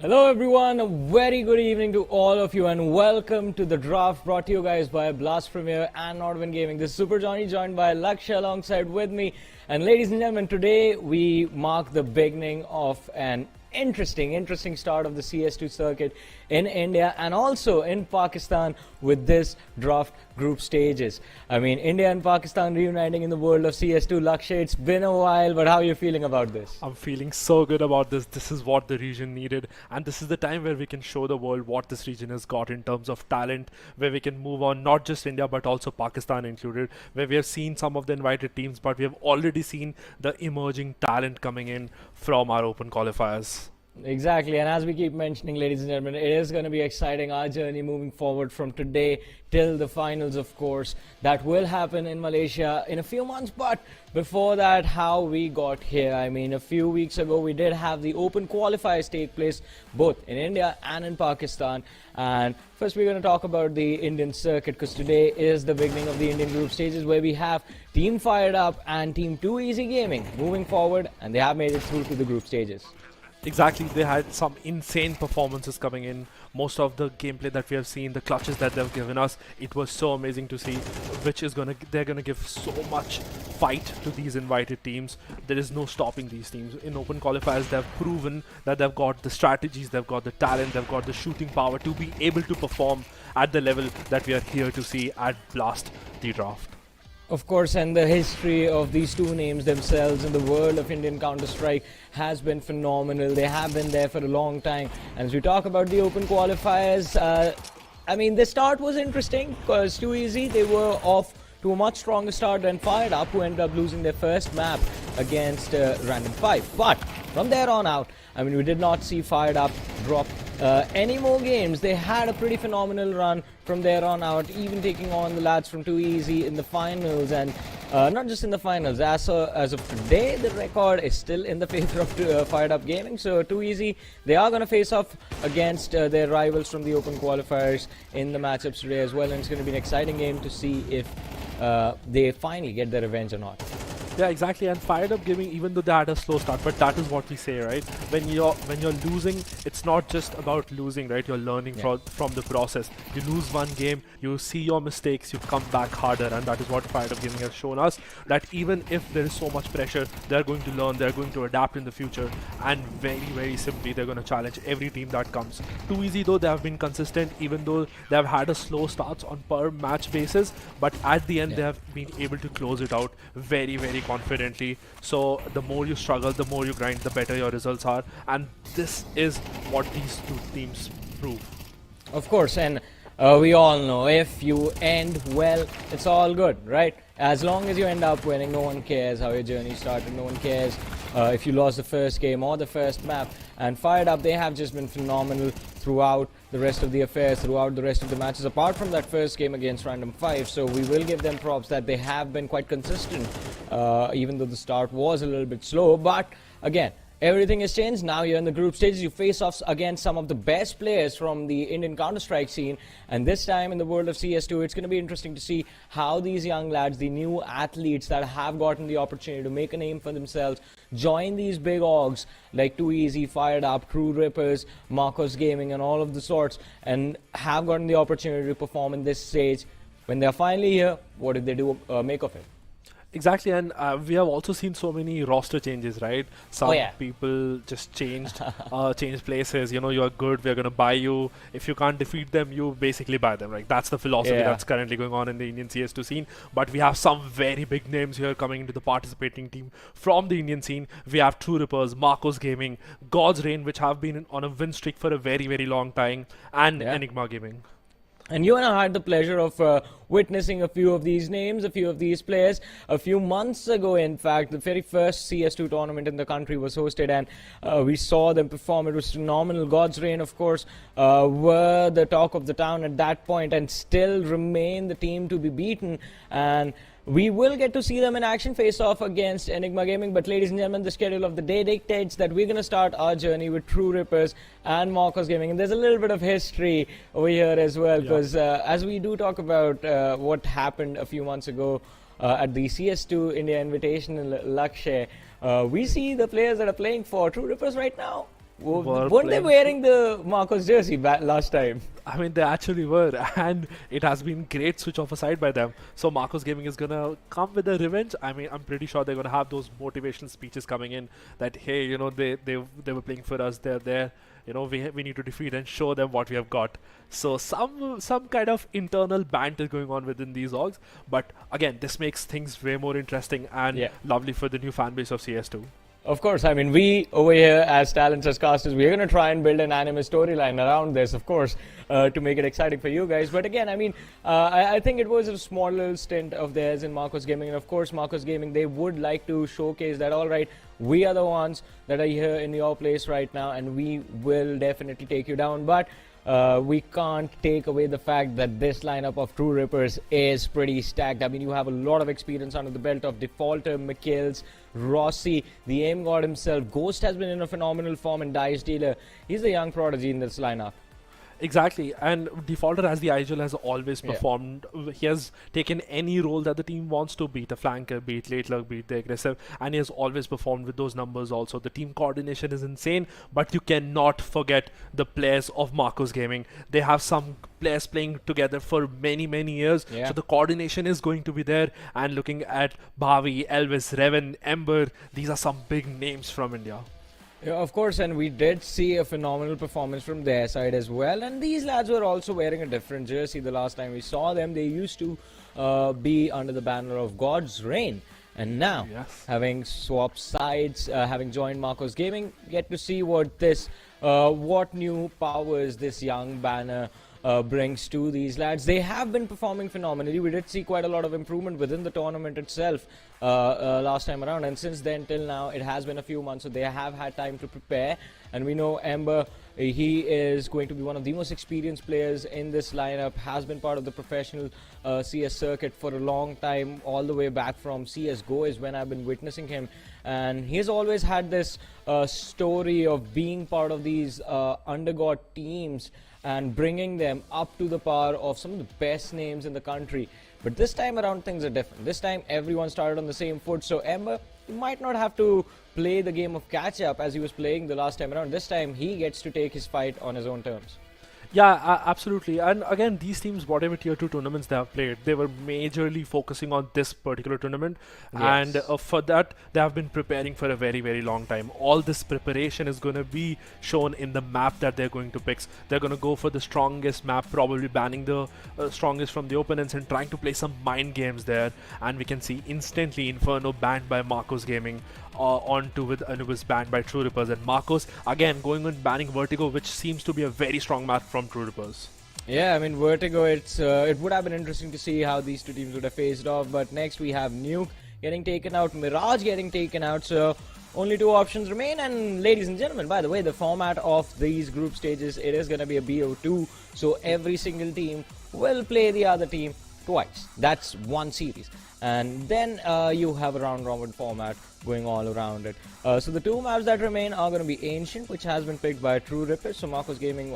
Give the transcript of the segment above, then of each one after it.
Hello everyone, a very good evening to all of you and welcome to the draft brought to you guys by Blast Premier and Nordwin Gaming. This is Super Johnny joined by Lakshya alongside with me. And ladies and gentlemen, today we mark the beginning of an interesting start of the CS2 circuit in India and also in Pakistan with this draft group stages. I mean, India and Pakistan reuniting in the world of CS2. Lakshya, it's been a while, but how are you feeling about this? I'm feeling so good about this. This is what the region needed, and this is the time where we can show the world what this region has got in terms of talent, where we can move on, not just India but also Pakistan included, where we have seen some of the invited teams, but we have already seen the emerging talent coming in from our open qualifiers. Exactly, and as we keep mentioning, ladies and gentlemen, it is going to be exciting, our journey moving forward from today till the finals, of course. That will happen in Malaysia in a few months, but before that, how we got here. I mean, a few weeks ago, we did have the open qualifiers take place both in India and in Pakistan. And first, we're going to talk about the Indian circuit, because today is the beginning of the Indian group stages, where we have Team Fired Up and Team Too Easy Gaming moving forward, and they have made it through to the group stages. Exactly, they had some insane performances coming in. Most of the gameplay that we have seen, the clutches that they've given us, it was so amazing to see, which is they're gonna give so much fight to these invited teams. There is no stopping these teams. In open qualifiers, they've proven that they've got the strategies, they've got the talent, they've got the shooting power to be able to perform at the level that we are here to see at Blast the Draft. Of course, and the history of these two names themselves in the world of Indian Counter-Strike has been phenomenal. They have been there for a long time. And as we talk about the open qualifiers, I mean, the start was interesting because Too Easy, they were off to a much stronger start than Fired Up, who ended up losing their first map against Random 5. But from there on out, I mean, we did not see Fired Up drop any more games. They had a pretty phenomenal run from there on out, even taking on the lads from Too Easy in the finals, and not just in the finals. As of today, the record is still in the favor of Fired Up Gaming. So Too Easy, they are going to face off against their rivals from the open qualifiers in the matchups today as well, and it's going to be an exciting game to see if they finally get their revenge or not. Yeah, exactly. And Fired Up Gaming, even though they had a slow start, but that is what we say, right? When you're losing, it's not just about losing, right? You're learning from the process. You lose one game, you see your mistakes, you come back harder, and that is what Fired Up Gaming has shown us. That even if there is so much pressure, they're going to learn, they're going to adapt in the future, and very simply, they're going to challenge every team that comes. Too Easy, though, they have been consistent, even though they have had a slow starts on per match basis, but at the end, they have been able to close it out very confidently. So the more you struggle, the more you grind, the better your results are, and this is what these two teams prove. Of course, and we all know if you end well, it's all good, right? As long as you end up winning, no one cares how your journey started, no one cares if you lost the first game or the first map. And Fired Up, they have just been phenomenal throughout the rest of the affairs, throughout the rest of the matches, apart from that first game against Random 5. So we will give them props that they have been quite consistent, even though the start was a little bit slow. But again, everything has changed. Now you're in the group stages. You face off against some of the best players from the Indian Counter-Strike scene. And this time in the world of CS2, it's going to be interesting to see how these young lads, the new athletes that have gotten the opportunity to make a name for themselves, join these big orgs like Too Easy, Fired Up, True Rippers, Marcos Gaming, and all of the sorts, and have gotten the opportunity to perform in this stage. When they're finally here, what did they do make of it? Exactly, and we have also seen so many roster changes, right? Some people just changed places. You know, you're good, we're going to buy you. If you can't defeat them, you basically buy them, right? That's the philosophy that's currently going on in the Indian CS2 scene. But we have some very big names here coming into the participating team from the Indian scene. We have True Rippers, Marcos Gaming, God's Reign, which have been on a win streak for a very long time, and Enigma Gaming. And you and I had the pleasure of witnessing a few of these names, a few of these players. A few months ago, in fact, the very first CS2 tournament in the country was hosted, and we saw them perform. It was phenomenal. God's Reign, of course, were the talk of the town at that point and still remain the team to be beaten. And we will get to see them in action face off against Enigma Gaming. But ladies and gentlemen, the schedule of the day dictates that we're going to start our journey with True Rippers and Marcos Gaming. And there's a little bit of history over here as well, because as we do talk about what happened a few months ago at the CS2 India Invitational, Lakshya, we see the players that are playing for True Rippers right now. Weren't they wearing the Marcos jersey last time? I mean, they actually were, and it has been great switch off aside by them. So Marcos Gaming is gonna come with a revenge. I mean, I'm pretty sure they're gonna have those motivational speeches coming in that, hey, you know, they were playing for us. They're there. You know, we need to defeat and show them what we have got. So some kind of internal banter going on within these orgs. But again, this makes things way more interesting and lovely for the new fan base of CS2. Of course, I mean, we over here as talents, as casters, we're going to try and build an anime storyline around this, of course, to make it exciting for you guys. But again, I mean, I think it was a small little stint of theirs in Marcos Gaming. And of course, Marcos Gaming, they would like to showcase that, all right, we are the ones that are here in your place right now, and we will definitely take you down. But we can't take away the fact that this lineup of True Rippers is pretty stacked. I mean, you have a lot of experience under the belt of Defaulter, McKills, Rossi, the Aim God himself. Ghost has been in a phenomenal form, and Dice Dealer, he's a young prodigy in this lineup. Exactly, and Defaulter as the IGL has always performed. He has taken any role that the team wants to, be it a flanker, be it late luck, be it the aggressive, and he has always performed with those numbers also. The team coordination is insane, but you cannot forget the players of Marcos Gaming. They have some players playing together for many years, so the coordination is going to be there. And looking at Bhavi, Elvis, Revan, Ember, these are some big names from India. Yeah, of course, and we did see a phenomenal performance from their side as well. And these lads were also wearing a different jersey the last time we saw them. They used to be under the banner of God's Reign. And now, having swapped sides, having joined Marcos Gaming, get to see what new powers this young banner brings to these lads. They have been performing phenomenally. We did see quite a lot of improvement within the tournament itself last time around, and since then till now it has been a few months, so they have had time to prepare. And we know Ember, he is going to be one of the most experienced players in this lineup, has been part of the professional CS circuit for a long time, all the way back from CSGO is when I've been witnessing him. And he's always had this story of being part of these undergod teams and bringing them up to the power of some of the best names in the country. But this time around, things are different. This time, everyone started on the same foot. So Ember, he might not have to play the game of catch-up as he was playing the last time around. This time, he gets to take his fight on his own terms. Yeah, absolutely. And again, these teams, whatever tier 2 tournaments they have played, they were majorly focusing on this particular tournament. And for that, they have been preparing for a very long time. All this preparation is going to be shown in the map that they're going to pick. They're going to go for the strongest map, probably banning the strongest from the opponents and trying to play some mind games there. And we can see instantly Inferno banned by Marcos Gaming, on to with Anubis banned by True Rippers, and Marcos again going on banning Vertigo, which seems to be a very strong match from True Rippers. Yeah, I mean, Vertigo, it would have been interesting to see how these two teams would have faced off. But next we have Nuke getting taken out, Mirage getting taken out, so only two options remain. And ladies and gentlemen, by the way, the format of these group stages, it is going to be a BO2, so every single team will play the other team twice. That's one series. And then you have a round-robin format going all around it. So the two maps that remain are going to be Ancient, which has been picked by True Rippers. So Marcos Gaming,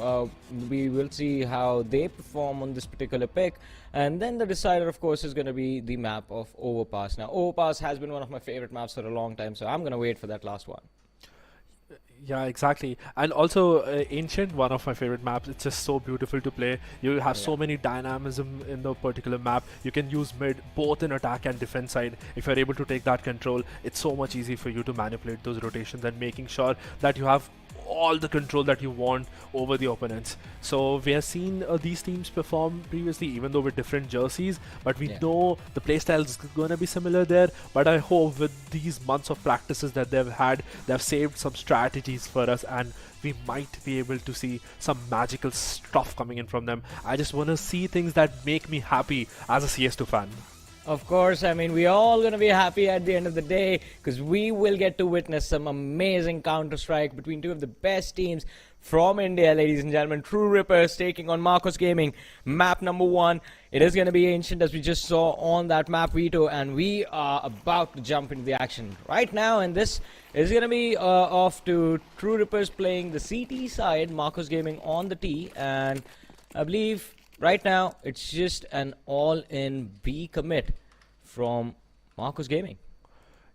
we will see how they perform on this particular pick. And then the decider, of course, is going to be the map of Overpass. Now, Overpass has been one of my favorite maps for a long time, so I'm going to wait for that last one. Yeah, exactly. And also Ancient, one of my favorite maps. It's just so beautiful to play. You have so many dynamism in the particular map. You can use mid both in attack and defense side. If you're able to take that control, it's so much easy for you to manipulate those rotations and making sure that you have all the control that you want over the opponents. So we have seen these teams perform previously, even though with different jerseys, but we know the playstyle is going to be similar there. But I hope with these months of practices that they've had, they've saved some strategies for us, and we might be able to see some magical stuff coming in from them. I just want to see things that make me happy as a CS2 fan. Of course, I mean, we are all going to be happy at the end of the day because we will get to witness some amazing Counter-Strike between two of the best teams from India, ladies and gentlemen. True Rippers taking on Marcos Gaming. Map number 1. It is going to be Ancient, as we just saw on that map, Veto, and we are about to jump into the action right now. And this is going to be off to True Rippers playing the CT side, Marcos Gaming on the T, and I believe right now it's just an all-in B commit from Marcos Gaming.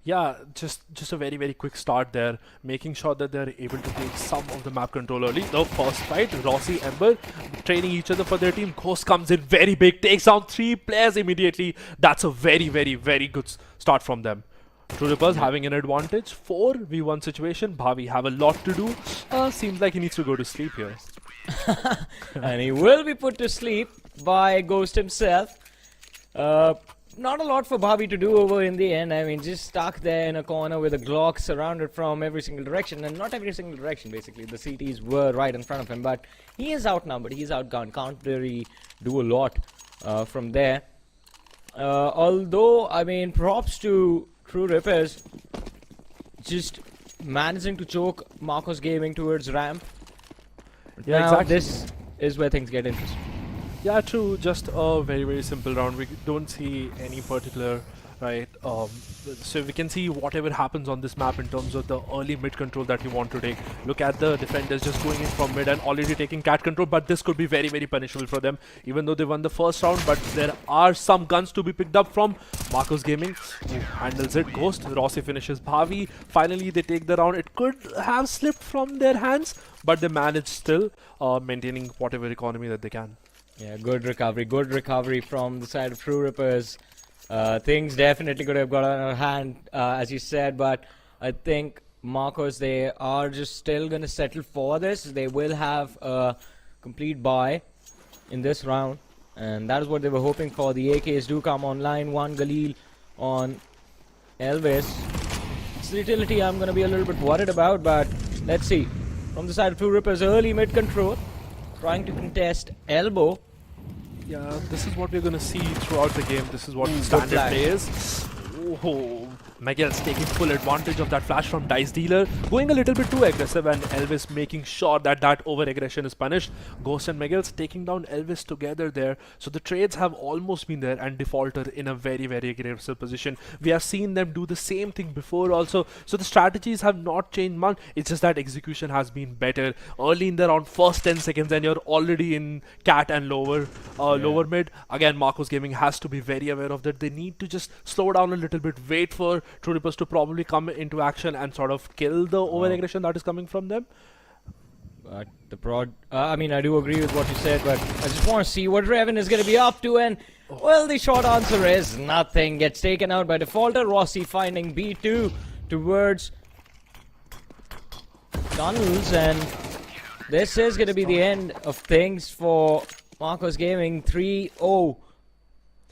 Yeah, just a very quick start there, making sure that they're able to take some of the map control early. The first fight, Rossi, Ember training each other for their team. Ghost comes in very big, takes down 3 players immediately. That's a very good start from them. True Rippers having an advantage. 4v1 situation. Bhavi have a lot to do. Seems like he needs to go to sleep here. And he will be put to sleep by Ghost himself. Not a lot for Bhavi to do over in the end. I mean, just stuck there in a corner with a Glock surrounded from every single direction. And not every single direction, basically. The CTs were right in front of him. But he is outnumbered. He is outgunned. Can't really do a lot from there. Although, I mean, props to True Rippers just managing to choke Marcos Gaming towards ramp. Yeah, Now, exactly. this is where things get interesting. Yeah, true. Just a very simple round. We don't see any particular, right? So we can see whatever happens on this map in terms of the early mid control that you want to take. Look at the defenders just going in from mid and already taking cat control, but this could be very punishable for them, even though they won the first round. But there are some guns to be picked up from Marcos Gaming, who handles it. Ghost, Rossi finishes Bhavi. Finally, they take the round. It could have slipped from their hands, but they managed still maintaining whatever economy that they can. Yeah, good recovery from the side of True Rippers. Things definitely could have got on our hand, as you said, but I think Marcos, they are just still going to settle for this. They will have a complete buy in this round, and that is what they were hoping for. The AKs do come online. One Galil on Elvis. It's the utility I'm going to be a little bit worried about, but let's see. From the side of True Rippers, early mid control, trying to contest elbow. Yeah, this is what we're going to see throughout the game. This is what the standard play is. Oh, Miguel's taking full advantage of that flash from Dice Dealer, going a little bit too aggressive, and Elvis making sure that that over-aggression is punished. Ghost and Miguel's taking down Elvis together there. So the trades have almost been there, and Defaulter in a very aggressive position. We have seen them do the same thing before also. So the strategies have not changed much. It's just that execution has been better. Early in the round, first 10 seconds, and you're already in cat and lower mid. Again, Marcos Gaming has to be very aware of that. They need to just slow down a little bit, wait for True Rippers to probably come into action and sort of kill the over-aggression that is coming from them. But the I mean, I do agree with what you said, but I just want to see what Revan is going to be up to, and well, the short answer is nothing. Gets taken out by Defaulter. Rossi finding B2 towards tunnels, and this is going to be the end of things for Marcos Gaming. 3-0.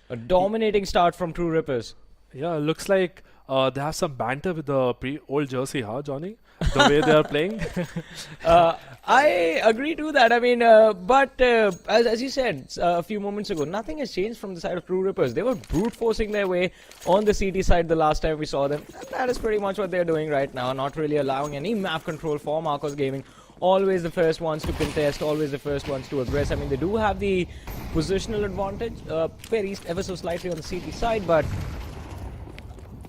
A dominating start from True Rippers. Yeah, looks like they have some banter with the old jersey, huh, Johnny? The way they are playing. I agree to that. I mean, but as you said a few moments ago, nothing has changed from the side of True Rippers. They were brute forcing their way on the CT side the last time we saw them. And that is pretty much what they're doing right now. Not really allowing any map control for Marcos Gaming. Always the first ones to contest, always the first ones to aggress. I mean, they do have the positional advantage, ever so slightly on the CT side, but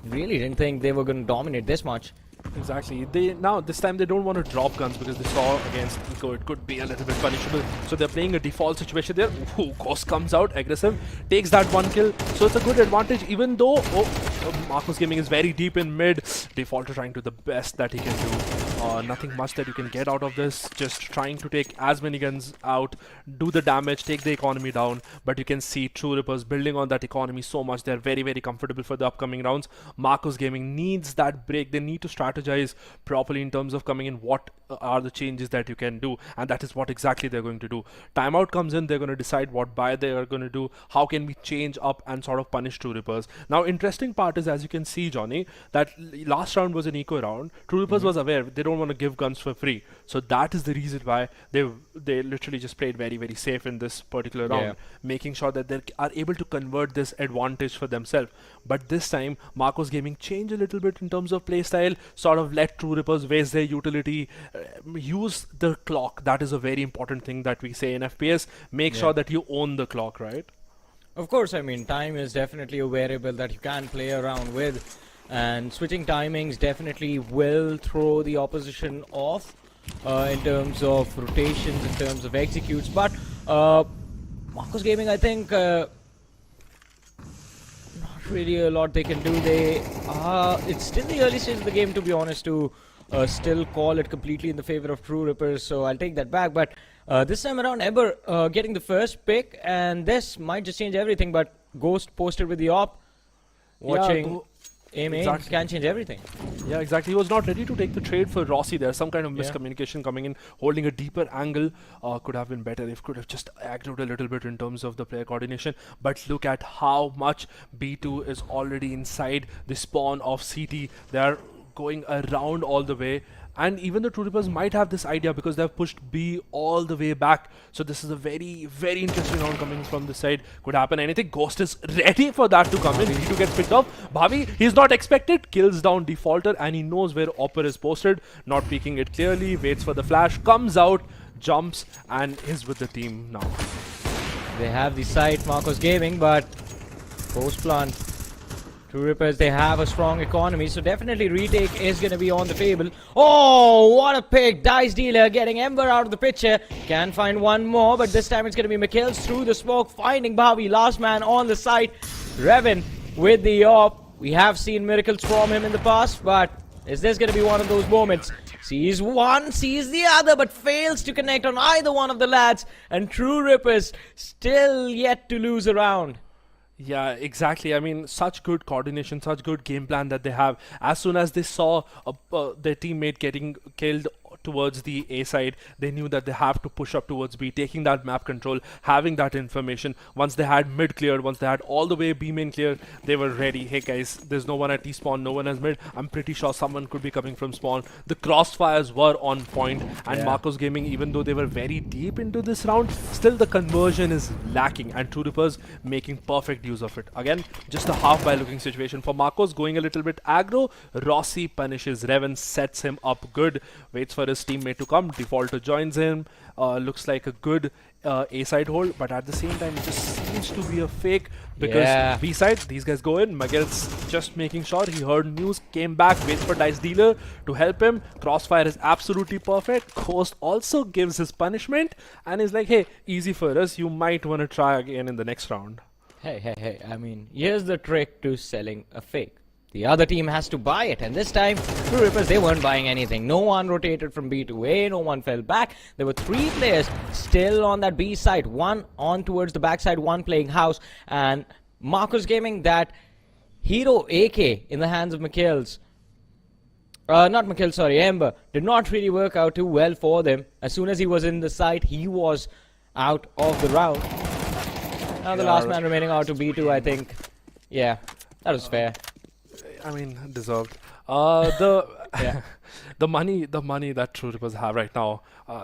really didn't think they were going to dominate this much. Exactly. This time they don't want to drop guns because they saw against Eco it could be a little bit punishable. So they're playing a default situation there. Ooh, Ghost comes out aggressive, takes that one kill. So it's a good advantage, even though Marcos Gaming is very deep in mid. Defaulter trying to the best that he can do. Nothing much that you can get out of this. Just trying to take as many guns out, do the damage, take the economy down. But you can see True Rippers building on that economy so much. They're very comfortable for the upcoming rounds. Marcos Gaming needs that break. They need to strategize properly in terms of coming in. What are the changes that you can do? And that is what exactly they're going to do. Timeout comes in. They're going to decide what buy they are going to do. How can we change up and sort of punish True Rippers? Now, interesting part is, as you can see, Johnny, that last round was an eco round. True Rippers was aware they don't want to give guns for free. So that is the reason why they literally just played very safe in this particular round, making sure that they are able to convert this advantage for themselves. But this time, Marcos Gaming changed a little bit in terms of playstyle, sort of let True Rippers waste their utility, use the clock. That is a very important thing that we say in FPS. Make sure that you own the clock, right? Of course, I mean, time is definitely a variable that you can play around with, and switching timings definitely will throw the opposition off in terms of rotations, in terms of executes. But Marcos Gaming, I think, not really a lot they can do. It's still the early stage of the game, to be honest, to still call it completely in the favor of True Rippers, so I'll take that back. But this time around, Ember getting the first pick, and this might just change everything. But Ghost posted with the op, watching aim exactly. can change everything. Yeah, exactly. He was not ready to take the trade for Rossi. There's some kind of miscommunication coming in. Holding a deeper angle could have been better. If could have just aggroed a little bit in terms of the player coordination. But look at how much B2 is already inside the spawn of CT. They are going around all the way. And even the True Rippers might have this idea because they've pushed B all the way back. So this is a very, very interesting round coming from this side. Could happen anything. Ghost is ready for that to come in. B2 gets picked up. Bhavi, he's not expected. Kills down Defaulter and he knows where Opper is posted. Not peeking it clearly. Waits for the flash. Comes out. Jumps and is with the team now. They have the site, Marcos Gaming, but post plant. True Rippers, they have a strong economy, so definitely retake is going to be on the table. Oh, what a pick. Dice Dealer getting Ember out of the picture. Can find one more, but this time it's going to be Mikhails through the smoke, finding Bhavi, last man on the site. Revan with the op. We have seen miracles from him in the past, but is this going to be one of those moments? Sees one, sees the other, but fails to connect on either one of the lads. And True Rippers still yet to lose a round. Yeah, exactly. I mean, such good coordination, such good game plan that they have. As soon as they saw their teammate getting killed towards the A side, they knew that they have to push up towards B, taking that map control, having that information. Once they had mid cleared, once they had all the way B main clear, they were ready. Hey guys, there's no one at T spawn, no one has mid. I'm pretty sure someone could be coming from spawn. The crossfires were on point, and Marcos Gaming, even though they were very deep into this round, still the conversion is lacking, and True Rippers making perfect use of it. Again, just a half by looking situation for Marcos, going a little bit aggro. Rossi punishes Revan, sets him up good, waits for his teammate to come. Defaulter joins him. Looks like a good A side hold, but at the same time it just seems to be a fake because B side, these guys go in. Miguel's just making sure he heard news, came back, waits for Dice Dealer to help him. Crossfire is absolutely perfect. Ghost also gives his punishment and is like, hey, easy for us, you might want to try again in the next round. Hey, I mean, here's the trick to selling a fake. The other team has to buy it, and this time, True Rippers, they weren't buying anything. No one rotated from B to A, no one fell back. There were 3 players still on that B side, one on towards the backside, one playing house, and Marcos Gaming, that hero AK in the hands of Mikhails, not Mikhails, sorry, Ember, did not really work out too well for them. As soon as he was in the site, he was out of the round. Now the last man remaining out to B2, I think. Yeah, that was fair. I mean, deserved. The money that True Rippers have right now,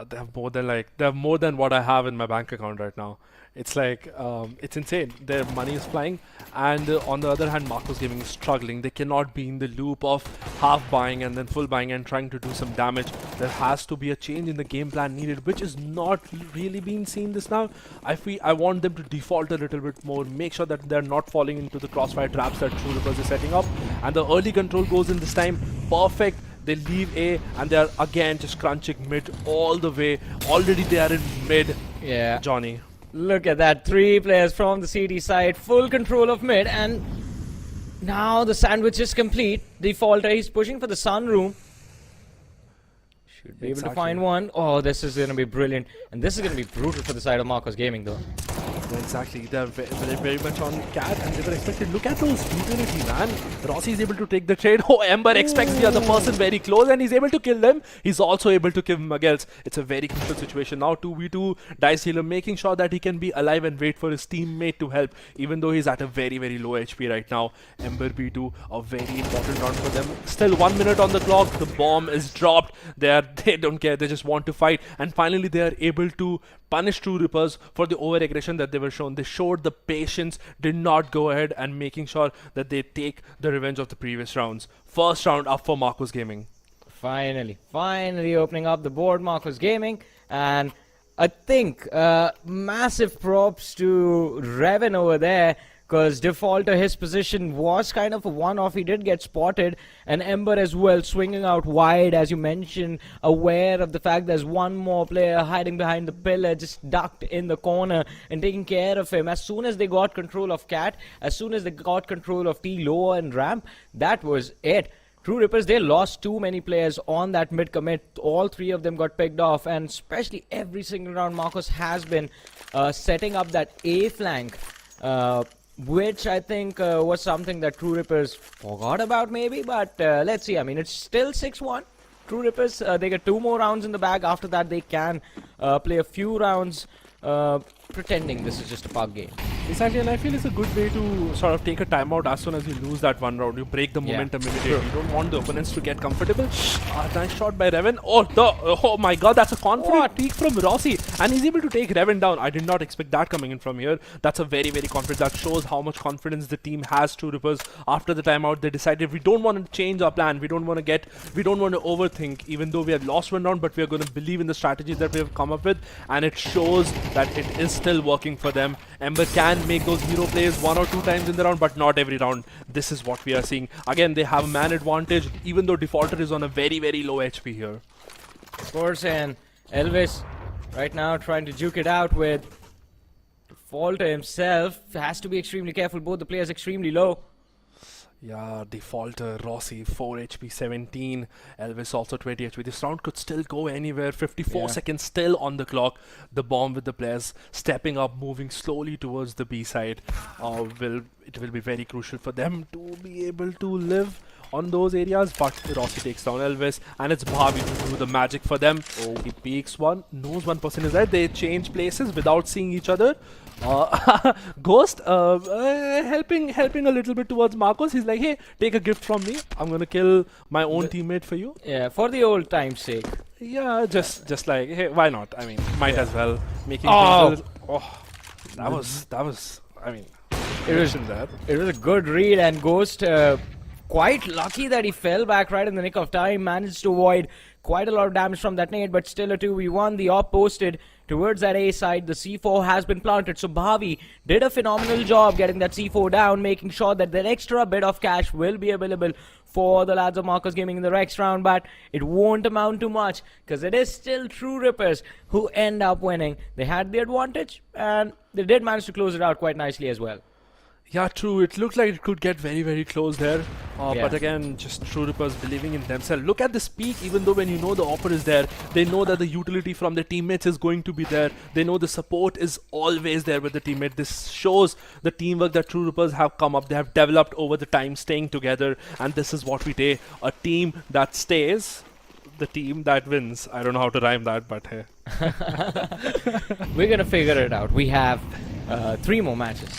they have more than what I have in my bank account right now. It's like it's insane. Their money is flying, and on the other hand, Marcos Gaming is struggling. They cannot be in the loop of half buying and then full buying and trying to do some damage. There has to be a change in the game plan needed, which is not really being seen this now. I want them to default a little bit more, make sure that they're not falling into the crossfire traps that True Rippers is setting up. And the early control goes in this time, perfect. They leave A and they are again just crunching mid all the way. Already they are in mid. Yeah, Johnny. Look at that, 3 players from the CT side, full control of mid, and now the sandwich is complete. Defaulter, he's pushing for the sunroom. Should be able to find one. Oh, this is going to be brilliant. And this is going to be brutal for the side of Marcos Gaming, though. Yeah, exactly. They're very much on cat and they were expected. Look at those utility, man. Rossi is able to take the trade. Oh, Ember expects the other person very close and he's able to kill them. He's also able to kill Miguel's. It's a very crucial situation. Now 2v2, Dice Healer making sure that he can be alive and wait for his teammate to help, even though he's at a very, very low HP right now. Ember B2, a very important round for them. Still 1 minute on the clock. The bomb is dropped. They don't care. They just want to fight. And finally, they are able to punish True Rippers for the over-aggression that they were shown. They showed the patience, did not go ahead and making sure that they take the revenge of the previous rounds. First round up for Marcos Gaming. Finally opening up the board, Marcos Gaming. And I think massive props to Revan over there, because Defaulter, his position was kind of a one-off. He did get spotted, and Ember as well, swinging out wide, as you mentioned, aware of the fact there's one more player hiding behind the pillar, just ducked in the corner and taking care of him. As soon as they got control of Cat, as soon as they got control of T, Lower and Ramp, that was it. True Rippers, they lost too many players on that mid commit. All three of them got picked off, and especially every single round, Marcos has been setting up that A flank, which I think was something that True Rippers forgot about maybe, but let's see. I mean, it's still 6-1. True Rippers, they get 2 more rounds in the bag. After that, they can play a few rounds pretending this is just a pug game. Exactly, and I feel it's a good way to sort of take a timeout as soon as you lose that one round. You break the momentum immediately. You don't want the opponents to get comfortable. Nice shot by Revan. Oh my god, that's a confident peek from Rossi. And he's able to take Revan down. I did not expect that coming in from here. That's a very, very confident. That shows how much confidence the team has. True Rippers, after the timeout, they decided we don't want to change our plan. We don't want to overthink, even though we have lost one round, but we are going to believe in the strategies that we have come up with. And it shows that it is still working for them. Ember can make those hero plays 1 or 2 times in the round, but not every round. This is what we are seeing. Again, they have a man advantage, even though Defaulter is on a very, very low HP here. Of course, and Elvis right now trying to juke it out with Defaulter himself. Has to be extremely careful. Both the players extremely low. Yeah, Defaulter, Rossi, 4 HP, 17. Elvis also 20 HP. This round could still go anywhere. 54 seconds still on the clock. The bomb with the players stepping up, moving slowly towards the B side. It will be very crucial for them to be able to live on those areas, but Rossi takes down Elvis, and it's Bhavi to do the magic for them. He peeks one, knows one person is there. They change places without seeing each other. Ghost helping a little bit towards Marcos. He's like, hey, take a gift from me. I'm gonna kill my own teammate for you. Yeah, for the old time's sake. Yeah, just like, hey, why not? I mean, might as well. Making things that was. I mean, it was a good read, and Ghost quite lucky that he fell back right in the nick of time. Managed to avoid quite a lot of damage from that nade, but still a 2v1. The op posted towards that A side. The C4 has been planted, so Bhavi did a phenomenal job getting that C4 down, making sure that that extra bit of cash will be available for the lads of Marcos Gaming in the next round, but it won't amount to much because it is still True Rippers who end up winning. They had the advantage, and they did manage to close it out quite nicely as well. Yeah, true. It looked like it could get very, very close there. But again, just True Rippers believing in themselves. Look at this peak, even though when you know the offer is there, they know that the utility from their teammates is going to be there. They know the support is always there with the teammate. This shows the teamwork that True Rippers have come up. They have developed over the time, staying together. And this is what we say. A team that stays, the team that wins. I don't know how to rhyme that, but hey. We're going to figure it out. We have 3 more matches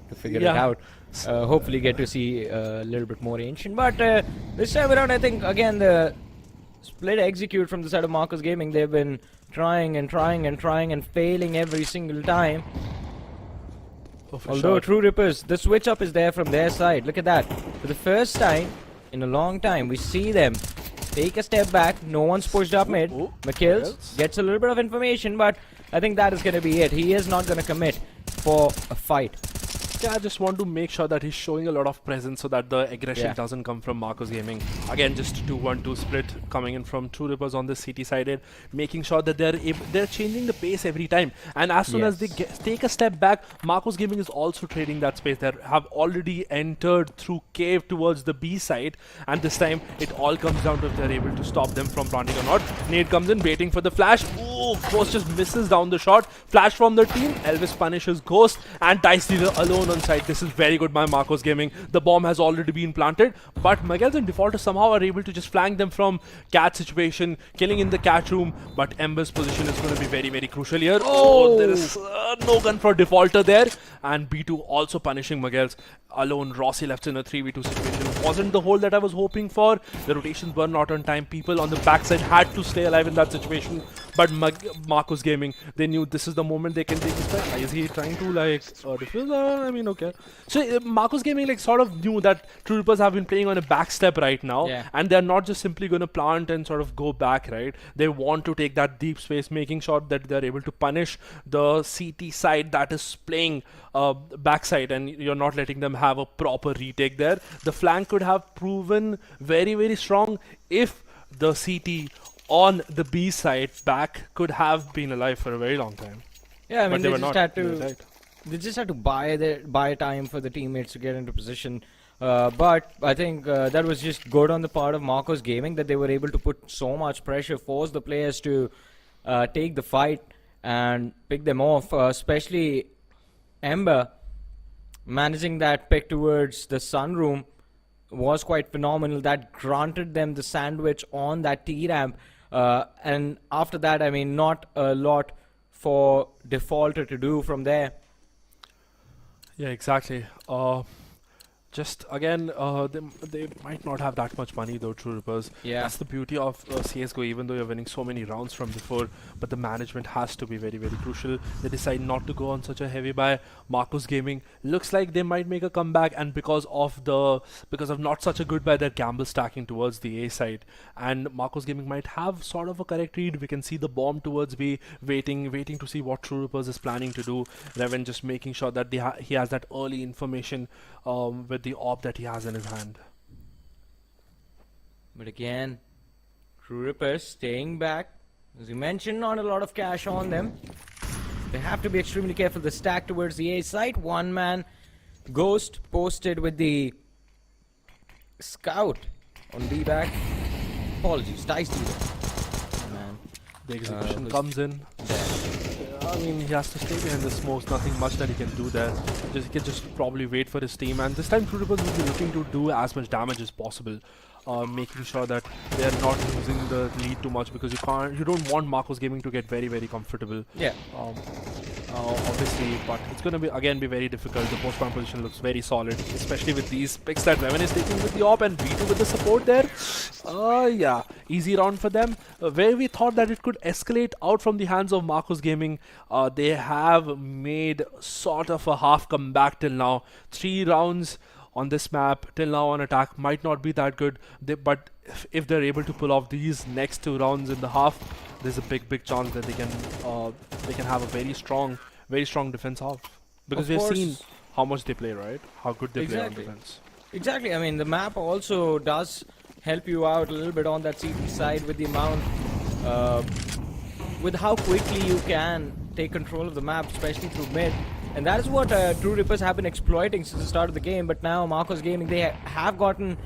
to figure it out. Hopefully get to see a little bit more Ancient, but this time around I think again the split execute from the side of Marcos Gaming, they've been trying and failing every single time. Although True Rippers, the switch up is there from their side. Look at that. For the first time in a long time, we see them take a step back. No one's pushed up mid. McKills gets a little bit of information, but I think that is going to be it. He is not going to commit for a fight. Yeah, I just want to make sure that he's showing a lot of presence so that the aggression doesn't come from Marcos Gaming. Again, just 2-1-2 split coming in from True Rippers on the CT side, making sure that they're changing the pace every time. And as soon as they take a step back, Marcos Gaming is also trading that space. They have already entered through cave towards the B side, and this time it all comes down to if they're able to stop them from planting or not. Nade comes in, waiting for the flash. Ooh, Ghost just misses down the shot. Flash from the team. Elvis punishes Ghost, and Dice Dealer alone on site. This is very good by Marcos Gaming. The bomb has already been planted, but Miguels and Defaulter somehow are able to just flank them from cat situation, killing in the cat room, but Ember's position is going to be very, very crucial here. There is no gun for Defaulter there, and B2 also punishing Miguels. Alone, Rossi left in a 3v2 situation. Wasn't the hole that I was hoping for. The rotations were not on time. People on the backside had to stay alive in that situation, but Marcos Gaming, they knew this is the moment they can take this back. Is he trying to like defuse? I mean, okay. So Marcos Gaming like sort of knew that True Rippers have been playing on a back step right now, and they're not just simply going to plant and sort of go back, right? They want to take that deep space, making sure that they're able to punish the CT CT side that is playing backside, and you're not letting them have a proper retake there. The flank could have proven very, very strong if the CT on the B side back could have been alive for a very long time. Yeah, I mean, But they they were just not. had They were to. right. They just had to buy time for the teammates to get into position. But I think that was just good on the part of Marcos Gaming that they were able to put so much pressure, force the players to take the fight and pick them off. Especially Ember managing that pick towards the sunroom was quite phenomenal. That granted them the sandwich on that T ramp. And after that, I mean, not a lot for Defaulter to do from there. Yeah, exactly. Just again, they might not have that much money though, True Rippers. Yeah. That's the beauty of CSGO, even though you're winning so many rounds from before, but the management has to be very, very crucial. They decide not to go on such a heavy buy. Marcos Gaming looks like they might make a comeback, and because of not such a good buy, they're gamble stacking towards the A side. And Marcos Gaming might have sort of a correct read. We can see the bomb towards B, waiting to see what True Rippers is planning to do. Revan just making sure that he has that early information with the op that he has in his hand. But again, True Rippers staying back. As you mentioned, not a lot of cash on them. They have to be extremely careful. The stack towards the A site. One man Ghost posted with the Scout on B back. Apologies, Dice Dealer. Man. The execution comes in. I mean, he has to stay behind the smokes. Nothing much that he can do there. He can just probably wait for his team. And this time, True Rippers will be looking to do as much damage as possible, making sure that they are not losing the lead too much, because you don't want Marcos Gaming to get very, very comfortable. Yeah. Obviously, but it's going to be very difficult. The post-point position looks very solid, especially with these picks that Revan is taking with the op and veto with the support there. Yeah, easy round for them. Where we thought that it could escalate out from the hands of Marcos Gaming, they have made sort of a half comeback till now. 3 rounds on this map till now on attack might not be that good, but if they're able to pull off these next 2 rounds in the half, there's a big chance that they can have a very strong defense half, because we've seen how much they play, right? How good they play on defense. Exactly. I mean, the map also does help you out a little bit on that CT side with the amount, with how quickly you can take control of the map, especially through mid. And that is what True Rippers have been exploiting since the start of the game. But now Marcos Gaming, they have gotten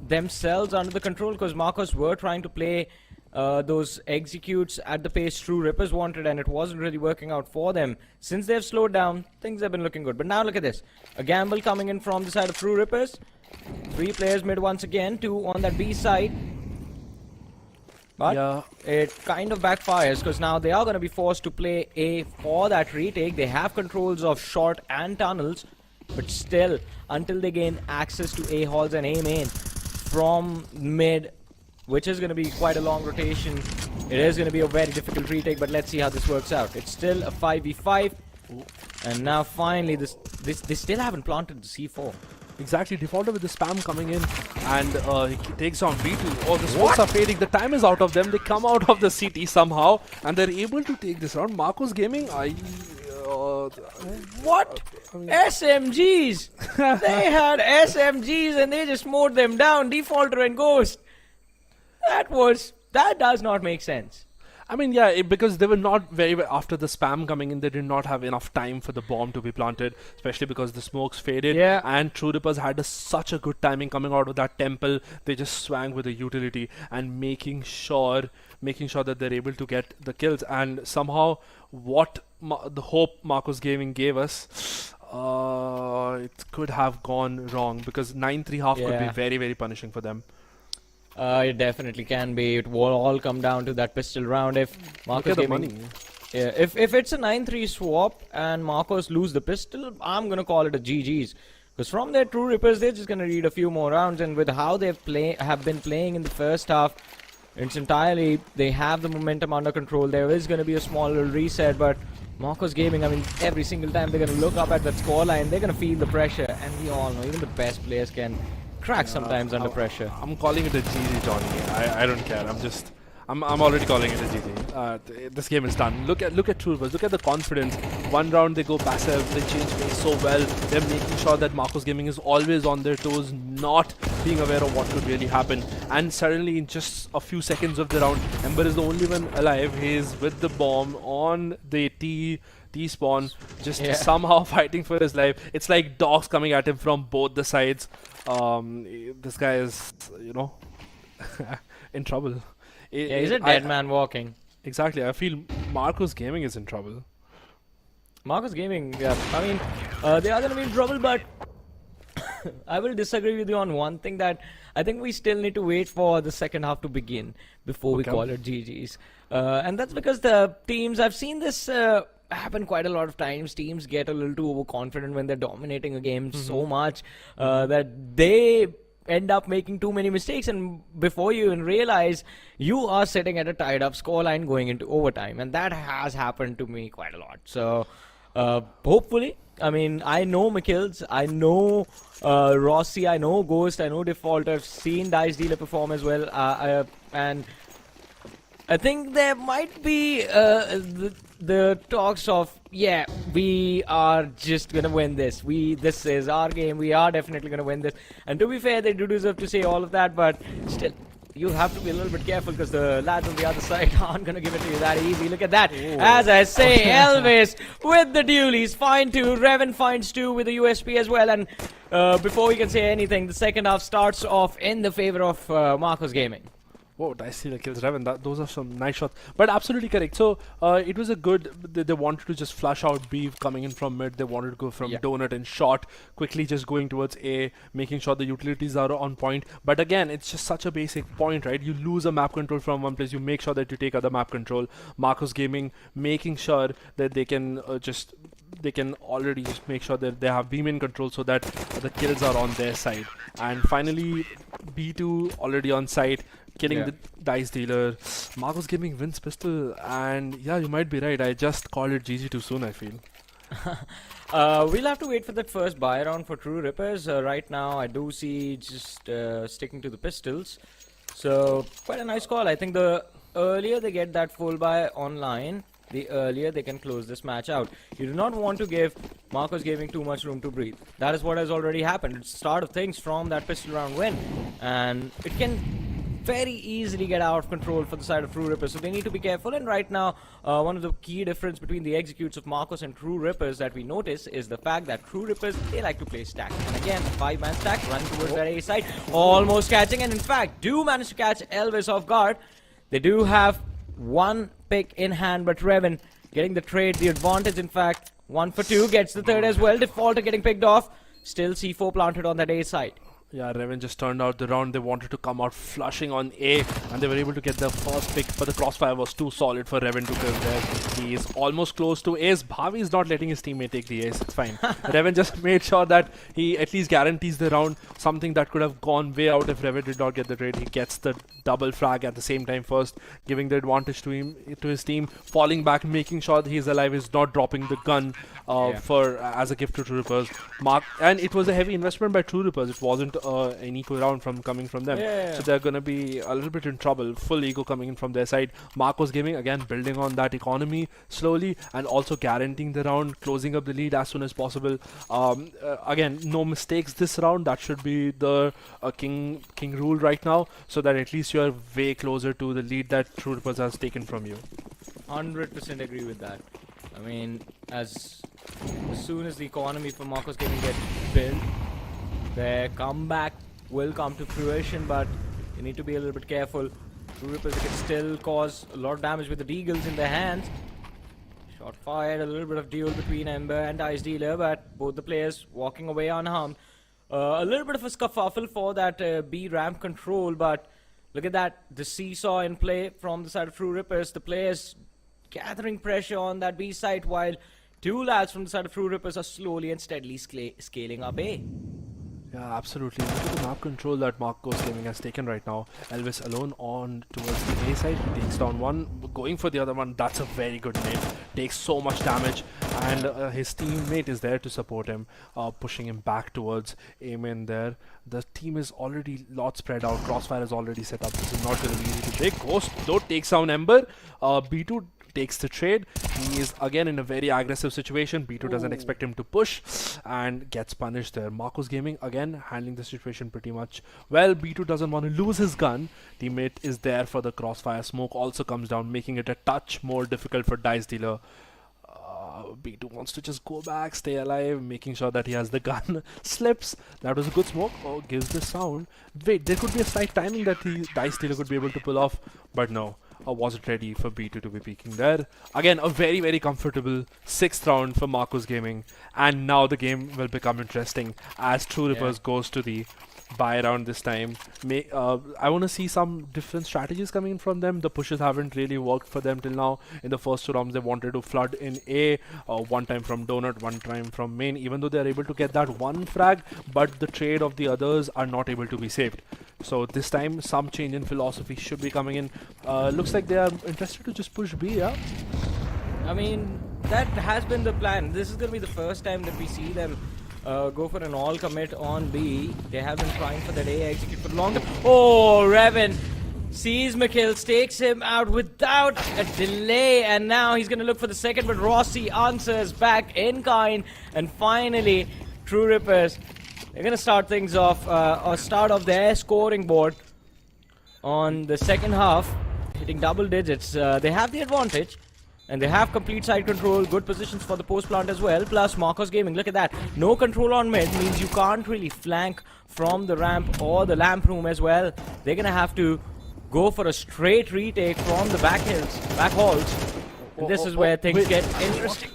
themselves under the control, because Marcos were trying to play those executes at the pace True Rippers wanted, and it wasn't really working out for them. Since they've slowed down, things have been looking good. But now look at this. A gamble coming in from the side of True Rippers. 3 players mid once again, 2 on that B side. But yeah, it kind of backfires, because now they are going to be forced to play A for that retake. They have controls of short and tunnels, but still, until they gain access to A halls and A main from mid, which is going to be quite a long rotation, it is going to be a very difficult retake, but let's see how this works out. It's still a 5v5, and now finally they still haven't planted the C4. Exactly, Defaulter with the spam coming in, and he takes on B2. Oh, the smokes are fading. The time is out of them. They come out of the CT somehow, and they're able to take this round. Marcos Gaming, what? SMGs! They had SMGs and they just mowed them down. Defaulter and Ghost. That does not make sense. I mean, yeah, because they were not very after the spam coming in, they did not have enough time for the bomb to be planted, especially because the smokes faded. Yeah. And True Rippers had such a good timing coming out of that temple. They just swang with the utility and making sure that they're able to get the kills. And somehow, what the hope Marcos Gaming gave us, it could have gone wrong, because 9-3 half could be very, very punishing for them. It definitely can be. It will all come down to that pistol round. If Marcos Gaming, yeah, if it's a 9-3 swap and Marcos lose the pistol, I'm gonna call it a GG's. Because from their True Rippers, they're just gonna read a few more rounds, and with how they have been playing in the first half, it's entirely, they have the momentum under control. There is gonna be a small little reset, but Marcos Gaming, I mean, every single time they're gonna look up at that scoreline, they're gonna feel the pressure, and we all know even the best players can crack sometimes under pressure. I'm calling it a GG, Johnny. I don't care. I'm already calling it a GG. This game is done. Look at Troopers. Look at the confidence. One round they go passive. They change pace so well. They're making sure that Marcos Gaming is always on their toes, not being aware of what could really happen. And suddenly, in just a few seconds of the round, Ember is the only one alive. He's with the bomb on the T-spawn, just somehow fighting for his life. It's like dogs coming at him from both the sides. This guy is, in trouble. He's a dead man walking. Exactly. I feel Marcos Gaming is in trouble. Marcos Gaming, yeah. I mean, they are going to be in trouble, but I will disagree with you on one thing, that I think we still need to wait for the second half to begin before we call it GG's. And that's because the teams, I've seen this happen quite a lot of times. Teams get a little too overconfident when they're dominating a game so much that they end up making too many mistakes, and before you even realize, you are sitting at a tied up scoreline going into overtime, and that has happened to me quite a lot. So hopefully, I mean, I know McKills, I know Rossi, I know Ghost, I know Default, I've seen Dice Dealer perform as well, and I think there might be the talks of, yeah, we are just gonna win this. This is our game. We are definitely gonna win this. And to be fair, they do deserve to say all of that, but still, you have to be a little bit careful because the lads on the other side aren't gonna give it to you that easy. Look at that. Ooh. As I say, Elvis with the dualies, find 2. Revan finds 2 with the USP as well. And before we can say anything, the second half starts off in the favor of Marcos Gaming. Whoa, Dice Dealer kills Revan. Those are some nice shots. But absolutely correct. So it was a good... They wanted to just flush out B coming in from mid. They wanted to go from donut and short, quickly just going towards A, making sure the utilities are on point. But again, it's just such a basic point, right? You lose a map control from one place, you make sure that you take other map control. Marcos Gaming making sure that they can they can already just make sure that they have beam in control so that the kills are on their side. And finally, B2 already on site, killing the Dice Dealer. Marcos Gaming wins pistol, and yeah, you might be right. I just called it GG too soon, I feel. We'll have to wait for that first buy round for True Rippers. Right now, I do see just sticking to the pistols. So, quite a nice call. I think the earlier they get that full buy online, the earlier they can close this match out. You do not want to give Marcos Gaming too much room to breathe. That is what has already happened. It's the start of things from that pistol round win. And it can very easily get out of control for the side of True Rippers, so they need to be careful. And right now, one of the key difference between the executes of Marcos and True Rippers that we notice is the fact that True Rippers, they like to play stack. And again, 5-man stack, run towards their A side, almost catching, and in fact, do manage to catch Elvis off guard. They do have one pick in hand, but Revan getting the trade, the advantage, in fact, 1 for 2, gets the third as well. Defaulter getting picked off, still C4 planted on that A side. Yeah, Revan just turned out the round. They wanted to come out flushing on A, and they were able to get the first pick, but the crossfire was too solid for Revan to kill there. He is almost close to ace. Bhavi is not letting his teammate take the ace. It's fine. Revan just made sure that he at least guarantees the round, something that could have gone way out if Revan did not get the trade. He gets the double frag at the same time first, giving the advantage to him, to his team, falling back, making sure that he's alive, is not dropping the gun as a gift to True Rippers. And it was a heavy investment by True Rippers. It wasn't an equal round coming from them. So they're going to be a little bit in trouble. Full ego coming in from their side. Marcos Gaming, again, building on that economy slowly and also guaranteeing the round, closing up the lead as soon as possible. Again, no mistakes this round. That should be the king rule right now, so that at least you're way closer to the lead that True Rippers has taken from you. 100% agree with that. I mean, as soon as the economy for Marcos Gaming gets built, their comeback will come to fruition, but you need to be a little bit careful. True Rippers can still cause a lot of damage with the Deagles in their hands. Shot fired, a little bit of duel between Ember and Dice Dealer, but both the players walking away unharmed. A little bit of a scuffle for that B ramp control, but look at that, the seesaw in play from the side of True Rippers. The players gathering pressure on that B side, while two lads from the side of True Rippers are slowly and steadily scaling up A. Yeah, absolutely. Look at the map control that Marcos Gaming has taken right now. Elvis alone on towards the A side. He takes down one, going for the other one. That's a very good nade. Takes so much damage, and his teammate is there to support him, pushing him back towards Amen there. The team is already a lot spread out. Crossfire is already set up. This is not going to be easy to take. Ghost though takes down Ember. B2 takes the trade. He is again in a very aggressive situation. B2 doesn't expect him to push and gets punished there. Marcos Gaming again handling the situation pretty much well. B2 doesn't want to lose his gun. Teammate is there for the crossfire. Smoke also comes down, making it a touch more difficult for Dice Dealer. B2 wants to just go back, stay alive, making sure that he has the gun. Slips. That was a good smoke. Oh, gives the sound. Wait, there could be a slight timing that Dice Dealer could be able to pull off, but no. Wasn't ready for B2 to be peeking there. Again, a very, very comfortable 6th round for Marcos Gaming. And now the game will become interesting as True Rippers goes to the buy round this time. I want to see some different strategies coming in from them. The pushes haven't really worked for them till now. In the first 2 rounds, they wanted to flood in A, one time from Donut, one time from main, even though they're able to get that one frag, but the trade of the others are not able to be saved. So this time, some change in philosophy should be coming in. Looks like they are interested to just push B, yeah? I mean, that has been the plan. This is going to be the first time that we see them go for an all commit on B. They have been trying for that A execute for longer. Oh, Revan sees McKills, takes him out without a delay, and now he's going to look for the second, but Rossi answers back in kind, and finally, True Rippers, they're going to start things off, or start off their scoring board on the second half, hitting double digits. They have the advantage. And they have complete side control, good positions for the post plant as well. Plus Marcos Gaming, look at that. No control on mid means you can't really flank from the ramp or the lamp room as well. They're gonna have to go for a straight retake from the back halls. And this is where things get interesting.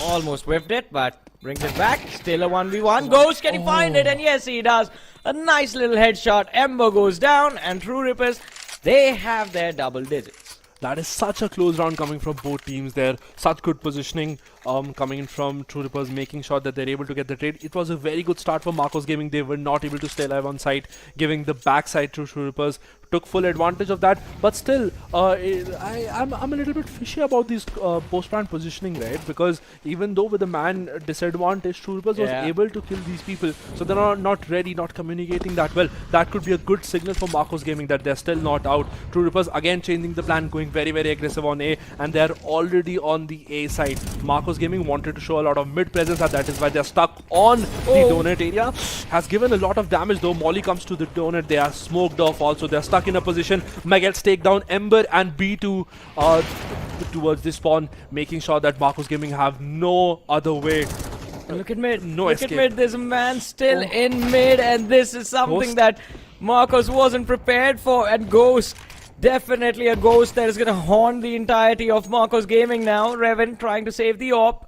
Almost whiffed it, but brings it back. Still a 1v1. Ghost, can he find it? And yes, he does. A nice little headshot. Ember goes down, and True Rippers, they have their double digits. That is such a close round coming from both teams there. Such good positioning coming in from True Rippers, making sure that they're able to get the trade. It was a very good start for Marcos Gaming. They were not able to stay alive on site, giving the backside to True Rippers. Took full advantage of that, but still, I'm a little bit fishy about these post-plant positioning, right? Because even though with the man disadvantage, True Rippers was able to kill these people, so they're not ready, not communicating that well. That could be a good signal for Marcos Gaming that they're still not out. True Rippers again changing the plan, going very, very aggressive on A, and they're already on the A side. Marcos Gaming wanted to show a lot of mid presence, and that is why they're stuck on the donut area. Has given a lot of damage though. Molly comes to the donut. They are smoked off also. They're stuck in a position. Maggots take down Ember and B2 towards the spawn, making sure that Marcos Gaming have no other way. Look at mid. No Look escape. at mid. There's a man still in mid, and this is something that Marcos wasn't prepared for. And Ghost, definitely a Ghost that is going to haunt the entirety of Marcos Gaming now. Revan trying to save the AWP.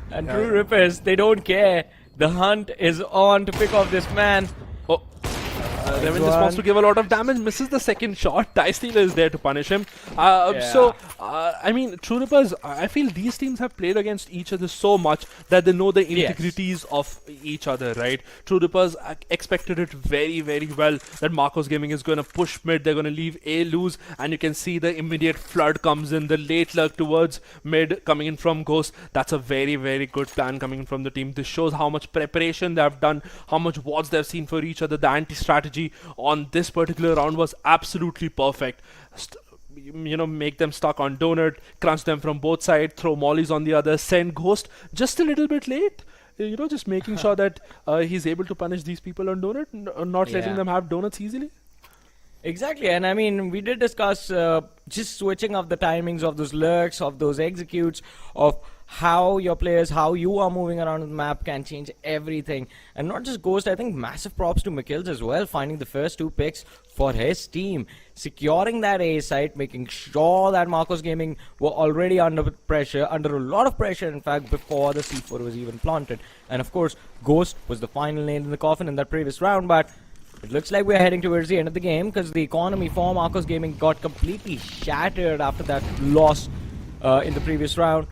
And True Rippers, they don't care. The hunt is on to pick off this man. Revan just wants to give a lot of damage, misses the second shot. Dice Stealer is there to punish him. I mean, True Rippers, I feel these teams have played against each other so much that they know the integrities of each other, right? True Rippers expected it very, very well that Marcos Gaming is going to push mid, they're going to leave A loose, and you can see the immediate flood comes in, the late lurk towards mid coming in from Ghost. That's a very, very good plan coming in from the team. This shows how much preparation they have done, how much wards they've seen for each other. The anti-strategy on this particular round was absolutely perfect. Make them stuck on donut, crunch them from both sides, throw mollies on the other, send Ghost just a little bit late. Just making sure that he's able to punish these people on donut, not letting them have donuts easily. Exactly, and I mean, we did discuss just switching up the timings of those lurks, of those executes, of how your players, how you are moving around the map can change everything. And not just Ghost, I think massive props to McKills as well, finding the first 2 picks for his team, securing that A site, making sure that Marcos Gaming were already under pressure, under a lot of pressure in fact, before the C4 was even planted. And of course, Ghost was the final nail in the coffin in that previous round, but it looks like we're heading towards the end of the game because the economy for Marcos Gaming got completely shattered after that loss in the previous round.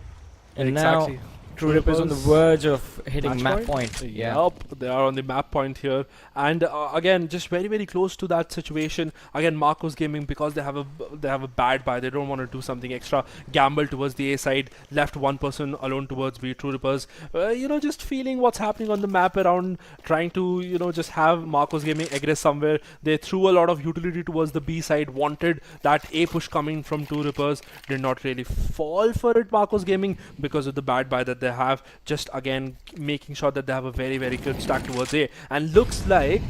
And now True Ripper's on the verge of hitting map point. Yeah. Yep, they are on the map point here, and again, just very very close to that situation. Again, Marcos Gaming, because they have a bad buy, they don't want to do something extra. Gamble towards the A side, left one person alone towards B. True Rippers, just feeling what's happening on the map around, trying to just have Marcos Gaming aggress somewhere. They threw a lot of utility towards the B side, wanted that A push coming from True Rippers, did not really fall for it, Marcos Gaming, because of the bad buy that they have. Just again making sure that they have a very very good stack towards A, and looks like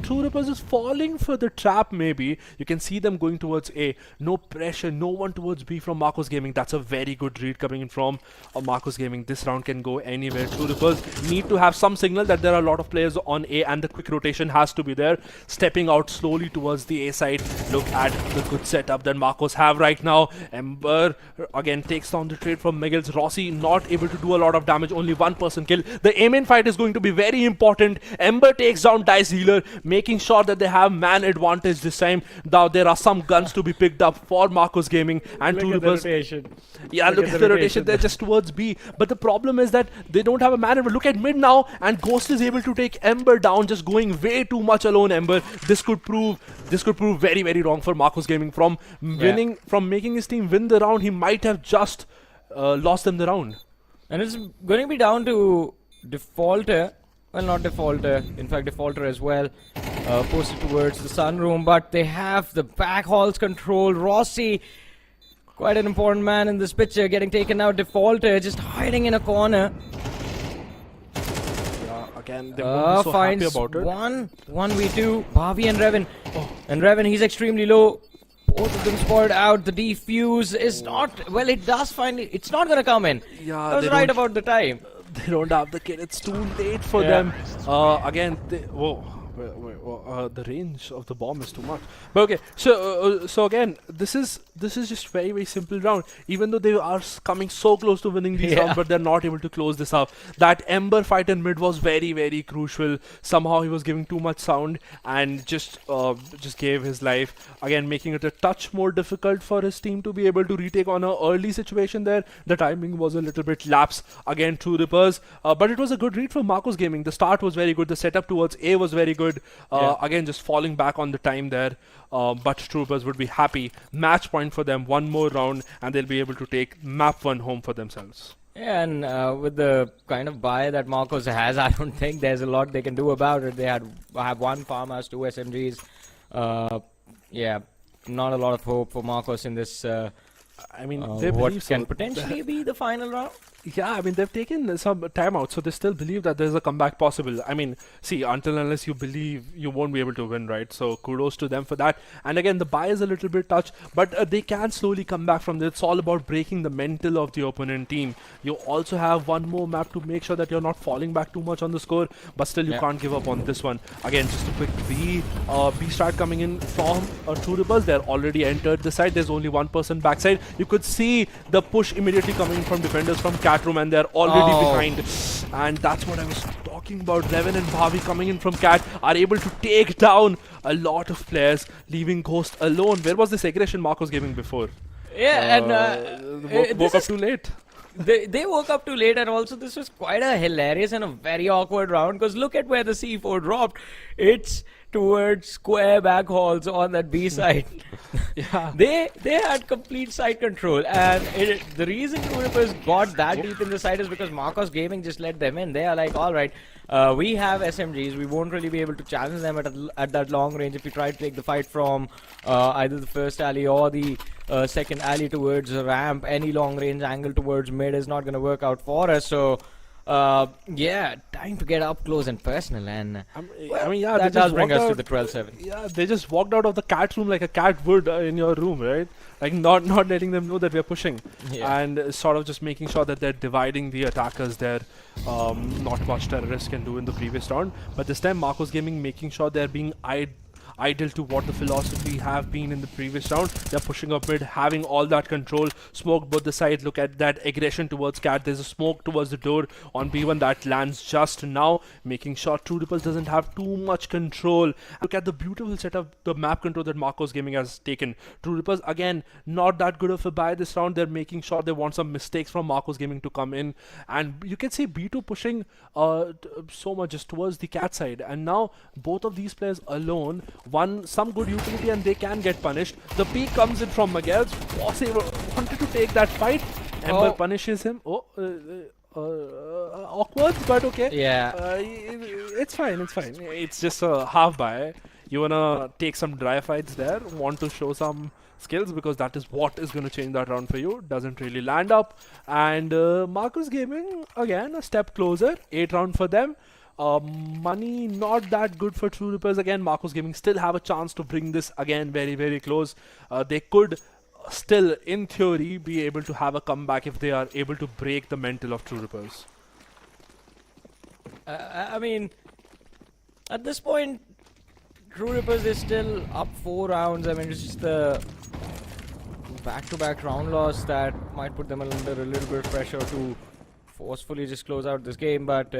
True Rippers is falling for the trap. Maybe you can see them going towards A. No pressure, no one towards B from Marcos Gaming. That's a very good read coming in from Marcos Gaming. This round can go anywhere. True Rippers need to have some signal that there are a lot of players on A, and the quick rotation has to be there. Stepping out slowly towards the A side. Look at the good setup that Marcos have right now. Ember again takes down the trade from Miguel's. Rossi not able to do a lot of damage, only one person kill. The A-main fight is going to be very important. Ember takes down Dice Healer, making sure that they have man advantage this time. Now there are some guns to be picked up for Marcos Gaming and True Rippers. Yeah, look at the rotation. They're just towards B. But the problem is that they don't have a man advantage. Look at mid now, and Ghost is able to take Ember down, just going way too much alone. Ember. This could prove very very wrong for Marcos Gaming. From winning, from making his team win the round, he might have just lost them the round. And it's going to be down to Defaulter. Well, not Defaulter. In fact, Defaulter as well. Posted towards the sunroom. But they have the back halls control. Rossi, quite an important man in this picture, getting taken out. Defaulter just hiding in a corner. Again, they won't be so happy about it. 1v2. Bhavi and Revan. And Revan, he's extremely low. Both of them spotted out. The defuse is not... Well, it does finally... It's not going to come in. Yeah, that was right about the time. They don't have the kit. It's too late for them. Again, whoa. The range of the bomb is too much. But okay, so again, this is just very very simple round. Even though they are coming so close to winning these rounds, but they're not able to close this up. That Ember fight in mid was very very crucial. Somehow he was giving too much sound and just gave his life. Again, making it a touch more difficult for his team to be able to retake on an early situation there. The timing was a little bit lapse. Again, True Rippers, but it was a good read from Marcos Gaming. The start was very good. The setup towards A was very good. Again, just falling back on the time there, but Troopers would be happy. Match point for them, one more round, and they'll be able to take map 1 home for themselves. Yeah, and with the kind of buy that Marcos has, I don't think there's a lot they can do about it. They have one farmhouse, 2 SMGs. Yeah, not a lot of hope for Marcos in this. I mean, what can potentially be the final round. Yeah, I mean, they've taken some time out, so they still believe that there's a comeback possible. I mean, see, until unless you believe, you won't be able to win, right? So kudos to them for that. And again, the buy is a little bit touched, but they can slowly come back from this. It's all about breaking the mental of the opponent team. You also have one more map to make sure that you're not falling back too much on the score, but still you can't give up on this one. Again, just a quick B start coming in from True Rippers. They're already entered the side. There's only one person backside. You could see the push immediately coming from defenders from Cat Room, and they're already behind. And that's what I was talking about. Revan and Bhavi coming in from Cat are able to take down a lot of players, leaving Ghost alone. Where was this aggression Marcos Gaming before? Yeah, and woke up too late. They woke up too late, and also this was quite a hilarious and a very awkward round, because look at where the C4 dropped. It's towards square back halls on that B side. They had complete side control, and the reason True Rippers got that deep in the side is because Marcos Gaming just let them in. They are like, all right, we have SMGs, we won't really be able to challenge them at that long range if we try to take the fight from either the first alley or the second alley towards the ramp. Any long range angle towards mid is not going to work out for us. So yeah, time to get up close and personal, and that does bring us to the 12-7. Yeah, they just walked out of the cat room like a cat would in your room, right? Like not letting them know that we're pushing, and sort of just making sure that they're dividing the attackers there. Not much terrorists can do in the previous round, but this time Marcos Gaming making sure they're being ideal to what the philosophy have been in the previous round. They're pushing up mid, having all that control, smoke both the sides. Look at that aggression towards Cat. There's a smoke towards the door on B1 that lands just now, making sure True Rippers doesn't have too much control. Look at the beautiful setup, the map control that Marcos Gaming has taken. True Rippers, again, not that good of a buy this round. They're making sure they want some mistakes from Marcos Gaming to come in. And you can see B2 pushing so much just towards the Cat side. And now both of these players alone won some good utility and they can get punished. The peak comes in from Miguel. Wanted to take that fight. Ember punishes him. Awkward, but okay. Yeah. It's fine. It's just a half buy. You wanna take some dry fights there. Want to show some skills because that is what is going to change that round for you. Doesn't really land up. And Marcos Gaming, again, a step closer. 8 round for them. Money not that good for True Rippers. Again, Marcos Gaming still have a chance to bring this again very, very close. They could still, in theory, be able to have a comeback if they are able to break the mental of True Rippers. I mean, at this point, True Rippers is still up 4 rounds. I mean, it's just the back-to-back round loss that might put them under a little bit of pressure to forcefully just close out this game. But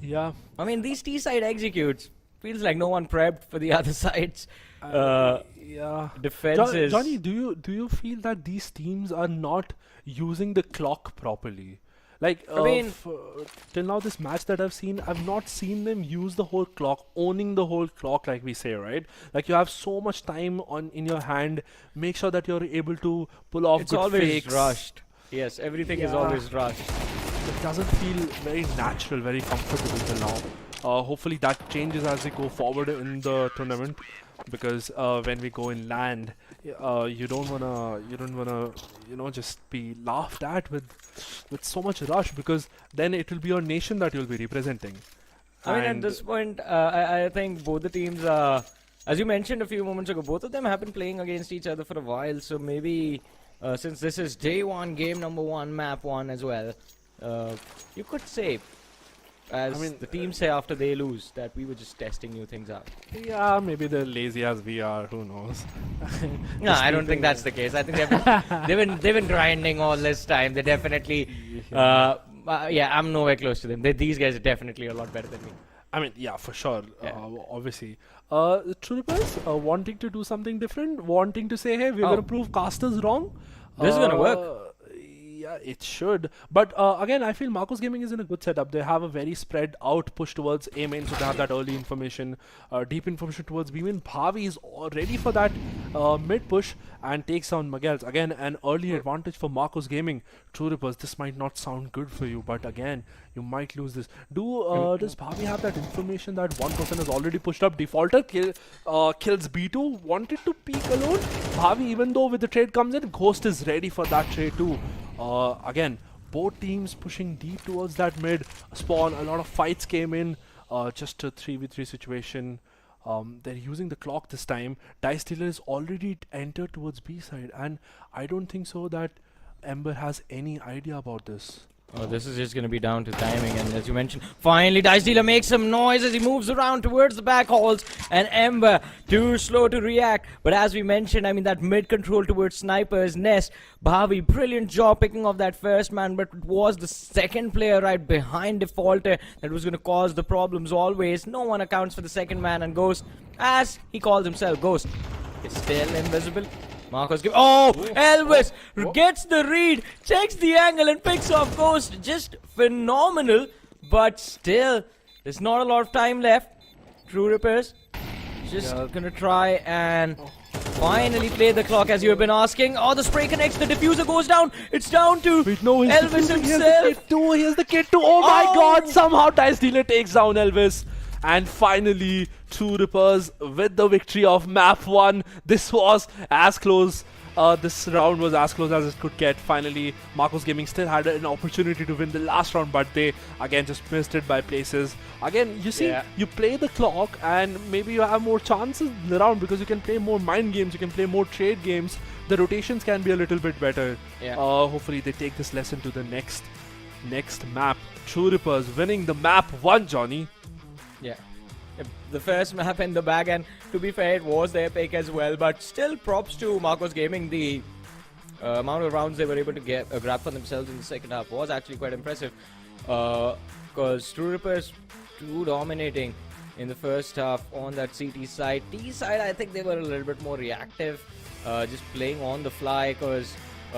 yeah, I mean, these T side executes. Feels like no one prepped for the other side's yeah. defenses. Johnny, do you feel that these teams are not using the clock properly? Like, I mean, till now this match that I've seen, I've not seen them use the whole clock, owning the whole clock, like we say, right? Like, you have so much time in your hand. Make sure that you're able to pull off it's good always fakes. rushed. Yes, everything is always rushed. It doesn't feel very natural, very comfortable till now. Hopefully that changes as we go forward in the tournament, because when we go in land, you don't wanna just be laughed at with so much rush, because then it will be your nation that you'll be representing. I mean, at this point, I think both the teams are, as you mentioned a few moments ago, both of them have been playing against each other for a while. So maybe since this is day 1, game number 1, map 1 as well, you could say, as the teams say after they lose, that we were just testing new things out. Yeah, maybe they're lazy as we are. Who knows? No, I don't think that's the case. I think they've been grinding all this time. They definitely, yeah, I'm nowhere close to them. These guys are definitely a lot better than me. I mean, yeah, for sure. Yeah. Obviously. True Rippers, wanting to do something different, wanting to say, hey, we're going to prove casters wrong. This is going to work. Yeah, it should. But again, I feel Marcos Gaming is in a good setup. They have a very spread out push towards A main, so they have that early information, deep information towards B main. Bhavi is all ready for that mid push and takes down Miguel's. Again, an early advantage for Marcos Gaming. True Rippers, this might not sound good for you, but again, you might lose this. Does Bhavi have that information that one person has already pushed up? Defaulter kills B2, wanted to peek alone. Bhavi, even though with the trade comes in, Ghost is ready for that trade too. Again, both teams pushing deep towards that mid spawn. A lot of fights came in. Just a 3v3 situation. They're using the clock this time. Dice Dealer is already entered towards B side, and I don't think so that Ember has any idea about this. Oh, this is just going to be down to timing, and as you mentioned, finally Dice Dealer makes some noise as he moves around towards the back halls, and Ember too slow to react. But as we mentioned, I mean, that mid control towards Sniper's nest, Bhavi, brilliant job picking off that first man, but it was the second player right behind Defaulter that was going to cause the problems always. No one accounts for the second man, and Ghost, as he calls himself, Ghost, is still invisible. Marcos give. Oh, Elvis gets the read, checks the angle, and picks off Ghost. Just phenomenal, but still, there's not a lot of time left. True Rippers just gonna try and finally play the clock as you have been asking. Oh, the spray connects, the diffuser goes down. It's down to Elvis himself. Here's the kid too. Oh my god, somehow Dice Dealer takes down Elvis. And finally, True Rippers with the victory of map 1. This was as close. This round was as close as it could get. Finally, Marcos Gaming still had an opportunity to win the last round, but they again just missed it by places. Again, you see, you play the clock and maybe you have more chances in the round because you can play more mind games, you can play more trade games. The rotations can be a little bit better. Hopefully they take this lesson to the next map. True Rippers winning the map 1, Johnny. Yeah. The first map in the bag, and to be fair, it was their pick as well. But still, props to Marcos Gaming. The amount of rounds they were able to get grab for themselves in the second half was actually quite impressive. Because True Rippers too dominating in the first half on that CT side. T side, I think they were a little bit more reactive, just playing on the fly. Because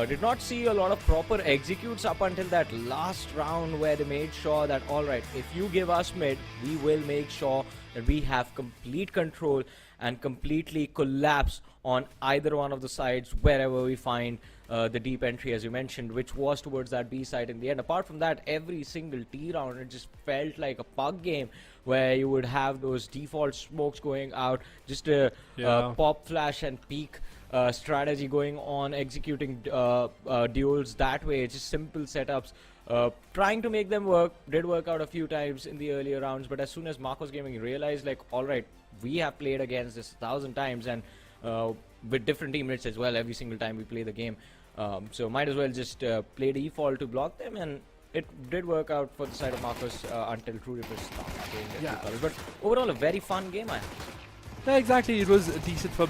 did not see a lot of proper executes up until that last round where they made sure that, alright, if you give us mid, we will make sure that we have complete control and completely collapse on either one of the sides wherever we find the deep entry, as you mentioned, which was towards that B side in the end. Apart from that, every single T round, it just felt like a pug game where you would have those default smokes going out, just a pop, flash and peek strategy going on, executing duels that way, just simple setups. Trying to make them work, did work out a few times in the earlier rounds, but as soon as Marcos Gaming realized, like, alright, we have played against this 1,000 times, and with different teammates as well every single time we play the game, so might as well just play default to block them, and it did work out for the side of Marcos until True Rippers started playing their true colours. But overall, a very fun game, I have. Yeah, exactly. It was decent for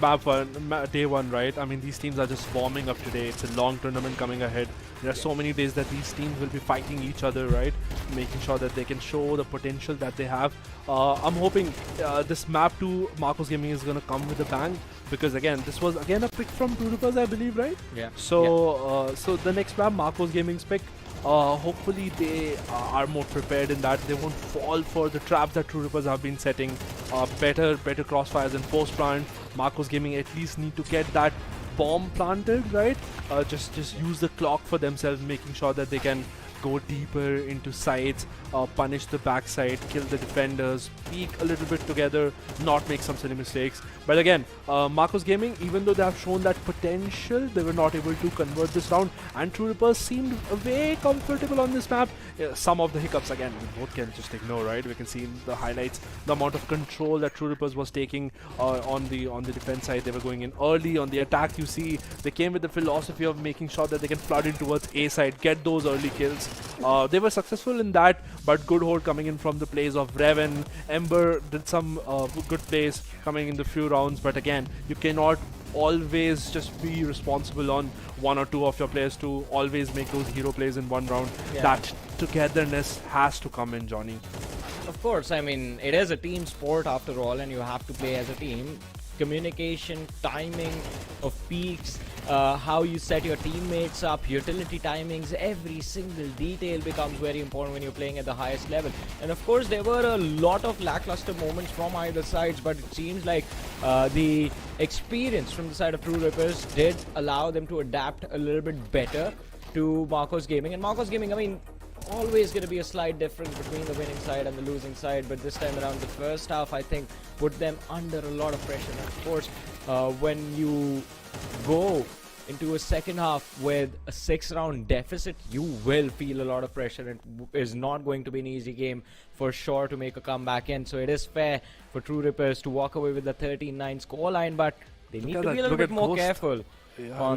day one, right? I mean, these teams are just warming up today. It's a long tournament coming ahead. There are so many days that these teams will be fighting each other, right? Making sure that they can show the potential that they have. I'm hoping this map to Marcos Gaming is going to come with a bang, because again, this was again a pick from True Rippers, I believe, right? Yeah. So, so the next map, Marcos Gaming's pick. Hopefully they are more prepared in that they won't fall for the traps that True Rippers have been setting. Better crossfires and post plant. Marcos Gaming at least need to get that bomb planted, right? Just use the clock for themselves, making sure that they can go deeper into sides, punish the backside, kill the defenders, peek a little bit together, not make some silly mistakes. But again, Marcos Gaming, even though they have shown that potential, they were not able to convert this round, and True Rippers seemed way comfortable on this map. Some of the hiccups, again, we both can just ignore, right? We can see in the highlights the amount of control that True Rippers was taking on the defense side. They were going in early. On the attack, you see they came with the philosophy of making sure that they can flood in towards A side, get those early kills. They were successful in that, but good hold coming in from the plays of Revan. Ember did some good plays coming in the few rounds, but again, you cannot always just be responsible on one or two of your players to always make those hero plays in one round. Yeah. That togetherness has to come in, Johnny. Of course, I mean, it is a team sport after all, and you have to play as a team. Communication, timing of peaks, how you set your teammates up, utility timings, every single detail becomes very important when you're playing at the highest level. And of course, there were a lot of lackluster moments from either sides, but it seems like the experience from the side of True Rippers did allow them to adapt a little bit better to Marcos Gaming. And Marcos Gaming, I mean, always going to be a slight difference between the winning side and the losing side, but this time around, the first half, I think, put them under a lot of pressure. And of course, when you go into a second half with a 6-round deficit, you will feel a lot of pressure. It is not going to be an easy game for sure to make a comeback in. So it is fair for True Rippers to walk away with the 13-9 scoreline, but they need to be a little bit more careful on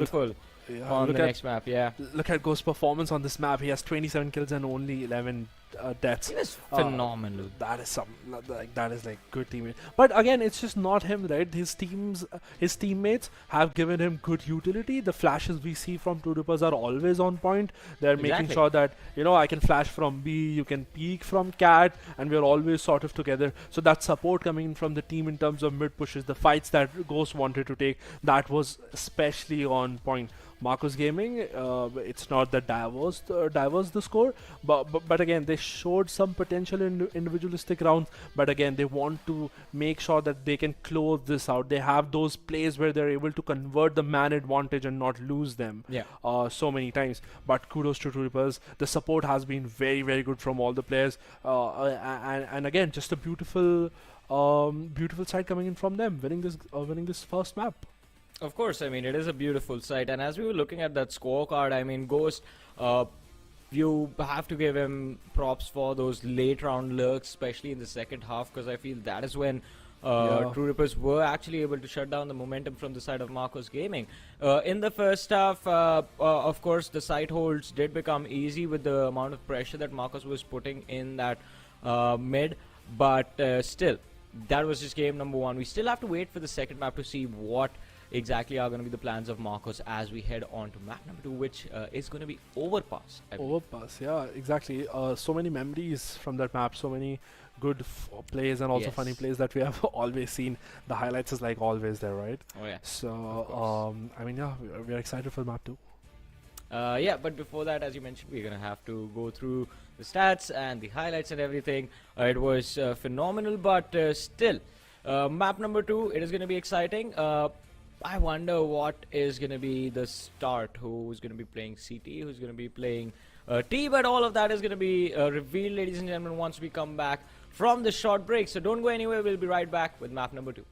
the next map. Yeah, look at Ghost's performance on this map. He has 27 kills and only 11 deaths. He was phenomenal. That is like good teammate. But again, it's just not him, right? His teammates have given him good utility. The flashes we see from True Rippers are always on point. They're making sure that, you know, I can flash from B, you can peek from Cat, and we're always sort of together. So that support coming in from the team in terms of mid pushes, the fights that Ghost wanted to take, that was especially on point. Marcos Gaming, it's not that diverse the score, but again, they showed some potential in individualistic rounds, but again, they want to make sure that they can close this out. They have those plays where they're able to convert the man advantage and not lose them so many times. But kudos to True Rippers. The support has been very, very good from all the players, and again, just a beautiful side coming in from them, winning this first map. Of course, I mean, it is a beautiful sight, and as we were looking at that scorecard, I mean, Ghost, you have to give him props for those late round lurks, especially in the second half, because I feel that is when True Rippers were actually able to shut down the momentum from the side of Marcos Gaming. In the first half, of course, the site holds did become easy with the amount of pressure that Marcos was putting in that mid, but still, that was just game number 1. We still have to wait for the second map to see what exactly are going to be the plans of Marcos as we head on to map number 2, which is going to be Overpass. I believe. Overpass, yeah, exactly. So many memories from that map, so many good plays and also funny plays that we have always seen. The highlights is like always there, right? Oh yeah. So I mean, yeah, we're excited for map 2. Yeah, but before that, as you mentioned, we're gonna have to go through the stats and the highlights and everything. It was phenomenal, but still, map number 2, it is gonna be exciting. I wonder what is going to be the start, who's going to be playing CT, who's going to be playing T, but all of that is going to be revealed, ladies and gentlemen, once we come back from the short break. So don't go anywhere, we'll be right back with map number 2.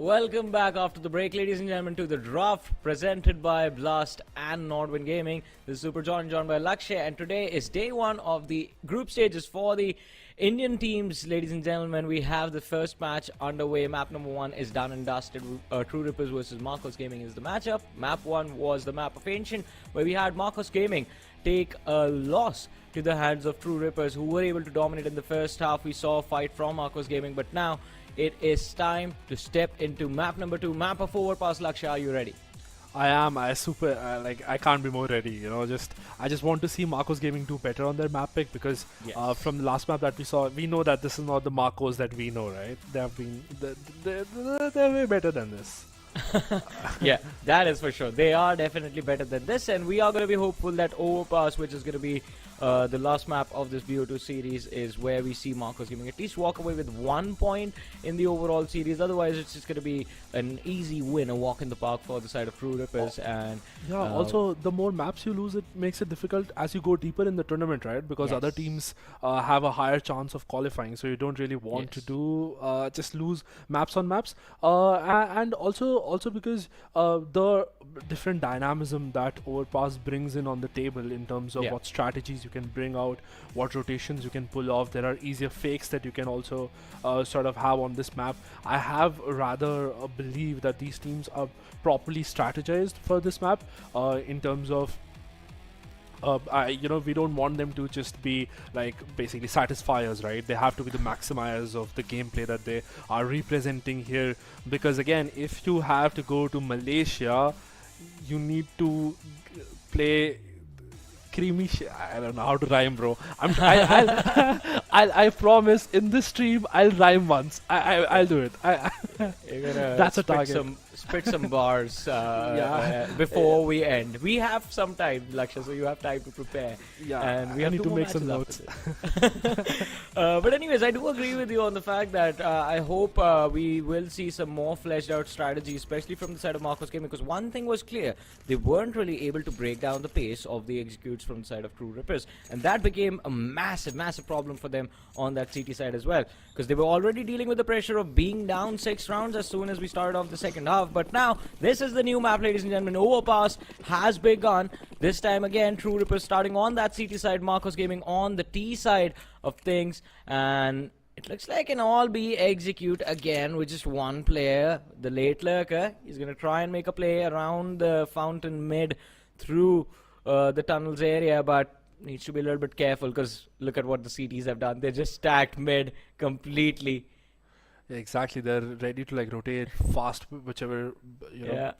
Welcome back after the break, ladies and gentlemen, to the draft presented by Blast and Nordwind Gaming. This is Super John, joined by Lakshay, and today is day one of the group stages for the Indian teams. Ladies and gentlemen, we have the first match underway. Map number 1 is done and dusted. True Rippers versus Marcos Gaming is the matchup. Map 1 was the map of Ancient, where we had Marcos Gaming take a loss to the hands of True Rippers, who were able to dominate in the first half. We saw a fight from Marcos Gaming, but now it is time to step into map number 2, map of Overpass. Lakshay, are you ready? I am. I can't be more ready. I just want to see Marcos Gaming do better on their map pick because Yes. from the last map that we saw, we know that this is not the Marcos that we know, right? They're way better than this. Yeah, that is for sure. They are definitely better than this, and we are going to be hopeful that Overpass, which is going to be the last map of this BO2 series, is where we see Marcos Gaming at least walk away with 1 point in the overall series. Otherwise, it's just going to be an easy win, a walk in the park for the side of True Rippers. And also, the more maps you lose, it makes it difficult as you go deeper in the tournament, right? Because other teams have a higher chance of qualifying, so you don't really want to do just lose maps on maps. And also because the different dynamism that Overpass brings in on the table in terms of what strategies you can bring out, what rotations you can pull off. There are easier fakes that you can also sort of have on this map. I have rather believe that these teams are properly strategized for this map in terms of we don't want them to just be like basically satisfiers, right? They have to be the maximiers of the gameplay that they are representing here, because again, if you have to go to Malaysia, you need to play creamy I don't know how to rhyme, bro. I promise in this stream I'll rhyme once. I'll do it. you're gonna That's a target. Spit some bars before we end. We have some time, Lakshay, so you have time to prepare. Yeah, and we I have need two to more make some matches notes. after this. But anyways, I do agree with you on the fact that I hope we will see some more fleshed out strategy, especially from the side of Marcos Gaming, because one thing was clear: they weren't really able to break down the pace of the executes from the side of True Rippers, and that became a massive problem for them on that CT side as well, because they were already dealing with the pressure of being down 6 rounds as soon as we started off the second half. But now this is the new map, ladies and gentlemen. Overpass has begun. This time again, True Rippers starting on that CT side, Marcos Gaming on the T side of things, and it looks like an all B execute again with just one player, the late lurker. He's going to try and make a play around the fountain mid through the tunnels area, but needs to be a little bit careful because look at what the CTs have done. They just stacked mid completely. Exactly, they're ready to like rotate fast whichever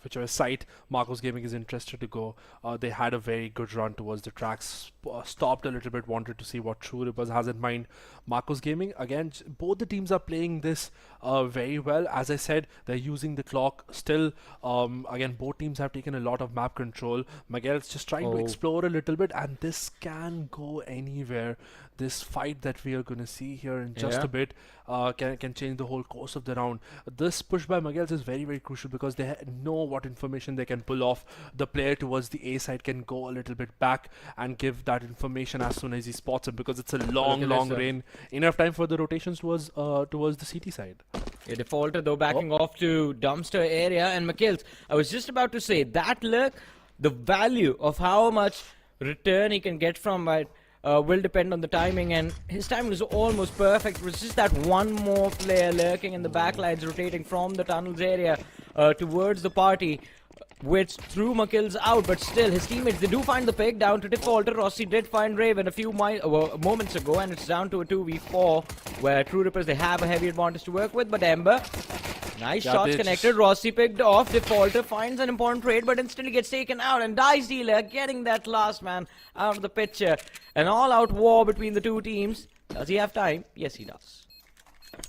whichever site Marcos Gaming is interested to go. They had a very good run towards the tracks, stopped a little bit, wanted to see what True Rippers has in mind. Marcos Gaming, again, both the teams are playing this very well. As I said, they're using the clock still. Again, both teams have taken a lot of map control. Miguel's just trying to explore a little bit, and this can go anywhere. This fight that we are going to see here in just a bit can change the whole course of the round. This push by Miguel's is very crucial because they know what information they can pull off. The player towards the A side can go a little bit back and give that information as soon as he spots him, because it's a long range. Enough time for the rotations towards the CT side. A defaulter though backing off to dumpster area, and McKills, I was just about to say that look, the value of how much return he can get from it will depend on the timing, and his timing is almost perfect. It was just that one more player lurking in the backlines, rotating from the tunnels area towards the party, which threw McKills out, but still his teammates, they do find the pick down to defaulter. Rossi did find Raven a few moments ago, and it's down to a 2v4 where True Rippers, they have a heavy advantage to work with. But Ember, nice shots connected. Rossi picked off. Defaulter finds an important trade, but instantly gets taken out. And Dice Dealer getting that last man out of the picture. An all-out war between the two teams. Does he have time? Yes, he does.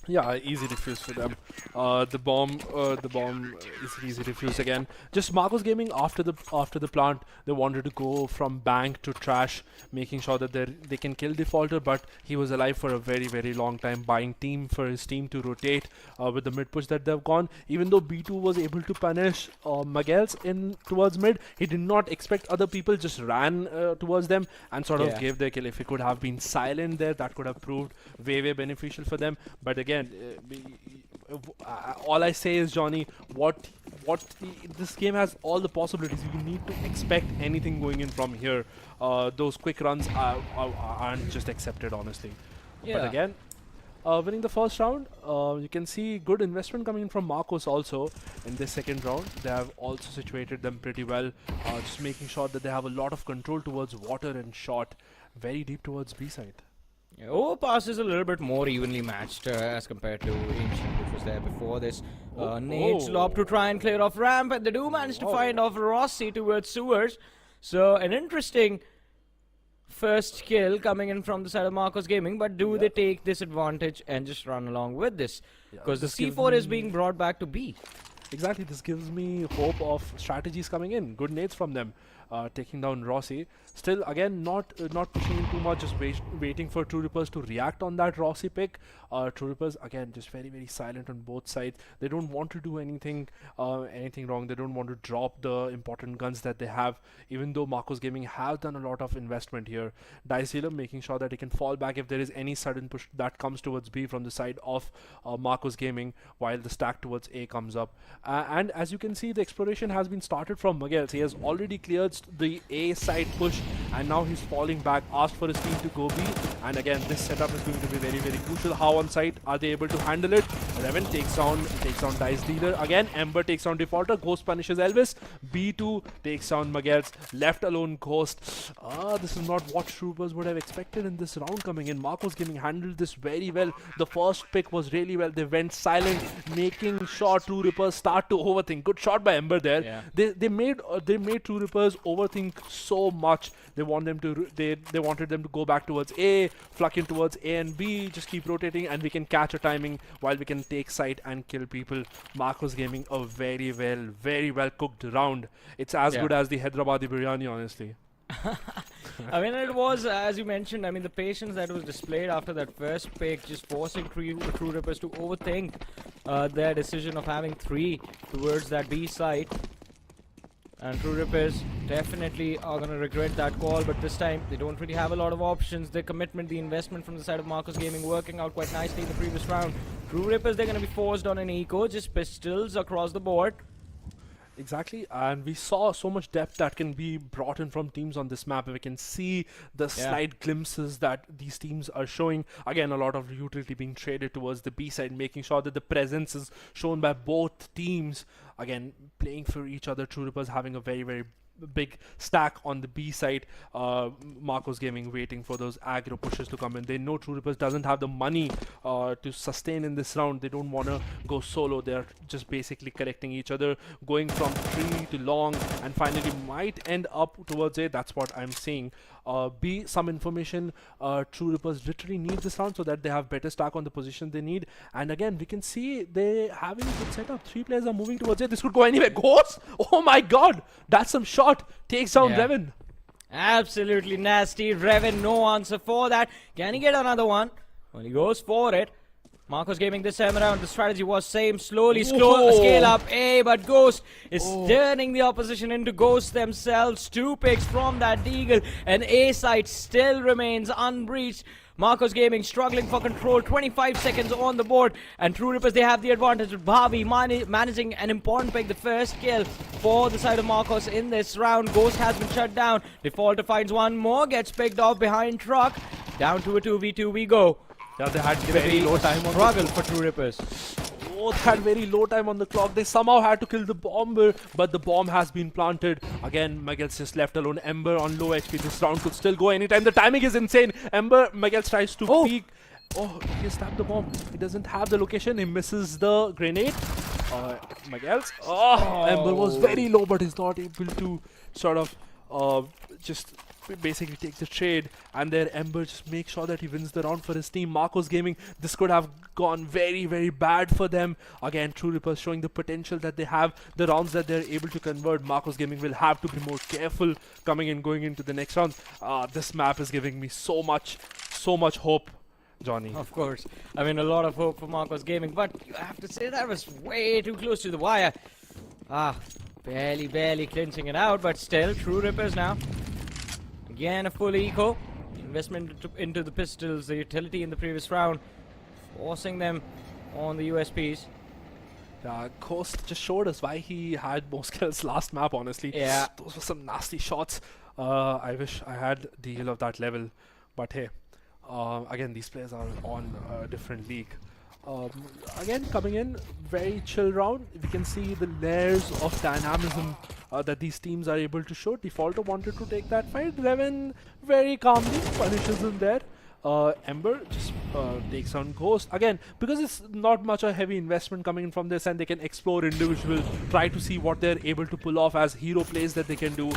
Yeah, easy defuse for them. The bomb is easy defuse again. Just Marcos Gaming after the plant, they wanted to go from bank to trash, making sure that they can kill Defaulter, but he was alive for a very long time, buying team for his team to rotate with the mid push that they've gone. Even though B2 was able to punish Miguel's in towards mid, he did not expect other people, just ran towards them and sort of gave their kill. If he could have been silent there, that could have proved way beneficial for them. But again, all I say is, Johnny, this game has all the possibilities. You need to expect anything going in from here. Those quick runs aren't just accepted, honestly. Yeah. But again, winning the first round, you can see good investment coming in from Marcos also in this second round. They have also situated them pretty well, just making sure that they have a lot of control towards water and shot, very deep towards B side. Yeah, Overpass is a little bit more evenly matched as compared to Ancient, which was there before this. Nade's lob to try and clear off ramp, and they do manage to find off Rossi towards sewers. So an interesting first kill coming in from the side of Marcos Gaming, but do they take this advantage and just run along with this? Because the C4 is being brought back to B. Exactly, this gives me hope of strategies coming in. Good nades from them, taking down Rossi. Still, again, not pushing in too much, just waiting for True Rippers to react on that Rossi pick. True Rippers, again, just very, very silent on both sides. They don't want to do anything wrong. They don't want to drop the important guns that they have, even though Marcos Gaming have done a lot of investment here. Dice Dealer making sure that he can fall back if there is any sudden push that comes towards B from the side of Marcos Gaming, while the stack towards A comes up. And as you can see, the exploration has been started from Miguel. He has already cleared the A side push, and now he's falling back, asked for his team to go B. And again, this setup is going to be very, very crucial. How on site are they able to handle it? Reven takes down Dice Dealer. Again, Ember takes down Defaulter. Ghost punishes Elvis. B2 takes down Miguel's. Left alone Ghost. This is not what Troopers would have expected in this round coming in. Marcos Gaming handled this very well. The first pick was really well. They went silent, making sure True Rippers start to overthink. Good shot by Ember there. Yeah. They made True Rippers overthink so much. They wanted them to go back towards A, fluck in towards A and B, just keep rotating, and we can catch a timing while we can take site and kill people. Marcos Gaming a very well cooked round. It's as good as the Hyderabadi biryani, honestly. I mean, it was, as you mentioned, I mean, the patience that was displayed after that first pick, just forcing True Rippers to overthink their decision of having 3 towards that B site. And True Rippers definitely are going to regret that call, but this time they don't really have a lot of options. The commitment, the investment from the side of Marcos Gaming working out quite nicely in the previous round. True Rippers, they're going to be forced on an eco, just pistols across the board. Exactly, and we saw so much depth that can be brought in from teams on this map. We can see the slight glimpses that these teams are showing. Again, a lot of utility being traded towards the B side, making sure that the presence is shown by both teams. Again, playing for each other. True Rippers having a very big stack on the B side. Marcos Gaming waiting for those aggro pushes to come in. They know True Rippers doesn't have the money to sustain in this round. They don't want to go solo. They're just basically correcting each other, going from tree to long, and finally might end up towards A. That's what I'm seeing. B, some information. True Rippers literally need this round so that they have better stack on the position they need. And again, we can see they having a good setup. 3 players are moving towards it. This could go anywhere. Ghost! Oh my god! That's some shot. Takes down Reven. Absolutely nasty. Reven, no answer for that. Can he get another one? Well, he goes for it. Marcos Gaming this time around, the strategy was same, slowly scale up A, but Ghost is turning the opposition into Ghosts themselves. 2 picks from that Deagle, and A site still remains unbreached. Marcos Gaming struggling for control, 25 seconds on the board, and True Rippers, they have the advantage with Bhavi managing an important pick, the first kill for the side of Marcos in this round. Ghost has been shut down. Defaulter finds one more, gets picked off behind truck. Down to a 2v2 we go. Yeah, they had very low time on struggle for True Rippers. Both had very low time on the clock. They somehow had to kill the bomber, but the bomb has been planted. Again, Miguel's just left alone. Ember on low HP. This round could still go anytime. The timing is insane. Miguel tries to peek. Oh, he stabbed the bomb. He doesn't have the location. He misses the grenade. Miguel's. Ember was very low, but he's not able to sort of just basically take the trade, and there Ember just makes sure that he wins the round for his team. Marcos Gaming, this could have gone very bad for them. Again, True Rippers showing the potential that they have, the rounds that they're able to convert. Marcos Gaming will have to be more careful going into the next round. This map is giving me so much hope, Johnny. Of course, I mean, a lot of hope for Marcos Gaming, but you have to say that was way too close to the wire. Barely clinching it out, but still, True Rippers now. Again, a full eco. Investment into the pistols, the utility in the previous round, forcing them on the USPs. Ghost just showed us why he had most kills last map, honestly. Yeah. Those were some nasty shots. I wish I had the heal of that level. But hey, again, these players are on a different league. Again, coming in, very chill round. We can see the layers of dynamism that these teams are able to show. Defaulter wanted to take that fight. Revan very calmly punishes him there. Ember just takes on Ghost. Again, because it's not much a heavy investment coming in from this, and they can explore individual, try to see what they're able to pull off as hero plays that they can do.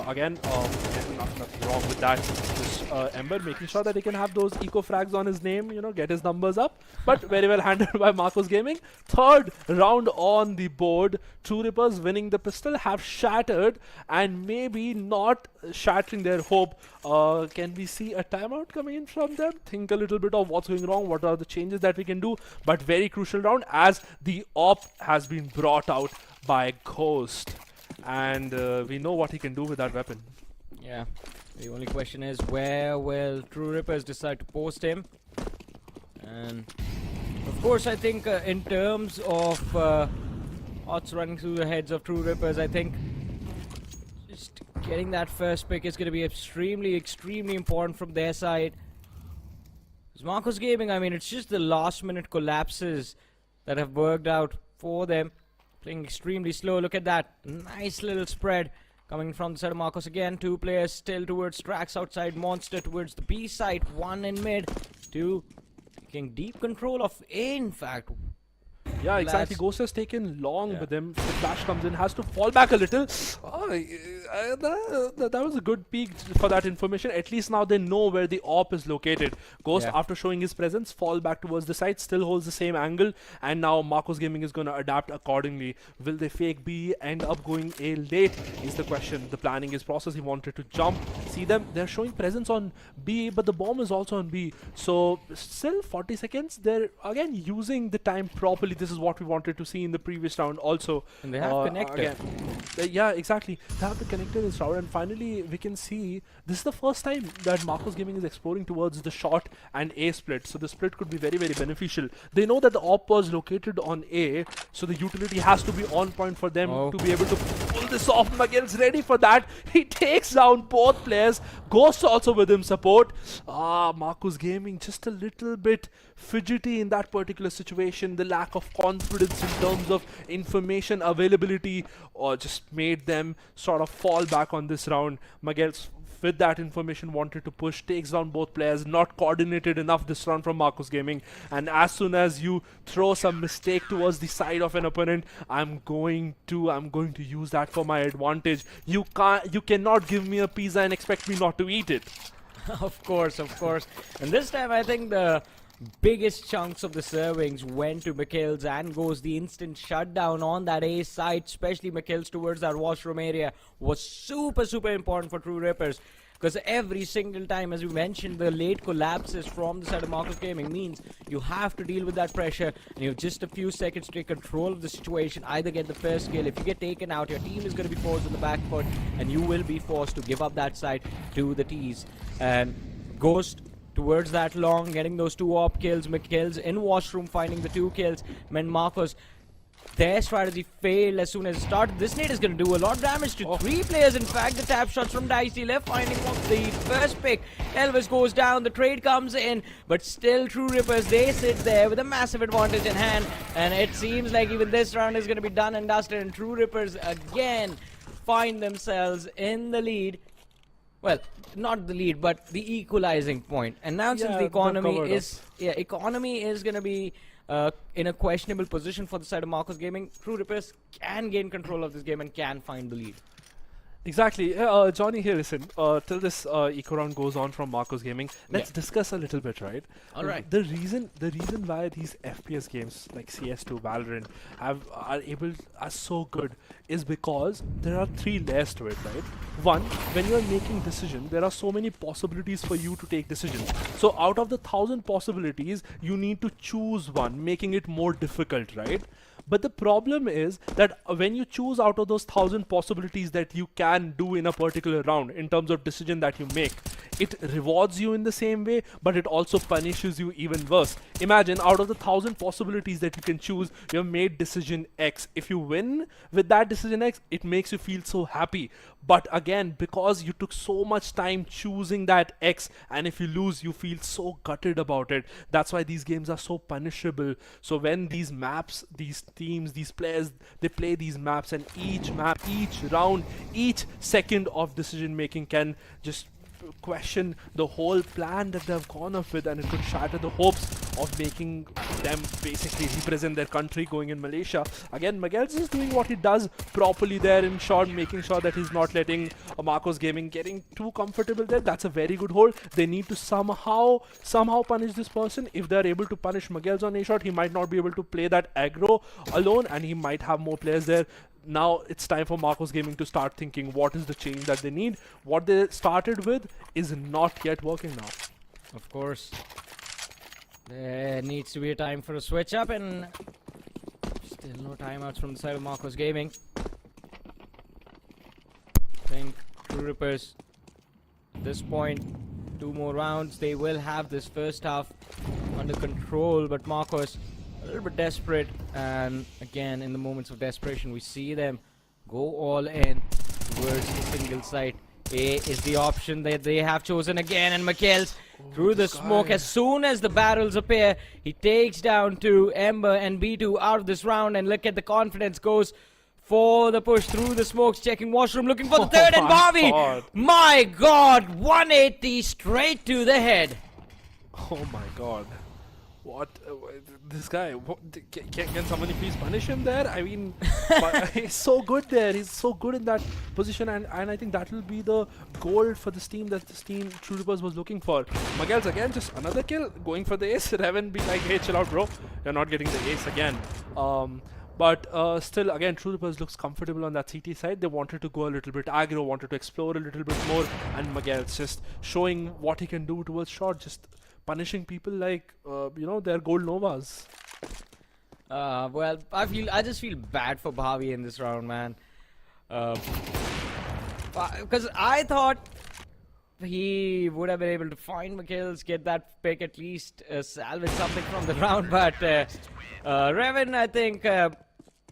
Again, nothing wrong with that. Just Ember making sure that he can have those eco frags on his name, you know, get his numbers up. But very well handled by Marcos Gaming. Third round on the board. True Rippers winning the pistol have shattered, and maybe not shattering their hope. Can we see a timeout coming in from them? Think a little bit of what's going wrong, what are the changes that we can do. But very crucial round as the op has been brought out by Ghost. And we know what he can do with that weapon. Yeah. The only question is, where will True Rippers decide to post him? And of course, I think in terms of odds running through the heads of True Rippers, I think just getting that first pick is going to be extremely important from their side. Because Marcos Gaming, I mean, it's just the last minute collapses that have worked out for them. Playing extremely slow. Look at that. Nice little spread coming from the side of Marcos again. Two players still towards Strax outside. Monster towards the B side. One in mid. Two taking deep control of A, in fact. Yeah, exactly. Ghost has taken long, but then the flash comes in, has to fall back a little. That was a good peek for that information. At least now they know where the op is located. Ghost, after showing his presence, fall back towards the side, still holds the same angle, and now Marcos Gaming is going to adapt accordingly. Will they fake B, end up going A late, is the question. The planning is process. He wanted to jump. See them, they're showing presence on B, but the bomb is also on B. So still 40 seconds. They're again using the time properly. This is what we wanted to see in the previous round also. And they have connected. Yeah, exactly. They have the connector in this round, and finally we can see this is the first time that Marcos Gaming is exploring towards the short and A split. So the split could be very beneficial. They know that the op was located on A, so the utility has to be on point for them to be able to pull this off. Miguel's ready for that. He takes down both players. Ghost also with him support. Marcos Gaming just a little bit fidgety in that particular situation. The lack of confidence in terms of information availability just made them sort of fall back on this round. Miguel's with that information wanted to push, takes down both players. Not coordinated enough this round from Marcos Gaming, and as soon as you throw some mistake towards the side of an opponent, I'm going to use that for my advantage. You cannot give me a pizza and expect me not to eat it. Of course. And this time I think the biggest chunks of the servings went to Mikhail's and Goes. The instant shutdown on that A side, especially Mikhail's towards that washroom area, was super important for True Rippers. Because every single time, as we mentioned, the late collapses from the side of Marcos Gaming means you have to deal with that pressure, and you have just a few seconds to take control of the situation, either get the first kill. If you get taken out, your team is going to be forced on the back foot, and you will be forced to give up that side to the T's. And Ghost towards that long, getting those two op kills. Mikhail's in washroom finding the two kills. Men Marcos, their strategy failed as soon as it started. This nade is going to do a lot of damage to three players. In fact, the tap shots from Dicey left finding the first pick. Elvis goes down, the trade comes in, but still True Rippers, they sit there with a massive advantage in hand, and it seems like even this round is going to be done and dusted, and True Rippers again find themselves in the lead. Well, not the lead, but the equalizing point. And now since the economy is going to be in a questionable position for the side of Marcos Gaming, True Rippers can gain control of this game and can find the lead. Exactly. Johnny, here, listen. Till this eco round goes on from Marcos Gaming, let's discuss a little bit, right? All right. The reason why these FPS games like CS2, Valorant are so good is because there are three layers to it, right? One, when you are making decision, there are so many possibilities for you to take decisions. So out of the 1,000 possibilities, you need to choose one, making it more difficult, right? But the problem is that when you choose out of those 1,000 possibilities that you can do in a particular round in terms of decision that you make, it rewards you in the same way, but it also punishes you even worse. Imagine out of the 1,000 possibilities that you can choose, you have made decision X. If you win with that decision X, it makes you feel so happy. But again, because you took so much time choosing that X, and if you lose, you feel so gutted about it. That's why these games are so punishable. So when these maps, these teams, these players, they play these maps, and each map, each round, each second of decision making can just question the whole plan that they've gone up with, and it could shatter the hopes of making them basically represent their country going in Malaysia. Again, Miguel's is doing what he does properly there in short, making sure that he's not letting Marcos Gaming getting too comfortable there. That's a very good hold. They need to somehow punish this person. If they're able to punish Miguel's on A shot, he might not be able to play that aggro alone, and he might have more players there. Now it's time for Marcos Gaming to start thinking what is the change that they need. What they started with is not yet working now. Of course, there needs to be a time for a switch up, and still no timeouts from the side of Marcos Gaming. I think True Rippers, at this point, 2 more rounds. They will have this first half under control, but Marcos a little bit desperate, and again, in the moments of desperation, we see them go all in towards the single site. A is the option that they have chosen again, and Mikhail's through the smoke. As soon as the barrels appear, he takes down to Ember and B2 out of this round, and look at the confidence goes for the push through the smokes, checking washroom, looking for the third, and Bobby! My God, 180 straight to the head. Oh my God. What? This guy, can somebody please punish him there? I mean, he's so good there. He's so good in that position, and I think that will be the goal for this team that this team True Rippers was looking for. Miguel's again, just another kill, going for the ace. Revan be like, hey, chill out, bro. You're not getting the ace again. But still, again, True Rippers looks comfortable on that CT side. They wanted to go a little bit aggro, wanted to explore a little bit more, and Miguel's just showing what he can do towards short, just punishing people like, you know, they're gold novas. Well, I just feel bad for Bhavi in this round, man. Because I thought he would have been able to find Mikhail's, get that pick, at least salvage something from the round. But Revan, I think, a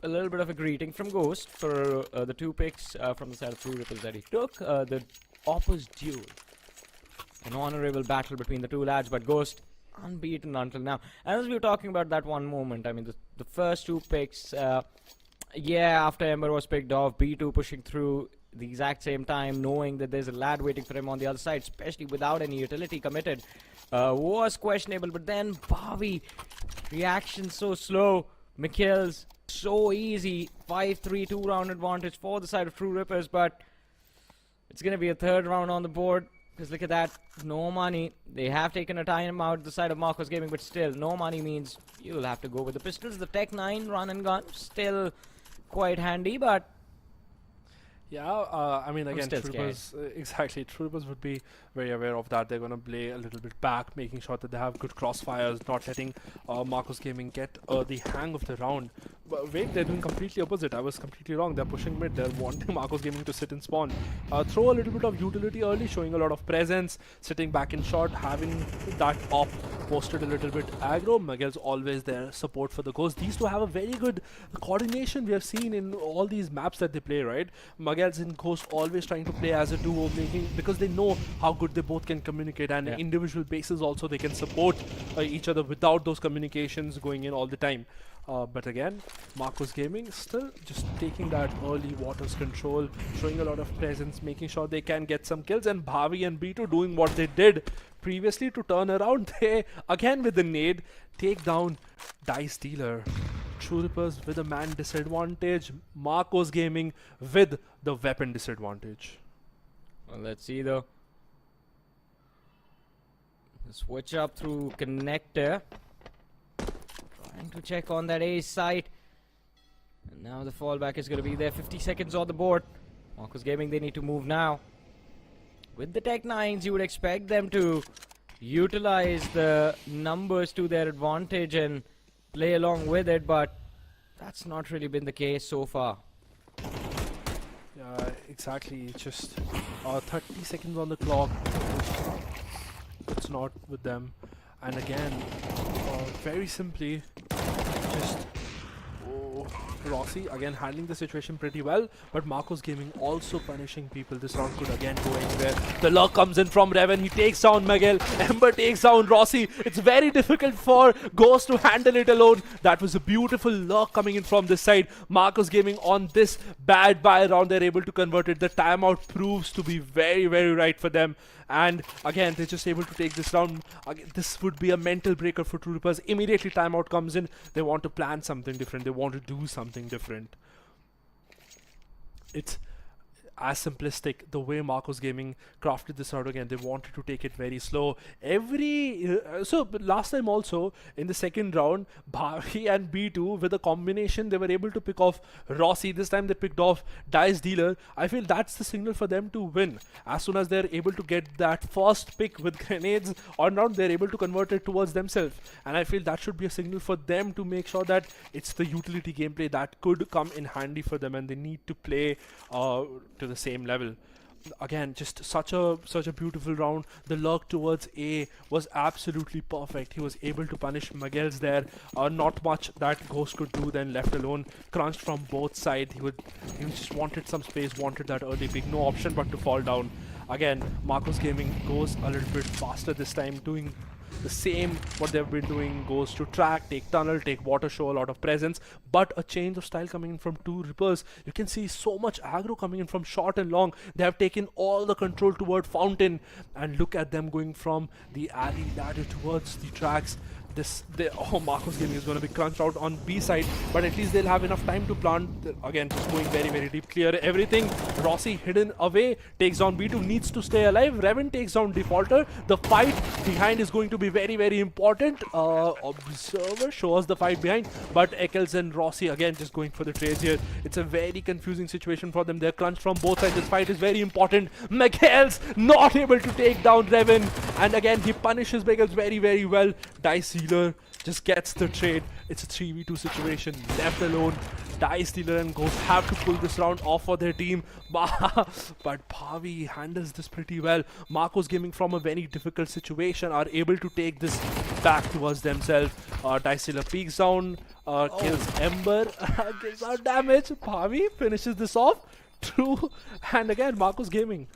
little bit of a greeting from Ghost for the 2 picks from the side of True Rippers that he took. The Opus duel. An honorable battle between the 2 lads, but Ghost unbeaten until now. And as we were talking about that one moment, I mean, the first 2 picks, yeah, after Ember was picked off, B2 pushing through the exact same time, knowing that there's a lad waiting for him on the other side, especially without any utility committed, was questionable. But then Bhavi, reaction so slow, Mikhail's so easy, 5-3 2-round advantage for the side of True Rippers, but it's going to be a 3rd round on the board. Because look at that, no money. They have taken a time out the side of Marcos Gaming, but still, no money means you'll have to go with the pistols. The Tech 9 run and gun, still quite handy, but yeah, I mean, again, True Rippers, exactly, True Rippers would be very aware of that. They're going to play a little bit back, making sure that they have good crossfires, not letting Marcos Gaming get the hang of the round. But wait, they're doing completely opposite. I was completely wrong. They're pushing mid. They're wanting Marcos Gaming to sit and spawn. Throw a little bit of utility early, showing a lot of presence, sitting back in shot, having that op posted a little bit aggro. Miguel's always there, support for the Ghost. These 2 have a very good coordination we have seen in all these maps that they play, right? Miguel's and Ghost always trying to play as a duo, because they know how good they both can communicate, and individual bases also they can support each other without those communications going in all the time. But again, Marcos Gaming still just taking that early waters control, showing a lot of presence, making sure they can get some kills, and Bhavi and B2 doing what they did previously to turn around. They, again with the nade, take down Dice Dealer. True Rippers with a man disadvantage, Marcos Gaming with the weapon disadvantage. Well, let's see though. The switch up through connector. Trying to check on that A site. And now the fallback is going to be there. 50 seconds on the board. Marcos Gaming, they need to move now. With the Tech 9s, you would expect them to utilize the numbers to their advantage and play along with it, but that's not really been the case so far. Yeah, exactly. Just 30 seconds on the clock. It's not with them. And again, very simply, just Rossi again handling the situation pretty well, but Marcos Gaming also punishing people. This round could again go anywhere. The luck comes in from Revan. He takes down Miguel. Ember takes down Rossi. It's very difficult for Ghost to handle it alone. That was a beautiful luck coming in from this side. Marcos Gaming on this bad buy round, they're able to convert it. The timeout proves to be very, very right for them. And again, they're just able to take this round. Again, this would be a mental breaker for True Rippers. Immediately timeout comes in. They want to plan something different. They want to do something different. It's as simplistic the way Marcos Gaming crafted this out. Again, they wanted to take it very slow. So last time also in the second round, Bhavi and B2 with a combination, they were able to pick off Rossi. This time they picked off Dice Dealer. I feel that's the signal for them to win. As soon as they're able to get that first pick with grenades on round, they're able to convert it towards themselves. And I feel that should be a signal for them to make sure that it's the utility gameplay that could come in handy for them, and they need to play to the same level. Again, just such a beautiful round. The luck towards A was absolutely perfect. He was able to punish Miguel's there. Not much that Ghost could do then, left alone. Crunched from both sides. He just wanted some space, wanted that early pick. No option but to fall down. Again, Marcos Gaming goes a little bit faster this time, doing the same what they've been doing. Goes to track, take tunnel, take water, show a lot of presence, but a change of style coming in from Two Rippers. You can see so much aggro coming in from short and long. They have taken all the control toward Fountain, and look at them going from the alley ladder towards the tracks. Marcos Gaming is going to be crunched out on B side, but at least they'll have enough time to plant. Again, just going very, very deep, clear everything. Rossi hidden away, takes down B2, needs to stay alive. Revan takes down Defaulter. The fight behind is going to be very, very important. Observer shows the fight behind, but Eccles and Rossi again just going for the trades here. It's a very confusing situation for them. They're crunched from both sides. This fight is very important. Miguel's not able to take down Revan, and again he punishes Miguel's very, very well. Dice Dealer just gets the trade. It's a 3v2 situation, left alone. Dice Dealer and Ghost have to pull this round off for their team, but Bhavi handles this pretty well. Marcos Gaming from a very difficult situation are able to take this back towards themselves. Dice Dealer peeks down, kills Ember, gives out damage. Bhavi finishes this off. True, and again Marcos Gaming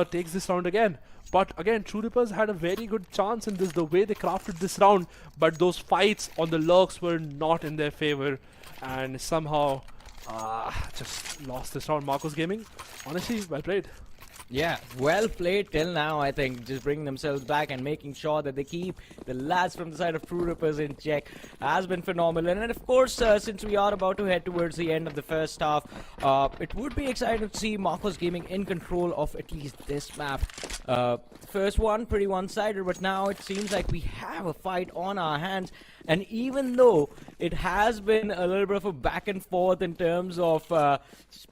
takes this round again. But again, True Rippers had a very good chance in this, the way they crafted this round, but those fights on the lurks were not in their favor, and somehow just lost this round. Marcos Gaming, honestly, well played. Yeah, well played till now, I think. Just bringing themselves back and making sure that they keep the lads from the side of True Rippers in check has been phenomenal. And of course, since we are about to head towards the end of the first half, it would be exciting to see Marcos Gaming in control of at least this map. First one, pretty one-sided, but now it seems like we have a fight on our hands. And even though it has been a little bit of a back and forth in terms of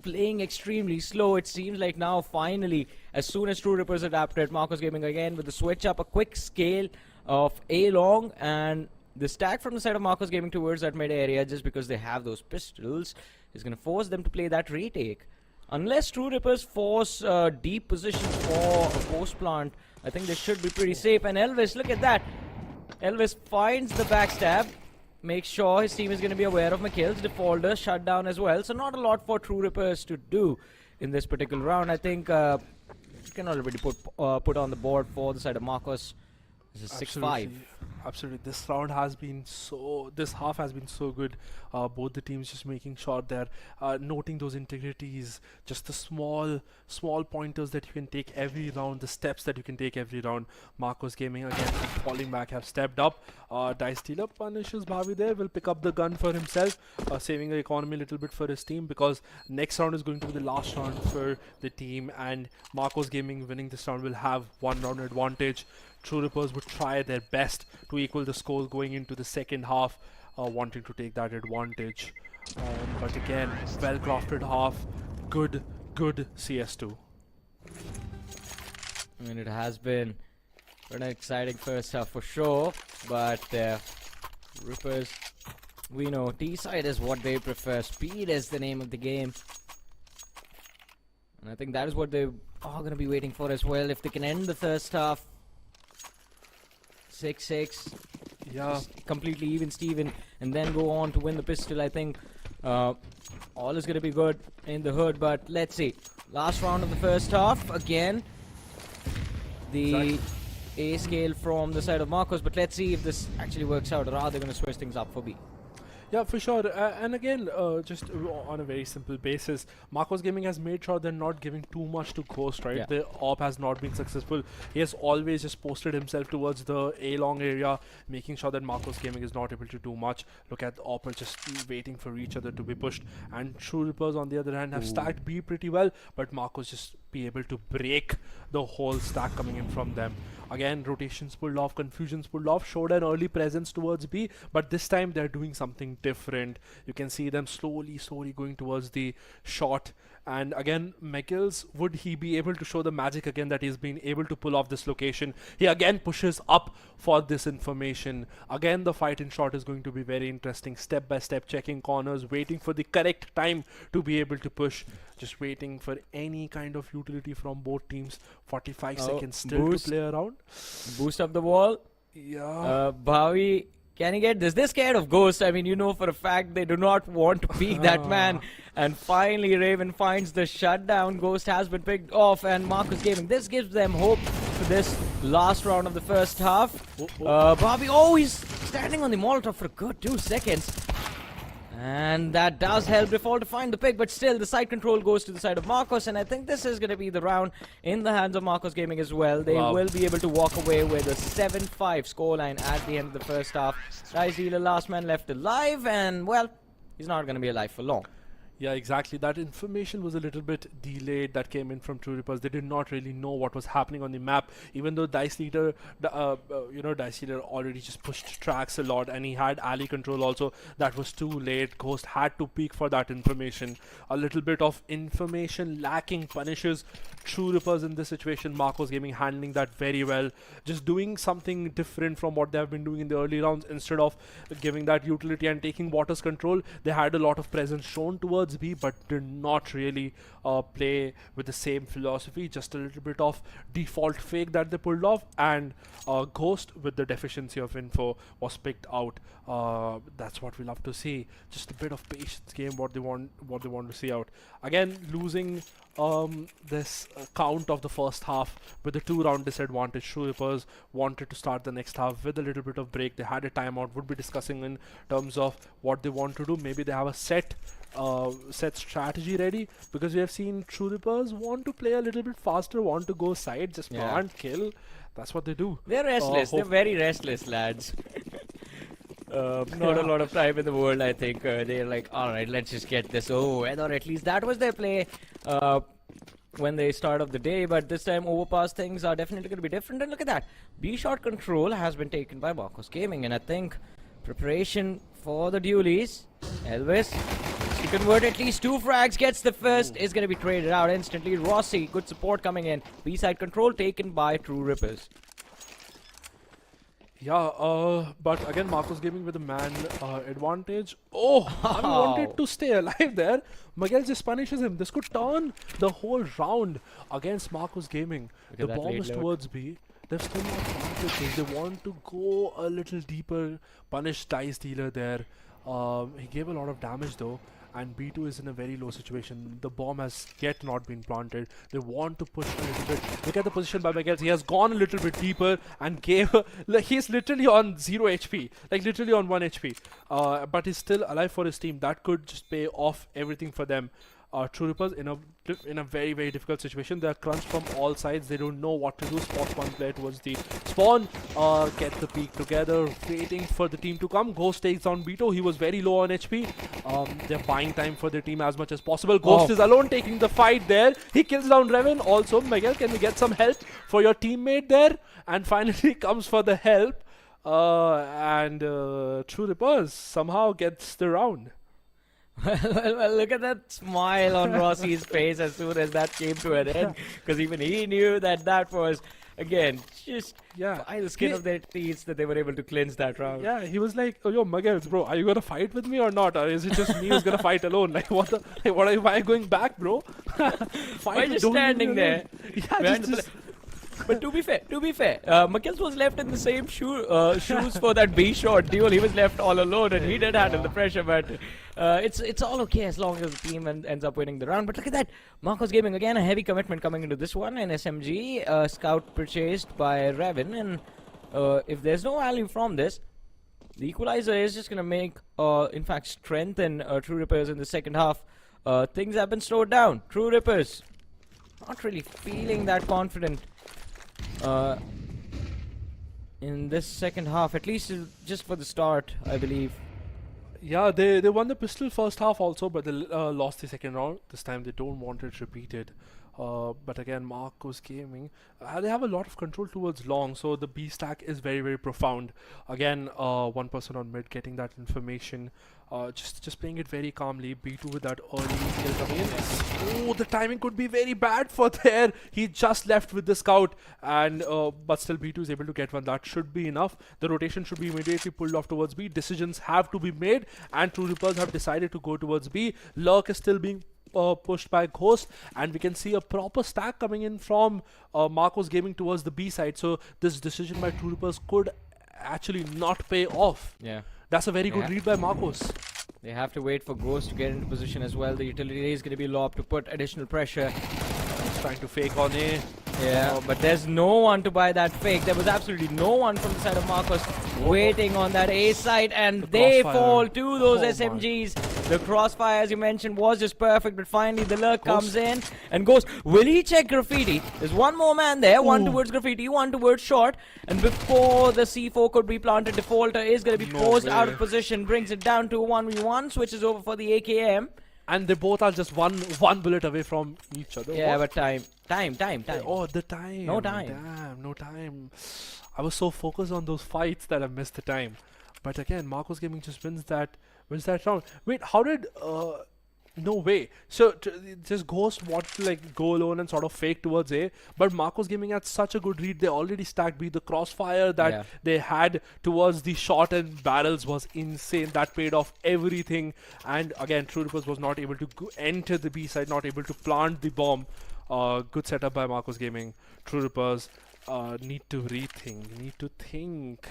playing extremely slow, it seems like now finally, as soon as True Rippers adapted, Marcos Gaming again with the switch up, a quick scale of A long, and the stack from the side of Marcos Gaming towards that mid area, just because they have those pistols, is going to force them to play that retake. Unless True Rippers force deep positions for a post plant, I think they should be pretty safe. And Elvis, look at that. Elvis finds the backstab, makes sure his team is going to be aware of McKill's defaulter shut down as well. So not a lot for True Rippers to do in this particular round. I think you can already put on the board for the side of Marcos. This is 6-5. Absolutely. This round has been this half has been so good. Both the teams just making sure they're noting those integrities, just the small pointers that you can take every round, the steps that you can take every round. Marcos Gaming again falling back have stepped up. Dice Dealer punishes Bhavi there, will pick up the gun for himself, saving the economy a little bit for his team, because next round is going to be the last round for the team, and Marcos Gaming winning this round will have 1 round advantage. True Rippers would try their best to equal the score going into the second half, wanting to take that advantage. But again, well-crafted half, good CS2. I mean, it has been an exciting first half for sure, but Rippers We know T-side is what they prefer. Speed is the name of the game. And I think that is what they are going to be waiting for as well. If they can end the first half 6-6. Yeah. Completely even Steven. And then go on to win the pistol. I think all is going to be good in the hood. But let's see. Last round of the first half. Again. The A scale from the side of Marcos. But let's see if this actually works out. Or are they going to switch things up for B? Yeah, for sure. And again, just on a very simple basis, Marcos Gaming has made sure they're not giving too much to Ghost, right? Yeah. The AWP has not been successful. He has always just posted himself towards the A-long area, making sure that Marcos Gaming is not able to do much. Look at the AWP just waiting for each other to be pushed. And True Rippers, on the other hand, have stacked B pretty well, but Marcos just be able to break the whole stack coming in from them. Again, rotations pulled off, confusions pulled off, showed an early presence towards B, but this time they're doing something different. You can see them slowly going towards the shot. And again, Megils, would he be able to show the magic again that he's been able to pull off this location? He again pushes up for this information. Again, the fight in short is going to be very interesting. Step by step, checking corners, waiting for the correct time to be able to push. Just waiting for any kind of utility from both teams. 45 seconds still to play around. Boost up the wall. Yeah. Bhavi, can he get this? They're scared of Ghost. I mean, you know for a fact they do not want to be that man. And finally, Raven finds the shutdown. Ghost has been picked off, and Marcus Gaming. This gives them hope for this last round of the first half. Bhavi, he's standing on the Molotov for a good 2 seconds. And that does help Default to find the pick, but still the side control goes to the side of Marcos, and I think this is going to be the round in the hands of Marcos Gaming as well. They will be able to walk away with a 7-5 scoreline at the end of the first half. Dice Dealer, last man left alive, and well, he's not going to be alive for long. Yeah, exactly. That information was a little bit delayed that came in from True Rippers. They did not really know what was happening on the map, even though Dice Leader, Dice Leader already just pushed tracks a lot, and he had alley control also. That was too late. Ghost had to peek for that information. A little bit of information lacking punishes True Rippers in this situation. Marcos Gaming handling that very well. Just doing something different from what they have been doing in the early rounds. Instead of giving that utility and taking Water's control, they had a lot of presence shown towards B, but did not really play with the same philosophy. Just a little bit of default fake that they pulled off, and Ghost with the deficiency of info was picked out. That's what we love to see. Just a bit of patience game, what they want to see out. Again, losing this count of the first half with a 2-round disadvantage. True Rippers wanted to start the next half with a little bit of break. They had a timeout. Would be discussing in terms of what they want to do. Maybe they have a set strategy ready, because we have seen True Rippers want to play a little bit faster, want to go side, just plant, kill. That's what they do. They're restless. They're very restless, lads. Not a lot of time in the world, I think. They're like, alright, let's just get this over with, or at least that was their play when they start off the day. But this time, Overpass things are definitely going to be different. And look at that. B-shot control has been taken by Marcos Gaming, and I think preparation for the dualies. Elvis, to convert at least 2 frags, gets the first, is going to be traded out instantly. Rossi, good support coming in. B-side control taken by True Rippers. Yeah, but again, Marcos Gaming with a man advantage. Oh, I wanted to stay alive there. Miguel just punishes him. This could turn the whole round against Marcos Gaming. The bomb is towards B. They've still not planted this. They want to go a little deeper. Punish Dice Dealer there. He gave a lot of damage though, and B2 is in a very low situation. The bomb has yet not been planted. They want to push a little bit. Look at the position by Miguel. He has gone a little bit deeper and gave... he's literally on 0 HP. Like literally on 1 HP. But he's still alive for his team. That could just pay off everything for them. True Rippers in a very, very difficult situation. They're crunched from all sides. They don't know what to do. Spot one player towards the spawn. Get the peek together. Waiting for the team to come. Ghost takes on Beto. He was very low on HP. They're buying time for their team as much as possible. Ghost is alone taking the fight there. He kills down Revan. Also, Miguel, can we get some help for your teammate there? And finally comes for the help. And True Rippers somehow gets the round. Well, look at that smile on Rossi's face as soon as that came to an end, because even he knew that that was again, just Yeah. by the skin of their teeth that they were able to clinch that round. Yeah, he was like, "Oh, yo, Muggles, bro, are you gonna fight with me or not? Or is it just me who's gonna fight alone? Like, why are you going back, bro? Why just standing there? Yeah, behind just But to be fair, Makils was left in the same shoes for that B shot duel. He was left all alone, and he did handle the pressure. But it's all okay as long as the team ends up winning the round. But look at that, Marcos Gaming again, a heavy commitment coming into this one. An SMG scout purchased by Revan, and if there's no value from this, the equalizer is just gonna make, in fact, strengthen True Rippers in the second half. Things have been slowed down. True Rippers not really feeling that confident in this second half, at least just for the start, I believe. Yeah, they won the pistol first half also, but they lost the second round. This time they don't want it repeated. But again, Marcos Gaming, they have a lot of control towards long, so the B stack is very, very profound. Again, one person on mid getting that information, just playing it very calmly. B2 with that early kill coming in. Oh, the timing could be very bad for there. He just left with the scout, and but still B2 is able to get one. That should be enough. The rotation should be immediately pulled off towards B. Decisions have to be made, and True Rippers have decided to go towards B. Lurk is still being pushed by Ghost, and we can see a proper stack coming in from Marcos Gaming towards the B side. So this decision by True Rippers could actually not pay off. Yeah. That's a very good read by Marcos. They have to wait for Ghost to get into position as well. The utility is going to be lobbed to put additional pressure. He's trying to fake on A. Yeah, but there's no one to buy that fake. There was absolutely no one from the side of Marcos waiting on that A side, and they fall to those SMGs. The crossfire, as you mentioned, was just perfect, but finally the lurk comes in and goes. Will he check Graffiti? There's one more man there, one towards Graffiti, one towards short, and before the C4 could be planted, Defaulter is going to be forced out of position, brings it down to a 1v1, switches over for the AKM. And they both are just one bullet away from each other. Yeah, but time. Oh, the time. No time. Damn, no time. I was so focused on those fights that I missed the time. But again, Marcos Gaming just wins that round. Wait, how did no way. So just Ghost wanted to like go alone and sort of fake towards A, but Marcos Gaming had such a good read. They already stacked B. The crossfire that they had towards the shot and barrels was insane. That paid off everything. And again, True Rippers was not able to enter the B side, not able to plant the bomb. Good setup by Marcos Gaming. True Rippers need to rethink, need to think.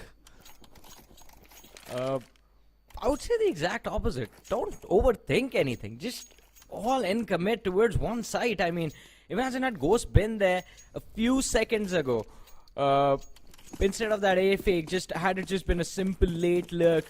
I would say the exact opposite. Don't overthink anything. Just all in, commit towards one side. I mean, imagine had Ghost been there a few seconds ago. Instead of that A fake, just had it just been a simple late lurk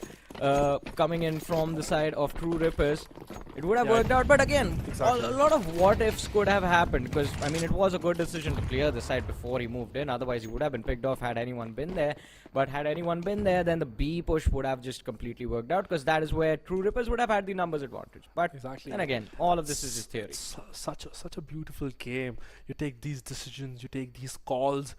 coming in from the side of True Rippers, it would have worked out. But again, a lot of what ifs could have happened, because I mean, it was a good decision to clear the side before he moved in. Otherwise, he would have been picked off had anyone been there. But had anyone been there, then the B push would have just completely worked out, because that is where True Rippers would have had the numbers advantage. But then again, all of this is just theory. Such a beautiful game. You take these decisions, you take these calls,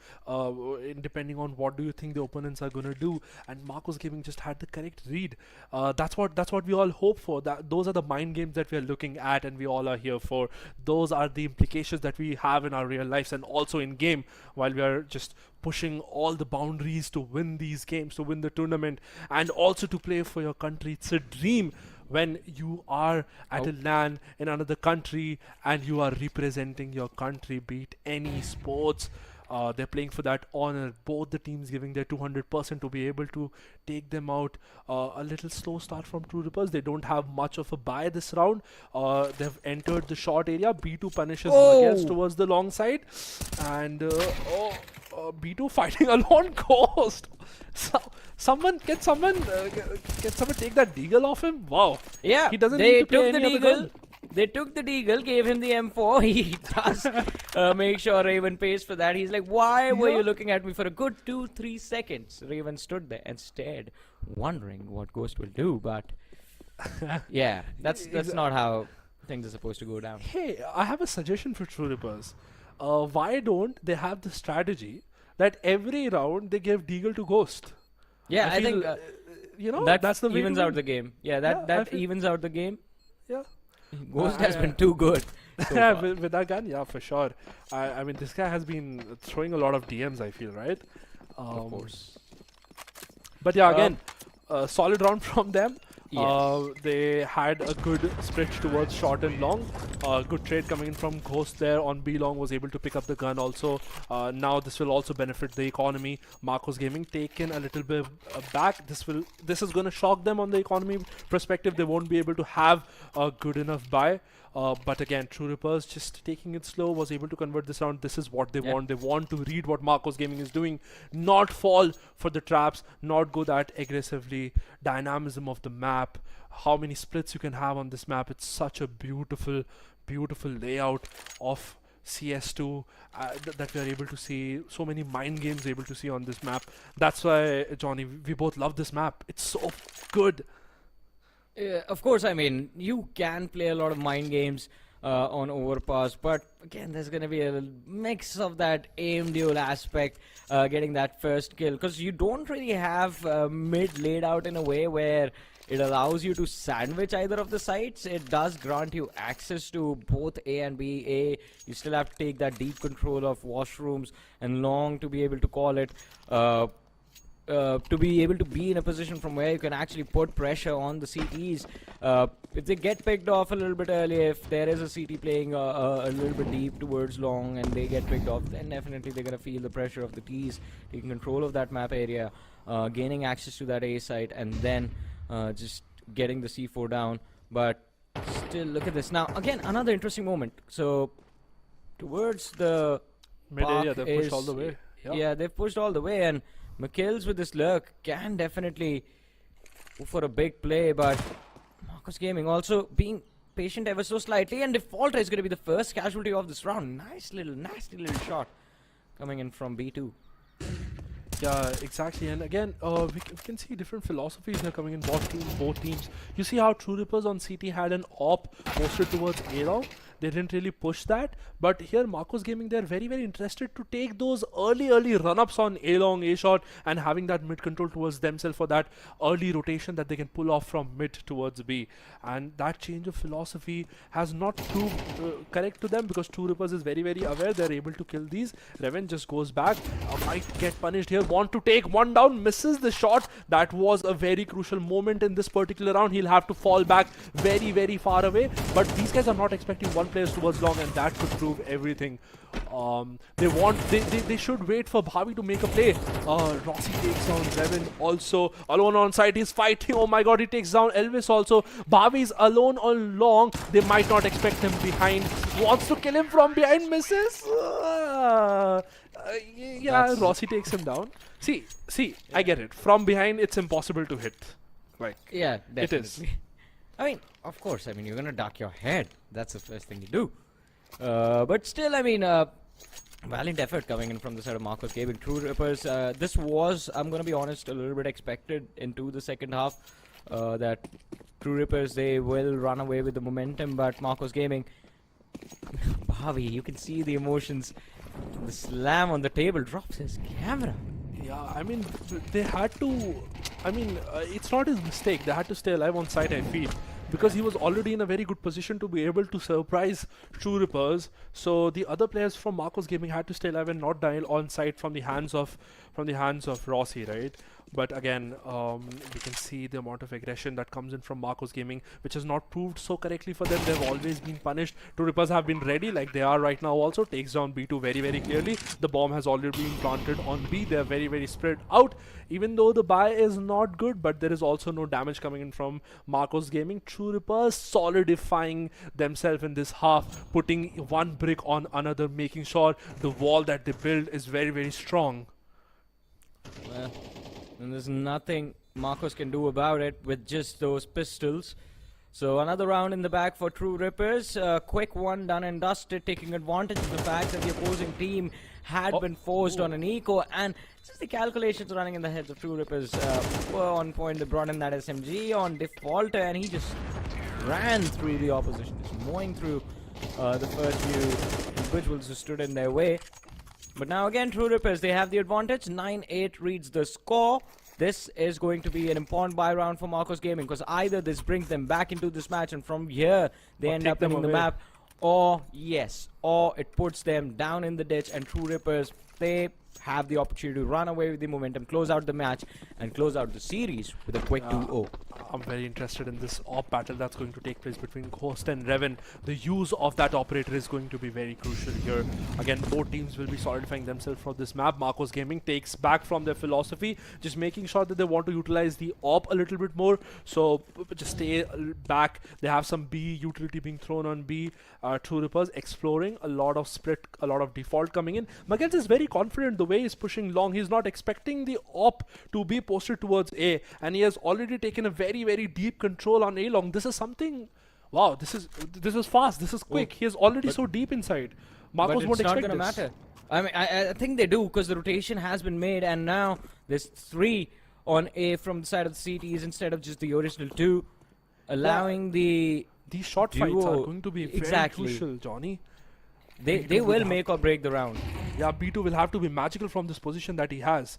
depending on what do you think the opponents are gonna do. And Marcos Gaming just had the correct read. That's what we all hope for. Those are the mind games that we are looking at, and we all are here for. Those are the implications that we have in our real lives and also in game, while we are just pushing all the boundaries to win these games, to win the tournament, and also to play for your country. It's a dream when you are at a LAN in another country and you are representing your country, be it any sports. They're playing for that honor. Both the teams giving their 200% to be able to take them out. A little slow start from True Rippers. They don't have much of a buy this round. They've entered the short area. B2 punishes against towards the long side. And B2 fighting alone. Ghost. Someone take that deagle off him? Wow. Yeah, he doesn't they need to play took the any other gun. deagle. They took the deagle, gave him the M4. He does make sure Raven pays for that. He's like, why were you looking at me for a good 2-3 seconds? Raven stood there and stared, wondering what Ghost will do. But yeah, that's not how things are supposed to go down. Hey, I have a suggestion for True Rippers. Why don't they have the strategy that every round they give deagle to Ghost? Yeah, I think that's the way evens out the game. Yeah, that evens out the game. Yeah. Ghost has been too good so Yeah, far. with that gun, yeah, for sure. I mean, this guy has been throwing a lot of DMs, I feel, right? Of course. But yeah, Um, again, solid round from them. Yes. They had a good split towards short and long. Good trade coming in from Ghost there on B long, was able to pick up the gun also. Now this will also benefit the economy. Marcos Gaming taken a little bit back. This is going to shock them on the economy perspective. They won't be able to have a good enough buy. But again, True Rippers just taking it slow, was able to convert this round. This is what they want. They want to read what Marcos Gaming is doing, not fall for the traps, not go that aggressively. Dynamism of the map, how many splits you can have on this map. It's such a beautiful, beautiful layout of CS2 that we are able to see. So many mind games able to see on this map. That's why, Johnny, we both love this map. It's so good. Of course, I mean, you can play a lot of mind games on Overpass, but again, there's going to be a mix of that aim duel aspect, getting that first kill, because you don't really have mid laid out in a way where it allows you to sandwich either of the sites. It does grant you access to both A and B. A, you still have to take that deep control of washrooms, and long to be able to call it. To be able to be in a position from where you can actually put pressure on the CTs. If they get picked off a little bit early, if there is a CT playing a little bit deep towards long and they get picked off, then definitely they're going to feel the pressure of the Ts, taking control of that map area, gaining access to that A site, and then just getting the C4 down. But still, look at this. Now, again, another interesting moment. So, towards the Mid area, park they've pushed is- all the way. Yeah, they've pushed all the way, and McKills with this lurk can definitely go for a big play, but Marcos Gaming also being patient ever so slightly, and Defaulter is going to be the first casualty of this round. Nice little, nasty little shot coming in from B2. Yeah, exactly. And again, we can see different philosophies here coming in both teams. You see how True Rippers on CT had an op posted towards A long. They didn't really push that. But here, Marcos Gaming, they're very, very interested to take those early run-ups on A long, A short, and having that mid control towards themselves for that early rotation that they can pull off from mid towards B. And that change of philosophy has not proved correct to them, because True Rippers is very, very aware. They're able to kill these. Reven just goes back. Might get punished here. Want to take one down. Misses the shot. That was a very crucial moment in this particular round. He'll have to fall back very, very far away. But these guys are not expecting one player towards long, and that could prove everything. They should wait for Bhavi to make a play. Rossi takes down Reven, also alone on site. He's fighting. Oh my god, he takes down Elvis also. Bhavi's alone on long. They might not expect him behind. Wants to kill him from behind, misses. Yeah, Rossi takes him down. See, I get it. From behind, it's impossible to hit. Like, Yeah, definitely. it is. I mean, of course, I mean, you're going to duck your head. That's the first thing you do. But still, I mean, valiant effort coming in from the side of Marcos Gaming. True Rippers, this was, I'm going to be honest, a little bit expected into the second half. That True Rippers, they will run away with the momentum, but Marcos Gaming, Bhavi, you can see the emotions. The slam on the table, drops his camera. Yeah, I mean, they had to. I mean, it's not his mistake. They had to stay alive on site, I feel, because he was already in a very good position to be able to surprise True Rippers. So the other players from Marcos Gaming had to stay alive and not die on site from the hands of Rossi, right? But again, we can see the amount of aggression that comes in from Marcos Gaming, which has not proved so correctly for them. They've always been punished. True Rippers have been ready, like they are right now also. Takes down B2 very, very clearly. The bomb has already been planted on B. They're very, very spread out. Even though the buy is not good, but there is also no damage coming in from Marcos Gaming. True Rippers solidifying themselves in this half, putting one brick on another, making sure the wall that they build is very, very strong. Well, and there's nothing Marcos can do about it with just those pistols. So another round in the back for True Rippers. Quick one done and dusted, taking advantage of the fact that the opposing team had been forced on an eco, and just the calculations running in the heads of True Rippers were on point. They brought in that SMG on Defaulter, and he just ran through the opposition, just mowing through the first few individuals who stood in their way. But now again, True Rippers, they have the advantage. 9-8 reads the score. This is going to be an important buy round for Marcos Gaming, because either this brings them back into this match and from here they Or end take up them winning the away. map, or yes, or it puts them down in the ditch, and True Rippers, they have the opportunity to run away with the momentum, close out the match, and close out the series with a quick 2-0. I'm very interested in this op battle that's going to take place between Ghost and Revan. The use of that operator is going to be very crucial here. Again, both teams will be solidifying themselves for this map. Marcos Gaming takes back from their philosophy, just making sure that they want to utilize the op a little bit more. So just stay back. They have some B utility being thrown on B. True Rippers exploring, a lot of split, a lot of default coming in. Magels is very confident the way he's pushing long. He's not expecting the op to be posted towards A, and he has already taken a very deep control on A long. This is something. Wow, this is fast. This is quick. He is already so deep inside. Marcos won't expect this. But it's not gonna matter. I mean, I think they do, because the rotation has been made, and now there's 3 on A from the side of the CTs instead of just the original 2, allowing these short fights are going to be very crucial, Johnny. They will make or break the round. Yeah, B2 will have to be magical from this position that he has.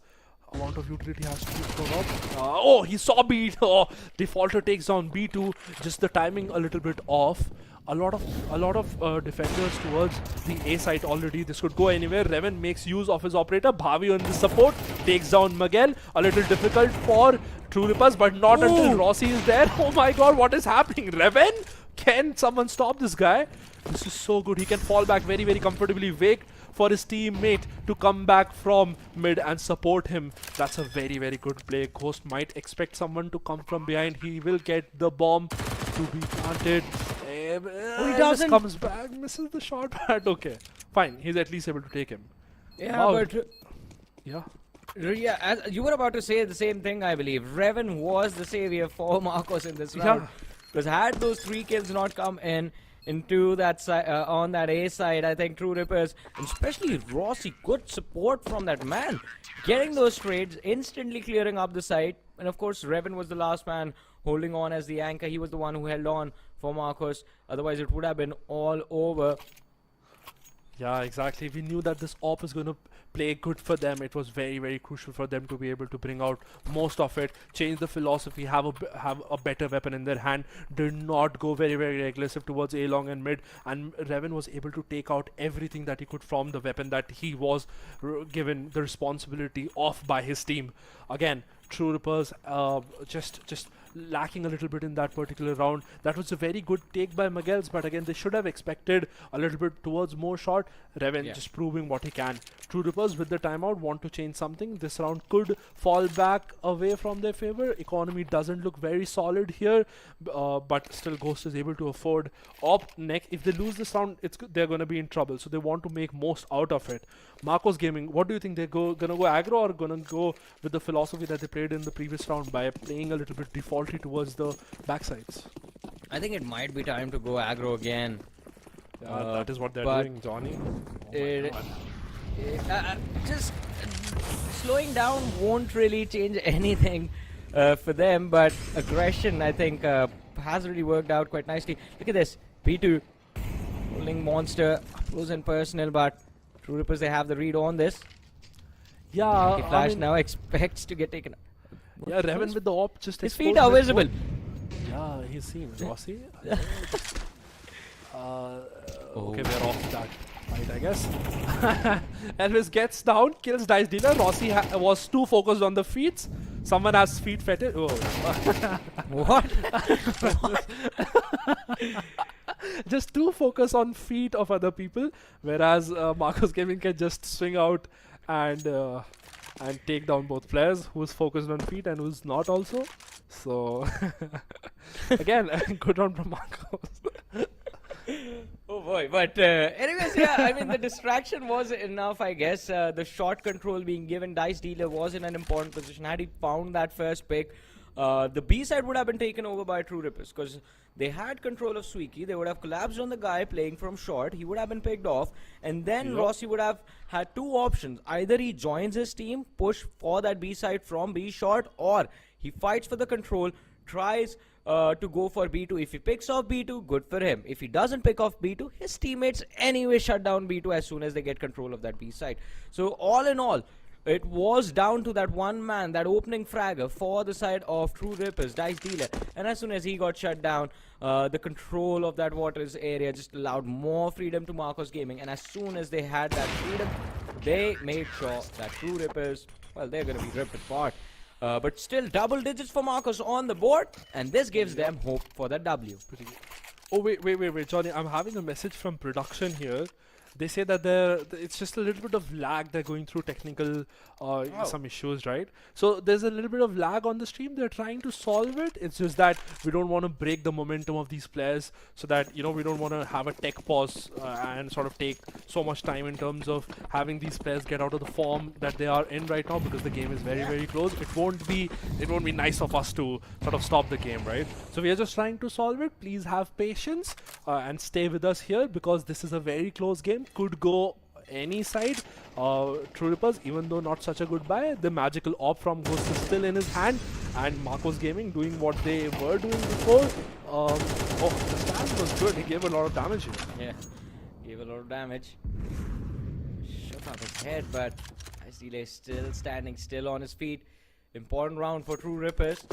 Amount of utility has to be thrown up. Oh, he saw B2. Oh, Defaulter takes down B2. Just the timing a little bit off. A lot of defenders towards the A side already. This could go anywhere. Revan makes use of his operator. Bhavi on the support takes down Miguel. A little difficult for True Rippers, but not until Rossi is there. Oh my god, what is happening? Revan? Can someone stop this guy? This is so good. He can fall back very comfortably. Wait for his teammate to come back from mid and support him. That's a very good play. Ghost might expect someone to come from behind. He will get the bomb to be planted. He doesn't. Comes back, misses the shot, but okay. Fine, he's at least able to take him. Yeah, Wow. but... Yeah. Yeah, as you were about to say the same thing, I believe. Revan was the savior for Marcos in this round. Because had those 3 kills not come in into that side, on that A side, I think True Rippers, and especially Rossi, good support from that man, getting those trades, instantly clearing up the side. And of course, Revan was the last man holding on as the anchor. He was the one who held on for Marcos. Otherwise, it would have been all over. Yeah, exactly. We knew that this op is going to play good for them. It was very crucial for them to be able to bring out most of it, change the philosophy, have a better weapon in their hand, did not go very aggressive towards A long and mid, and Revan was able to take out everything that he could from the weapon that he was given the responsibility of by his team. Again, True Rippers just lacking a little bit in that particular round. That was a very good take by Miguels, but again, they should have expected a little bit towards more shot. Revan just proving what he can. True Rippers with the timeout want to change something. This round could fall back away from their favor. Economy doesn't look very solid here, but still Ghost is able to afford op next. If they lose this round, they're going to be in trouble, so they want to make most out of it. Marcos Gaming, what do you think? They're gonna go aggro, or gonna go with the philosophy that they played in the previous round by playing a little bit defaulty towards the backsides? I think it might be time to go aggro again. That is what they're doing, Johnny. Just slowing down won't really change anything for them, but aggression, I think, has really worked out quite nicely. Look at this. P2 holding Monster, close and personal, but True Rippers, they have the read on this. Yeah, Flash now expects to get taken. Yeah, Revan with the op just his feet are visible. Yeah, he's seen Rossi. Okay, we're off that fight, I guess. Elvis gets down, kills Dice Dealer. Rossi was too focused on the feet. Someone has feet fetish. Oh. What? Just too focused on feet of other people, whereas Marcos Gaming can just swing out and take down both players, who's focused on feet and who's not also. So again, good round from Marcos. Oh boy, but anyways, yeah, I mean, the distraction was enough, I guess. The shot control being given, Dice Dealer was in an important position. Had he found that first pick, the B side would have been taken over by True Rippers, because they had control of Suiki. They would have collapsed on the guy playing from short. He would have been picked off, and then Rossi would have had 2 options. Either he joins his team, push for that B side from B short, or he fights for the control, tries to go for B2. If he picks off B2, good for him. If he doesn't pick off B2, his teammates anyway shut down B2 as soon as they get control of that B side. So all in all, it was down to that one man, that opening fragger for the side of True Rippers, Dice Dealer. And as soon as he got shut down, the control of that waters area just allowed more freedom to Marcos Gaming. And as soon as they had that freedom, they made sure that True Rippers, well, they're going to be ripped apart. But still, double digits for Marcos on the board, and this gives them hope for the W. Oh, wait, Johnny, I'm having a message from production here. They say that it's just a little bit of lag. They're going through technical some issues, right? So there's a little bit of lag on the stream. They're trying to solve it. It's just that we don't want to break the momentum of these players, so that we don't want to have a tech pause and sort of take so much time in terms of having these players get out of the form that they are in right now, because the game is very close. It won't be nice of us to sort of stop the game, right? So we are just trying to solve it. Please have patience and stay with us here, because this is a very close game. Could go any side. True Rippers, even though not such a good buy, the magical orb from Ghost is still in his hand, and Marcos Gaming doing what they were doing before. Oh, the stand was good. He gave a lot of damage here. Yeah, gave a lot of damage. Shot off his head, but Icedealer is still standing still on his feet. Important round for True Rippers.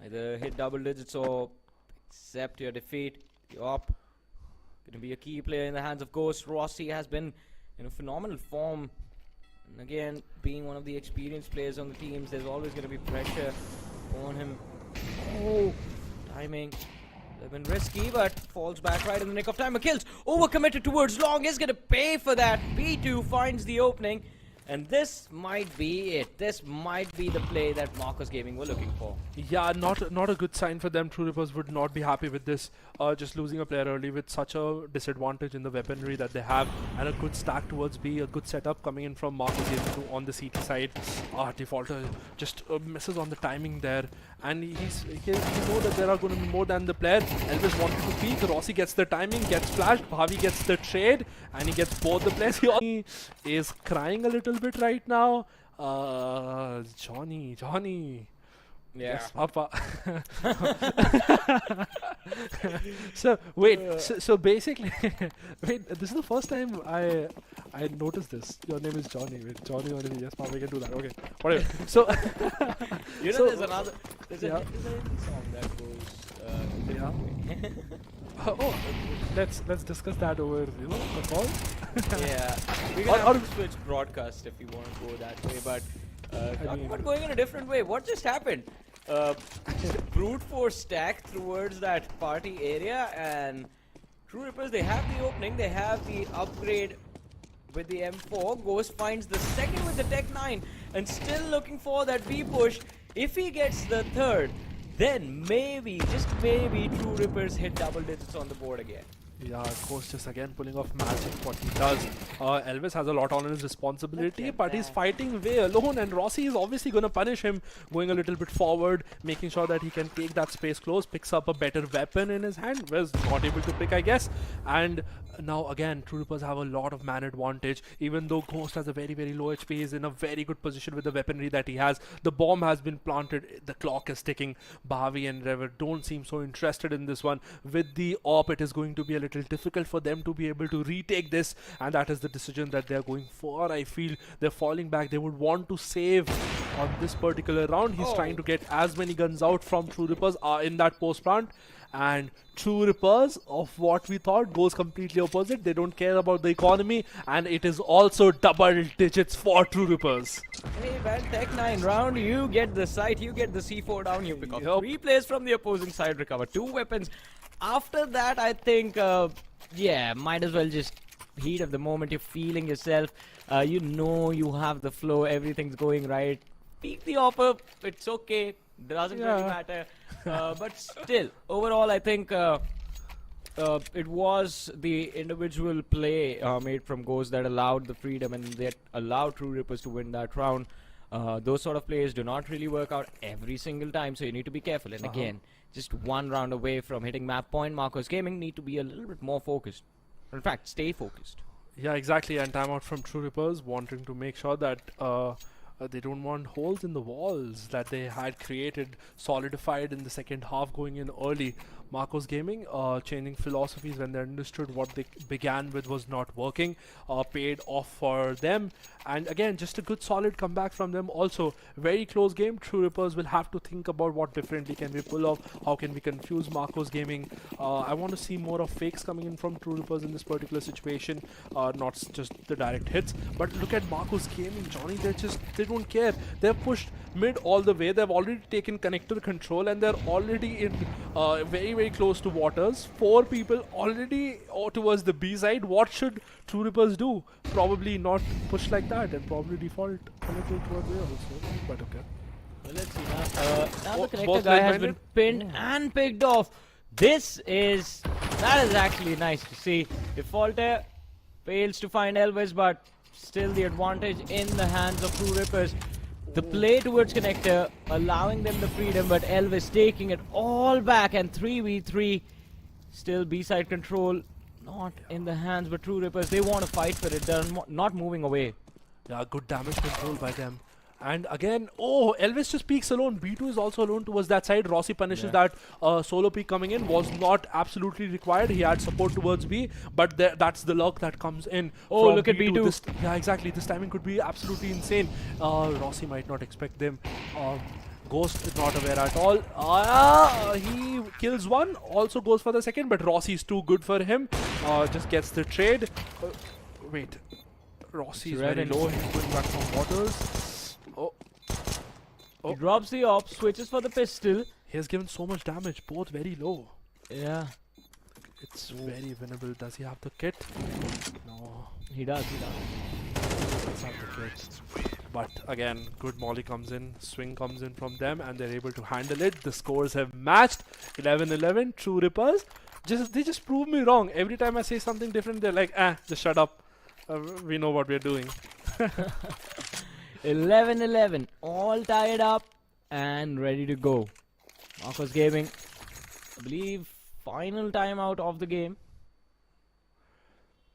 Either hit double digits or accept your defeat. You're up. Going to be a key player in the hands of Ghost. Rossi has been in a phenomenal form. And again, being one of the experienced players on the teams, there's always going to be pressure on him. Oh, timing. They've been risky, but falls back right in the nick of time. Kills overcommitted towards long. Is going to pay for that. B2 finds the opening. And this might be it. This might be the play that Marcos Gaming were looking for. Yeah, not a good sign for them. True Rippers would not be happy with this. Just losing a player early with such a disadvantage in the weaponry that they have, and a good stack towards B, a good setup coming in from Marcos Gaming on the CT side. Defaulter just misses on the timing there, and he knows that there are going to be more than the player. Elvis wanted to peek. Rossi gets the timing, gets flashed. Bhavi gets the trade, and he gets both the players. He is crying a little bit right now. Johnny. Yeah. Yes, Papa. So wait, so basically, wait. This is the first time I noticed this. Your name is Johnny. Wait, Johnny. Yes, Papa. We can do that. Okay, whatever. So there's another. There's a Hindi song that goes. Yeah. Oh, let's discuss that over the call. Yeah, we can have to switch broadcast if you want to go that way. But talking about going in a different way, what just happened? Brute force stack towards that party area, and True Rippers, they have the opening, they have the upgrade with the M4. Ghost finds the second with the Tech 9, and still looking for that B push. If he gets the third, then maybe, just maybe, True Rippers hit double digits on the board again. Yeah, Ghost just again pulling off magic, what he does. Elvis has a lot on his responsibility, but he's fighting way alone, and Rossi is obviously going to punish him, going a little bit forward, making sure that he can take that space close, picks up a better weapon in his hand, was not able to pick, I guess. And now again, True Rippers have a lot of man advantage, even though Ghost has a very low HP. He's in a very good position with the weaponry that he has. The bomb has been planted, the clock is ticking. Bhavi and Rever don't seem so interested in this one. With the AWP, it is going to be a little difficult for them to be able to retake this, and that is the decision that they are going for. I feel they're falling back. They would want to save on this particular round. He's trying to get as many guns out from True Rippers in that post plant, and True Rippers, of what we thought, goes completely opposite. They don't care about the economy, and it is also double digits for True Rippers. Hey man, Tech 9 round, you get the sight, you get the C4 down, you pick up 3 players from the opposing side, recover 2 weapons. After that, I think, yeah, might as well just heat of the moment. You're feeling yourself, you know you have the flow, everything's going right. Peek the offer, it's okay, doesn't really matter. But still, overall, I think it was the individual play made from Ghost that allowed the freedom and that allowed True Rippers to win that round. Those sort of plays do not really work out every single time, so you need to be careful. And again, just one round away from hitting map point, Marcos Gaming need to be a little bit more focused. In fact, stay focused. Yeah, exactly. And timeout from True Rippers, wanting to make sure that They don't want holes in the walls that they had created, solidified in the second half, going in early. Marcos Gaming changing philosophies when they understood what they began with was not working, paid off for them. And again, just a good solid comeback from them. Also, very close game. True Rippers will have to think about what differently can we pull off, how can we confuse Marcos Gaming. I want to see more of fakes coming in from True Rippers in this particular situation, not just the direct hits. But look at Marcos Gaming, Johnny, they don't care. They've pushed mid all the way. They've already taken connector control and they're already in very close to waters. 4 people already towards the B side. What should True Rippers do? Probably not push like that and probably default a little towards there also. But okay. Well, let's see now. Now the connector both guy has left-handed? been pinned and picked off. That is actually nice to see. Defaulter fails to find Elvis, but still the advantage in the hands of True Rippers. The play towards connector, allowing them the freedom, but Elvis taking it all back, and 3v3. Still B-side control, not in the hands, but True Rippers, they want to fight for it. They're not moving away. Yeah, good damage control by them. And again, oh, Elvis just peeks alone. B2 is also alone towards that side. Rossi punishes that solo peek coming in. Was not absolutely required. He had support towards B, but that's the luck that comes in. Oh, look B2. at B2. Yeah, exactly. This timing could be absolutely insane. Rossi might not expect them. Ghost is not aware at all. He kills one, also goes for the second, but Rossi is too good for him. Just gets the trade. Wait, Rossi is very low. He's going back from waters. Oh. He drops the op, switches for the pistol. He has given so much damage, both very low. Yeah. It's very winnable. Does he have the kit? No. He does. Does have the kit. But again, good molly comes in, swing comes in from them, and they're able to handle it. The scores have matched. 11-11. True Rippers. They just prove me wrong. Every time I say something different, they're like, just shut up. We know what we're doing. 11-11, all tied up and ready to go. Marcos Gaming, I believe, final timeout of the game.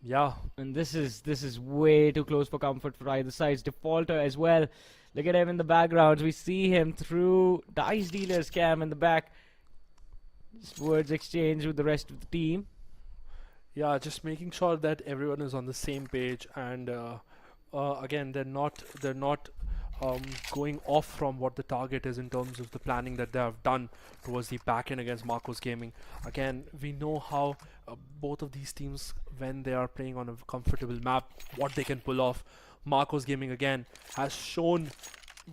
Yeah. And this is way too close for comfort for either sides. Defaulter as well. Look at him in the background. We see him through Dice Dealer's cam in the back. Just words exchanged with the rest of the team. Yeah, just making sure that everyone is on the same page, and again, they're not going off from what the target is in terms of the planning that they have done towards the back end against Marcos Gaming. Again, we know how both of these teams, when they are playing on a comfortable map, what they can pull off. Marcos Gaming again has shown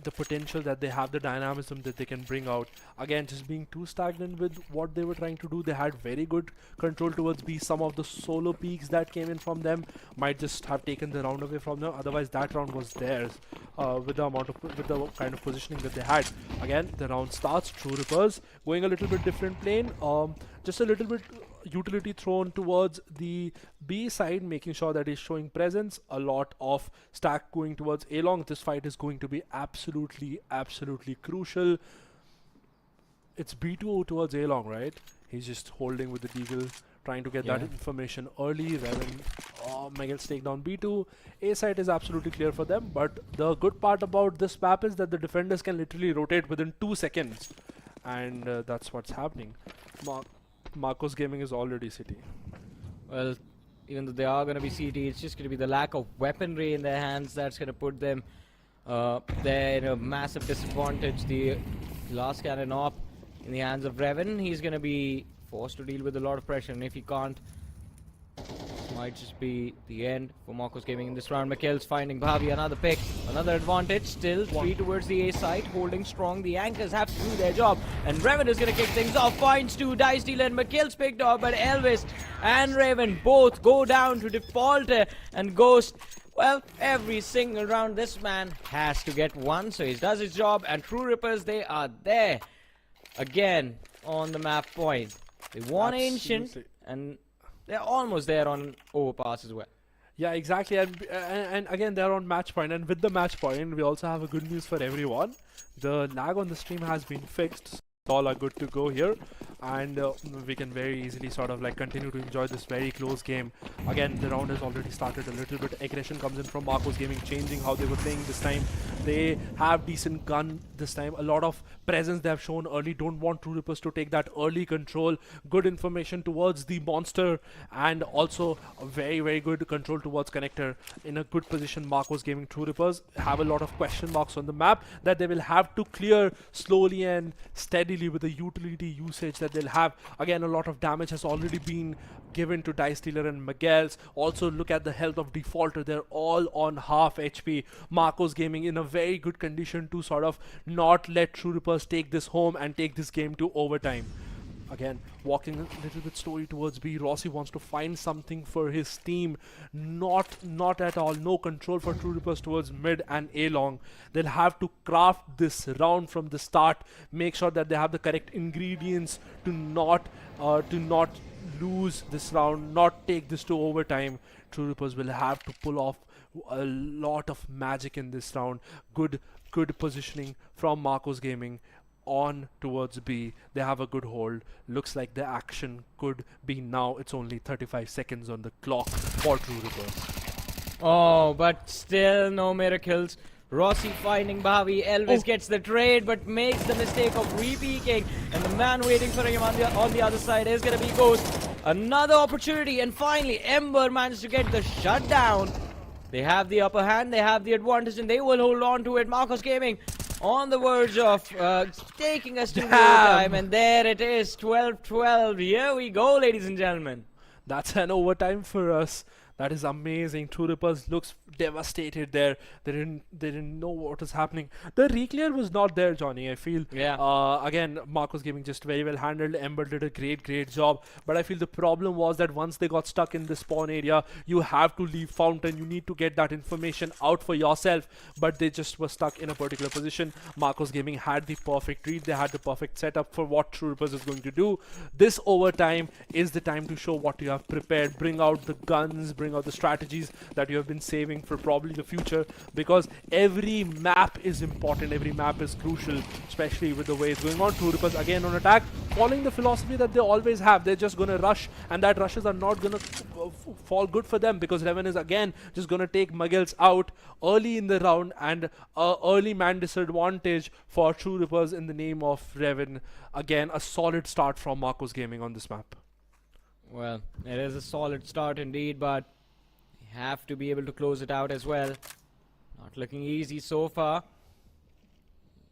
the potential that they have, the dynamism that they can bring out. Again, just being too stagnant with what they were trying to do. They had very good control towards B. Some of the solo peaks that came in from them might just have taken the round away from them. Otherwise, that round was theirs with the kind of positioning that they had. Again, the round starts. True Rippers going a little bit different plane. Just a little bit utility thrown towards the B side, making sure that he's showing presence. A lot of stack going towards A long. This fight is going to be absolutely crucial. It's B2 towards A long, right? He's just holding with the deagle, trying to get that information early. Revan Miguel's take down B2. A side is absolutely clear for them, but the good part about this map is that the defenders can literally rotate within 2 seconds, and that's what's happening. Marcos Gaming is already City. Well, even though they are going to be CT, it's just going to be the lack of weaponry in their hands that's going to put them there in a massive disadvantage. The last cannon op in the hands of Revan, he's going to be forced to deal with a lot of pressure, and if he can't, this might just be the end for Marcos Gaming in this round. Mikhail's finding Bhavi, another pick, another advantage. Still 3 towards the A side, holding strong. The anchors have to do their job, and Revan is going to kick things off. Finds 2, Dice Dealer and Mikhail's picked off, but Elvis and Revan both go down to Defaulter and Ghost. Well, every single round this man has to get one, so he does his job, and True Rippers, they are there again on the map point. They won Ancient, and they're almost there on Overpass as well. Yeah, exactly, and again they're on match point, and with the match point we also have a good news for everyone. The lag on the stream has been fixed, so all are good to go here, and we can very easily sort of like continue to enjoy this very close game. Again, the round has already started a little bit. Aggression comes in from Marcos Gaming, changing how they were playing this time. They have decent gun this time. A lot of presence they have shown early. Don't want True Rippers to take that early control. Good information towards the monster, and also a very good control towards connector. In a good position, Marcos Gaming. True Rippers have a lot of question marks on the map that they will have to clear slowly and steadily with the utility usage that they'll have. Again, a lot of damage has already been given to Dice Dealer and Miguel's. Also, look at the health of Defaulter. They're all on half HP. Marcos Gaming in a very good condition to sort of not let True Rippers take this home and take this game to overtime. Again, walking a little bit slowly towards B. Rossi wants to find something for his team. Not at all. No control for True Rippers towards mid and A long. They'll have to craft this round from the start. Make sure that they have the correct ingredients to not lose this round, not take this to overtime. True Rippers will have to pull off a lot of magic in this round. Good positioning from Marcos Gaming. On towards B. They have a good hold. Looks like the action could be now. It's only 35 seconds on the clock for True Rippers. Oh, but still no miracles. Rossi finding Bhavi. Elvis gets the trade but makes the mistake of re-peeking. And the man waiting for him on the other side is going to be Ghost. Another opportunity, and finally Ember managed to get the shutdown. They have the upper hand, they have the advantage, and they will hold on to it. Marcos Gaming on the verge of taking us to overtime, and there it is, 12-12. Here we go, ladies and gentlemen. That's an overtime for us. That is amazing. True Rippers looks devastated there. They didn't know what was happening. The reclear was not there, Johnny. I feel. Yeah. Again, Marcos Gaming just very well handled. Ember did a great job. But I feel the problem was that once they got stuck in the spawn area, you have to leave Fountain. You need to get that information out for yourself. But they just were stuck in a particular position. Marcos Gaming had the perfect read. They had the perfect setup for what True Rippers is going to do. This overtime is the time to show what you have prepared. Bring out the guns. Bring out the strategies that you have been saving for probably the future, because every map is important, every map is crucial, especially with the way it's going on. True Rippers again on attack, following the philosophy that they always have. They're just gonna rush, and that rushes are not gonna fall good for them, because Revan is again just gonna take Muggles out early in the round, and early man disadvantage for True Rippers in the name of Revan. Again, a solid start from Marcos Gaming on this map. Well, it is a solid start indeed, but have to be able to close it out as well. Not looking easy so far.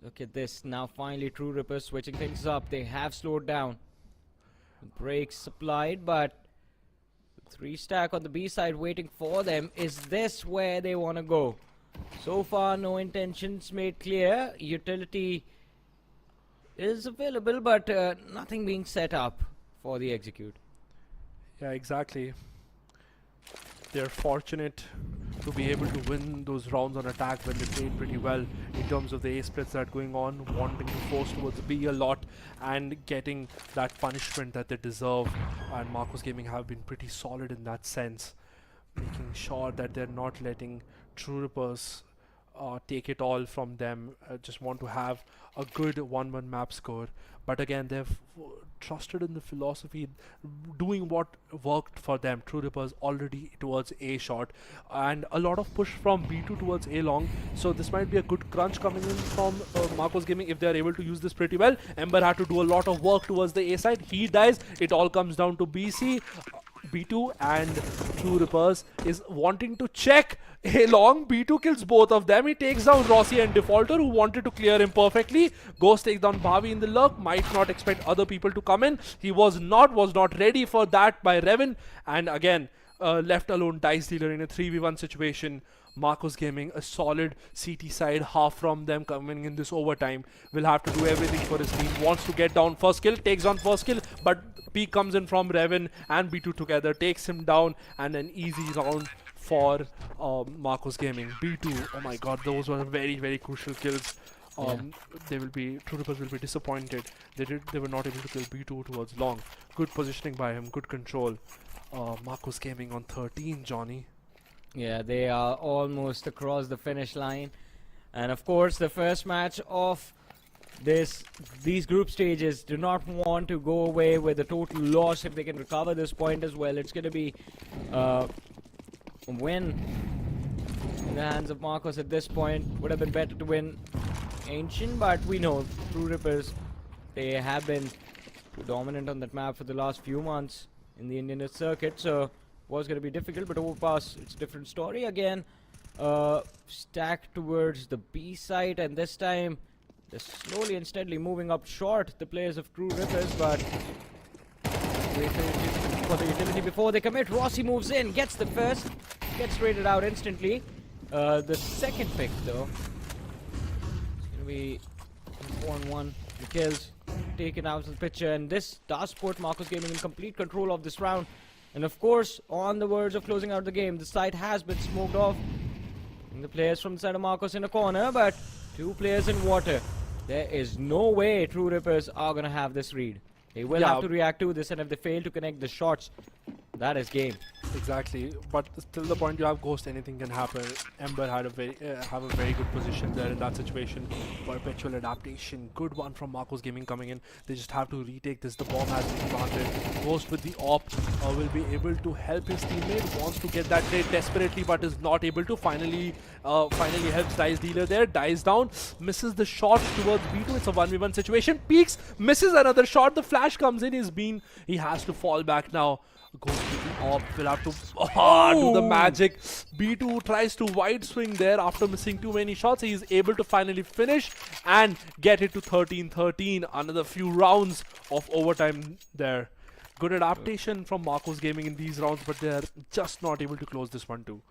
Look at this. Now finally True Rippers switching things up. They have slowed down. Brakes supplied, but 3 stack on the B side waiting for them. Is this where they want to go? So far no intentions made clear. Utility is available, but nothing being set up for the execute. Yeah, exactly. They're fortunate to be able to win those rounds on attack when they played pretty well in terms of the A splits that are going on, wanting to force towards B a lot and getting that punishment that they deserve. And Marcos Gaming have been pretty solid in that sense, making sure that they're not letting True Rippers take it all from them. Just want to have a good 1-1 map score. But again, they've trusted in the philosophy, doing what worked for them. True Rippers already towards A short, and a lot of push from B2 towards A long. So this might be a good crunch coming in from Marcos Gaming if they are able to use this pretty well. Ember had to do a lot of work towards the A side. He dies. It all comes down to BC. B2 and True Rippers is wanting to check A long. B2 kills both of them. He takes down Rossi and Defaulter, who wanted to clear him perfectly. Ghost takes down Bhavi in the lurk. Might not expect other people to come in. He was not ready for that by Revan. And again, left alone Dice Dealer in a 3v1 situation. Marcos Gaming, a solid CT side, half from them coming in this overtime. Will have to do everything for his team. Wants to get down first kill, takes on first kill, but peak comes in from Revan and B2 together, takes him down, and an easy round for Marcos Gaming. B2, oh my god, those were very crucial kills. True Rippers will be disappointed. They were not able to kill B2 towards long. Good positioning by him, good control. Marcos Gaming on 13, Johnny. Yeah, they are almost across the finish line. And of course, the first match of these group stages do not want to go away with a total loss. If they can recover this point as well, it's going to be a win in the hands of Marcos at this point. Would have been better to win Ancient, but we know True Rippers, they have been dominant on that map for the last few months in the Indian circuit, so it was going to be difficult, but Overpass, it's a different story again. Stacked towards the B site, and this time they're slowly and steadily moving up short, the players of True Rippers, but wait for the utility before they commit. Rossi moves in, gets the first, gets raided out instantly. The second pick though, it's going to be 4-on-1, the kills taken out of the picture, and this does put Marcos Gaming in complete control of this round. And of course, on the verge of closing out the game, the site has been smoked off. And the players from the side of Marcos in a corner, but two players in water. There is no way True Rippers are going to have this read. They will have to react to this, and if they fail to connect the shots, that is game. Exactly, but till the point you have Ghost, anything can happen. Ember had a have a very good position there in that situation. Perpetual adaptation, good one from Marcos Gaming coming in. They just have to retake this. The bomb has been planted. Ghost with the op will be able to help his teammate. Wants to get that trade desperately, but is not able to. Finally helps Dice Dealer there. Dies down, misses the shot towards B2. It's a 1v1 situation. Peeks, misses another shot. The flash comes in. He has to fall back now. Goes to the op, will have to do the magic. B2 tries to wide swing there after missing too many shots. He is able to finally finish and get it to 13-13. Another few rounds of overtime there. Good adaptation from Marcos Gaming in these rounds, but they are just not able to close this one too.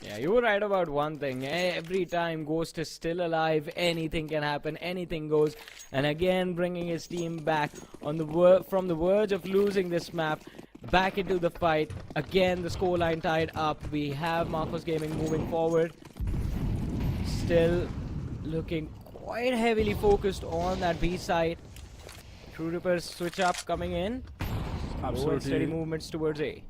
Yeah, you were right about one thing. Every time Ghost is still alive, anything can happen, anything goes. And again, bringing his team back on the from the verge of losing this map, back into the fight. Again, the scoreline tied up. We have Marcos Gaming moving forward. Still looking quite heavily focused on that B side. True Rippers switch up coming in. Absolutely. Steady movements towards A.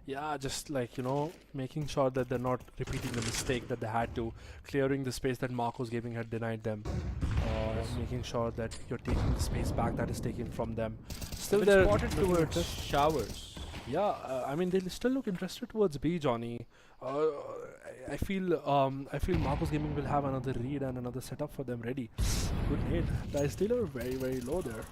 Yeah, just like, you know, making sure that they're not repeating the mistake that they had to, clearing the space that Marcos Gaming had denied them, making sure that you're taking the space back that is taken from them. Still they're spotted towards showers. Yeah, I mean, they still look interested towards B, Johnny. I feel Marcos Gaming will have another read and another setup for them ready. Good nade. Dice Dealer very, very low there.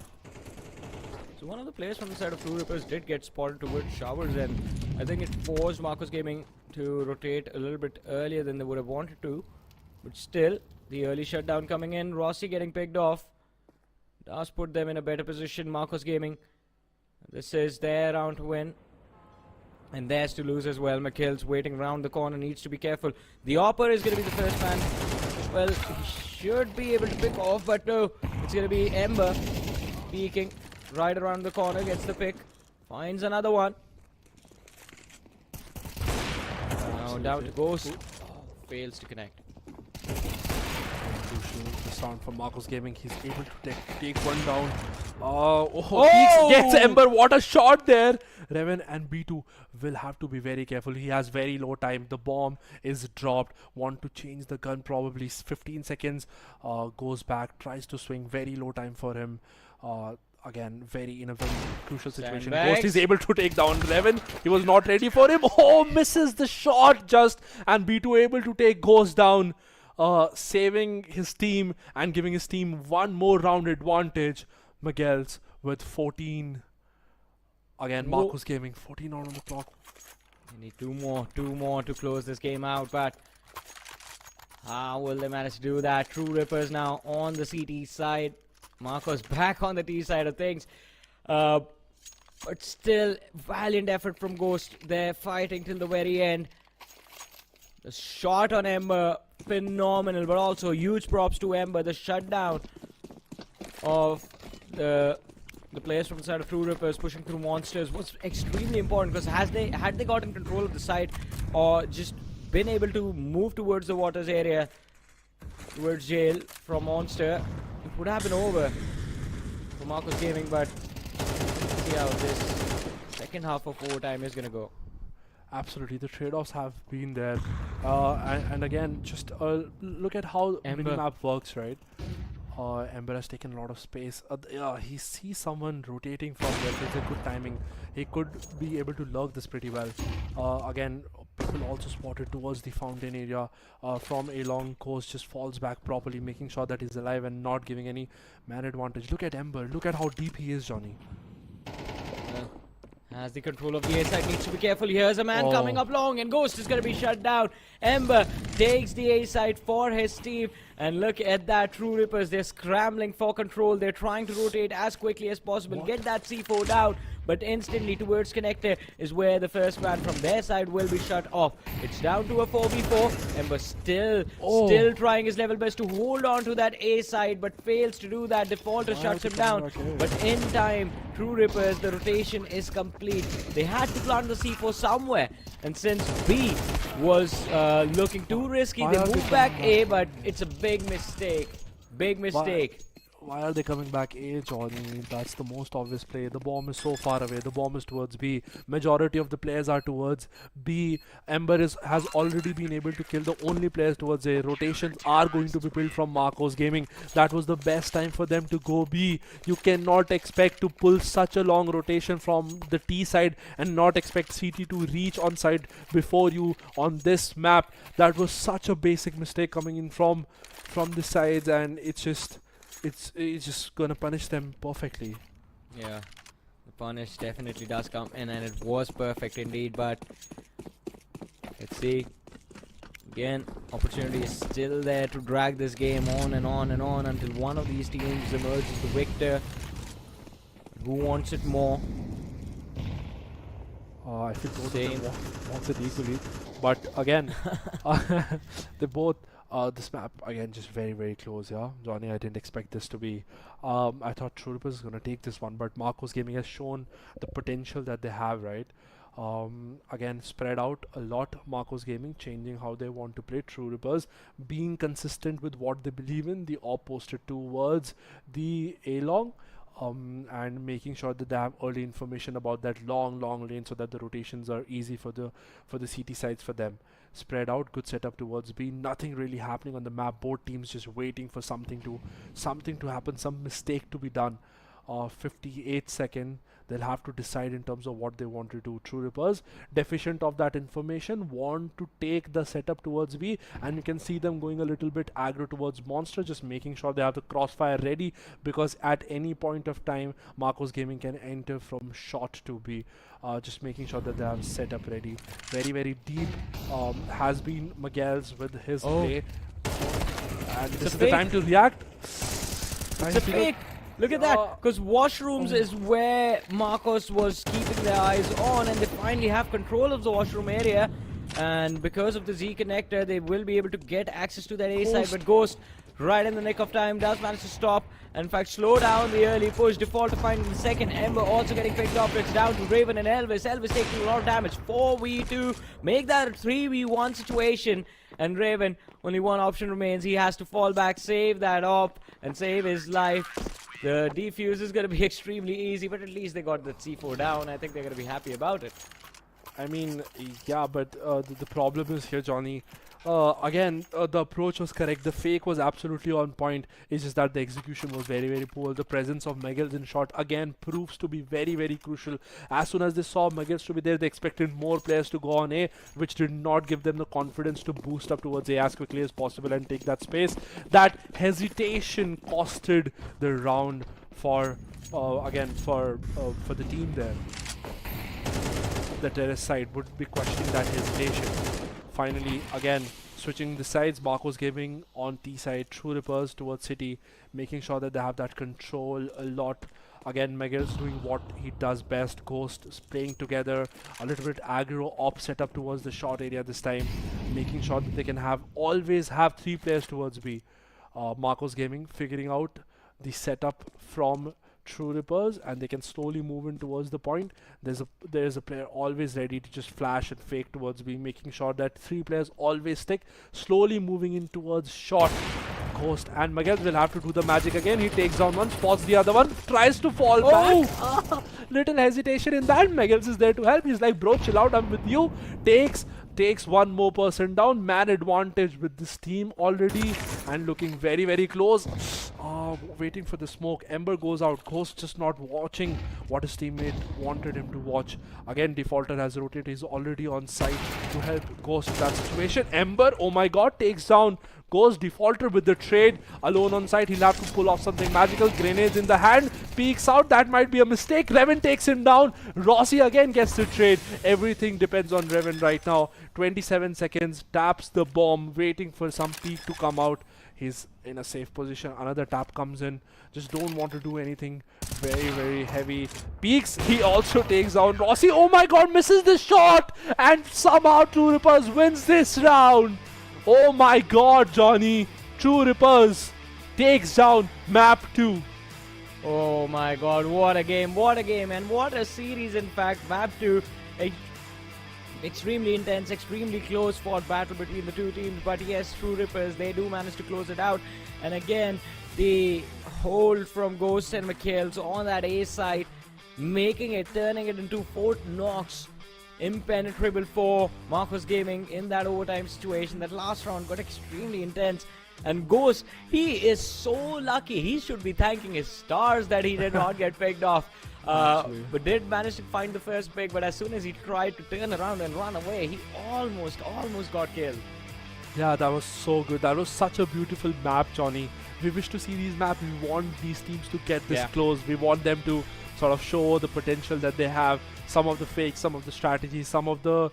So one of the players from the side of True Rippers did get spotted towards showers, and I think it forced Marcos Gaming to rotate a little bit earlier than they would have wanted to. But still, the early shutdown coming in, Rossi getting picked off, does put them in a better position. Marcos Gaming, this is their round to win, and theirs to lose as well. McKill's waiting around the corner, needs to be careful. The Opper is going to be the first man. Well, he should be able to pick off, but no, it's going to be Ember peeking right around the corner, gets the pick, finds another one. Now down to Ghost, fails to connect. The sound from Marcos Gaming, he's able to take one down. Peeks gets Ember, what a shot there! Reven and B2 will have to be very careful. He has very low time. The bomb is dropped. Want to change the gun, probably 15 seconds. Goes back, tries to swing. Very low time for him. Again, in a very crucial situation. Ghost is able to take down Reven. He was not ready for him. Oh, misses the shot just, and B2 able to take Ghost down, saving his team and giving his team one more round advantage. Miguel's with 14. Again, Marcos Gaming 14 on the clock. You need two more to close this game out, but how will they manage to do that? True Rippers now on the CT side. Marcos back on the T side of things. But still, valiant effort from Ghost. They're fighting till the very end. The shot on Ember, phenomenal, but also huge props to Ember. The shutdown of the players from the side of True Rippers pushing through monsters was extremely important, because had they gotten control of the site or just been able to move towards the waters area, towards jail from monster, it would have been over for Marcos Gaming. But let's see how this second half of overtime is going to go. Absolutely, the trade-offs have been there. And again, just look at how minimap works, right? Ember has taken a lot of space. He sees someone rotating from there. There's a good timing. He could be able to lurk this pretty well. Again, People also spotted towards the fountain area from a long coast, just falls back properly, making sure that he's alive and not giving any man advantage. Look at Ember, look at how deep he is, Johnny. Has the control of the A side, needs to be careful. Here's a man coming up long, and Ghost is going to be shut down. Ember takes the A side for his team, and look at that. True Rippers, they're scrambling for control. They're trying to rotate as quickly as possible, get that C4 down, but instantly towards connector is where the first man from their side will be shut off. It's down to a 4v4. Ember still trying his level best to hold on to that A side, but fails to do that. Defaulter shuts him down, but in time, True Rippers, the rotation is complete. They had to plant the C4 somewhere, and since B was looking too risky, they moved back A, but it's a big mistake. Big mistake. Why are they coming back A, Johnny? That's the most obvious play. The bomb is so far away. The bomb is towards B. Majority of the players are towards B. Ember has already been able to kill the only players towards A. Rotations are going to be built from Marcos Gaming. That was the best time for them to go B. You cannot expect to pull such a long rotation from the T side and not expect CT to reach on side before you on this map. That was such a basic mistake coming in from the sides, and it's just gonna punish them perfectly. Yeah, the punish definitely does come in, and it was perfect indeed. But let's see. Again, opportunity is still there to drag this game on and on and on until one of these teams emerges the victor. Who wants it more? I think both of them wants it equally, but again, they both. This map again just very, very close, yeah. Johnny, I didn't expect this to be. I thought True Rippers was gonna take this one, but Marcos Gaming has shown the potential that they have, right? Again, spread out a lot. Marcos Gaming changing how they want to play. True Rippers being consistent with what they believe in. The op posted towards the A-long. And making sure that they have early information about that long lane so that the rotations are easy for the CT sides for them. Spread out, good setup towards B. Nothing really happening on the map. Both teams just waiting for something to happen, some mistake to be done. 58 second. They'll have to decide in terms of what they want to do. True Rippers, deficient of that information, want to take the setup towards B, and you can see them going a little bit aggro towards Monster, just making sure they have the crossfire ready, because at any point of time, Marcos Gaming can enter from short to B. Just making sure that they have setup ready. Very, very deep has been Miguel's with his play. And this is the time to react. It's a fake. Look at that, because washrooms is where Marcos was keeping their eyes on, and they finally have control of the washroom area. And because of the Z connector, they will be able to get access to that A side. But Ghost, right in the nick of time, does manage to stop. And in fact, slow down the early push. Default to find in the second. Ember also getting picked off. It's down to Raven and Elvis. Elvis taking a lot of damage. 4v2. Make that a 3v1 situation. And Raven, only one option remains. He has to fall back, save that op, and save his life. The defuse is going to be extremely easy, but at least they got the C4 down. I think they're going to be happy about it. I mean, yeah, but the problem is here, Johnny. Again, the approach was correct. The fake was absolutely on point. It's just that the execution was very, very poor. The presence of Miguel's in shot, again, proves to be very, very crucial. As soon as they saw Miguel's to be there, they expected more players to go on A, which did not give them the confidence to boost up towards A as quickly as possible and take that space. That hesitation costed the round for, again, for the team there. The terrace side would be questioning that hesitation. Finally, again, switching the sides, Marcos Gaming on T side, True Rippers towards City, making sure that they have that control a lot. Again, Miguel's doing what he does best. Ghost is playing together, a little bit aggro op setup towards the short area this time, making sure that they can always have 3 players towards B. Marcos Gaming figuring out the setup from True Rippers, and they can slowly move in towards the point. There's a player always ready to just flash and fake towards B, making sure that 3 players always stick, slowly moving in towards short. Ghost and Miguel will have to do the magic again. He takes down one, spots the other one, tries to fall back. Little hesitation in that. Miguel is there to help. He's like, bro, chill out, I'm with you. Takes one more person down. Man advantage with this team already, and looking very, very close. waiting for the smoke. Ember goes out. Ghost just not watching what his teammate wanted him to watch. Again, Defaulter has rotated. He's already on site to help Ghost in that situation. Ember, oh my god, takes down Ghost. Defaulter with the trade. Alone on site. He'll have to pull off something magical. Grenades in the hand. Peeks out. That might be a mistake. Revan takes him down. Rossi again gets the trade. Everything depends on Revan right now. 27 seconds. Taps the bomb. Waiting for some peek to come out. He's in a safe position. Another tap comes in. Just don't want to do anything very, very heavy. Peeks. He also takes down Rossi. Oh my god, misses the shot. And somehow True Rippers wins this round. Oh my god, Johnny. True Rippers takes down map 2. Oh my god, what a game, and what a series. In fact, map 2, a extremely intense, extremely close fought battle between the two teams, but yes, True Rippers, they do manage to close it out. And again, the hold from Ghost and Mikhails on that A side, turning it into Fort Knox, impenetrable for Marcos Gaming in that overtime situation. That last round got extremely intense. And Ghost, he is so lucky. He should be thanking his stars that he did not get picked off. But did manage to find the first pick, but as soon as he tried to turn around and run away, he almost got killed. Yeah, that was so good. That was such a beautiful map, Johnny. We wish to see these maps. We want these teams to get this close. We want them to sort of show the potential that they have. Some of the fakes, some of the strategies, some of the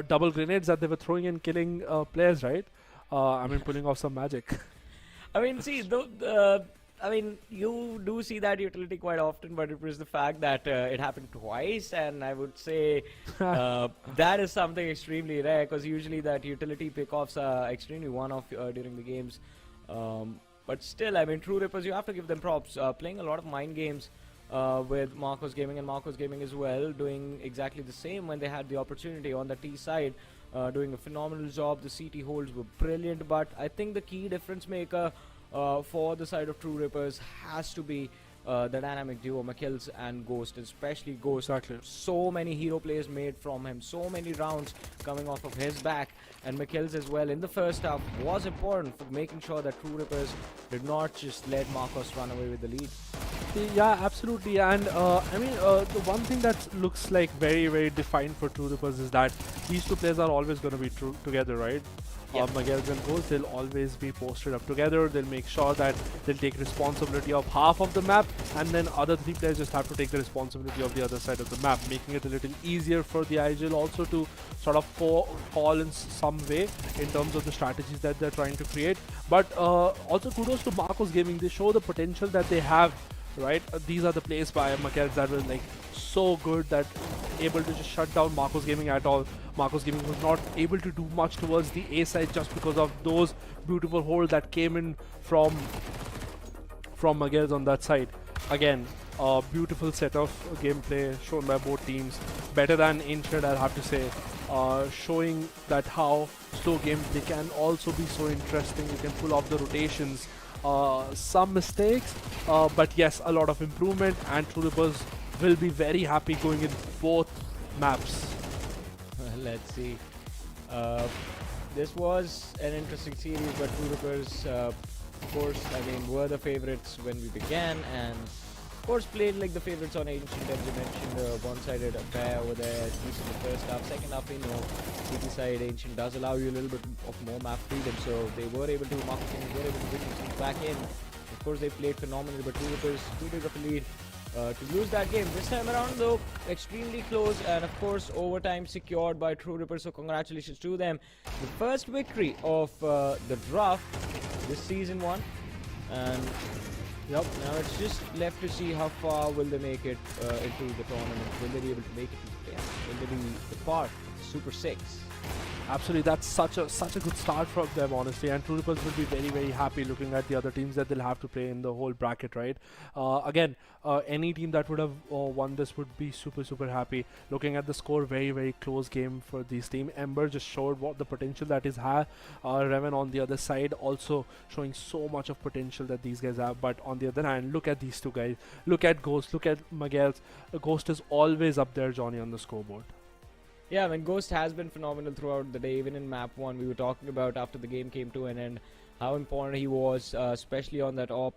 double grenades that they were throwing and killing players, right? I mean, pulling off some magic. I mean, see, you do see that utility quite often, but it was the fact that it happened twice, and I would say that is something extremely rare, because usually that utility pickoffs are extremely one-off during the games. But still, I mean, True Rippers, you have to give them props. Playing a lot of mind games with Marcos Gaming, and Marcos Gaming as well, doing exactly the same when they had the opportunity on the T side. Doing a phenomenal job. The CT holds were brilliant, but I think the key difference maker for the side of True Rippers has to be the dynamic duo Mikhails and Ghost, especially Ghost. Exactly. So many hero plays made from him, so many rounds coming off of his back, and Mikhails as well in the first half was important for making sure that True Rippers did not just let Marcos run away with the lead. Yeah, absolutely. And I mean, the one thing that looks like very, very defined for True Rippers is that these two players are always going to be together, right? Mikhails and Ghost, they'll always be posted up together. They'll make sure that they'll take responsibility of half of the map, and then other three players just have to take the responsibility of the other side of the map, making it a little easier for the IGL also to sort of call in some way in terms of the strategies that they're trying to create. But also kudos to Marcos Gaming. They show the potential that they have, right? These are the plays by Mikhails that were like so good, that able to just shut down Marcos Gaming at all. Marcos Gaming was not able to do much towards the A side just because of those beautiful holds that came in from Mikhails on that side. Again, a beautiful set of gameplay shown by both teams. Better than Ancient, I'll have to say. Showing that how slow gameplay can also be so interesting. You can pull off the rotations. Some mistakes, but yes, a lot of improvement, and True Rippers will be very happy going in both maps. Let's see. This was an interesting series, but True Rippers, of course, I mean, were the favorites when we began, and of course played like the favorites on Ancient, as you mentioned, one-sided affair over there, at least in the first half. Second half, we know CT side Ancient does allow you a little bit of more map freedom, so they were able to, marketing were able to bring things back in. Of course, they played phenomenally, but True Rippers too big of a lead to lose that game. This time around, though, extremely close, and of course, overtime secured by True Rippers, so congratulations to them. The first victory of the draft this season 1, and now it's just left to see how far will they make it into the tournament. Will they be able to make it to the playoffs? Will they be the part Super 6? Absolutely, that's such a good start from them, honestly, and True Rippers will be very, very happy looking at the other teams that they'll have to play in the whole bracket, right? Again, any team that would have won this would be super, super happy. Looking at the score, very, very close game for this team. Ember just showed what the potential that is had. Revan on the other side also showing so much of potential that these guys have. But on the other hand, look at these two guys. Look at Ghost. Look at Mikhails. Ghost is always up there, Johnny, on the scoreboard. Yeah, I mean, Ghost has been phenomenal throughout the day. Even in map 1, we were talking about after the game came to an end how important he was, especially on that op.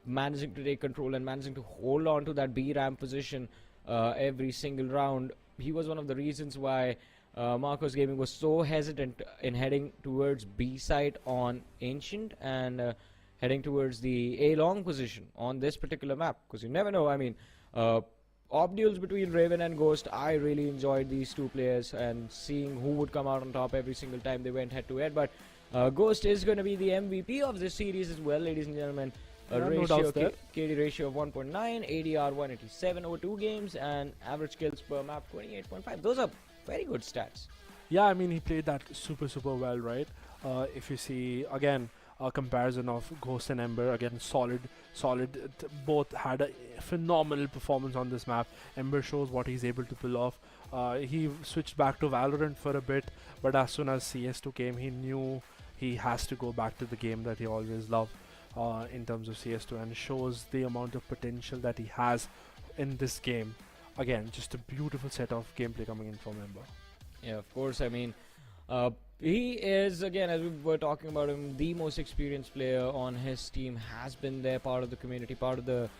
managing to take control and managing to hold on to that B ramp position every single round. He was one of the reasons why Marcos Gaming was so hesitant in heading towards B side on Ancient and heading towards the A long position on this particular map, because you never know. I mean, op duels between Raven and Ghost, I really enjoyed these two players and seeing who would come out on top every single time they went head to head. But Ghost is going to be the MVP of this series as well, ladies and gentlemen. A ratio, KD ratio of 1.9, ADR 187 over 2 games, and average kills per map 28.5. Those are very good stats. Yeah, I mean, he played that super well, right? If you see, again, a comparison of Ghost and Ember, again, solid. Both had a phenomenal performance on this map. Ember shows what he's able to pull off. He switched back to Valorant for a bit, but as soon as CS2 came, he knew he has to go back to the game that he always loved. In terms of CS2, and shows the amount of potential that he has in this game. Again, just a beautiful set of gameplay coming in from Ember. Yeah, of course. I mean, he is, again, as we were talking about him, the most experienced player on his team, has been there, part of the community, part of the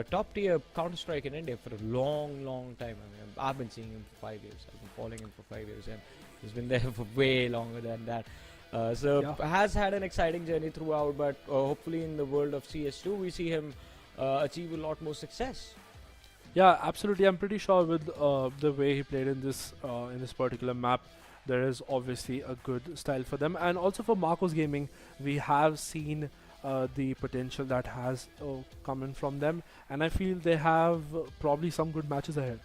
top tier Counter-Strike in India for a long time. I mean, I've been seeing him for 5 years. I've been following him for 5 years, and he's been there for way longer than that. Has had an exciting journey throughout, but hopefully in the world of CS2 we see him achieve a lot more success. Yeah, absolutely. I'm pretty sure with the way he played in this particular map, there is obviously a good style for them, and also for Marcos Gaming, we have seen the potential that has come in from them, and I feel they have probably some good matches ahead.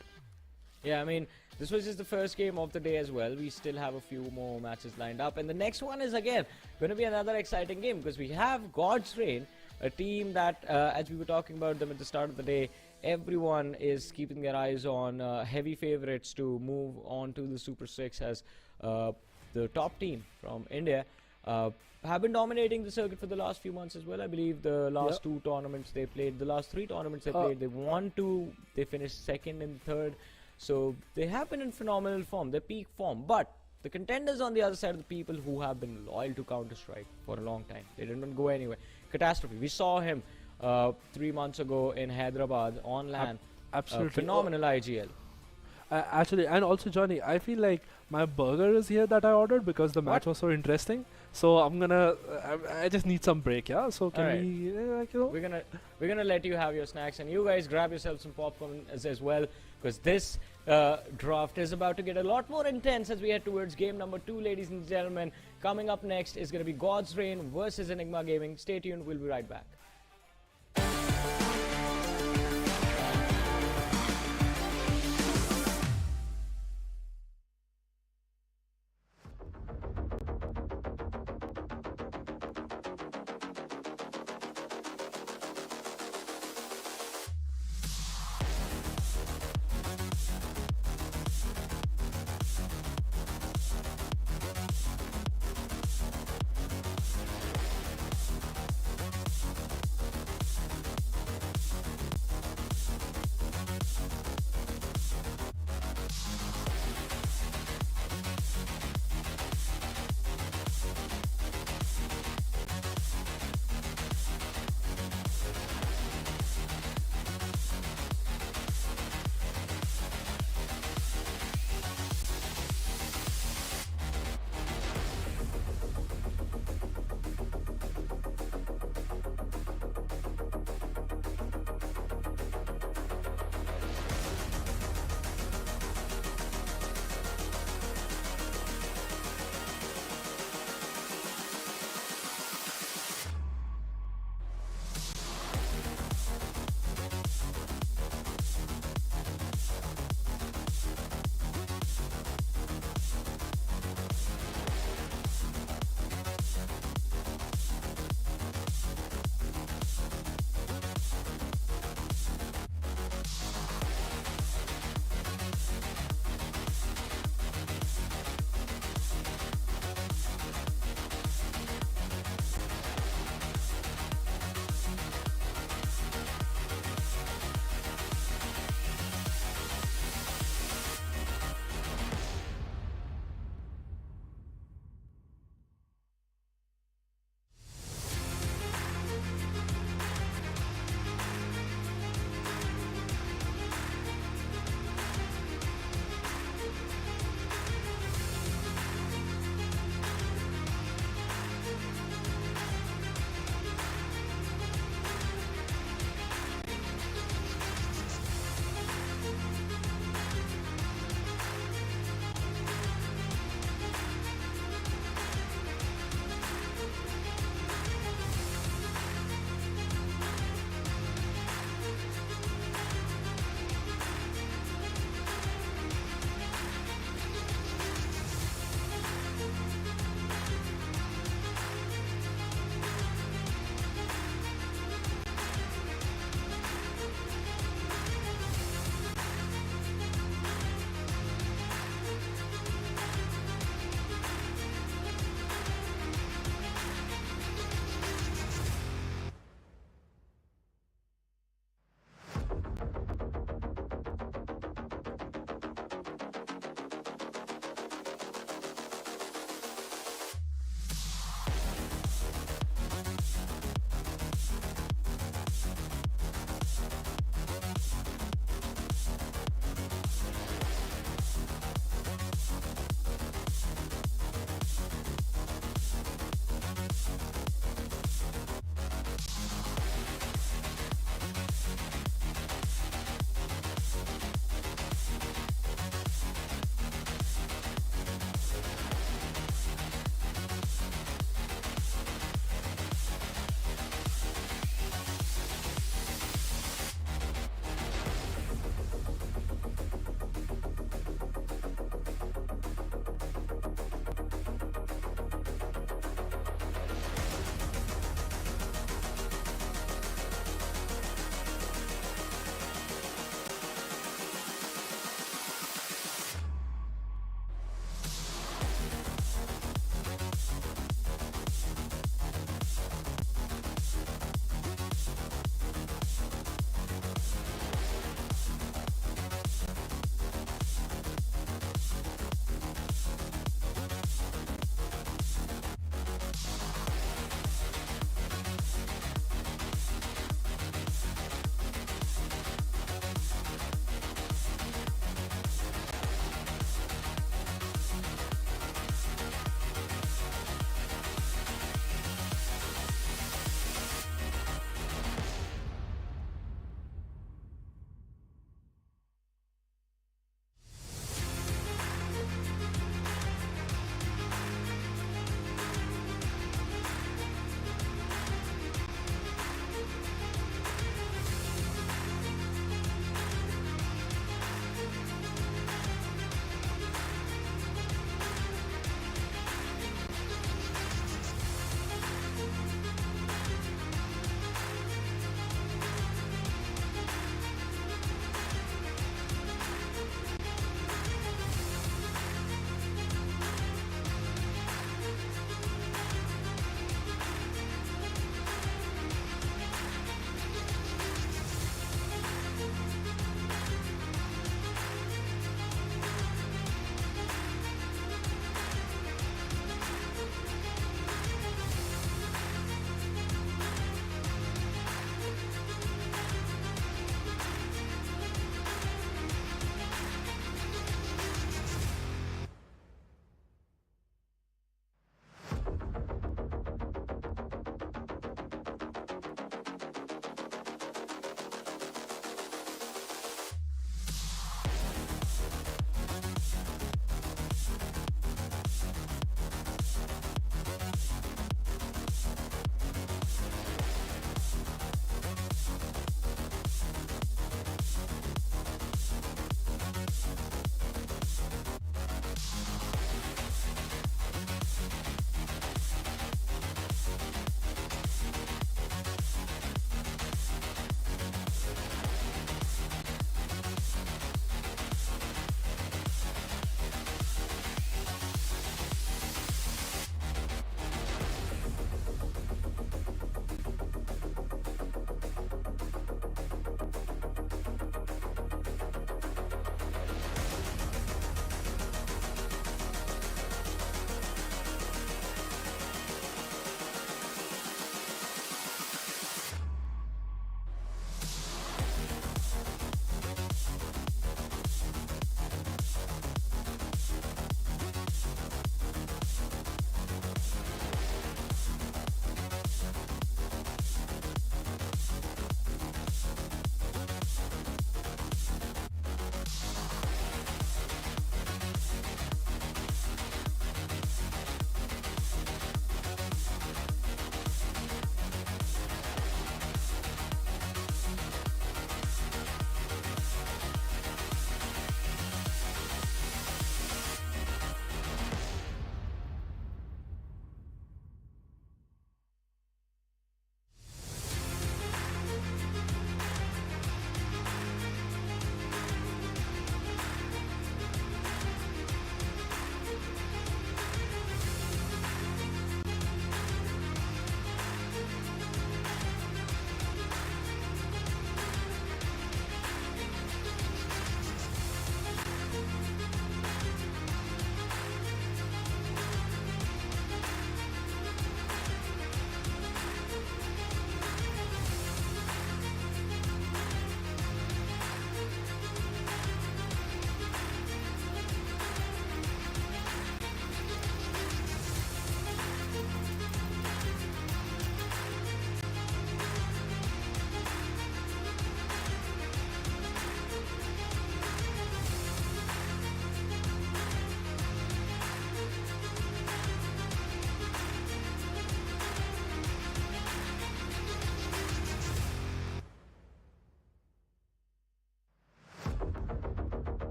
Yeah, I mean, this was just the first game of the day as well. We still have a few more matches lined up. And the next one is, again, going to be another exciting game, because we have God's Reign, a team that, as we were talking about them at the start of the day, everyone is keeping their eyes on heavy favorites to move on to the Super 6 as the top team from India. Have been dominating the circuit for the last few months as well. I believe the last 2 tournaments they played, the last 3 tournaments they played, they won 2, they finished 2nd and 3rd. So they have been in phenomenal form, their peak form. But the contenders on the other side are the people who have been loyal to Counter-Strike for a long time. They didn't go anywhere. Catastrophe, we saw him 3 months ago in Hyderabad on LAN. Absolutely. Phenomenal IGL. Actually, and also Johnny, I feel like my burger is here that I ordered because the match was so interesting. So I'm gonna, I just need some break, yeah. So can we, like, you know, we're gonna let you have your snacks, and you guys grab yourself some popcorn as well, because this draft is about to get a lot more intense as we head towards game number 2, ladies and gentlemen. Coming up next is gonna be God's Reign versus Enigma Gaming. Stay tuned. We'll be right back.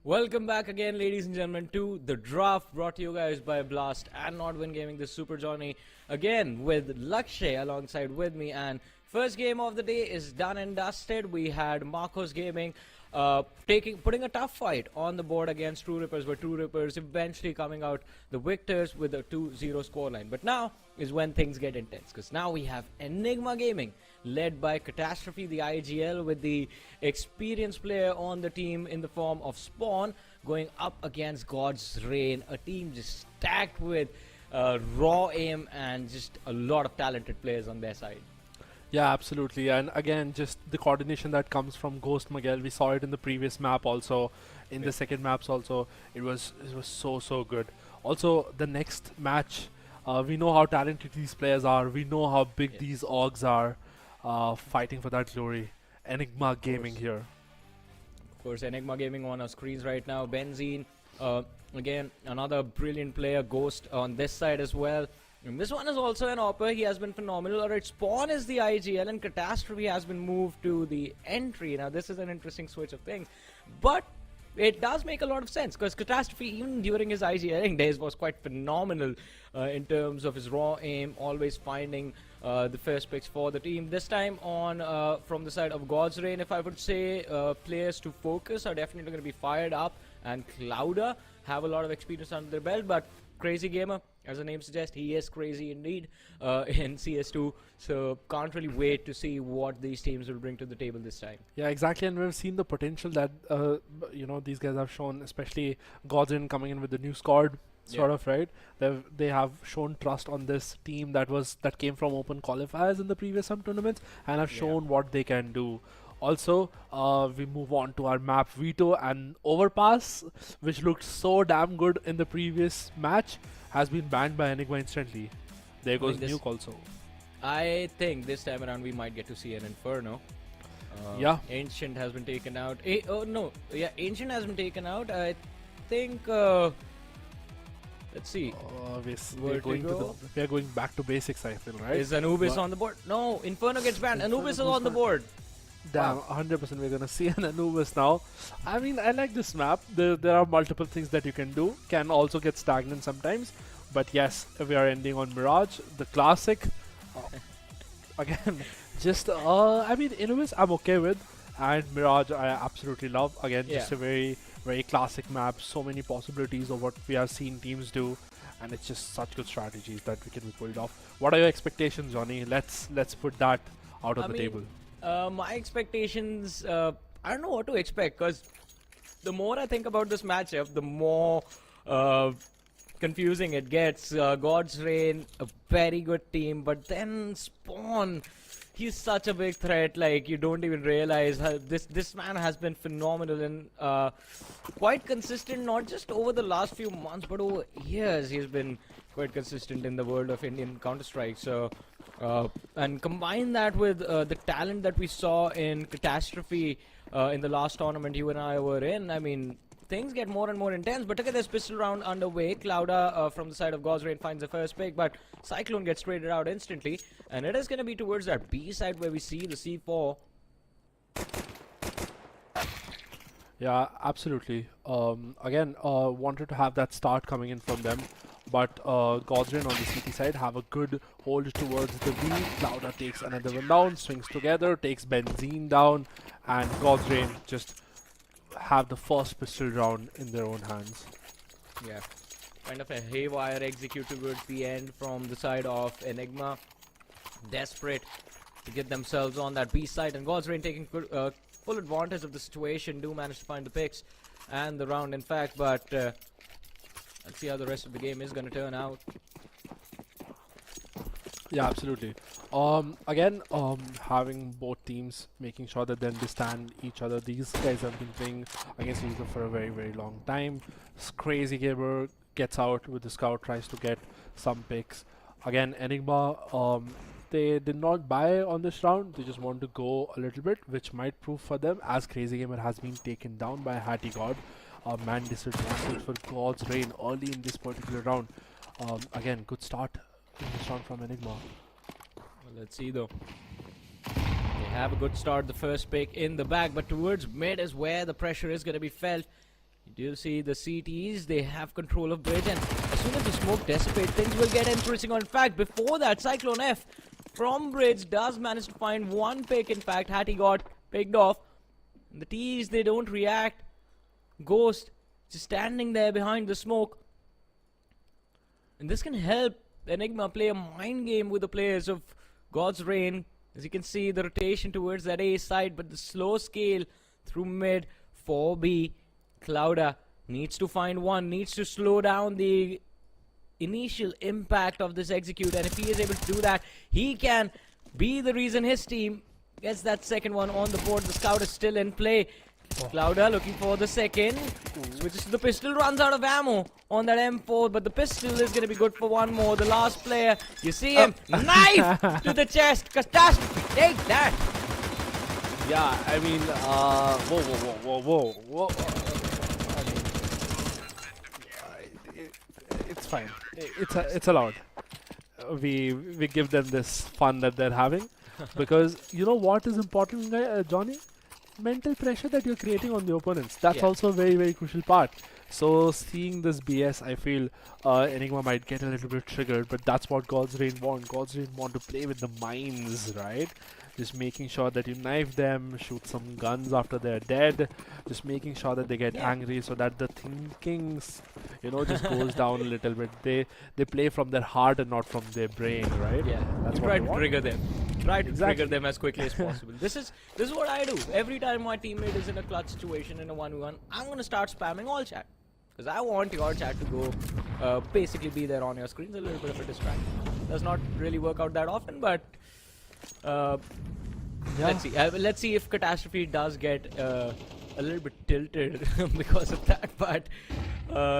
Welcome back again, ladies and gentlemen, to the draft brought to you guys by Blast and Nodwin Gaming. This Super Johnny again with Lakshay alongside with me. And first game of the day is done and dusted. We had Marcos Gaming putting a tough fight on the board against True Rippers, but True Rippers eventually coming out the victors with a 2-0 scoreline. But now is when things get intense, because now we have Enigma Gaming led by Catastrophe, the IGL, with the experienced player on the team in the form of Spawn, going up against God's Reign, a team just stacked with raw aim and just a lot of talented players on their side. Yeah, absolutely. And again, just the coordination that comes from Ghost Miguel. We saw it in the previous map also, in the second maps also. It was so good. Also, the next match, we know how talented these players are. We know how big these orgs are, fighting for that glory. Enigma Gaming here. Of course, Enigma Gaming on our screens right now. Benzene, again, another brilliant player. Ghost on this side as well. And this one is also an AWPer. He has been phenomenal. Alright, Spawn is the IGL and Catastrophe has been moved to the entry. Now, this is an interesting switch of things. But it does make a lot of sense, because Catastrophe, even during his IGLing days, was quite phenomenal in terms of his raw aim, always finding the first picks for the team. This time on from the side of God's Reign, if I would say, players to focus are definitely going to be Fired Up and Clouder. Have a lot of experience under their belt, but Crazy Gamer, as the name suggests, he is crazy indeed in CS2. So can't really wait to see what these teams will bring to the table this time. Yeah, exactly. And we've seen the potential that these guys have shown, especially Godin coming in with the new squad, sort of, right? They have shown trust on this team that came from open qualifiers in the previous some tournaments, and have shown what they can do. Also, we move on to our map Veto, and Overpass, which looked so damn good in the previous match, has been banned by Enigma instantly. There goes Nuke also. I think this time around we might get to see an Inferno. Ancient has been taken out. Ancient has been taken out. I think. Let's see. We are going back to basics, I feel, right? Is Anubis on the board? No, Inferno gets banned. Anubis is on the board. Damn, 100% we're gonna see an Anubis now. I mean, I like this map. There are multiple things that you can do. Can also get stagnant sometimes. But yes, we are ending on Mirage, the classic. Again, just, I mean, Anubis I'm okay with. And Mirage I absolutely love. Again, just a very, very classic map. So many possibilities of what we have seen teams do. And it's just such good strategies that we can be pulled off. What are your expectations, Johnny? Let's put that out on the table. My expectations, I don't know what to expect, because the more I think about this matchup, the more confusing it gets. God's Reign, a very good team, but then Spawn, he's such a big threat. Like, you don't even realize how this man has been phenomenal and quite consistent, not just over the last few months, but over years. He's been quite consistent in the world of Indian Counter-Strike. So, and combine that with the talent that we saw in Catastrophe in the last tournament you and I were in. I mean, things get more and more intense. But look at this pistol round underway. Clouda from the side of God's Reign finds the first pick, but Cyclone gets traded out instantly. And it is going to be towards that B side where we see the C4. Yeah, absolutely. Again, wanted to have that start coming in from them. But God's Reign on the CT side have a good hold towards the B. Clouda takes another one down, swings together, takes Benzene down, and God's Reign just have the first pistol round in their own hands. Yeah, kind of a haywire execute towards the end from the side of Enigma. Desperate to get themselves on that B side, and God's Reign taking full advantage of the situation. Do manage to find the picks and the round, in fact, but let's see how the rest of the game is going to turn out. Yeah, absolutely. Again, having both teams making sure that they understand each other. These guys have been playing against each other for a very, very long time. Crazy Gamer gets out with the scout, tries to get some picks. Again, Enigma, they did not buy on this round. They just want to go a little bit, which might prove for them, as Crazy Gamer has been taken down by Hattie God. Man disadvantage for God's Reign early in this particular round. Again, good start in this round from Enigma. Well, let's see though. They have a good start, the first pick in the bag, but towards mid is where the pressure is going to be felt. You'll see the CTs, they have control of bridge, and as soon as the smoke dissipates, things will get interesting. In fact, before that, Cyclone F from bridge does manage to find one pick. In fact, Hattie got picked off. The T's, they don't react. Ghost just standing there behind the smoke. And this can help Enigma play a mind game with the players of God's Reign. As you can see, the rotation towards that A side, but the slow scale through mid 4B. Clouda needs to find one, needs to slow down the initial impact of this execute, and if he is able to do that, he can be the reason his team gets that second one on the board. The scout is still in play. Clouda looking for the second, switches to the pistol, runs out of ammo on that M4, but the pistol is going to be good for one more. The last player, you see him, knife to the chest. Catastrophe, take that. Yeah, I mean, whoa. It's fine. It's allowed. We give them this fun that they're having, because you know what is important, Johnny? Mental pressure that you're creating on the opponents. That's also a very, very crucial part. So seeing this BS, I feel Enigma might get a little bit triggered, but that's what God's Reign want. God's Reign want to play with the minds, right? Just making sure that you knife them, shoot some guns after they're dead, just making sure that they get angry so that the thinking, just goes down a little bit. They play from their heart and not from their brain, right? Yeah, that's you what try to trigger them. Try to Exactly. trigger them as quickly as possible. This is what I do. Every time my teammate is in a clutch situation in a 1v1, I'm going to start spamming all chat. Because I want your chat to go, basically be there on your screens, a little bit of a distraction. Does not really work out that often, but let's see if Catastrophe does get a little bit tilted because of that, but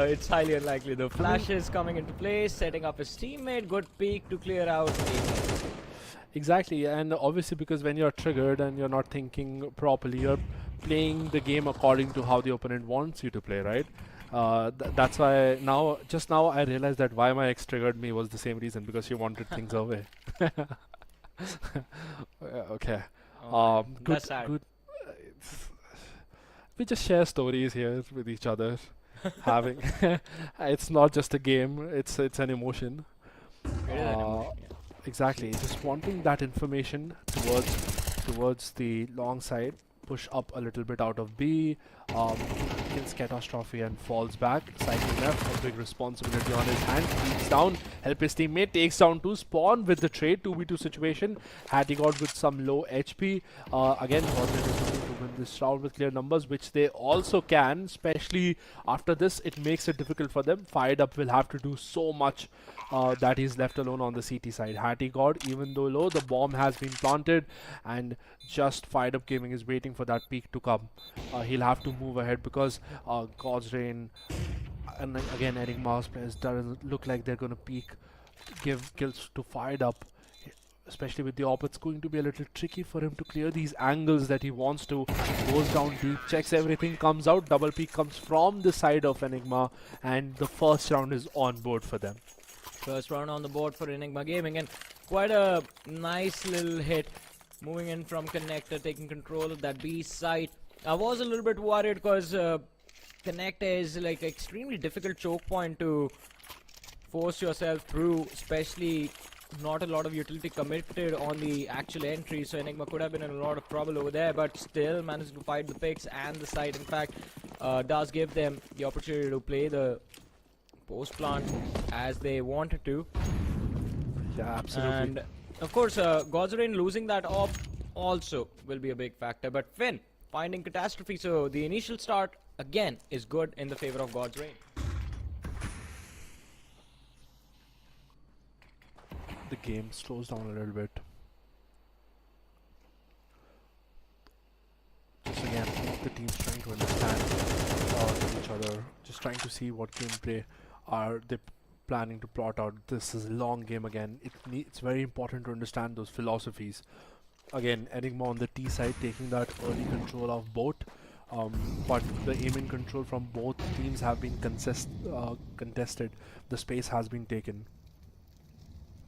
it's highly unlikely. The flash is coming into place, setting up his teammate, good peek to clear out. Exactly, and obviously because when you're triggered and you're not thinking properly, you're playing the game according to how the opponent wants you to play, right? That's why just now I realized that why my ex triggered me was the same reason, because she wanted things away. Okay. That's sad. Good. We just share stories here with each other. Having it's not just a game; it's an emotion. Exactly, just wanting that information towards the long side. Push up a little bit out of B, kills Catastrophe and falls back. Cycling left, a big responsibility on his hand. Beats down, help his teammate, takes down 2. Spawn with the trade, 2v2 situation. Hattie got with some low HP. Again, Godred is looking to win this round with clear numbers, which they also can, especially after this. It makes it difficult for them. Fired Up will have to do so much that he's left alone on the CT side. Hattie God, even though low, the bomb has been planted, and just Fired Up Gaming is waiting for that peak to come. He'll have to move ahead because God's Reign and again Enigma's players doesn't look like they're going to peak, give kills to Fired Up, especially with the op. It's going to be a little tricky for him to clear these angles that he wants to. Goes down deep, checks everything, comes out. Double peak comes from the side of Enigma, and the first round is on board for them. First round on the board for Enigma Gaming, and quite a nice little hit. Moving in from Connector, taking control of that B site. I was a little bit worried because Connector is like extremely difficult choke point to force yourself through, especially not a lot of utility committed on the actual entry, so Enigma could have been in a lot of trouble over there, but still managed to fight the picks and the site. In fact, does give them the opportunity to play the post plant as they wanted to. Yeah, absolutely. And of course, God's Reign losing that op also will be a big factor, but Finn finding Catastrophe, so the initial start again is good in the favor of God's Reign. The game slows down a little bit. Just again, the teams trying to understand each other, just trying to see what gameplay are they planning to plot out. This is a long game again. It's very important to understand those philosophies. Again, Enigma on the T side taking that early control of both, but the aim and control from both teams have been contested. The space has been taken.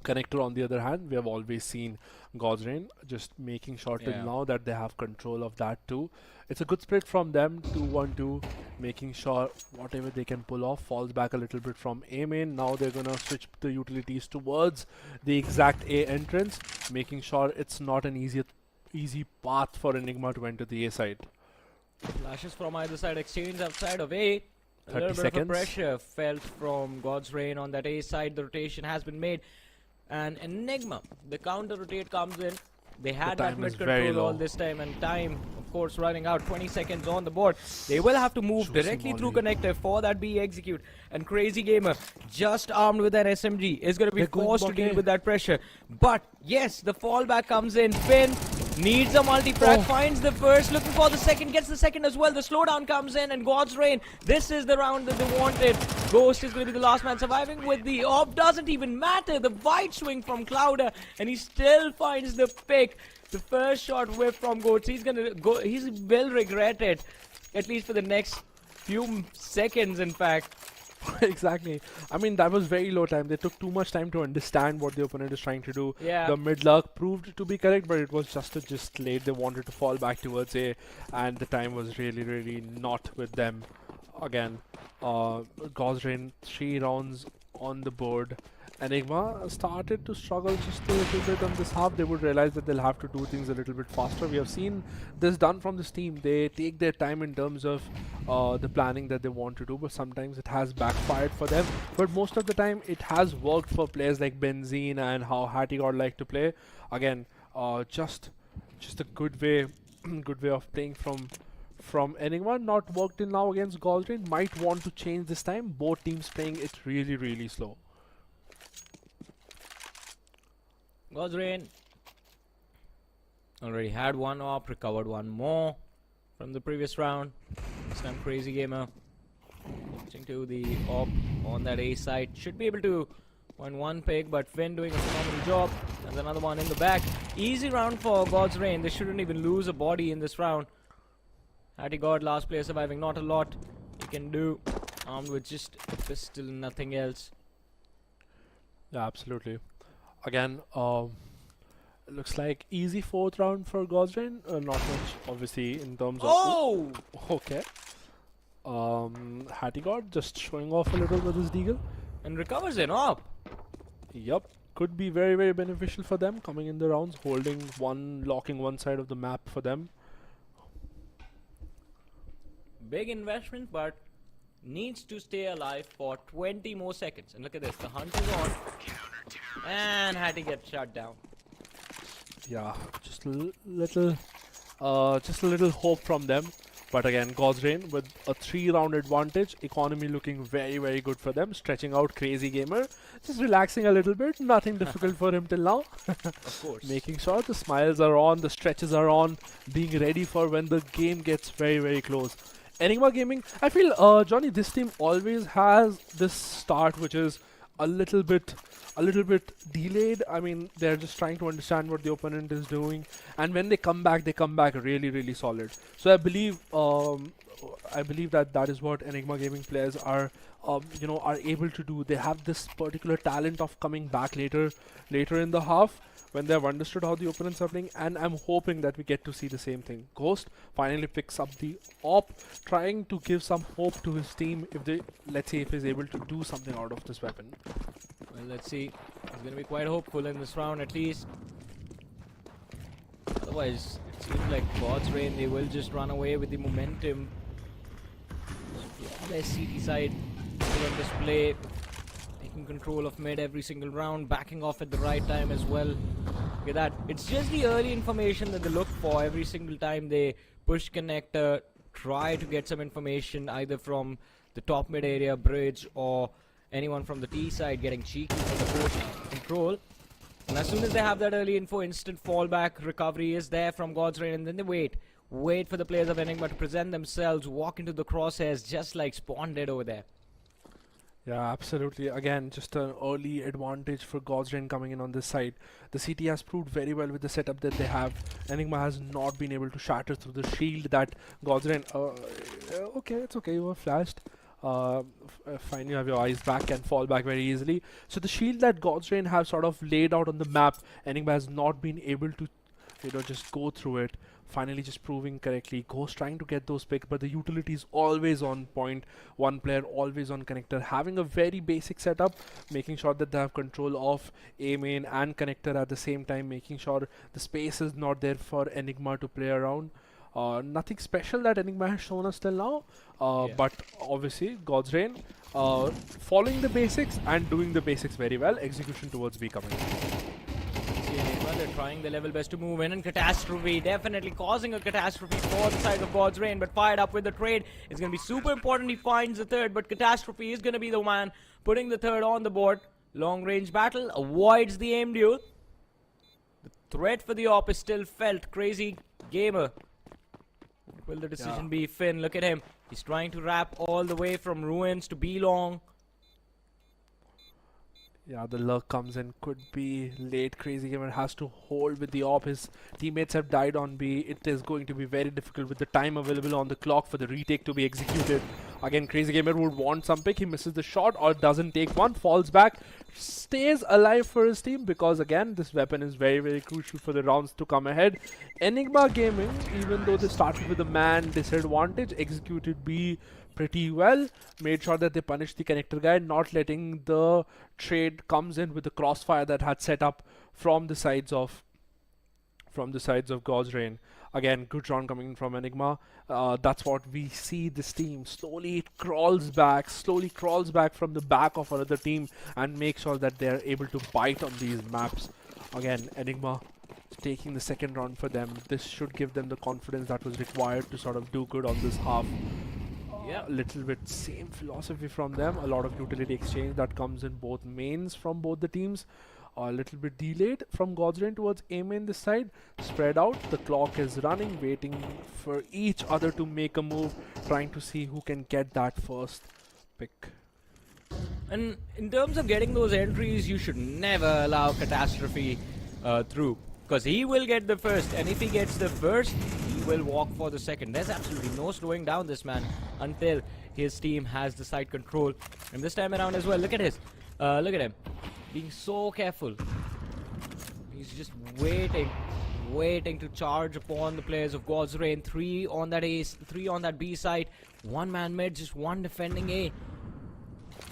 Connector, on the other hand, we have always seen God's Reign just making sure till Yeah. now that they have control of that too. It's a good split from them, 2-1-2, making sure whatever they can pull off falls back a little bit from A main. Now they're gonna switch the utilities towards the exact A entrance, making sure it's not an easy path for Enigma to enter the A side. Flashes from either side, exchange outside of A. A 30 little bit of a seconds. pressure felt from God's Reign on that A side. The rotation has been made. And Enigma, the counter rotate comes in. They had that time is mid very control all low. this time, and time, of course, running out. 20 seconds on the board. They will have to move Juicy directly through volley. connector for that B execute. And Crazy Gamer, just armed with an SMG, is going to be They're going forced to back deal A. with that pressure. But yes, the fallback comes in. Finn needs a multi-frag, Oh. finds the first, looking for the second, gets the second as well. The slowdown comes in, and God's Reign, this is the round that they wanted. Ghost is going to be the last man surviving with the AWP. Doesn't even matter. The wide swing from Clouder, and he still finds the pick. The first shot whiff from Ghost. He's gonna go. He will regret it, at least for the next few seconds. In fact, Exactly. I mean, that was very low time. They took too much time to understand what the opponent is trying to do. yeah. The mid luck proved to be correct, but it was just late. They wanted to fall back towards A, and the time was really not with them. Again, God's Reign 3 rounds on the board. Enigma started to struggle just a little bit on this half. They would realize that they'll have to do things a little bit faster. We have seen this done from this team. They take their time in terms of the planning that they want to do, but sometimes it has backfired for them. But most of the time, it has worked for players like Benzene and how Hattie God like to play. Again, just a good way, good way of playing from Enigma. Not worked till now against God's Reign. Might want to change this time. Both teams playing it really slow. God's Reign already had one AWP, recovered one more from the previous round. This time Crazy Gamer switching to the AWP on that A side. Should be able to win one pick, but Finn doing a phenomenal job. There's another one in the back. Easy round for God's Reign. They shouldn't even lose a body in this round. Hattie God, last player surviving. Not a lot he can do. Armed with just a pistol, nothing else. Yeah, absolutely. Again, looks like easy 4th round for God's Reign. Not much, obviously, in terms of. Oh! Okay. Hattie God just showing off a little with his deagle. And recovers an AWP. Yup. Could be very beneficial for them coming in the rounds, locking one side of the map for them. Big investment, but needs to stay alive for 20 more seconds. And look at this, the hunt is on. And had to get shut down. Yeah, just a little hope from them. But again, God's Reign with a 3-round advantage. Economy looking very good for them. Stretching out Crazy Gamer. Just relaxing a little bit. Nothing difficult for him till now. Of course. Making sure the smiles are on, the stretches are on. Being ready for when the game gets very close. Enigma Gaming, I feel, Johnny, this team always has this start which is a little bit delayed. I mean, they're just trying to understand what the opponent is doing, and when they come back really solid. So I believe that is what Enigma Gaming players are able to do. They have this particular talent of coming back later in the half when they have understood how the opponents are playing, and I'm hoping that we get to see the same thing. Ghost finally picks up the AWP, trying to give some hope to his team let's see if he's able to do something out of this weapon. Well, let's see. He's going to be quite hopeful in this round at least. Otherwise, it seems like God's Reign, they will just run away with the momentum. Their CT side still on display. Taking control of mid every single round, backing off at the right time as well. Look at that. It's just the early information that they look for every single time they push connector, try to get some information either from the top mid area, bridge, or anyone from the T side getting cheeky for the push control. And as soon as they have that early info, instant fallback recovery is there from God's Reign, and then they wait for the players of Enigma to present themselves, walk into the crosshairs just like Spawn did over there. Yeah, absolutely. Again, just an early advantage for God's Reign coming in on this side. The CT has proved very well with the setup that they have. Enigma has not been able to shatter through the shield that God's Reign... okay, it's okay, you were flashed. Finally you have your eyes back and fall back very easily. So the shield that God's Reign have sort of laid out on the map, Enigma has not been able to, just go through it. Finally just proving correctly. Ghost trying to get those picks, but the utility is always on point. One player always on connector, having a very basic setup, making sure that they have control of A main and connector at the same time, making sure the space is not there for Enigma to play around. Nothing special that Enigma has shown us till now, but obviously God's Reign following the basics and doing the basics very well. Execution towards B coming. Enigma, they're trying their level best to move in, and Catastrophe definitely causing a catastrophe for the side of God's Reign, but fired up with the trade. It's going to be super important he finds the third, but Catastrophe is going to be the man putting the third on the board. Long range battle, avoids the aim duel. The threat for the op is still felt. Crazy Gamer. Will the decision be Finn? Look at him. He's trying to wrap all the way from Ruins to B-Long. Yeah, the lurk comes in. Could be late. Crazy Gamer has to hold with the op. His teammates have died on B. It is going to be very difficult with the time available on the clock for the retake to be executed. Again, Crazy Gamer would want some pick. He misses the shot or doesn't take one. Falls back. Stays alive for his team because, again, this weapon is very, very crucial for the rounds to come ahead. Enigma Gaming, even though they started with a man disadvantage, executed B pretty well. Made sure that they punished the connector guy, not letting the trade comes in with the crossfire that had set up from the sides of God's Reign. Again, good round coming in from Enigma. That's what we see this team. Slowly it crawls back from the back of another team and make sure that they are able to bite on these maps. Again, Enigma taking the second round for them. This should give them the confidence that was required to sort of do good on this half. Yeah, A little bit same philosophy from them. A lot of utility exchange that comes in both mains from both the teams. A little bit delayed from God's Reign towards A main this side. Spread out. The clock is running, waiting for each other to make a move, trying to see who can get that first pick. And in terms of getting those entries, you should never allow Catastrophe through, because he will get the first, and if he gets the first, he will walk for the second. There's absolutely no slowing down this man until his team has the side control. And this time around as well, look at him, being so careful. He's just waiting to charge upon the players of God's Reign. 3 on that A, 3 on that B side, 1 man mid, just 1 defending A.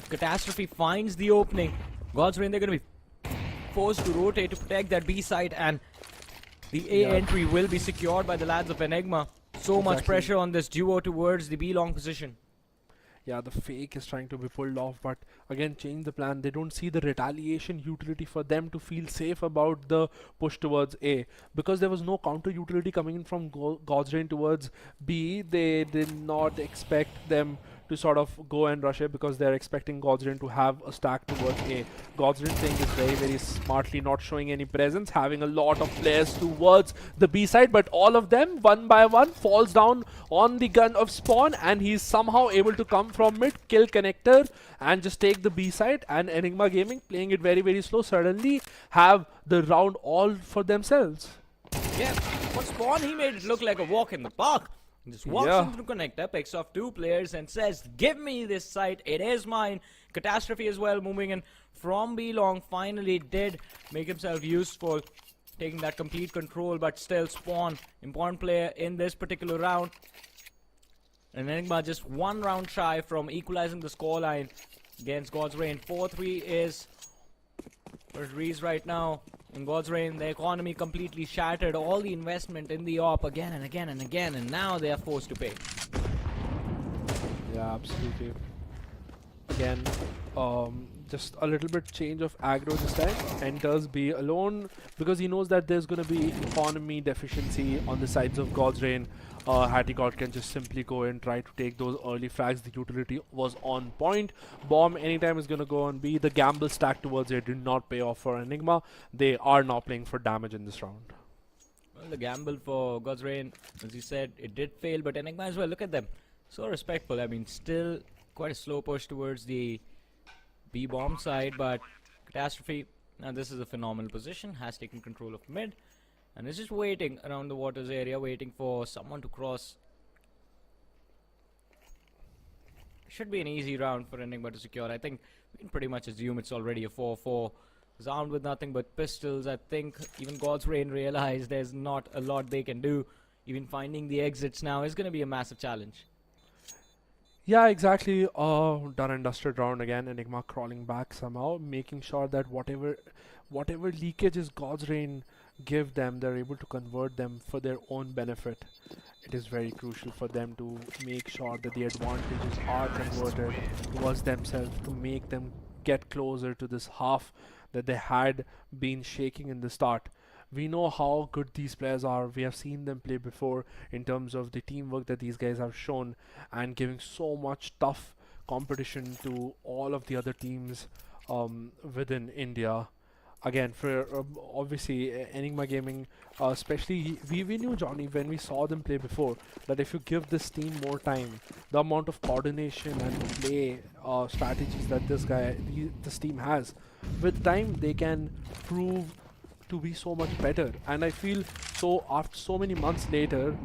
Catastrophe finds the opening. God's Reign, they're going to be forced to rotate to protect that B side, and the A entry will be secured by the lads of Enigma. So much pressure on this duo towards the B long position. Yeah, the fake is trying to be pulled off, but again, change the plan. They don't see the retaliation utility for them to feel safe about the push towards A. Because there was no counter utility coming in from God's Reign towards B, they did not expect them to sort of go and rush it because they're expecting God's Reign to have a stack towards A. God's Reign playing this very, very smartly, not showing any presence, having a lot of players towards the B side, but all of them, one by one, falls down on the gun of Spawn, and he's somehow able to come from mid, kill connector, and just take the B side. And Enigma Gaming, playing it very, very slow, suddenly have the round all for themselves. Yeah, but Spawn, he made it look like a walk in the park. Just walks into the connector, picks off 2 players and says, give me this site, it is mine. Catastrophe as well, moving in from B long, finally did make himself useful, taking that complete control, but still Spawn, important player in this particular round. And Enigma just 1 round shy from equalizing the scoreline against God's Reign. 4-3 is for Reese right now. In God's Reign, the economy completely shattered. All the investment in the op again and again and again, and now they are forced to pay. Yeah, absolutely. Again, just a little bit change of aggro this time. Enters B alone because he knows that there's going to be economy deficiency on the sides of God's Reign. Hattie God can just simply go and try to take those early frags. The utility was on point. Bomb anytime is going to go on B. The gamble stack towards it did not pay off for Enigma. They are now playing for damage in this round. Well, the gamble for God's Reign, as you said, it did fail, but Enigma as well, look at them. So respectful. I mean, still quite a slow push towards the B bomb side, but Catastrophe, now this is a phenomenal position, has taken control of mid. And is just waiting around the waters area, waiting for someone to cross. should be an easy round for Enigma to secure. I think we can pretty much assume it's already a 4-4. He's armed with nothing but pistols. I think even God's Rain realized there's not a lot they can do. Even finding the exits now is going to be a massive challenge. Yeah, exactly. Done and dusted round again. Enigma crawling back somehow, making sure that whatever leakages God's Rain give them, they're able to convert them for their own benefit. It is very crucial for them to make sure that the advantages are converted towards themselves to make them get closer to this half that they had been shaking in the start. We know how good these players are. We have seen them play before in terms of the teamwork that these guys have shown and giving so much tough competition to all of the other teams within India. Again, for obviously Enigma Gaming, especially we knew, Johnny, when we saw them play before, that if you give this team more time, the amount of coordination and play strategies that this team has, with time they can prove to be so much better. And I feel so after so many months later,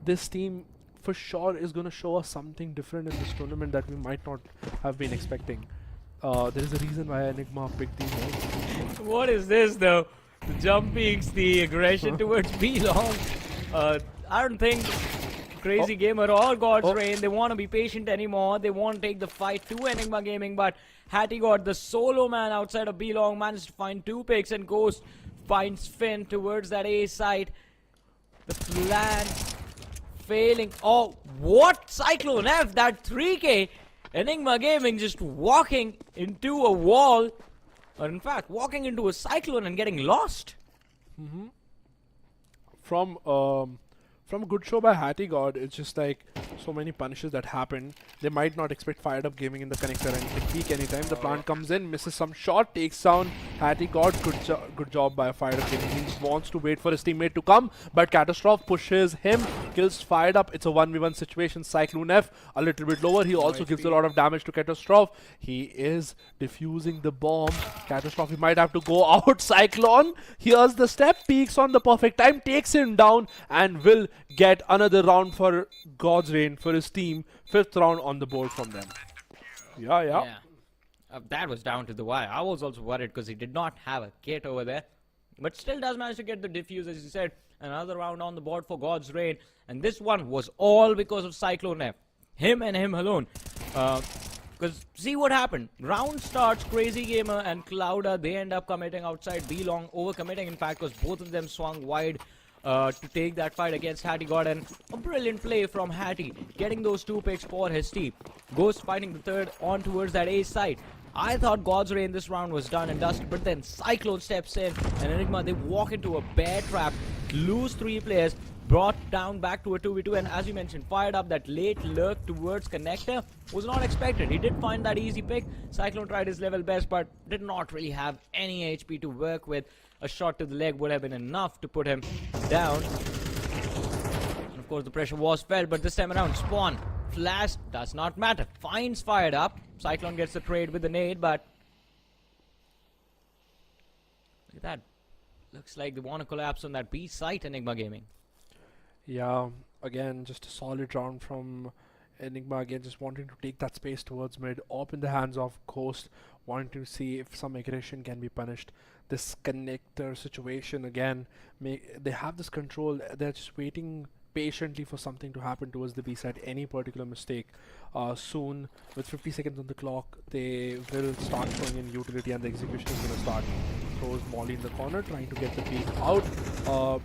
this team for sure is going to show us something different in this tournament that we might not have been expecting. There is a reason why Enigma picked these guys. What is this though? The jump peaks, the aggression towards B long. I don't think Crazy Gamer or God's Rain, they want to be patient anymore. They want to take the fight to Enigma Gaming, but Hattie got the solo man outside of B long, managed to find 2 picks, and Ghost finds Finn towards that A site. The plan failing. Oh, what? Cyclone F, that 3K. Enigma Gaming just walking into a wall, or in fact, walking into a cyclone and getting lost. From a good show by Hattie God, it's just like so many punishes that happen. They might not expect Fired Up Gaming in the connector and can peek anytime. The plant comes in, misses some shot, takes down Hattie God. Good job by Fired Up Gaming. He wants to wait for his teammate to come, but Catastrophe pushes him, kills Fired Up. It's a 1v1 situation. Cyclone F a little bit lower. He also gives a lot of damage to Catastrophe. He is defusing the bomb. Catastrophe might have to go out. Cyclone hears the step, peeks on the perfect time, takes him down, and will get another round for God's Rain for his team. 5th round on the board from them. Yeah. That was down to the wire. I was also worried because he did not have a kit over there, but still does manage to get the defuse, as you said. Another round on the board for God's Rain, and this one was all because of Cyclone F. Him and him alone. Because see what happened. Round starts, Crazy Gamer and Clouda, they end up committing outside B long, overcommitting in fact, because both of them swung wide to take that fight against Hattie God, and a brilliant play from Hattie, getting those 2 picks for his team. Ghost finding the 3rd on towards that A side. I thought God's Rain this round was done and dusted, but then Cyclone steps in, and Enigma, they walk into a bear trap, lose 3 players, brought down back to a 2v2, and as you mentioned, Fired Up, that late lurk towards connector was not expected. He did find that easy pick. Cyclone tried his level best, but did not really have any HP to work with. A shot to the leg would have been enough to put him down. And of course, the pressure was felt, but this time around, Spawn, flash, does not matter. Finds Fired Up. Cyclone gets the trade with the nade, but look at that. Looks like they want to collapse on that B site, Enigma Gaming. Yeah, again, just a solid round from Enigma, again, just wanting to take that space towards mid, up in the hands of Ghost, wanting to see if some aggression can be punished. This connector situation, again, they have this control, they're just waiting patiently for something to happen towards the B side, any particular mistake. Soon, with 50 seconds on the clock, they will start throwing in utility and the execution is going to start. Throws Molly in the corner, trying to get the peek out.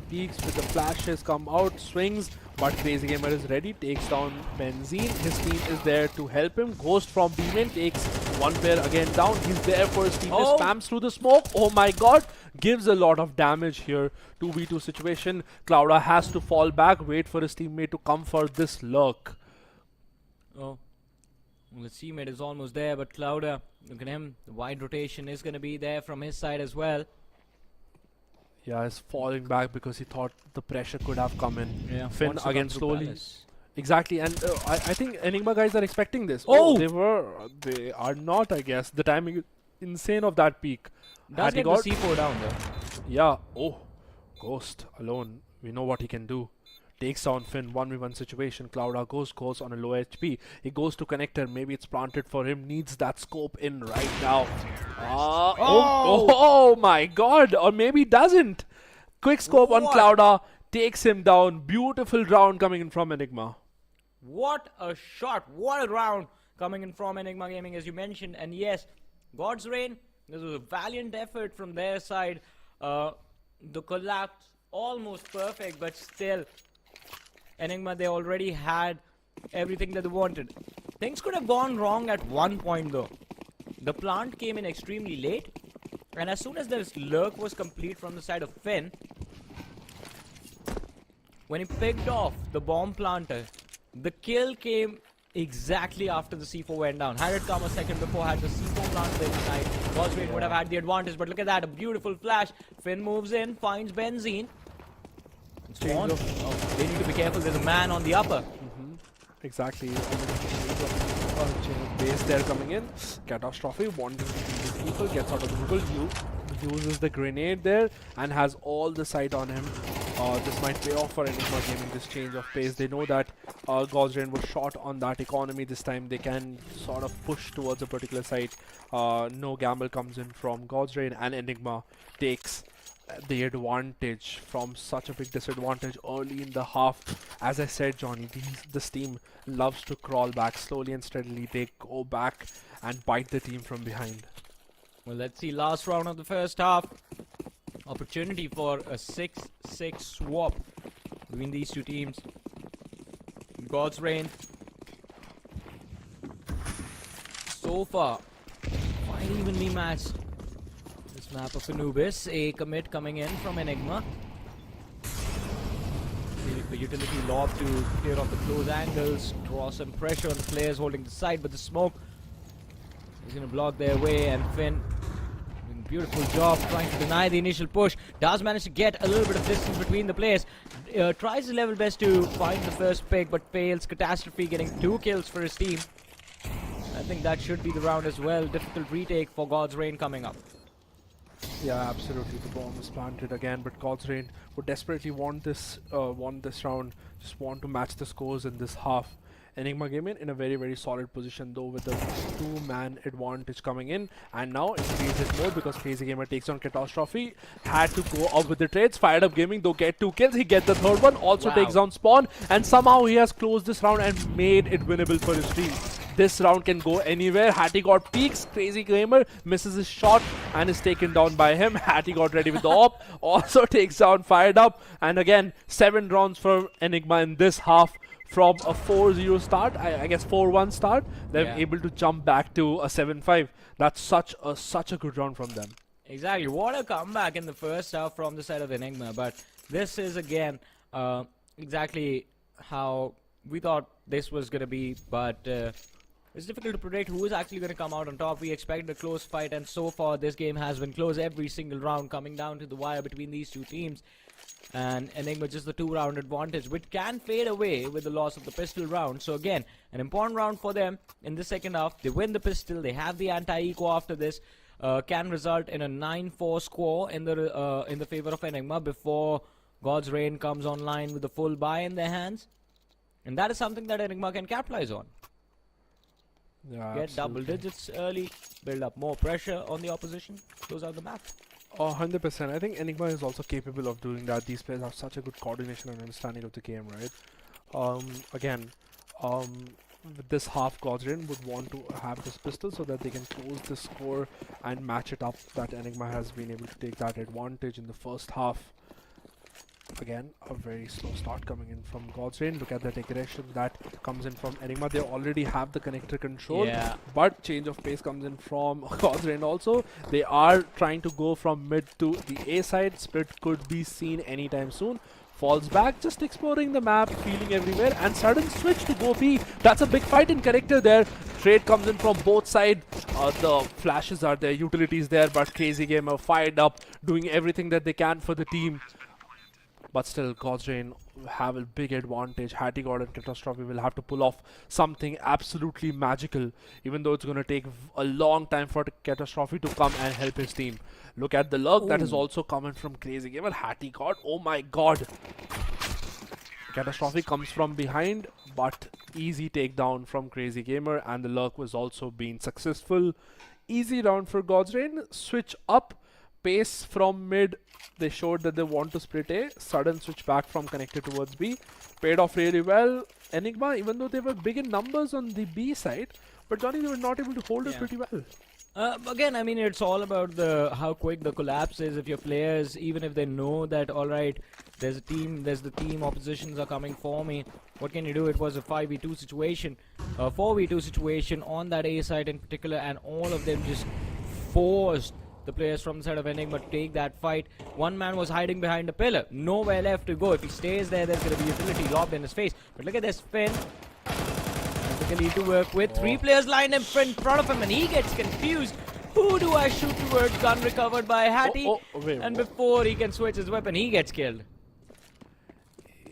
Peeks with the flashes, come out, swings, but Crazy Gamer is ready, takes down Benzene. His team is there to help him. Ghost from B-main takes 1 player again down. He's there for his team. He spams through the smoke. Oh my god, gives a lot of damage here. 2v2 situation. Clouda has to fall back, wait for his teammate to come for this lurk. Oh, well, his teammate is almost there, but Clouda, look at him. The wide rotation is going to be there from his side as well. Yeah, he's falling back because he thought the pressure could have come in. Yeah, Finn again slowly. Palace. Exactly, and I think Enigma guys are expecting this. Oh! They are not, I guess. The timing is insane of that peak. Does get the C4 down though. Yeah, oh, Ghost alone. We know what he can do. takes down Finn. 1v1 situation. Clouda goes on a low HP. He goes to connector. Maybe it's planted for him. Needs that scope in right now. Oh my god. Or maybe doesn't. Quick scope on Clouda. Takes him down. Beautiful round coming in from Enigma. What a shot. What a round coming in from Enigma Gaming, as you mentioned. And yes, God's Reign, this was a valiant effort from their side. The collapse almost perfect, but still, Enigma, they already had everything that they wanted. Things could have gone wrong at one point though. The plant came in extremely late, and as soon as this lurk was complete from the side of Finn, when he picked off the bomb planter, the kill came exactly after the C4 went down. Had it come a second before, had the C4 planted inside, God's Reign would have had the advantage. But look at that, a beautiful flash. Finn moves in, finds Benzene. Spawn. Oh, they need to be careful, there's a man on the upper. Exactly. Base there coming in. Catastrophe wanting to kill people, gets out of the Google, uses the grenade there and has all the sight on him. This might pay off for Enigma Gaming, this change of pace. They know that God's Reign was short on that economy this time. They can sort of push towards a particular site. No gamble comes in from God's Reign, and Enigma takes the advantage from such a big disadvantage early in the half. As I said, Johnny, this team loves to crawl back slowly and steadily. They go back and bite the team from behind. Well, let's see, last round of the first half. Opportunity for a 6-6 swap between these two teams. God's Reign so far quite evenly matched. This map of Anubis, a commit coming in from Enigma. The utility lob to clear off the close angles, draw some pressure on the players holding the side, but the smoke is going to block their way, and Finn, beautiful job trying to deny the initial push. Does manage to get a little bit of distance between the players. Tries his level best to find the first pick, but fails. Catastrophe getting 2 kills for his team. I think that should be the round as well. Difficult retake for God's Reign coming up. Yeah, absolutely. The bomb is planted again, but God's Reign would desperately want this round. Just want to match the scores in this half. Enigma Gaming in a very, very solid position though, with the 2-man advantage coming in, and now increase it more because Crazy Gamer takes on Catastrophe. Had to go up with the trades. Fired Up Gaming though get 2 kills. He gets the third one, also takes down Spawn, and somehow he has closed this round and made it winnable for his team. This round can go anywhere. Hattie got peaks. Crazy Gamer misses his shot and is taken down by him. Hattie got ready with the op, also takes down Fired Up, and again 7 rounds for Enigma in this half. From a 4-0 start, I guess 4-1 start, they're able to jump back to a 7-5. That's such a good round from them. Exactly. What a comeback in the first half from the side of Enigma. But this is again exactly how we thought this was going to be. But it's difficult to predict who is actually going to come out on top. We expected a close fight, and so far this game has been close every single round, coming down to the wire between these two teams. And Enigma just the 2-round advantage, which can fade away with the loss of the pistol round. So again, an important round for them in the second half. They win the pistol, they have the anti-eco after this. Can result in a 9-4 score in the favor of Enigma before God's Reign comes online with the full buy in their hands. And that is something that Enigma can capitalize on. Yeah, get double digits early, build up more pressure on the opposition, close out the map. 100%. I think Enigma is also capable of doing that. These players have such a good coordination and understanding of the game, right? With this half, God's Reign would want to have this pistol so that they can close the score and match it up. That Enigma has been able to take that advantage in the first half. Again, a very slow start coming in from God's Reign. Look at that aggression that comes in from Enigma. They already have the connector control, but change of pace comes in from God's Reign also. They are trying to go from mid to the A side. Split could be seen anytime soon. Falls back, just exploring the map, feeling everywhere, and sudden switch to go B. That's a big fight in connector there. Trade comes in from both sides. The flashes are there, utilities there, but Crazy Gamer fired up, doing everything that they can for the team. But still, God's Reign have a big advantage. Hattie God and Catastrophe will have to pull off something absolutely magical, even though it's going to take a long time for Catastrophe to come and help his team. Look at the luck that is also coming from Crazy Gamer. Hattie God, oh my god. Catastrophe comes from behind, but easy takedown from Crazy Gamer, and the lurk was also being successful. Easy round for God's Reign. Switch up, pace from mid. They showed that they want to split A. Sudden switch back from connected towards B. Paid off really well. Enigma, even though they were big in numbers on the B side, but Johnny, they were not able to hold it pretty well. Again, I mean, it's all about how quick the collapse is. If your players, even if they know that, all right, there's the team, oppositions are coming for me, what can you do? It was a 5v2 situation, a 4v2 situation on that A side in particular, and all of them just forced the players from the side of Enigma to take that fight. One man was hiding behind a pillar, nowhere left to go. If he stays there, there's going to be utility lobbed in his face. But look at this Finn. Need to work with 3 players lined in front of him, and he gets confused. Who do I shoot towards? Gun recovered by Hattie, and before he can switch his weapon, he gets killed.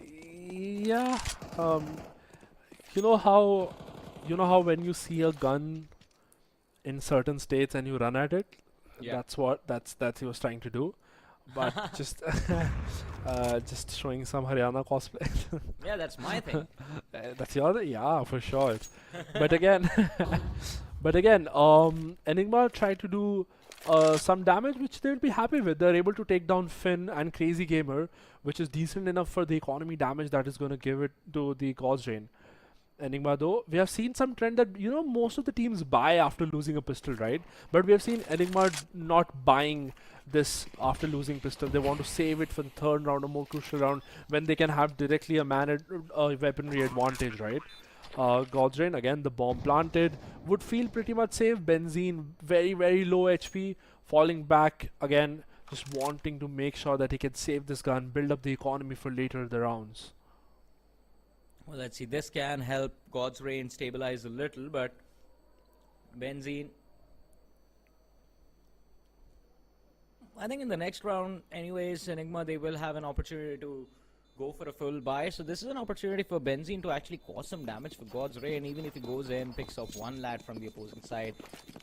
Yeah, you know how when you see a gun in certain states and you run at it, that's he was trying to do. But just showing some Haryana cosplay. Yeah, that's my thing. That's your yeah, for sure. But again, Enigma tried to do some damage, which they'll be happy with. They're able to take down Finn and Crazy Gamer, which is decent enough for the economy damage that is going to give it to the God's Reign. Enigma, though, we have seen some trend that, you know, most of the teams buy after losing a pistol, right? But we have seen Enigma not buying this after losing pistol. They want to save it for the third round, a more crucial round, when they can have directly a weaponry advantage, right? God's Reign, again, the bomb planted, would feel pretty much safe. Benzene, very, very low HP, falling back, again, just wanting to make sure that he can save this gun, build up the economy for later in the rounds. Well, let's see. This can help God's Reign stabilize a little, but Benzene, I think in the next round, anyways, Enigma, they will have an opportunity to go for a full buy. So this is an opportunity for Benzene to actually cause some damage for God's Reign. Even if he goes in, picks up one lad from the opposing side,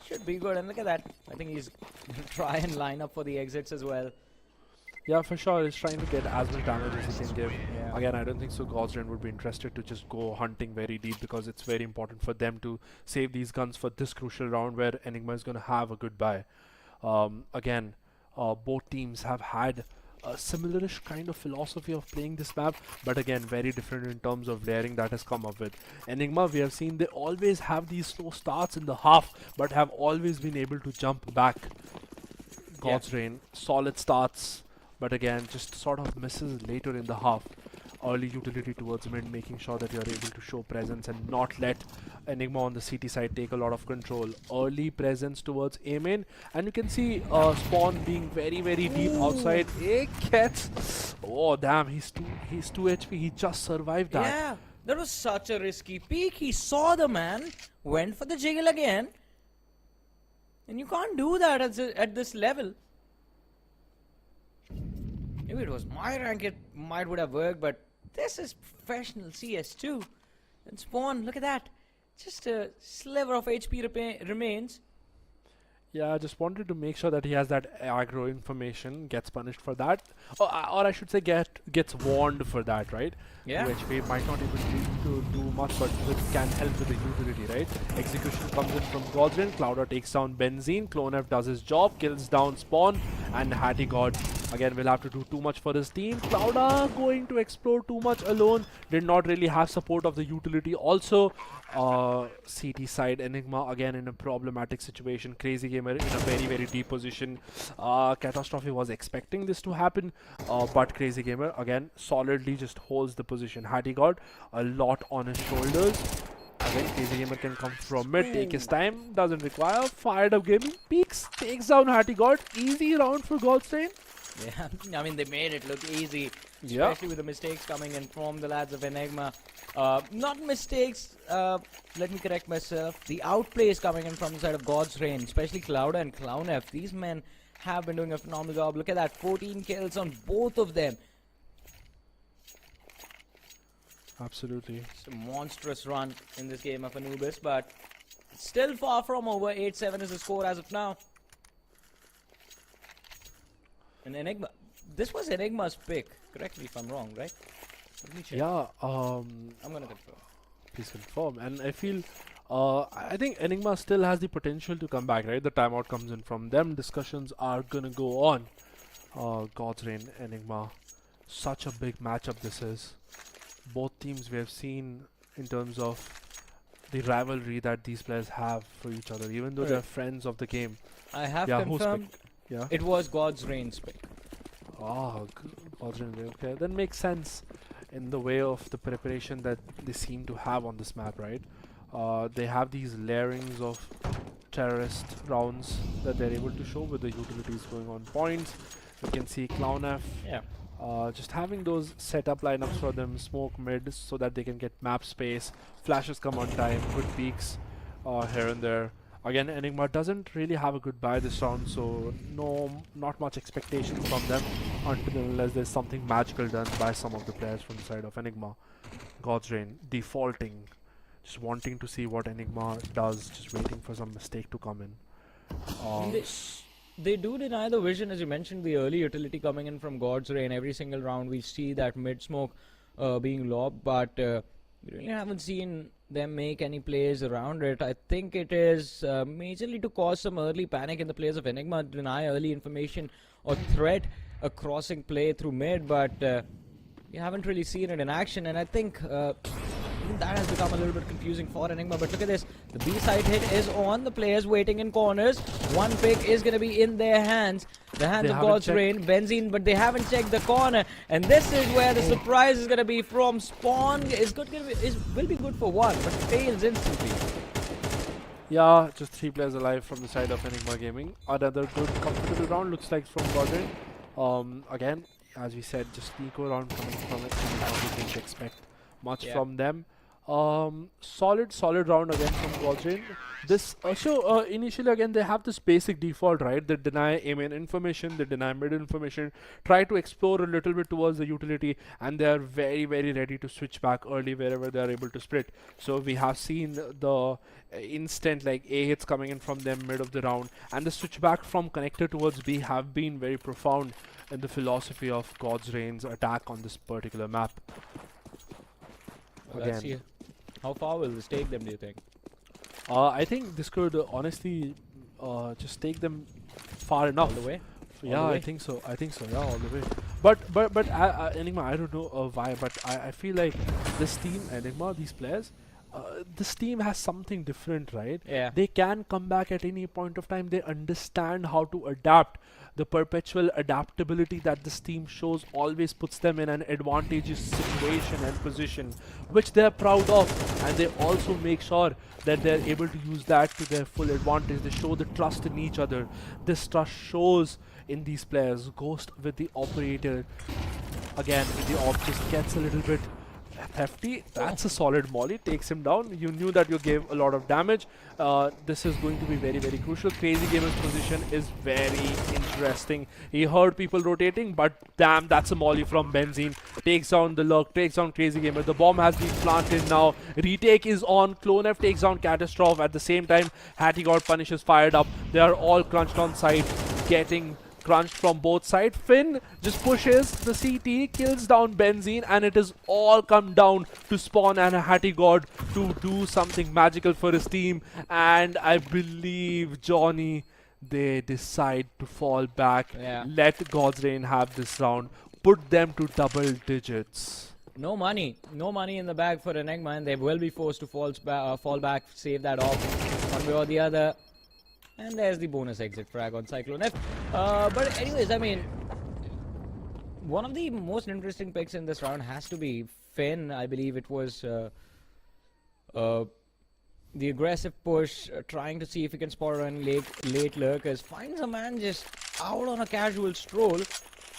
should be good. And look at that. I think he's going to try and line up for the exits as well. Yeah, for sure. He's trying to get as much damage as he can give. Yeah. Again, I don't think so God's Reign would be interested to just go hunting very deep, because it's very important for them to save these guns for this crucial round where Enigma is going to have a good buy. Again, both teams have had a similarish kind of philosophy of playing this map, but again, very different in terms of layering that has come up with. Enigma, we have seen they always have these slow starts in the half, but have always been able to jump back. God's Reign, solid starts, but again, just sort of misses later in the half. Early utility towards mid, making sure that you're able to show presence and not let Enigma on the CT side take a lot of control. Early presence towards A main, and you can see Spawn being very, very deep outside. A gets, oh damn, he's 2 HP. He just survived that. Yeah, that was such a risky peek. He saw the man, went for the jiggle again, and you can't do that at this level. If it was my rank, it would have worked, but this is professional CS2. And Spawn, look at that. Just a sliver of HP remains. Yeah, I just wanted to make sure that he has that aggro information, gets punished for that. Or I should say gets warned for that, right? Yeah. HP might not even need to do much, but it can help with the utility, right? Execution comes in from God's Reign. Clouder takes down Benzene. CloneF does his job, kills down Spawn. And Hattie God, again, will have to do too much for his team. Clouder going to explore too much alone. Did not really have support of the utility. Also, CT side, Enigma again in a problematic situation. Crazy Gamer in a very, very deep position. Catastrophe was expecting this to happen, but Crazy Gamer again solidly just holds the position. Hattie got a lot on his shoulders. Again, Crazy Gamer can come from mid, take his time, doesn't require. Fired up gaming, peeks, takes down Hattie God. Easy round for God's Reign. Yeah, I mean, they made it look easy, especially with the mistakes coming in from the lads of Enigma. Not mistakes, let me correct myself. The outplay is coming in from the side of God's Reign, especially Clouder and CloneF. These men have been doing a phenomenal job. Look at that, 14 kills on both of them. Absolutely. It's a monstrous run in this game of Anubis, but it's still far from over. 8-7 is the score as of now. And Enigma, this was Enigma's pick. Correct me if I'm wrong, right? Let me check. Yeah, I'm gonna confirm. please confirm. And I feel, I think Enigma still has the potential to come back, right? The timeout comes in from them. Discussions are gonna go on. God's Reign, Enigma. Such a big matchup this is. Both teams we have seen in terms of the rivalry that these players have for each other, even though they're Right. friends of the game. I have Yeah, who's confirmed. pick? Yeah. It was God's Reigns pick. Ah, God's Reign. Okay, that makes sense in the way of the preparation that they seem to have on this map, right? They have these layerings of terrorist rounds that they're able to show with the utilities going on points. You can see Clown F Yeah. just having those setup lineups for them, smoke mid so that they can get map space, flashes come on time, good peaks here and there. Again, Enigma doesn't really have a good buy this round, so not much expectations from them until unless there's something magical done by some of the players from the side of Enigma. God's Reign defaulting, just wanting to see what Enigma does, just waiting for some mistake to come in. They do deny the vision, as you mentioned, the early utility coming in from God's Reign. Every single round we see that mid smoke being lobbed, but we really haven't seen them make any plays around it. I think it is majorly to cause some early panic in the players of Enigma, deny early information or threat a crossing play through mid, but we haven't really seen it in action, and I think even that has become a little bit confusing for Enigma. But look at this, the B side hit is on, the players waiting in corners. One pick is going to be in their hands, the hands of God's Reign, Benzene, but they haven't checked the corner, and this is where the surprise is going to be from Spawn. Will be good for one, but fails instantly. Yeah, just 3 players alive from the side of Enigma Gaming. Another good comfortable round looks like from Godwin. Again, as we said, just eco round coming from it. We didn't expect much from them. Solid round again from Godwin. This initially again they have this basic default, right? They deny A main information, they deny mid information, try to explore a little bit towards the utility, and they are very ready to switch back early wherever they are able to split. So we have seen the instant like A hits coming in from them mid of the round, and the switch back from connector towards B have been very profound in the philosophy of God's Reign's attack on this particular map. Well, let's see. How far will this take them, do you think? I think this could honestly just take them far enough. All the way? Yeah, I think so. Yeah, all the way. But Enigma, I don't know why, but I feel like this team, Enigma, these players, this team has something different, right? Yeah. They can come back at any point of time. They understand how to adapt. The perpetual adaptability that this team shows always puts them in an advantageous situation and position, which they're proud of, and they also make sure that they're able to use that to their full advantage. They show the trust in each other. This trust shows in these players. Ghost with the operator, again with the op, just gets a little bit hefty. That's a solid molly, takes him down. You knew that you gave a lot of damage. This is going to be very crucial. Crazy Gamer's position is very interesting. He heard people rotating, but damn, that's a molly from Benzene. Takes down the Lurk, takes down Crazy Gamer. The bomb has been planted now. Retake is on. Clone F takes down Catastrophe. At the same time, Hattie God punishes fired up. They are all crunched on site, getting crunched from both sides. Finn just pushes the CT, kills down Benzene, and it is all come down to Spawn and Hattie God to do something magical for his team. And I believe Johnny, they decide to fall back, let God's Reign have this round, put them to double digits. No money in the bag for Enigma, and they will be forced to fall back, save that off one way or the other. And there's the bonus exit frag on Cyclone F. But anyways, I mean, one of the most interesting picks in this round has to be Finn. I believe it was the aggressive push, trying to see if he can spot on late lurkers. Finds a man just out on a casual stroll.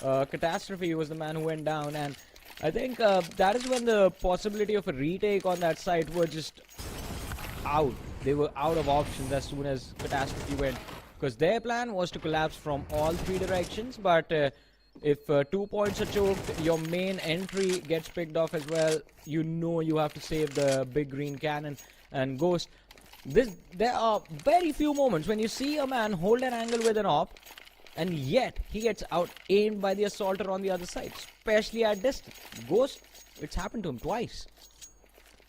Catastrophe was the man who went down, and I think that is when the possibility of a retake on that site were just out. They were out of options as soon as Catastrophe went, because their plan was to collapse from all 3 directions. But if 2 points are choked, your main entry gets picked off as well. You know you have to save the big green cannon and Ghost. There are very few moments when you see a man hold an angle with an op, and yet he gets out-aimed by the assaulter on the other side, especially at distance. Ghost, it's happened to him twice.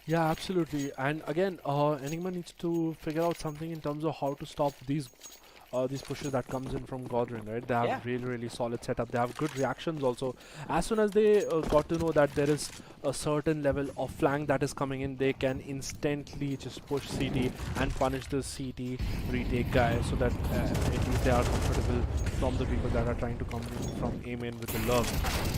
Yeah, absolutely. And again, Enigma needs to figure out something in terms of how to stop these pushes that comes in from Godwin, right? They have really solid setup. They have good reactions also. As soon as they got to know that there is a certain level of flank that is coming in, they can instantly just push CT and punish the CT retake guy, so that at least they are comfortable from the people that are trying to come in from A main with the lurk.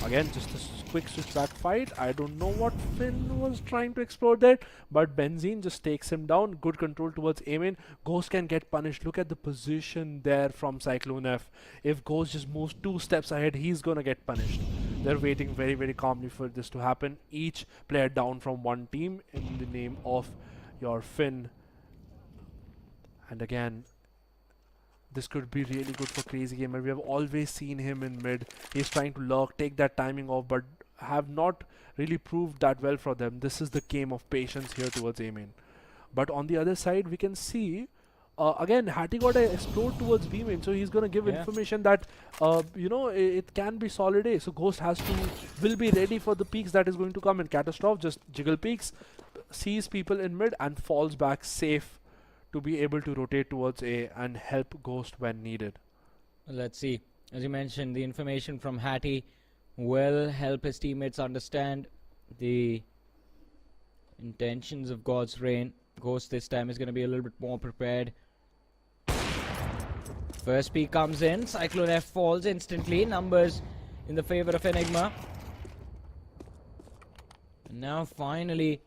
Again, just a quick switchback fight. I don't know what Finn was trying to explore there, but Benzene just takes him down. Good control towards A main. Ghost can get punished. Look at the position there from Cyclone F. If Ghost just moves 2 steps ahead, he's gonna get punished. They're waiting very calmly for this to happen. Each player down from one team in the name of your Finn. And again, this could be really good for Crazy Gamer. We have always seen him in mid. He's trying to lurk, take that timing off, but have not really proved that well for them. This is the game of patience here towards A main. But on the other side, we can see again, Hattie got to explore towards B main, so he's going to give information that, you know, it can be solid A. So Ghost will be ready for the peaks that is going to come in. Catastrophe just jiggle peaks, sees people in mid and falls back safe to be able to rotate towards A and help Ghost when needed. Let's see. As you mentioned, the information from Hattie will help his teammates understand the intentions of God's Reign. Ghost this time is going to be a little bit more prepared. First peek comes in. Cyclone F falls instantly. Numbers in the favor of Enigma. And now finally,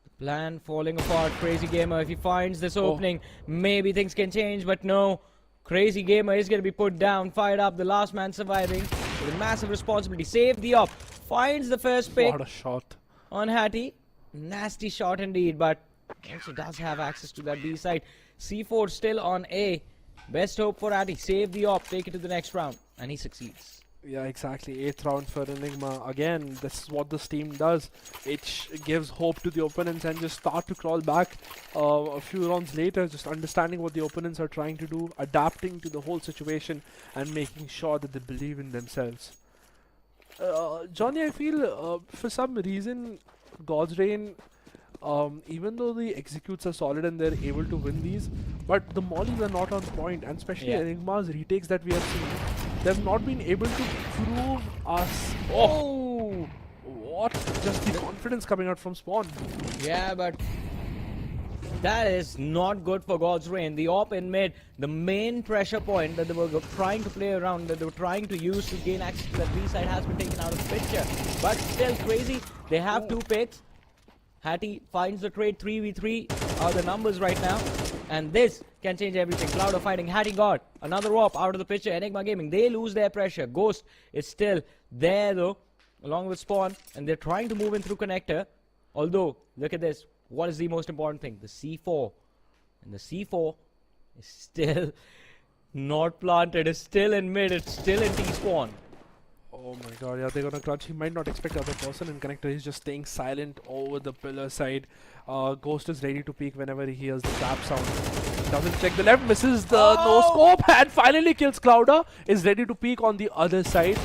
the plan falling apart. Crazy Gamer, if he finds this opening, maybe things can change, but no. Crazy Gamer is going to be put down. Fired up, the last man surviving with a massive responsibility. Save the op. Finds the first pick. What a shot on Hattie. Nasty shot indeed, but also does have access to that B side. C4 still on A. Best hope for Hattie. Save the op, take it to the next round, and he succeeds. Yeah, exactly. 8th round for Enigma. Again, this is what this team does. It gives hope to the opponents and just start to crawl back a few rounds later, just understanding what the opponents are trying to do, adapting to the whole situation, and making sure that they believe in themselves. Johnny, I feel for some reason, God's Reign, even though the executes are solid and they're able to win these, but the mollies are not on point, and especially Enigma's retakes that we have seen, they've not been able to prove us. Oh, what? Just the confidence coming out from Spawn. Yeah, but that is not good for God's Reign. The op in mid, the main pressure point that they were trying to play around, that they were trying to use to gain access to that B side has been taken out of the picture. But still Crazy, they have 2 picks. Hattie finds the trade. 3v3 are the numbers right now, and this can change everything. Cloud are fighting. Hattie got another op out of the picture. Enigma Gaming, they lose their pressure. Ghost is still there though, along with Spawn, and they're trying to move in through connector. Although, look at this. What is the most important thing? The C4. And the C4 is still not planted. It's still in mid. It's still in T-spawn. Oh my god, yeah, they're gonna clutch. He might not expect the other person in connector. He's just staying silent over the pillar side. Ghost is ready to peek whenever he hears the tap sound. Doesn't check the left, misses the no scope, and finally kills Clouder. Is ready to peek on the other side.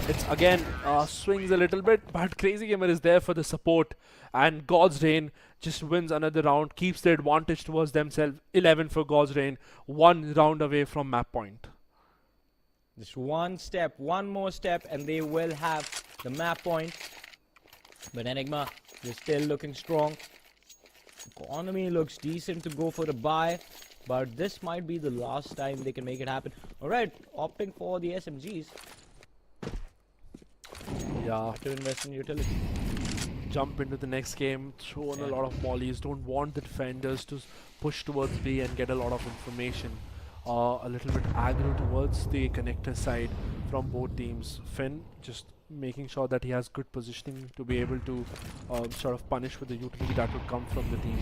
It's again swings a little bit, but Crazy Gamer is there for the support. And God's Reign just wins another round, keeps the advantage towards themselves. 11 for God's Reign, 1 round away from map point. Just one step, one more step, and they will have the map point. But Enigma is still looking strong. Economy looks decent to go for the buy, but this might be the last time they can make it happen. Alright, opting for the SMGs. Yeah. To invest in utility. Jump into the next game, throw in a lot of mollies, don't want the defenders to push towards B and get a lot of information. A little bit aggro towards the connector side from both teams. Finn just making sure that he has good positioning to be able to sort of punish with the utility that would come from the team.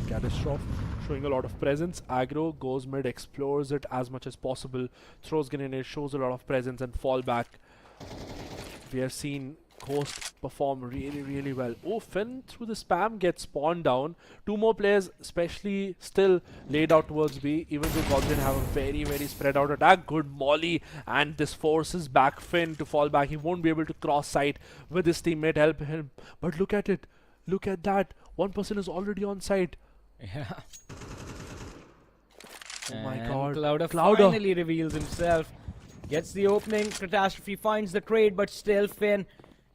Catastrophe showing a lot of presence. Aggro goes mid, explores it as much as possible, throws grenade, shows a lot of presence and fall back. We have seen Ghost perform really well. Oh, Finn through the spam gets spawned down. Two more players especially still laid out towards B, even though Godsrain have a very spread out attack. Good molly, and this forces back Finn to fall back. He won't be able to cross sight with his teammate help him. But look at it. Look at that. One person is already on site. Yeah. Oh my And god. Clouder Clouder. finally reveals himself. Gets the opening. Catastrophe finds the trade, but still Finn.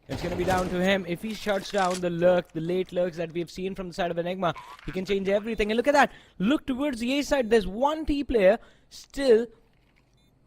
It's going to be down to him. If he shuts down the lurk, the late lurks that we've seen from the side of Enigma, he can change everything. And look at that. Look towards the A side. There's one T player still.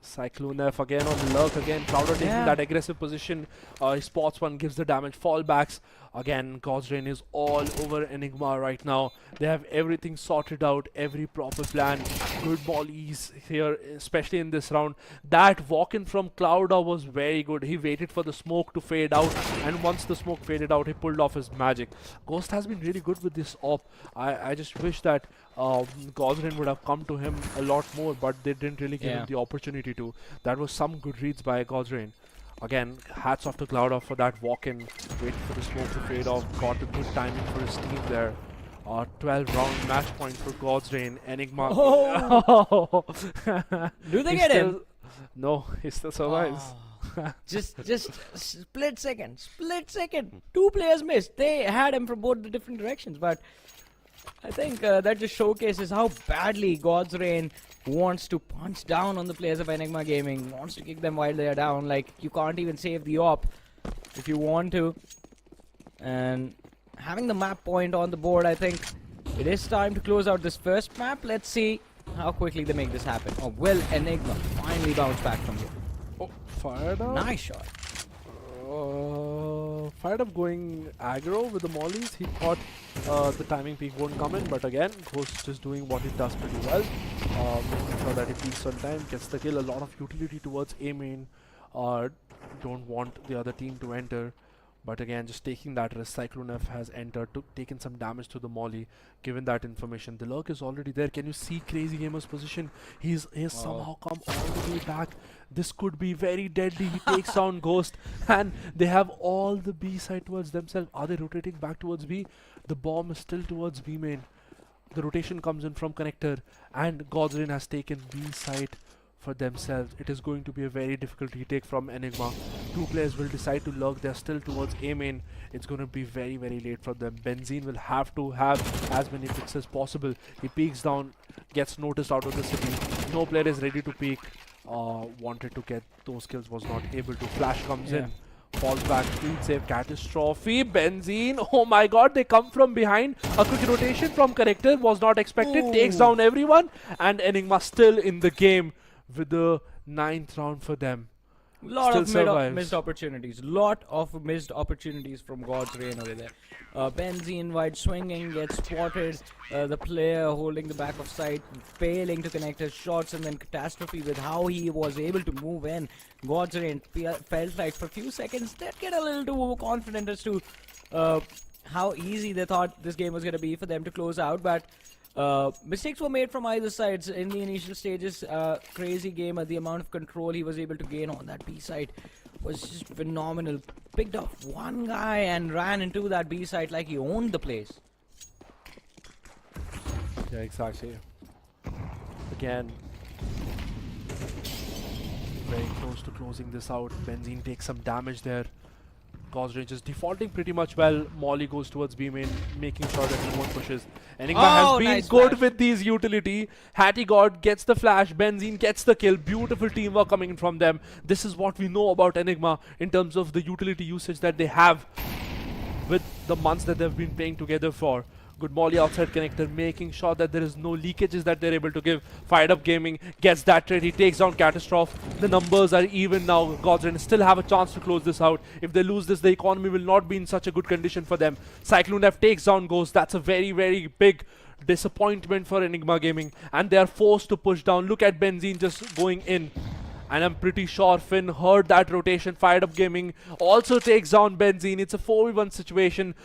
Cyclone F again on the lurk again. Clouder taking that aggressive position. He spots one, gives the damage, fallbacks. Again, Godsrain is all over Enigma right now. They have everything sorted out, every proper plan. Good mollies here, especially in this round. That walk-in from Clouder was very good. He waited for the smoke to fade out, and once the smoke faded out, he pulled off his magic. Ghost has been really good with this op. I just wish that Godsrain would have come to him a lot more, but they didn't really give him the opportunity to. That was some good reads by Godsrain. Again, hats off to Clouder for that walk-in. Waiting for the smoke to fade off. Got a good timing for his team there. 12-round match point for Godsrain. Enigma. Oh. Do they get him? No, he still survives. just split second. Two players missed. They had him from both the different directions, but I think that just showcases how badly Godsrain wants to punch down on the players of Enigma Gaming, wants to kick them while they are down. Like, you can't even save the op if you want to. And having the map point on the board, I think it is time to close out this first map. Let's see how quickly they make this happen. Or will Enigma finally bounce back from here? Oh, fired up. Nice shot. Fired up going aggro with the mollies. He thought the timing peak won't come in, but again, Ghost is doing what he does pretty well. Making sure that he peaks on time, gets the kill. A lot of utility towards A main. Don't want the other team to enter. But again, just taking that risk, Cyclone F has entered, taken some damage to the molly, given that information. The lurk is already there. Can you see Crazy Gamer's position? He's somehow come all the way back. This could be very deadly. He takes down Ghost, and they have all the B side towards themselves. Are they rotating back towards B? The bomb is still towards B main. The rotation comes in from connector, and Godsrain has taken B side for themselves. It is going to be a very difficult retake from Enigma. Two players will decide to lurk. They're still towards A main. It's going to be very late for them. Benzene will have to have as many picks as possible. He peeks down, gets noticed out of the city. No player is ready to peek. Wanted to get those kills, was not able to. Flash comes in. Falls back, field save, catastrophe, Benzene, oh my god, they come from behind. A quick rotation from Connector was not expected, takes down everyone, and Enigma still in the game with the 9th round for them. Lot of missed opportunities. Lot of missed opportunities from Godsrain over there. Benzene wide swinging, gets spotted. The player holding the back of sight, failing to connect his shots, and then Catastrophe with how he was able to move in. Godsrain felt like for a few seconds they'd get a little too overconfident as to how easy they thought this game was going to be for them to close out, but mistakes were made from either sides in the initial stages. Crazy Gamer, the amount of control he was able to gain on that B side was just phenomenal. Picked up one guy and ran into that B side like he owned the place. Yeah, exactly. Again, very close to closing this out. Benzene takes some damage there. Godsrain just defaulting pretty much well. Molly goes towards B main, making sure that no one pushes. Enigma has been nice good flash with these utility. Hattie God gets the flash. Benzene gets the kill. Beautiful teamwork coming in from them. This is what we know about Enigma in terms of the utility usage that they have with the months that they've been playing together for. Good molly outside connector, making sure that there is no leakages that they're able to give. Fired Up Gaming gets that trade. He takes down Catastrophe. The numbers are even now. Godsrain still have a chance to close this out. If they lose this, the economy will not be in such a good condition for them. Cyclone F takes down Ghost. That's a very big disappointment for Enigma Gaming. And they are forced to push down. Look at Benzene just going in. And I'm pretty sure Finn heard that rotation. Fired Up Gaming also takes down Benzene. It's a 4v1 situation.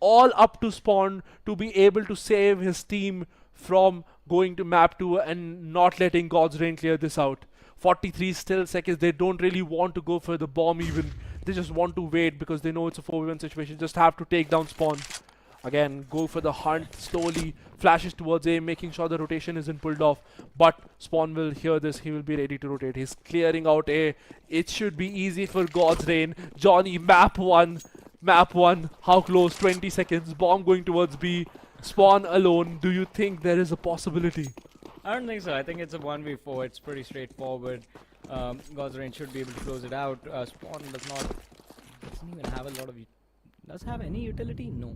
All up to Spawn to be able to save his team from going to map 2 and not letting Godsrain clear this out. 43 still seconds. They don't really want to go for the bomb even. They just want to wait because they know it's a 4v1 situation. Just have to take down Spawn. Again, go for the hunt slowly, flashes towards A, making sure the rotation isn't pulled off. But Spawn will hear this, he will be ready to rotate. He's clearing out A. It should be easy for God's Reign. Johnny, map one. Map 1, how close? 20 seconds. Bomb going towards B. Spawn alone. Do you think there is a possibility? I don't think so. I think it's a 1v4. It's pretty straightforward. God's Reign should be able to close it out. Spawn doesn't even have a lot of... Does have any utility? No.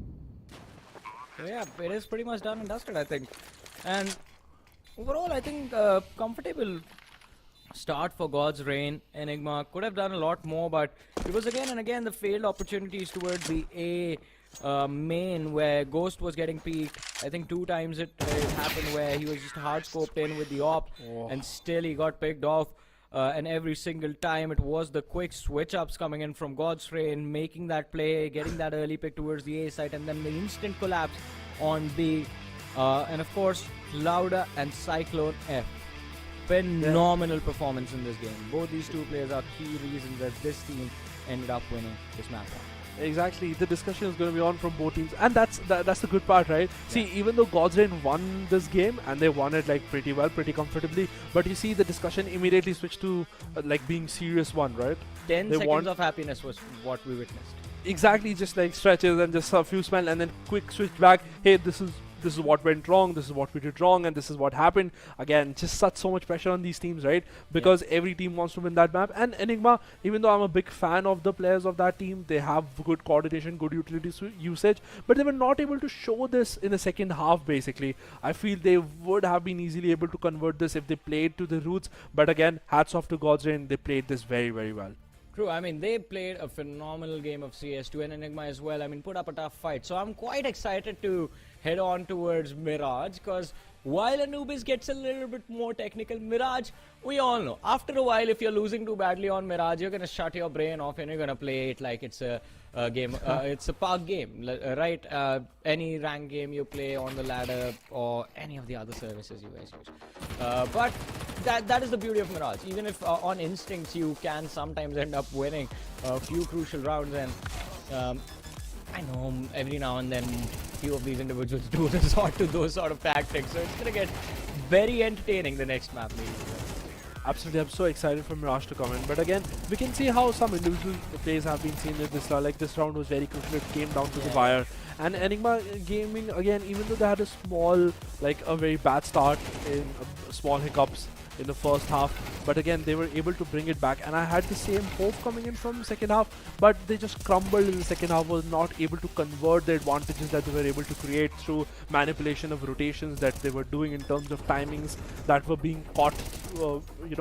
So yeah, it is pretty much done and dusted, I think. And overall, I think comfortable start for God's Reign. Enigma could have done a lot more, but it was again and again the failed opportunities towards the A main where Ghost was getting peeked. I think 2 times it happened where he was just hard scoped in with the op and still he got picked off. And every single time it was the quick switch ups coming in from God's Reign, making that play, getting that early pick towards the A site, and then the instant collapse on B. And of course, Lauda and Cyclone F. Phenomenal performance in this game. Both these 2 players are key reasons that this team ended up winning this match. Exactly, the discussion is going to be on from both teams, and that's the good part, right? Yeah. See, even though God's Reign won this game and they won it like pretty well, pretty comfortably, but you see the discussion immediately switched to like being serious one, right? 10 seconds of happiness was what we witnessed. Exactly, just like stretches and just a few smile and then quick switch back. Hey, this is what went wrong, this is what we did wrong, and this is what happened. Again, just so much pressure on these teams, right? Because every team wants to win that map. And Enigma, even though I'm a big fan of the players of that team, they have good coordination, good utility usage, but they were not able to show this in the second half, basically. I feel they would have been easily able to convert this if they played to the roots, but again, hats off to God's Reign, they played this very, very well. True, I mean, they played a phenomenal game of CS2 and Enigma as well. I mean, put up a tough fight. So I'm quite excited to head on towards Mirage, because while Anubis gets a little bit more technical, Mirage, we all know, after a while, if you're losing too badly on Mirage, you're going to shut your brain off and you're going to play it like it's a game, it's a park game, right? Any rank game you play on the ladder or any of the other services you guys use. But that is the beauty of Mirage. Even if on instincts you can sometimes end up winning a few crucial rounds, and I know every now and then few of these individuals do resort to those sort of tactics, so it's going to get very entertaining the next map maybe. Absolutely, I'm so excited for Mirage to come in. But again, we can see how some individual plays have been seen in this round. Like this round was very crucial, it came down to the wire. And Enigma gaming, again, even though they had a small, like a very bad start in small hiccups in the first half, but again they were able to bring it back, and I had the same hope coming in from the second half, but they just crumbled in the second half, was not able to convert the advantages that they were able to create through manipulation of rotations that they were doing in terms of timings that were being caught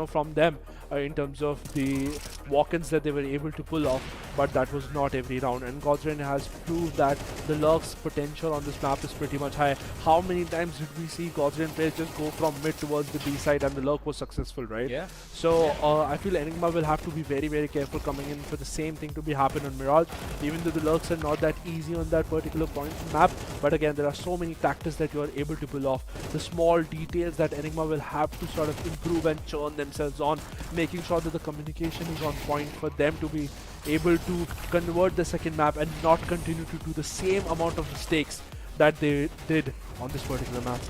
from them in terms of the walk-ins that they were able to pull off, but that was not every round. And God's Reign has proved that the Lurk's potential on this map is pretty much high. How many times did we see God's Reign players just go from mid towards the B side and the Lurk was successful, right? Yeah. So I feel Enigma will have to be very, very careful coming in for the same thing to be happen on Mirage, even though the Lurks are not that easy on that particular point map. But again, there are so many tactics that you are able to pull off. The small details that Enigma will have to sort of improve and churn themselves on, making sure that the communication is on point for them to be able to convert the second map and not continue to do the same amount of mistakes that they did on this particular map.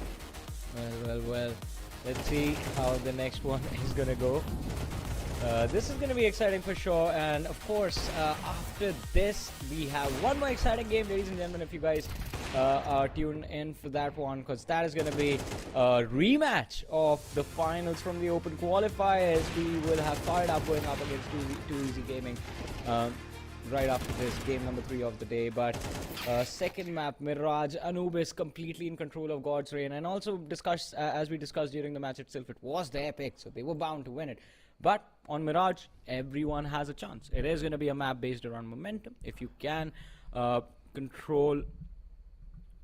Well. Let's see how the next one is gonna go. This is gonna be exciting for sure, and of course, after this, we have one more exciting game, ladies and gentlemen. If you guys are tuned in for that one, because that is gonna be a rematch of the finals from the Open qualifiers. We will have Fired Up going up against Too Easy Gaming right after this, game number 3 of the day. But second map, Mirage, Anubis completely in control of God's Reign, and also discussed as we discussed during the match itself, it was their pick, so they were bound to win it. But on Mirage, everyone has a chance. It is going to be a map based around momentum. If you can control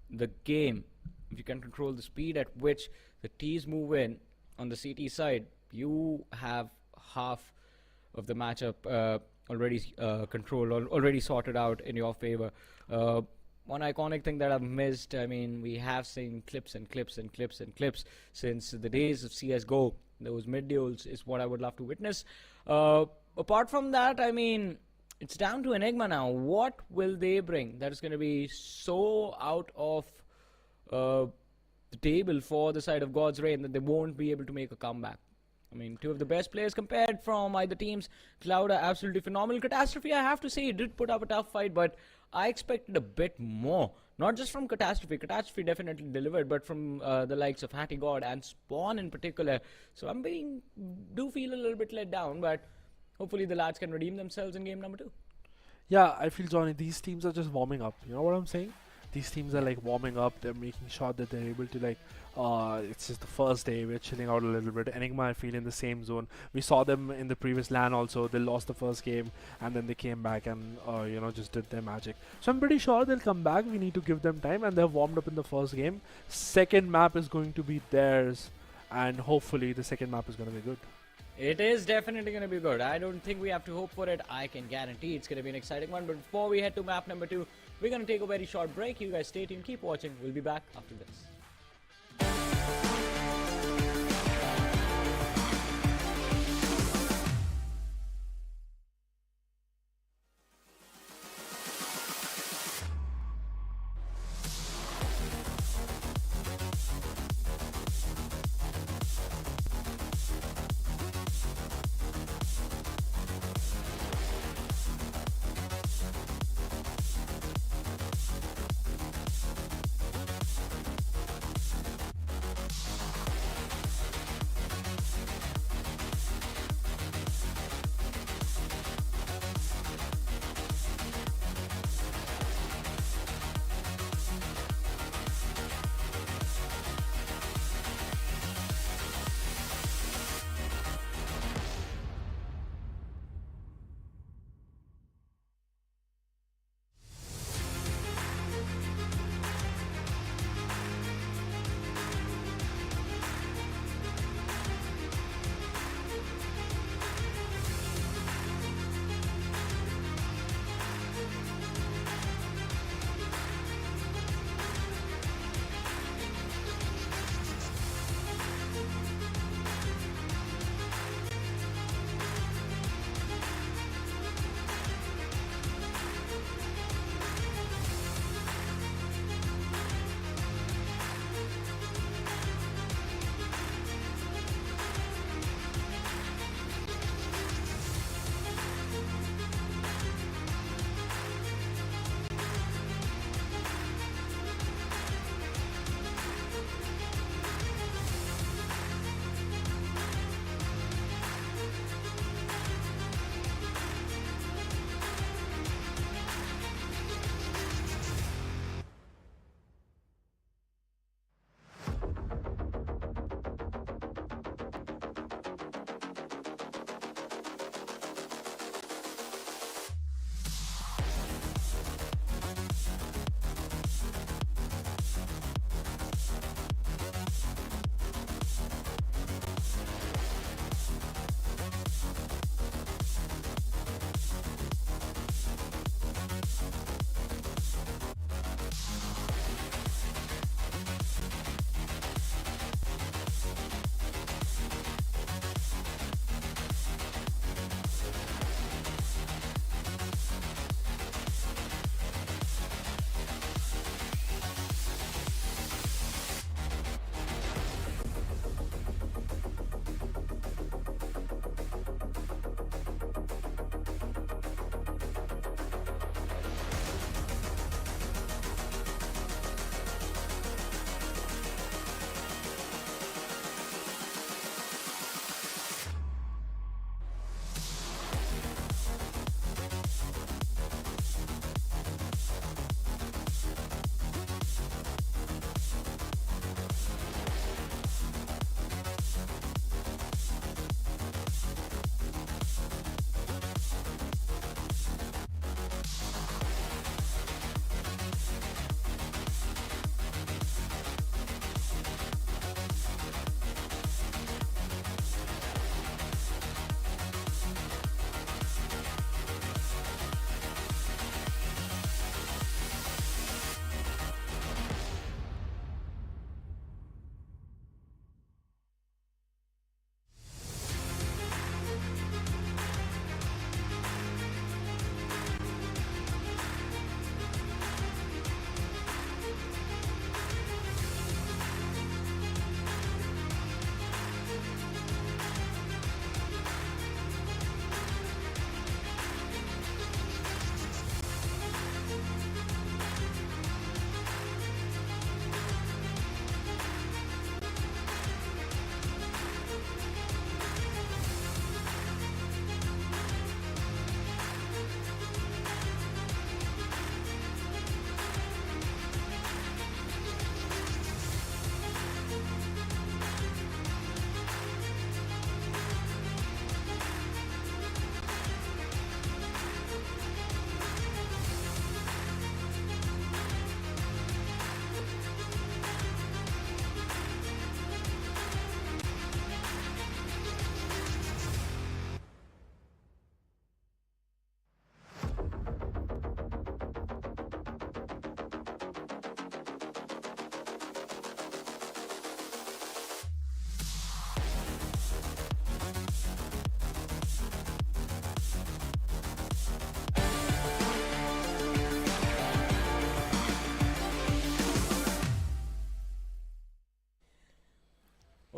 the game, if you can control the speed at which the T's move in on the CT side, you have half of the matchup already controlled, already sorted out in your favor. One iconic thing that I've missed, I mean, we have seen clips and clips and clips and clips since the days of CSGO. Those mid duels is what I would love to witness. Apart from that, I mean, it's down to Enigma now. What will they bring that is going to be so out of the table for the side of God's Reign that they won't be able to make a comeback? I mean, two of the best players compared from either teams. Cloud are absolutely phenomenal. Catastrophe, I have to say, did put up a tough fight, but I expected a bit more. Not just from Catastrophe. Catastrophe definitely delivered, but from the likes of Hattie God and Spawn in particular. So do feel a little bit let down, but hopefully the lads can redeem themselves in game number 2. Yeah, I feel, Johnny, these teams are just warming up. You know what I'm saying? These teams are like warming up. They're making sure that they're able to it's just the first day. We're chilling out a little bit. Enigma, I feel, in the same zone. We saw them in the previous LAN also. They lost the first game and then they came back and just did their magic. So I'm pretty sure they'll come back. We need to give them time, and they're warmed up in the first game. Second map is going to be theirs, and hopefully the second map is going to be good. It is definitely going to be good. I don't think we have to hope for it. I can guarantee it's going to be an exciting one. But before we head to map number 2, we're going to take a very short break. You guys stay tuned, keep watching. We'll be back after this.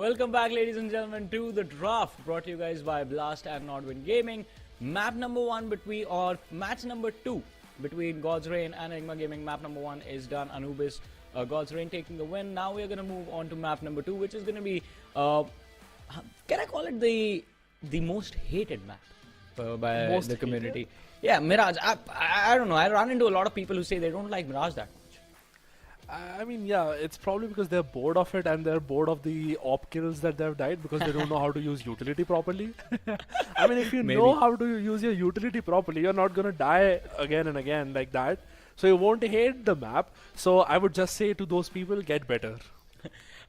Welcome back, ladies and gentlemen, to the draft brought to you guys by Blast and Nodwin Gaming. Map number 1 between, or match number 2 between God's Reign and Enigma Gaming. Map number 1 is done. Anubis, God's Reign taking the win. Now we're going to move on to map number 2, which is going to be, can I call it the most hated map by the community? Yeah, Mirage. I don't know. I run into a lot of people who say they don't like Mirage that much. I mean, yeah, it's probably because they're bored of it and they're bored of the op kills that they've died because they don't know how to use utility properly. I mean, if you know how to use your utility properly, you're not gonna die again and again like that. So you won't hate the map. So I would just say to those people, get better.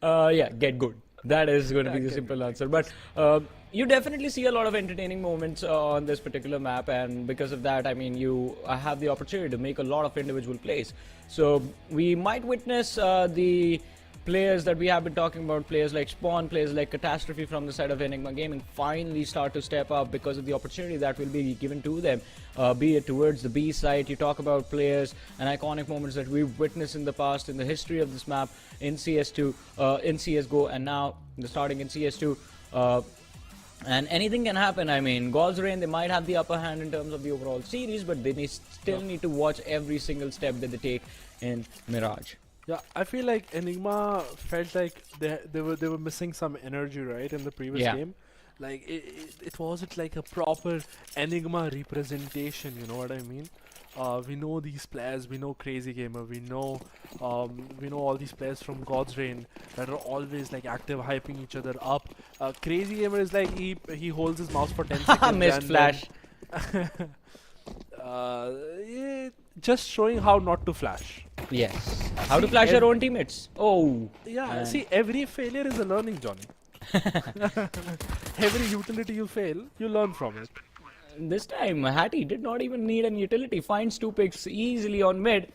Yeah, get good. That is going to be the simple answer. But you definitely see a lot of entertaining moments on this particular map, and because of that, I mean, you have the opportunity to make a lot of individual plays. So we might witness the players that we have been talking about, players like Spawn, players like Catastrophe from the side of Enigma Gaming, finally start to step up because of the opportunity that will be given to them, be it towards the B side. You talk about players and iconic moments that we've witnessed in the past in the history of this map in CS2, in CSGO, and now starting in CS2. And anything can happen. I mean, God's Reign, they might have the upper hand in terms of the overall series, but they still need to watch every single step that they take in Mirage. Yeah, I feel like Enigma felt like they were missing some energy, right, in the previous game. Like it wasn't like a proper Enigma representation. You know what I mean? We know these players. We know Crazy Gamer. We know all these players from God's Reign that are always like active, hyping each other up. Crazy Gamer is like he holds his mouse for 10 seconds. Missed flash. Yeah, just showing how not to flash. Yes. How to flash your own teammates. Oh. Yeah. Man. See, every failure is a learning, Johnny. Every utility you fail, you learn from it. This time, Hattie did not even need an utility. Finds 2 picks easily on mid.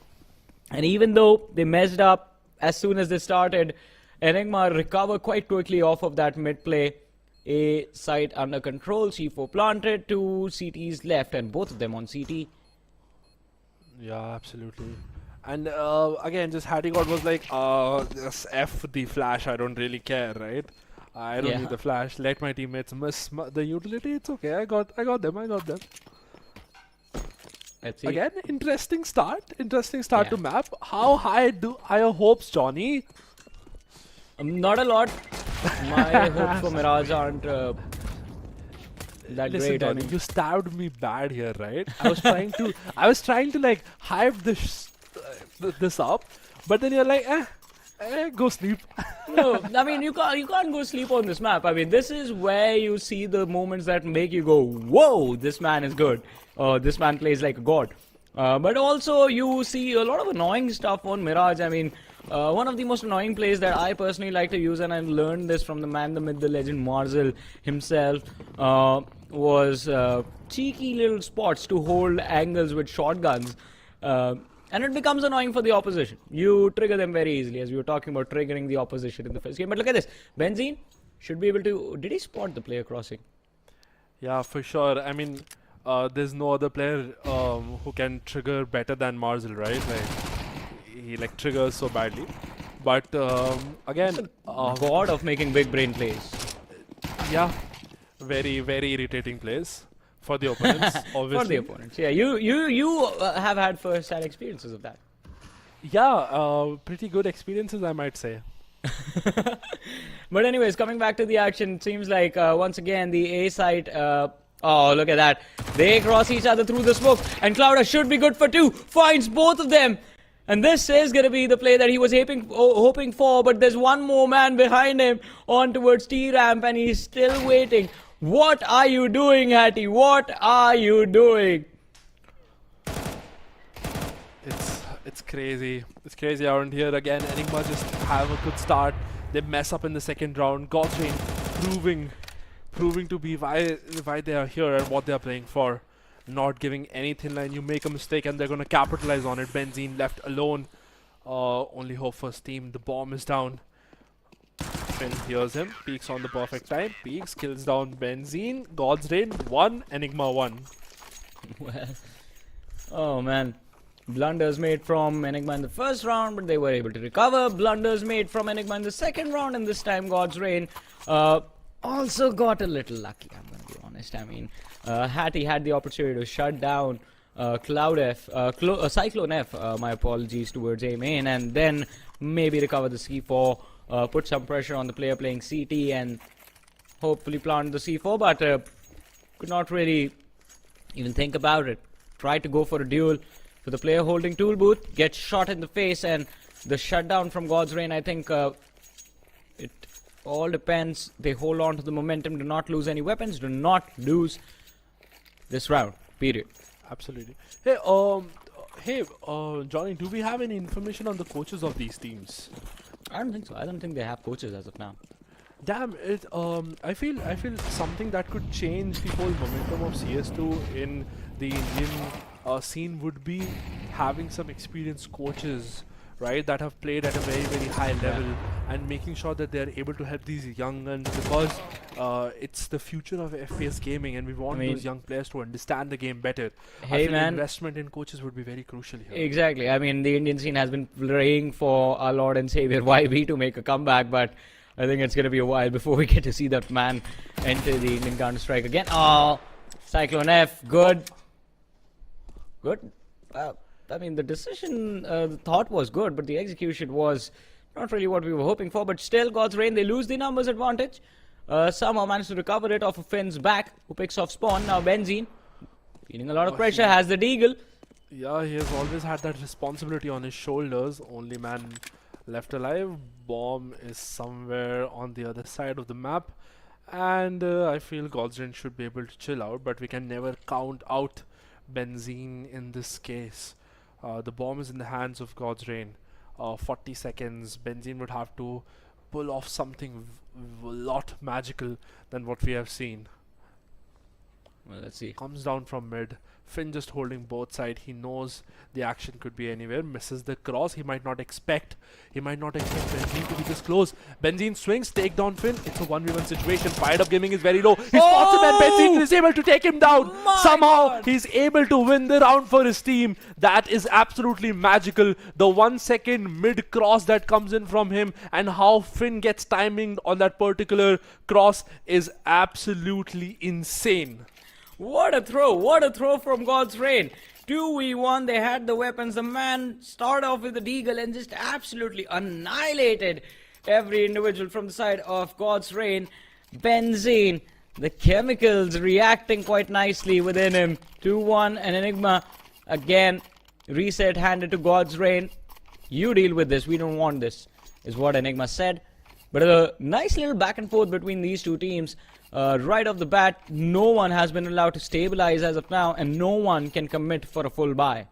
And even though they messed up as soon as they started, Enigma recovered quite quickly off of that mid play. A site under control, C4 planted, 2 CTs left, and both of them on CT. Yeah, absolutely. And again, just Hattie God was like, just F the flash, I don't really care, right? I don't need the flash. Let my teammates miss the utility. It's okay. I got them. Let's see. Again, interesting start to map. How high are your hopes, Johnny? Not a lot. My hopes for Mirage aren't that Listen, great. Johnny, you stabbed me bad here, right? I was trying to like hype this up, but then you're like, go sleep. No, I mean you can't go sleep on this map. I mean, this is where you see the moments that make you go, whoa, this man is good. This man plays like a god. But also you see a lot of annoying stuff on Mirage. I mean, one of the most annoying plays that I personally like to use, and I've learned this from the man, the myth, the legend, Marzel himself, was cheeky little spots to hold angles with shotguns. And it becomes annoying for the opposition. You trigger them very easily, as we were talking about triggering the opposition in the first game. But look at this. Benzene should be able to... Did he spot the player crossing? Yeah, for sure. I mean, there's no other player who can trigger better than Marzel, right? Like, he like triggers so badly. But again... god of making big brain plays. Yeah. Very, very irritating plays. For the opponents, obviously. For the opponents, yeah. You have had first-hand experiences of that. Yeah, pretty good experiences, I might say. But anyways, coming back to the action, it seems like once again the A site. Oh, look at that! They cross each other through the smoke, and Clouder should be good for 2. Finds both of them, and this is gonna be the play that he was hoping for. But there's one more man behind him on towards T ramp, and he's still waiting. What are you doing, Hattie? What are you doing? It's crazy. It's crazy around here again. Enigma just have a good start. They mess up in the second round. God's Reign proving to be why they are here and what they are playing for. Not giving any thin line. You make a mistake and they're gonna capitalize on it. Benzene left alone. Only hope for Steam. The bomb is down. Finn hears him, peeks on the perfect time, peeks, kills down Benzene, God's Reign 1, Enigma 1. Well, oh man. Blunders made from Enigma in the first round, but they were able to recover. Blunders made from Enigma in the second round, and this time God's Reign also got a little lucky, I'm going to be honest. I mean, Hattie had the opportunity to shut down Cyclone F, my apologies, towards A main, and then maybe recover the C4, put some pressure on the player playing CT, and hopefully plant the C4, but could not really even think about it. Tried to go for a duel for the player holding tool booth, gets shot in the face, and the shutdown from God's Reign, I think it all depends. They hold on to the momentum, do not lose any weapons, do not lose this round, period. Absolutely. Hey, Johnny, do we have any information on the coaches of these teams? I don't think so. I don't think they have coaches as of now. Damn it! I feel something that could change the whole momentum of CS2 in the Indian scene would be having some experienced coaches, right, that have played at a very high level, and making sure that they are able to help these young guns, because it's the future of FPS gaming, and we want those young players to understand the game better. Hey, I feel man, investment in coaches would be very crucial here. Exactly. I mean, the Indian scene has been praying for our Lord and Savior YB to make a comeback, but I think it's going to be a while before we get to see that man enter the Indian Counter-Strike again. Oh, Cyclone F, good. I mean, the decision, the thought was good, but the execution was not really what we were hoping for. But still, God's Reign, they lose the numbers advantage. Somehow managed to recover it off of Finn's back, who picks off Spawn. Now Benzene, feeling a lot of pressure, has the deagle. Yeah, he has always had that responsibility on his shoulders. Only man left alive. Bomb is somewhere on the other side of the map. And I feel God's Reign should be able to chill out, but we can never count out Benzene in this case. The bomb is in the hands of God's Reign. 40 seconds. Benzene would have to pull off something a lot magical than what we have seen. Well, let's see. Comes down from mid. Finn just holding both sides. He knows the action could be anywhere. Misses the cross. He might not expect Benzene to be this close. Benzene swings, take down Finn. It's a 1v1 situation. Fired Up Gaming is very low. He spots him and Benzene is able to take him down. Somehow he's able to win the round for his team. That is absolutely magical. The 1 second mid cross that comes in from him, and how Finn gets timing on that particular cross is absolutely insane. What a throw from God's Reign. 2v1, they had the weapons. The man started off with the deagle and just absolutely annihilated every individual from the side of God's Reign. Benzene, the chemicals reacting quite nicely within him. 2-1, and Enigma again, reset handed to God's Reign. You deal with this, we don't want this, is what Enigma said. But a nice little back and forth between these two teams. Right off the bat, no one has been allowed to stabilize as of now, and no one can commit for a full buy.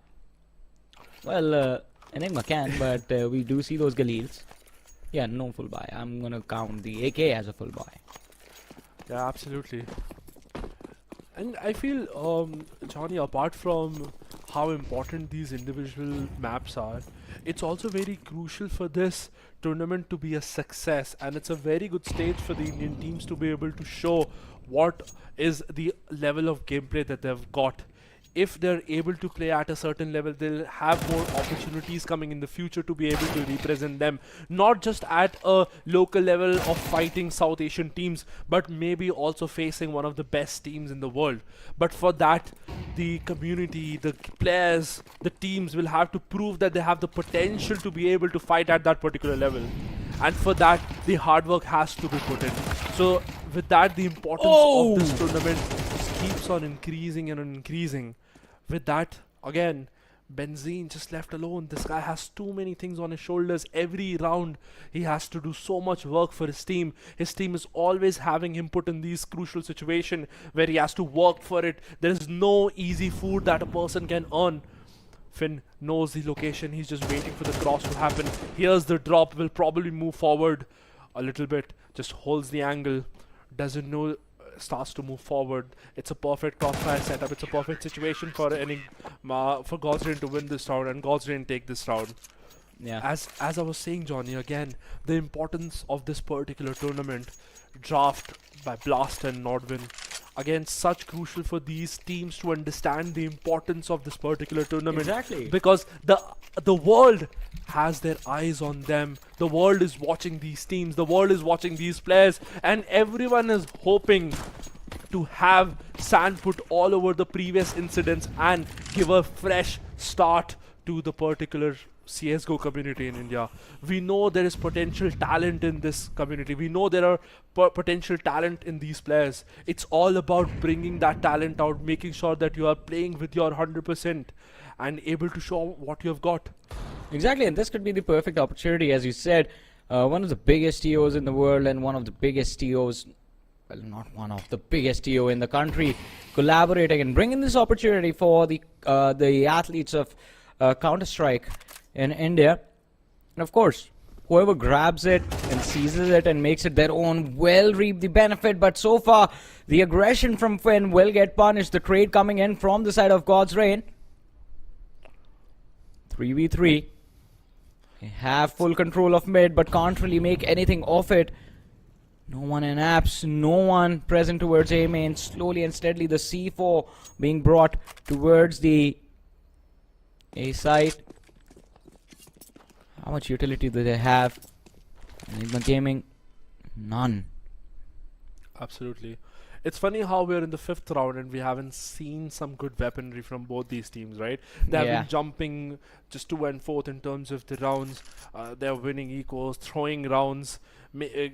Well, Enigma can, but we do see those Galils. Yeah, no full buy. I'm gonna count the AK as a full buy. Yeah, absolutely. And I feel, Johnny, apart from how important these individual maps are, it's also very crucial for this tournament to be a success, and it's a very good stage for the Indian teams to be able to show what is the level of gameplay that they've got. If they're able to play at a certain level, they'll have more opportunities coming in the future to be able to represent them, not just at a local level of fighting South Asian teams, but maybe also facing one of the best teams in the world. But for that, the community, the players, the teams will have to prove that they have the potential to be able to fight at that particular level. And for that, the hard work has to be put in. So with that, the importance of this tournament just keeps on increasing and increasing. With that, again, Benzene just left alone. This guy has too many things on his shoulders. Every round, he has to do so much work for his team. His team is always having him put in these crucial situations where he has to work for it. There is no easy food that a person can earn. Finn knows the location. He's just waiting for the cross to happen. Here's the drop. Will probably move forward a little bit. Just holds the angle. Doesn't know. Starts to move forward. It's a perfect crossfire setup. It's a perfect situation for for God's Reign to win this round and God's Reign take this round. Yeah. As I was saying, Johnny, again, the importance of this particular tournament, draft by Blast and Nordwin. Again, such crucial for these teams to understand the importance of this particular tournament. Exactly. Because the world has their eyes on them. The world is watching these teams. The world is watching these players, and everyone is hoping to have sand put all over the previous incidents and give a fresh start to the particular CSGO community in India. We know there is potential talent in this community. We know there are potential talent in these players. It's all about bringing that talent out, making sure that you are playing with your 100% and able to show what you have got. Exactly, and this could be the perfect opportunity, as you said. One of the biggest TOs in the world and one of the biggest TOs, well, not one of the biggest TO in the country, collaborating and bringing this opportunity for the athletes of Counter-Strike in India. And of course, whoever grabs it and seizes it and makes it their own will reap the benefit. But so far, the aggression from Finn will get punished. The trade coming in from the side of God's Reign. 3v3. They have full control of mid, but can't really make anything of it. No one in apps, no one present towards A main. Slowly and steadily, the C4 being brought towards the A side. How much utility do they have? Enigma Gaming, none. Absolutely. It's funny how we're in the 5th round and we haven't seen some good weaponry from both these teams, right? They have been jumping just to and forth in terms of the rounds. They're winning equals, throwing rounds,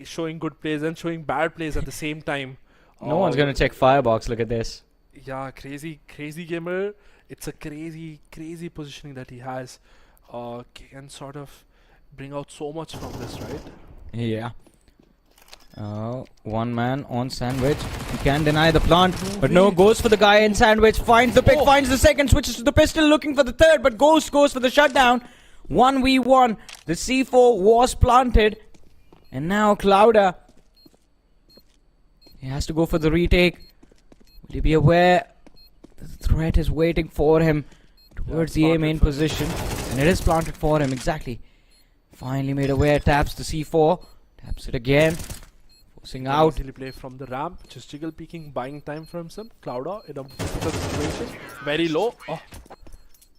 showing good plays and showing bad plays at the same time. No one's going to check Firebox. Look at this. Yeah, crazy gamer. It's a crazy positioning that he has. Can sort of bring out so much from this, right? Yeah. One man on Sandwich. He can deny the plant, but no, goes for the guy in Sandwich. Finds the pick, finds the second, switches to the pistol, looking for the third, but Ghost goes for the shutdown. 1v1. The C4 was planted, and now Clouder, he has to go for the retake. Will he be aware? The threat is waiting for him towards the A main position, and it is planted for him. Exactly. Finally made aware. Taps the C4. Taps it again. Forcing out. Easily play from the ramp. Just jiggle peeking, buying time for himself. Clouder in a difficult situation. Very low. Oh.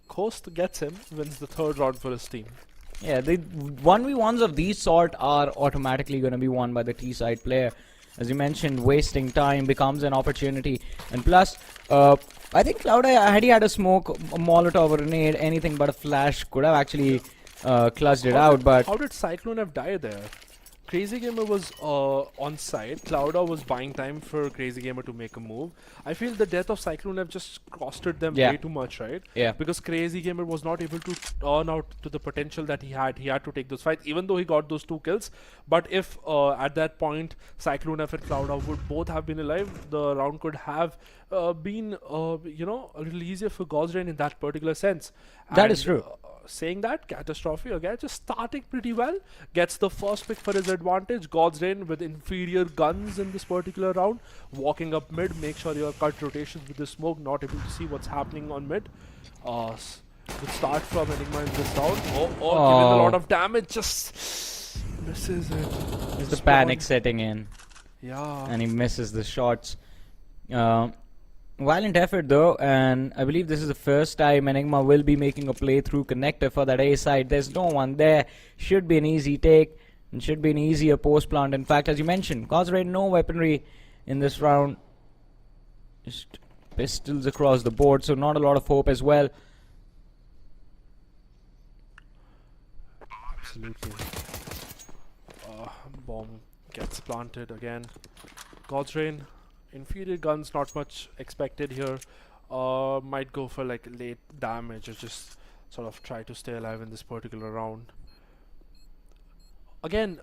Ghost gets him. Wins the 3rd round for his team. Yeah, the 1v1s of these sort are automatically going to be won by the T-side player. As you mentioned, wasting time becomes an opportunity. And plus, I think Clouder, had he had a smoke, a Molotov or a grenade, anything but a flash, could have actually clutched it out. But how did Cyclone have died there? Crazy Gamer was on side. Clouder was buying time for Crazy Gamer to make a move. I feel the death of Cyclone have just costed them way too much, right? Yeah. Because Crazy Gamer was not able to turn out to the potential that he had. He had to take those fights, even though he got those 2 kills. But if at that point Cyclone and Clouder would both have been alive, the round could have been, you know, a little easier for Gosrain in that particular sense. That is true. Saying that, Catastrophe again just starting pretty well, gets the first pick for his advantage. God's Reign with inferior guns in this particular round, walking up mid, make sure you cut rotations with the smoke, not able to see what's happening on mid. Good start from Enigma in this round. Giving a lot of damage, just misses it. There's the panic setting in. Yeah. And he misses the shots. Violent effort though, and I believe this is the first time Enigma will be making a play through connector for that A side. There's no one there. Should be an easy take and should be an easier post plant. In fact, as you mentioned, Cosray, no weaponry in this round. Just pistols across the board, so not a lot of hope as well. Absolutely. Bomb gets planted again. God's Reign. Inferior guns, not much expected here. Might go for like late damage or just sort of try to stay alive in this particular round. Again,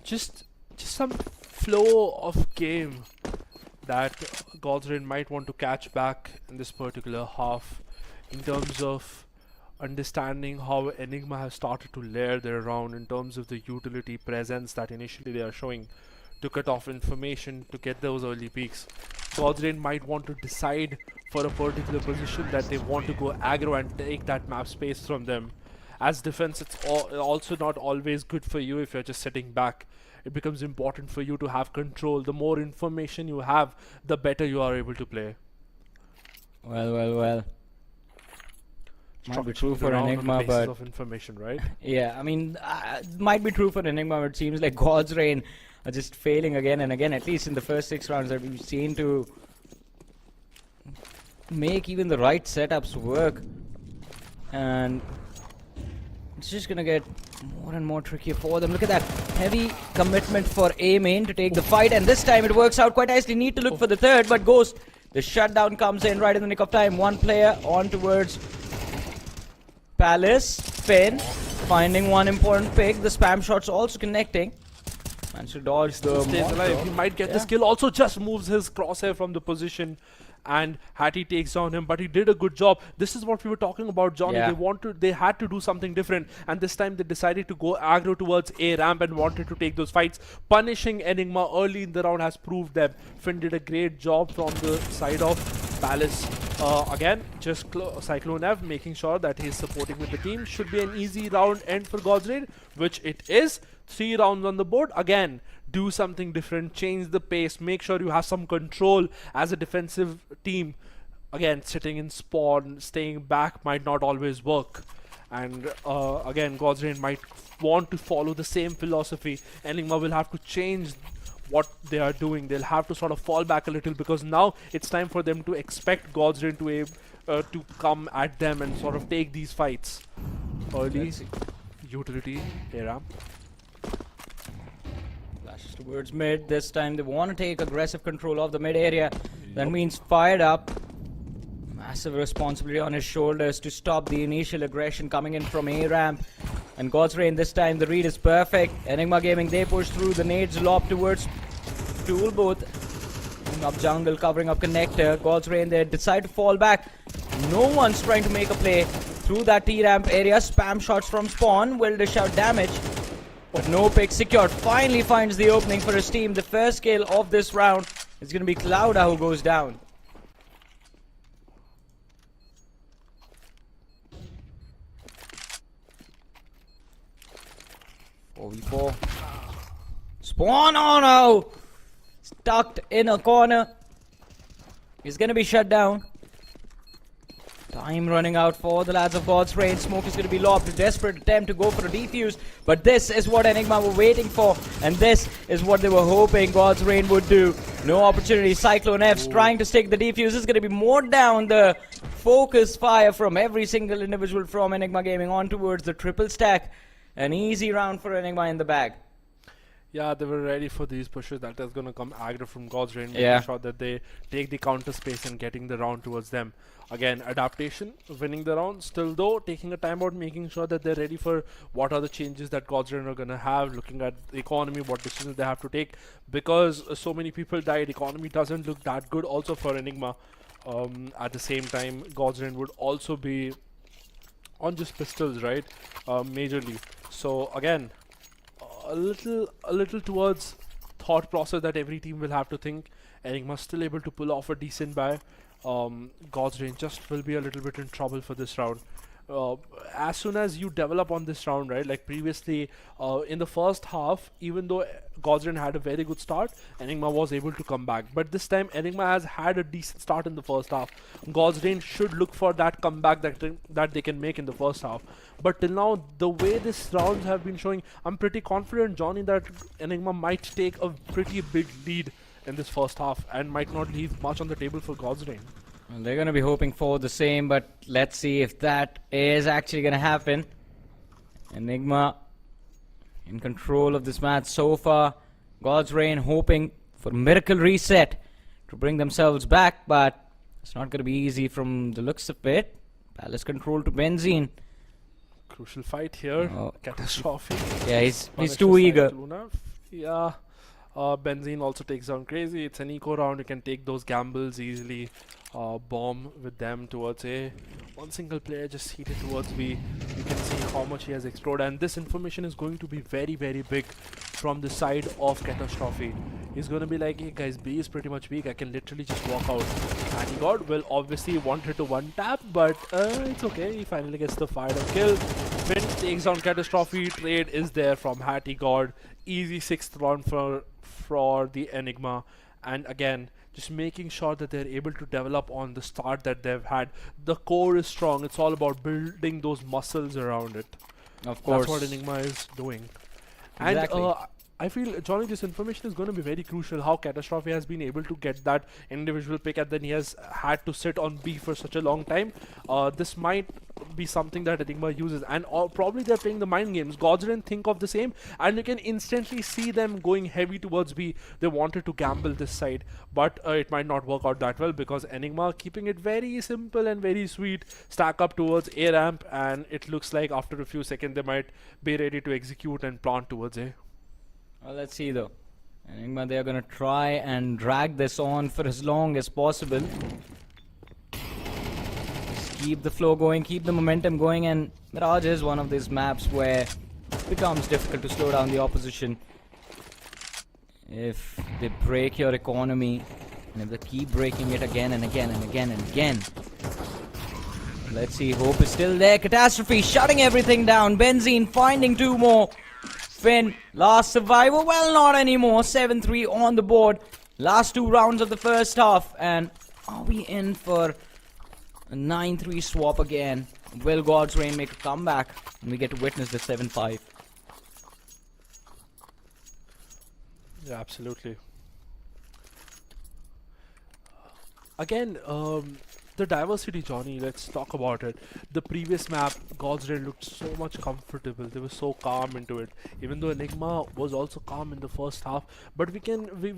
just some flow of game that Godsrain might want to catch back in this particular half, in terms of understanding how Enigma has started to layer their round, in terms of the utility presence that initially they are showing to cut off information to get those early peaks. Godsrain might want to decide for a particular position that they want to go aggro and take that map space from them. As defense, it's also not always good for you if you're just sitting back. it becomes important for you to have control. The more information you have, the better you are able to play. Well. Might be true for Around on the Enigma, basis but of information, right? yeah, I mean, might be true for Enigma, but it seems like God's Reign are just failing again and again, at least in the first 6 rounds that we've seen to make even the right setups work. And it's just gonna get more and more trickier for them. Look at that heavy commitment for A main to take the fight, and this time it works out quite nicely. Need to look for the third, but Ghost, the shutdown comes in right in the nick of time. One player on towards Palace. Finn finding one important pick. The spam shots also connecting. Managed to dodge the Stays alive. He might get this kill. Also just moves his crosshair from the position, and Hattie takes down him, but he did a good job. This is what we were talking about, Johnny. Yeah. They had to do something different, and this time they decided to go aggro towards A ramp and wanted to take those fights. Punishing Enigma early in the round has proved them. Finn did a great job from the side of Palace. Again, just Cyclone F making sure that he's supporting with the team. Should be an easy round end for God's Raid, which it is. 3 rounds on the board. Again, do something different, change the pace, make sure you have some control as a defensive team. Again, sitting in spawn, staying back might not always work. And again, God's Raid might want to follow the same philosophy. Enigma will have to change what they are doing. They'll have to sort of fall back a little, because now it's time for them to expect God's Raid to come at them and sort of take these fights. Early utility era. Flashes towards mid. This time they want to take aggressive control of the mid area. That means fired up. Massive responsibility on his shoulders to stop the initial aggression coming in from A ramp. And God's Rain, this time the read is perfect. Enigma Gaming, they push through. The nades lob towards Tool both. Up jungle, covering up connector. God's Rain, they decide to fall back. No one's trying to make a play through that T ramp area. Spam shots from spawn will dish out damage, but no pick secured. Finally finds the opening for his team. The first kill of this round is going to be Clouda who goes down. .4v4. Spawn, oh no! Stuck in a corner. He's going to be shut down. Time running out for the lads of God's Rain. Smoke is going to be lobbed. A desperate attempt to go for a defuse. But this is what Enigma were waiting for. And this is what they were hoping God's Rain would do. No opportunity. Cyclone F's trying to stick the defuse. This is going to be more down. The focus fire from every single individual from Enigma Gaming on towards the triple stack. An easy round for Enigma in the bag. Yeah, they were ready for these pushes. That is going to come aggro from God's Rain, making sure that they take the counter space and getting the round towards them. Again, adaptation, winning the round. Still though, taking a timeout, making sure that they're ready for what are the changes that God's Rain are going to have, looking at the economy, what decisions they have to take. Because so many people died, economy doesn't look that good also for Enigma. At the same time, God's Rain would also be on just pistols, right? Majorly. So again, a little towards thought process that every team will have to think. Enigma still able to pull off a decent buy. God's Rain just will be a little bit in trouble for this round. As soon as you develop on this round, right, like previously in the first half, even though God's Rain had a very good start, Enigma was able to come back. But this time Enigma has had a decent start in the first half. God's Rain should look for that comeback that they can make in the first half. But till now, the way these rounds have been showing, I'm pretty confident, Johnny, that Enigma might take a pretty big lead in this first half and might not leave much on the table for God's Rain. Well, they're going to be hoping for the same, but let's see if that is actually going to happen. Enigma in control of this match so far. God's Rain hoping for a miracle reset to bring themselves back, but it's not going to be easy from the looks of it. Palace control to Benzene. Crucial fight here. Catastrophe. Yeah, he's too eager. Yeah. Benzene also takes down Crazy. It's an eco round. You can take those gambles easily. Bomb with them towards A. One single player just heated towards B. You can see how much he has explored. And this information is going to be very, very big from the side of Catastrophe. He's going to be like, hey guys, B is pretty much weak. I can literally just walk out. And he got, well, obviously wanted to one tap, but it's okay. He finally gets the fired up kill. Finn takes down Catastrophe. Trade is there from Hattie God. Easy 6th round for the Enigma. And again, just making sure that they're able to develop on the start that they've had. The core is strong. It's all about building those muscles around it. Of course. That's what Enigma is doing. Exactly. And I feel, Johnny, this information is going to be very crucial. How Catastrophe has been able to get that individual pick, and then he has had to sit on B for such a long time. This might be something that Enigma uses, and probably they're playing the mind games. Godsren think of the same, and you can instantly see them going heavy towards B. They wanted to gamble this side, but it might not work out that well, because Enigma keeping it very simple and very sweet, stack up towards A ramp, and it looks like after a few seconds they might be ready to execute and plant towards A. Well, let's see though. Enigma, they are going to try and drag this on for as long as possible. Just keep the flow going, keep the momentum going, and Mirage is one of these maps where it becomes difficult to slow down the opposition. If they break your economy, and if they keep breaking it again and again and again and again. Let's see, hope is still there. Catastrophe shutting everything down. Benzene finding 2 more. Finn, last survivor, well not anymore, 7-3 on the board. Last 2 rounds of the first half, and are we in for a 9-3 swap again? Will Godsrain make a comeback, and we get to witness the 7-5? Yeah, absolutely. Again, the diversity, Johnny, let's talk about it. The previous map, Godsrain looked so much comfortable. They were so calm into it. Even though Enigma was also calm in the first half, but we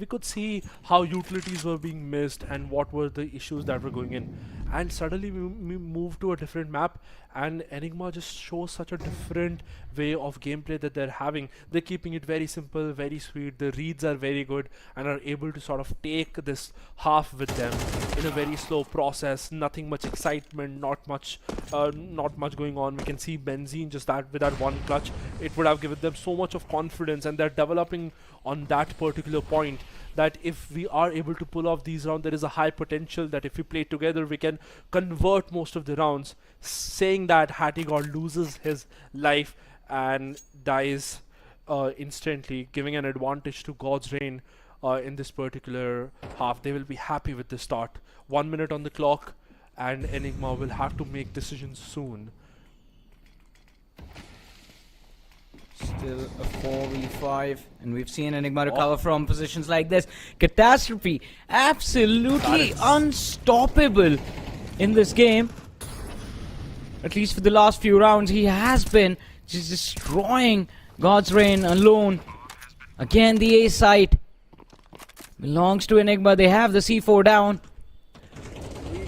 could see how utilities were being missed and what were the issues that were going in. And suddenly we moved to a different map, and Enigma just shows such a different way of gameplay that they're having. They're keeping it very simple, very sweet. The reads are very good and are able to sort of take this half with them in a very slow process. Nothing much excitement, not much going on. We can see Benzene just that with that one clutch, it would have given them so much of confidence, and they're developing on that particular point. That if we are able to pull off these rounds, there is a high potential that if we play together, we can convert most of the rounds. Saying that, Hattie God loses his life and dies instantly, giving an advantage to Godsrain in this particular half. They will be happy with the start. 1 minute on the clock, and Enigma will have to make decisions soon. Still a 4v5, and we've seen Enigma recover from positions like this. Catastrophe absolutely unstoppable in this game. At least for the last few rounds, he has been just destroying Godsrain alone. Again, the A site belongs to Enigma. They have the C4 down.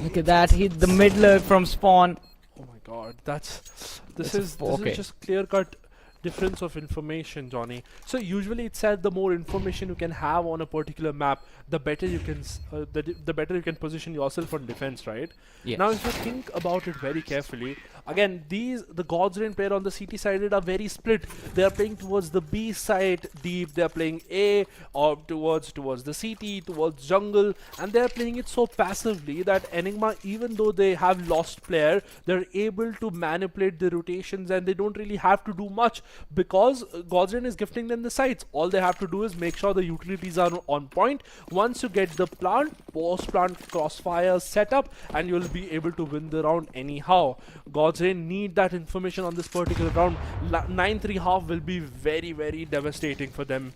Look at that, hit the mid lurk from spawn. Oh my god, this is just clear-cut difference of information, Johnny. So usually it's said the more information you can have on a particular map, the better you can the better you can position yourself on defense, right? Yes. Now if you think about it very carefully, again, the Godsrain player on the CT side are very split. They are playing towards the B side deep, they are playing A, or towards the CT, towards jungle, and they are playing it so passively that Enigma, even though they have lost player, they're able to manipulate the rotations, and they don't really have to do much because Godsrain is gifting them the sites. All they have to do is make sure the utilities are on point. Once you get the plant, post-plant crossfire setup, and you'll be able to win the round anyhow. Godsrain need that information on this particular round. 9-3 half will be very, very devastating for them.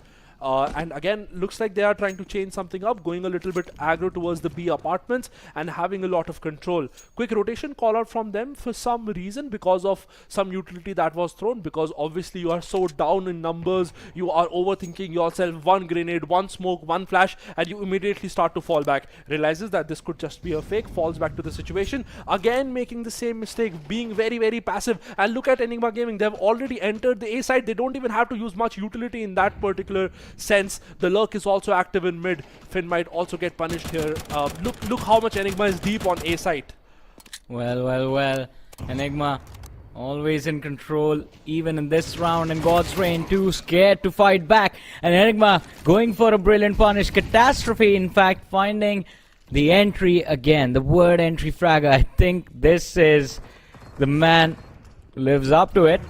And again, looks like they are trying to change something up, going a little bit aggro towards the B apartments and having a lot of control. Quick rotation call out from them for some reason, because of some utility that was thrown, because obviously you are so down in numbers, you are overthinking yourself. One grenade, one smoke, one flash, and you immediately start to fall back. Realizes that this could just be a fake, falls back to the situation, again making the same mistake, being very, very passive. And look at Enigma Gaming, they've already entered the A side. They don't even have to use much utility in that particular sense. The lurk is also active in mid. Finn might also get punished here. Look how much Enigma is deep on A site. Well. Enigma always in control, even in this round, and Godsrain too scared to fight back. And Enigma going for a brilliant punish. Catastrophe, in fact, finding the entry again. The word entry fragger. I think this is the man who lives up to it.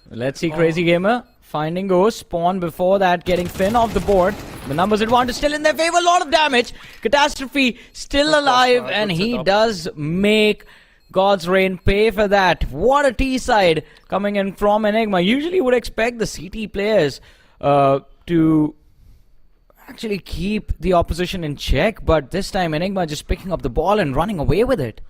Let's see Crazy Gamer finding Ghost. Spawn before that, getting Finn off the board. The numbers advantage still in their favor. A lot of damage. Catastrophe still alive, and he does make God's Reign pay for that. What a T-side coming in from Enigma. Usually you would expect the CT players to actually keep the opposition in check, but this time Enigma just picking up the ball and running away with it.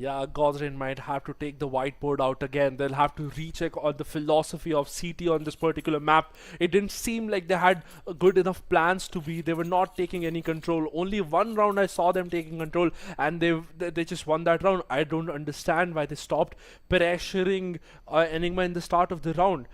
Yeah, God's might have to take the whiteboard out again. They'll have to recheck on the philosophy of CT on this particular map. It didn't seem like they had good enough plans to be. They were not taking any control. Only one round I saw them taking control, and they just won that round. I don't understand why they stopped pressuring Enigma in the start of the round.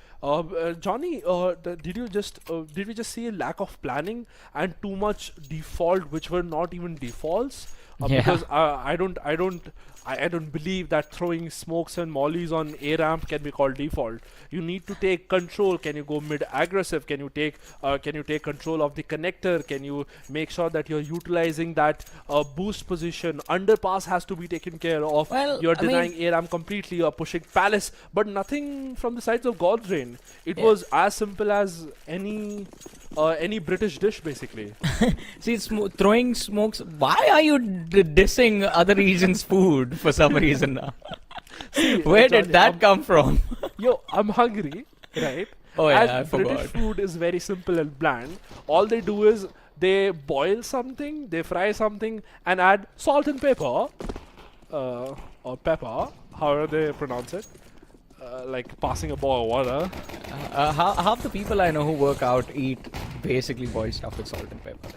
Johnny, did we just see a lack of planning and too much default, which were not even defaults? Because I don't believe that throwing smokes and mollies on A ramp can be called default. You need to take control. Can you go mid aggressive? Can you take control of the connector? Can you make sure that you're utilizing that boost position? Underpass has to be taken care of. Well, you're denying A ramp completely. You're pushing Palace, but nothing from the sides of God's Reign. It was as simple as any British dish, basically. See, throwing smokes. Why are you dissing other regions' food for some reason now? See, Where Johnny, did that come from? Yo, I'm hungry, right? Oh yeah, As I forgot. British food is very simple and bland. All they do is they boil something, they fry something, and add salt and pepper, or pepper, however they pronounce it. Like passing a boil of water. Half the people I know who work out eat basically boiled stuff with salt and pepper.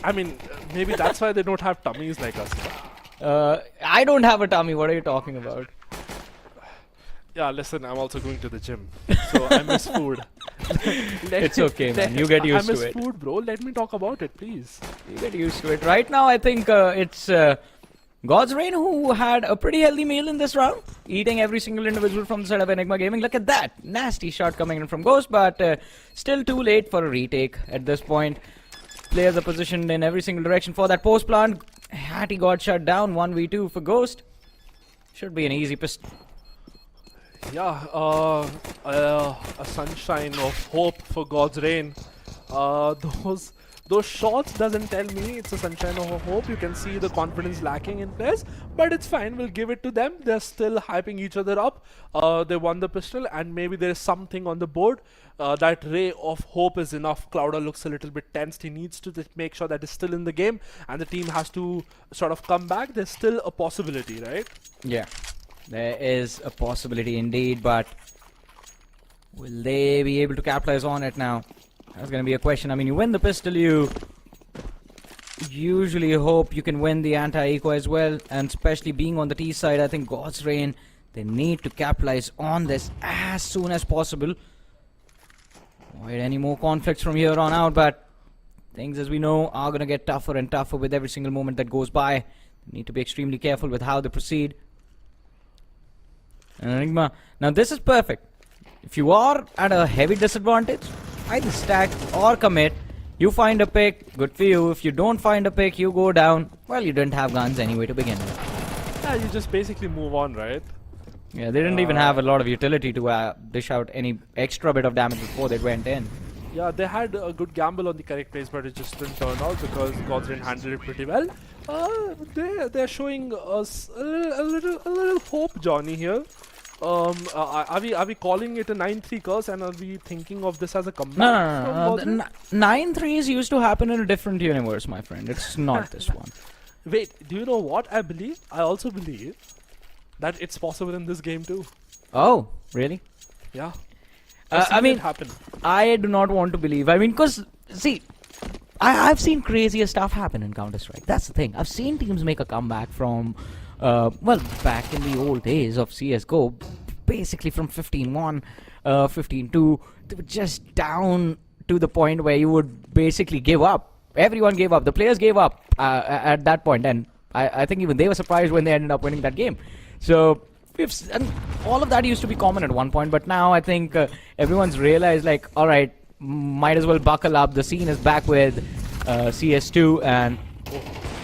I mean, maybe that's why they don't have tummies like us. I don't have a tummy. What are you talking about? Yeah, listen, I'm also going to the gym, so I miss food. It's okay, man. You get used to it. I miss food, bro. Let me talk about it, please. You get used to it. Right now, I think it's God's Reign who had a pretty healthy meal in this round, eating every single individual from the side of Enigma Gaming. Look at that. Nasty shot coming in from Ghost, but still too late for a retake at this point. Players are positioned in every single direction for that post plant. Hattie got shut down. 1v2 for Ghost. Should be an easy pistol. Yeah, a sunshine of hope for God's Reign. Those shots doesn't tell me it's a sunshine of hope. You can see the confidence lacking in players, but it's fine. We'll give it to them. They're still hyping each other up. They won the pistol, and maybe there's something on the board. That ray of hope is enough. Clouder looks a little bit tensed. He needs to make sure that he's still in the game, and the team has to sort of come back. There's still a possibility, right? Yeah, there is a possibility indeed, but will they be able to capitalize on it now? That's going to be a question. I mean, you win the pistol, you usually hope you can win the anti-eco as well, and especially being on the T side, I think God's Reign, they need to capitalize on this as soon as possible. Avoid any more conflicts from here on out, but things, as we know, are going to get tougher and tougher with every single moment that goes by. They need to be extremely careful with how they proceed. And Enigma, now this is perfect. If you are at a heavy disadvantage, either stack or commit. You find a pick, good for you. If you don't find a pick, you go down. Well, you didn't have guns anyway to begin with. Yeah, you just basically move on, right? Yeah, they didn't even have a lot of utility to dish out any extra bit of damage before they went in. Yeah, they had a good gamble on the correct place, but it just didn't turn out because God's Reign handled it pretty well. They're showing us a little hope, Johnny, here. Are we calling it a 9-3 curse, and are we thinking of this as a comeback? No. 9-3s used to happen in a different universe, my friend. It's not this one. Wait, do you know what I believe? I also believe that it's possible in this game too. Oh, really? Yeah. I mean, happen. I do not want to believe. I mean, because, see, I've seen crazier stuff happen in Counter-Strike. That's the thing. I've seen teams make a comeback from, well, back in the old days of CSGO, basically from 15-1, 15-2, they were just down to the point where you would basically give up. Everyone gave up. The players gave up at that point, and I think even they were surprised when they ended up winning that game. So, and all of that used to be common at one point, but now I think everyone's realized, like, all right, might as well buckle up. The scene is back with CS2, and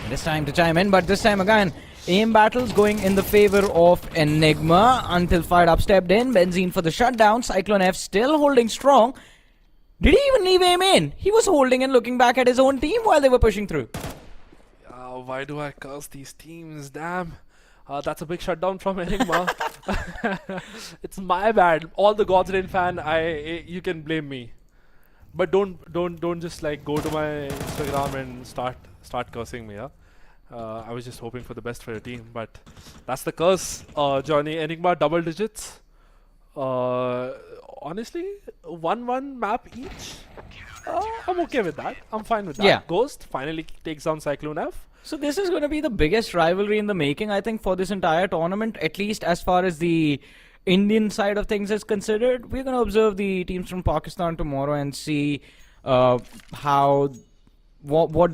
it's time to chime in. But this time again, Aim battles going in the favor of Enigma until Fired Up stepped in. Benzene for the shutdown. Cyclone F still holding strong. Did he even leave aim in? He was holding and looking back at his own team while they were pushing through. Why do I curse these teams? Damn. That's a big shutdown from Enigma. It's my bad. All the God's Rain fan, you can blame me. But don't just like go to my Instagram and start cursing me, yeah? I was just hoping for the best for your team, but that's the curse. Johnny, Enigma double digits. Honestly, 1-1 map each. I'm okay with that. I'm fine with that. Yeah. Ghost finally takes down Cyclone F. So this is going to be the biggest rivalry in the making, I think, for this entire tournament, at least as far as the Indian side of things is considered. We're going to observe the teams from Pakistan tomorrow and see what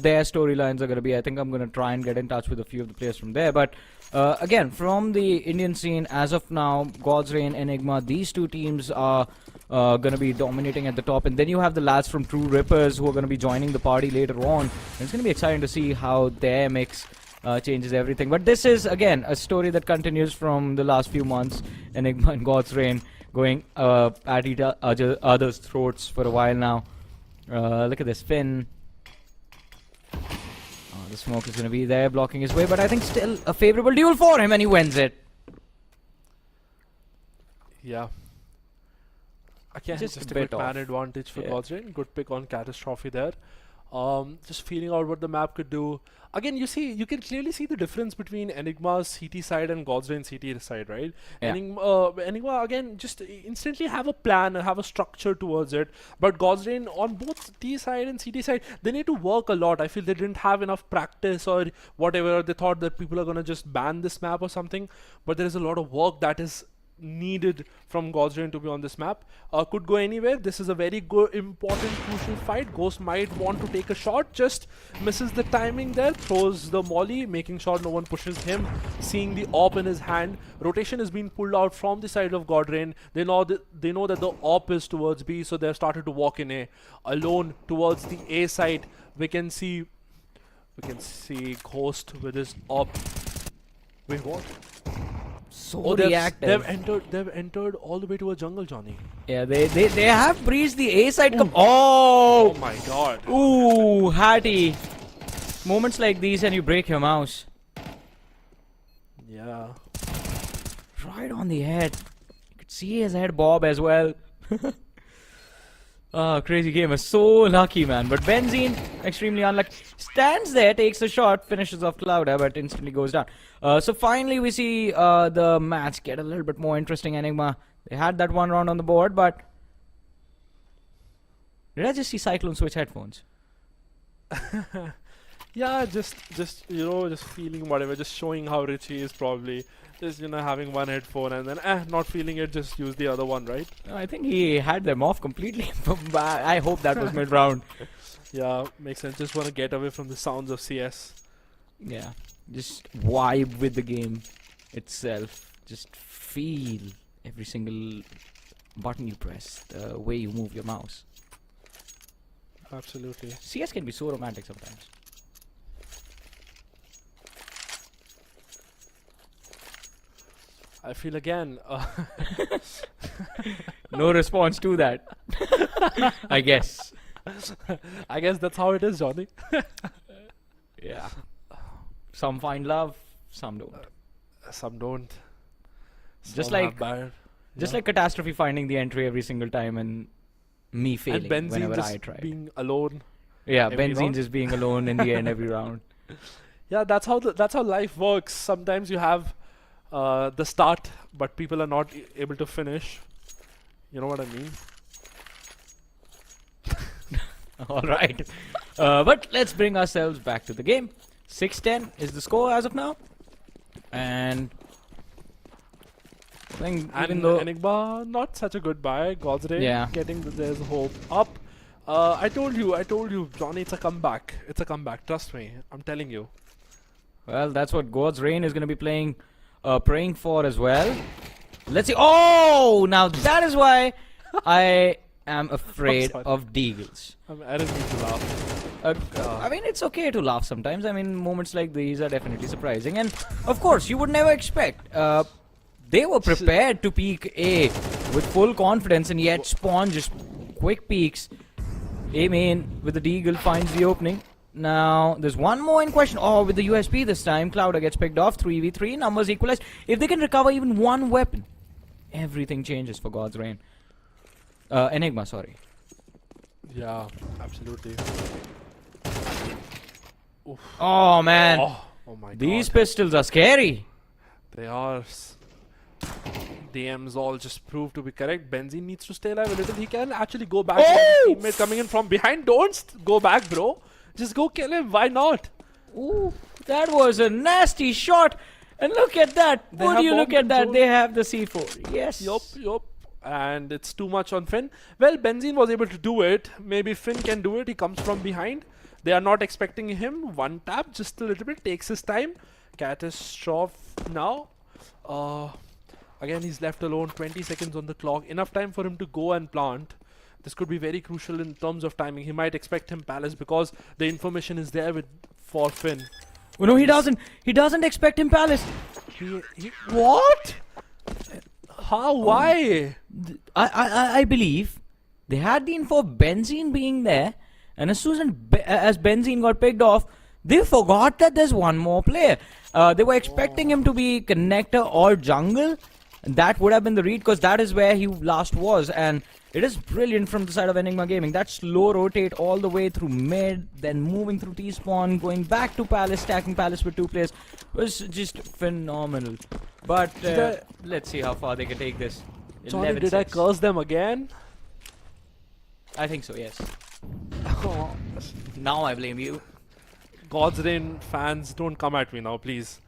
their storylines are going to be. I think I'm going to try and get in touch with a few of the players from there. But again, from the Indian scene, as of now, God's Rain, Enigma, these two teams are going to be dominating at the top. And then you have the lads from True Rippers who are going to be joining the party later on. And it's going to be exciting to see how their mix changes everything. But this is, again, a story that continues from the last few months. Enigma and God's Rain going at each other's throats for a while now. Look at this. Finn. The smoke is going to be there, blocking his way, but I think still a favorable duel for him, and he wins it. Yeah. Again, Just just a a good bit man off. advantage for Yeah. God's Rain. Good pick on Catastrophe there. Just feeling out what the map could do. Again, you can clearly see the difference between Enigma's CT side and God's Rain CT side, right? Yeah. Enigma, again, just instantly have a plan and have a structure towards it. But God's Rain, on both T side and CT side, they need to work a lot. I feel they didn't have enough practice or whatever. They thought that people are going to just ban this map or something. But there is a lot of work that is needed from God's Rain to be on this map. Could go anywhere. This is a very good, important, crucial fight. Ghost might want to take a shot, just misses the timing there, throws the molly, making sure no one pushes him, seeing the AWP in his hand. Rotation is being pulled out from the side of God Rain. They know that the AWP is towards B, so they've started to walk in A. Alone towards the A side, we can see Ghost with his AWP. Wait, what? So they've reactive. entered all the way to a jungle, Johnny. Yeah, they have breached the A side. Oh Oh! my god. Ooh, Hattie. Moments like these and you break your mouse. Yeah. Right on the head. You could see his head bob as well. Crazy gamer. So lucky, man. But Benzene, extremely unlucky. Stands there, takes a shot, finishes off Clouda, but instantly goes down. So finally we see the match get a little bit more interesting. Enigma, they had that one round on the board, but... Did I just see Cyclone switch headphones? Yeah, just feeling whatever, just showing how rich he is probably. Just, having one headphone and then not feeling it, just use the other one, right? No, I think he had them off completely. I hope that was mid-round. Yeah, makes sense. Just want to get away from the sounds of CS. Yeah, just vibe with the game itself. Just feel every single button you press, the way you move your mouse. Absolutely. CS can be so romantic sometimes. I feel again. No response to that. I guess. I guess that's how it is, Johnny. Yeah. Some find love, some don't. Some don't. Just Some have like- bad. Just Yeah. like Catastrophe finding the entry every single time and me failing and Benzene whenever just I try. being alone. Yeah, every Benzene round. just being alone in the end every round. Yeah, that's how life works. Sometimes you have the start, but people are not able to finish. You know what I mean? Alright. But let's bring ourselves back to the game. 6-10 is the score as of now. And I think even And though... Enigma, not such a good buy. God's Rain, Yeah. getting there's hope up. I told you, Johnny, it's a comeback. It's a comeback. Trust me. I'm telling you. Well, that's what God's Rain is going to be praying for as well. Let's see. Oh! Now that is why I am afraid sorry. of Deagles. I didn't mean to laugh. I mean, it's okay to laugh sometimes. I mean, moments like these are definitely surprising. And of course, you would never expect. They were prepared to peek A with full confidence, and yet Spawn just quick peeks. A main with the Deagle finds the opening. Now, there's one more in question. Oh, with the USP this time, Clouder gets picked off. 3v3, numbers equalized. If they can recover even one weapon, everything changes for God's Reign. Enigma, sorry. Yeah, absolutely. Oof. Oh, man. Oh my god. These pistols are scary. They are. DMs all just proved to be correct. Benzene needs to stay alive a little. He can actually go back. Oh! Teammate coming in from behind. Don't go back, bro. Just go kill him. Why not? Ooh, that was a nasty shot. And look at that. Would you look at that? They have the C4. Yes. Yup. And it's too much on Finn. Well, Benzene was able to do it. Maybe Finn can do it. He comes from behind. They are not expecting him. One tap, just a little bit. Takes his time. Catastrophe now. Again, he's left alone. 20 seconds on the clock. Enough time for him to go and plant. This could be very crucial in terms of timing. He might expect him Palace because the information is there for Finn. Oh, no, he doesn't. He doesn't expect him Palace. What? How? Why? I believe they had the info of Benzene being there, and as soon as Benzene got picked off, they forgot that there's one more player. They were expecting him to be connector or jungle. And that would have been the read because that is where he last was, and it is brilliant from the side of Enigma Gaming. That slow rotate all the way through mid, then moving through T-spawn, going back to Palace, stacking Palace with 2 players was just phenomenal. But let's see how far they can take this. Johnny, did I curse them again? I think so, yes. Now I blame you. God's Reign fans, don't come at me now, please.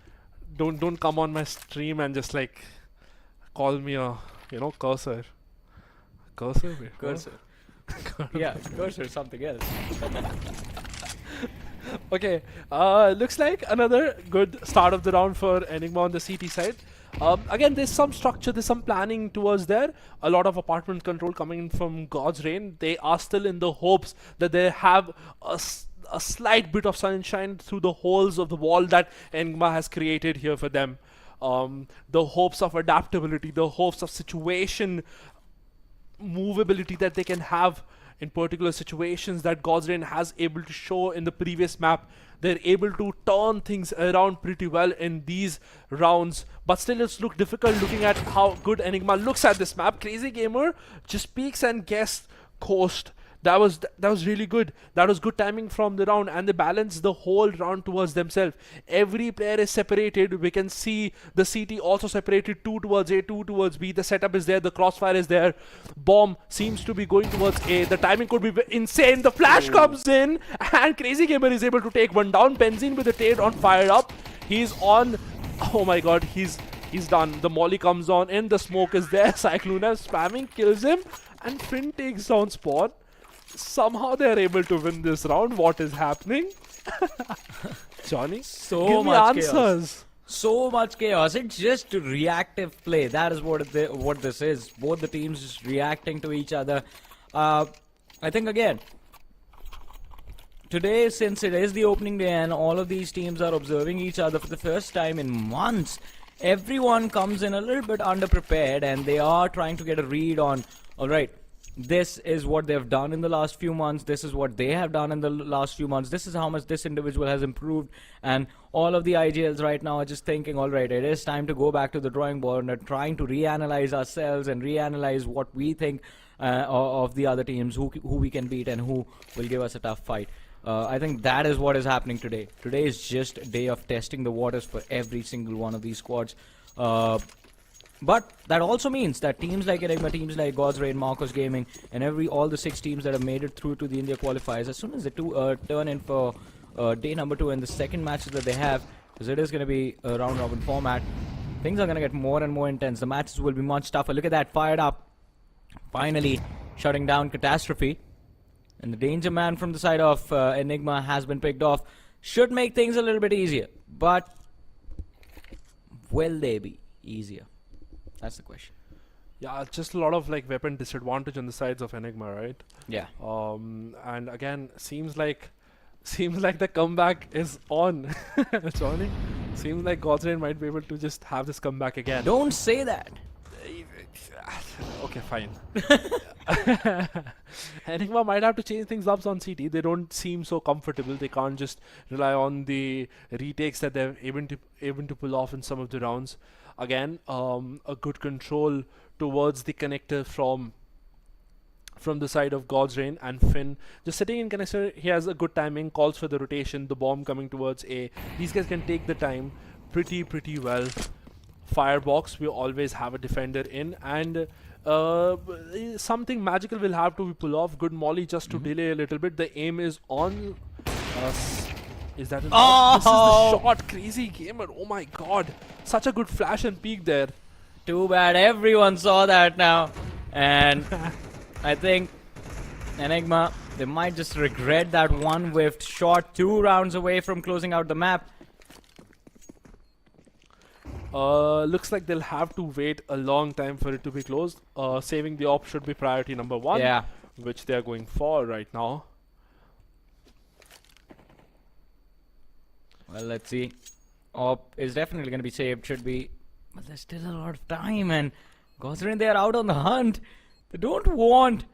Don't come on my stream and just like call me a cursor. Cursor? Wait, Cursor. Yeah, cursor something else. Okay, looks like another good start of the round for Enigma on the CT side. Again, there's some structure, there's some planning towards there. A lot of apartment control coming in from God's Reign. They are still in the hopes that they have a slight bit of sunshine through the holes of the wall that Enigma has created here for them. The hopes of adaptability, the hopes of situation movability that they can have in particular situations that God's Reign has able to show in the previous map. They're able to turn things around pretty well in these rounds, but still it's look difficult looking at how good Enigma looks at this map. Crazy Gamer just peeks and guessed coast. That was really good. That was good timing from the round, and they balanced the whole round towards themselves. Every player is separated. We can see the CT also separated, 2 towards A, 2 towards B. The setup is there, the crossfire is there. Bomb seems to be going towards A. The timing could be insane. The flash comes in, and Crazy Gamer is able to take one down. Benzene with the trade on fired up. He's on. Oh my god, he's done. The molly comes on in. The smoke is there. Cyclona spamming, kills him, and Finn takes down Spawn. Somehow they're able to win this round. What is happening? Johnny, give me answers. Chaos. So much chaos. It's just reactive play. That is what this is. Both the teams just reacting to each other. I think again, today, since it is the opening day and all of these teams are observing each other for the first time in months, everyone comes in a little bit underprepared and they are trying to get a read on, alright, this is what they've done in the last few months, this is what they have done in the last few months, this is how much this individual has improved, and all of the IGLs right now are just thinking, alright, it is time to go back to the drawing board and trying to reanalyze ourselves and reanalyze what we think of the other teams, who we can beat and who will give us a tough fight. I think that is what is happening today. Today is just a day of testing the waters for every single one of these squads. But that also means that teams like Enigma, teams like God's Reign, Marcos Gaming, and all the 6 teams that have made it through to the India qualifiers, as soon as they turn in for day number 2 and the second matches that they have, because it is going to be a round-robin format, things are going to get more and more intense. The matches will be much tougher. Look at that, fired up. Finally, shutting down Catastrophe. And the danger man from the side of Enigma has been picked off. Should make things a little bit easier. But will they be easier? That's the question. Yeah, just a lot of like weapon disadvantage on the sides of Enigma, right? Yeah. And again, seems like Seems like the comeback is on. Johnny, seems like Godsrain might be able to just have this comeback again. Don't say that. Okay, fine. Enigma might have to change things up on CT. They don't seem so comfortable. They can't just rely on the retakes that they're able to pull off in some of the rounds. Again, a good control towards the connector from the side of Godsrain, and Finn just sitting in connector. He has a good timing, calls for the rotation, the bomb coming towards A. These guys can take the time pretty well. Firebox, we always have a defender in, and something magical will have to be pull off. Good molly just to delay a little bit. The aim is on. Is that Oh! This is the shot. Crazy gamer. Oh my god. Such a good flash and peek there. Too bad everyone saw that now. And I think Enigma, they might just regret that one whiffed shot 2 rounds away from closing out the map. Looks like they'll have to wait a long time for it to be closed. Saving the op should be priority number 1. Yeah. Which they are going for right now. Well, let's see. Op is definitely going to be saved, should be. But there's still a lot of time, and Godsrain, they are out on the hunt. They don't want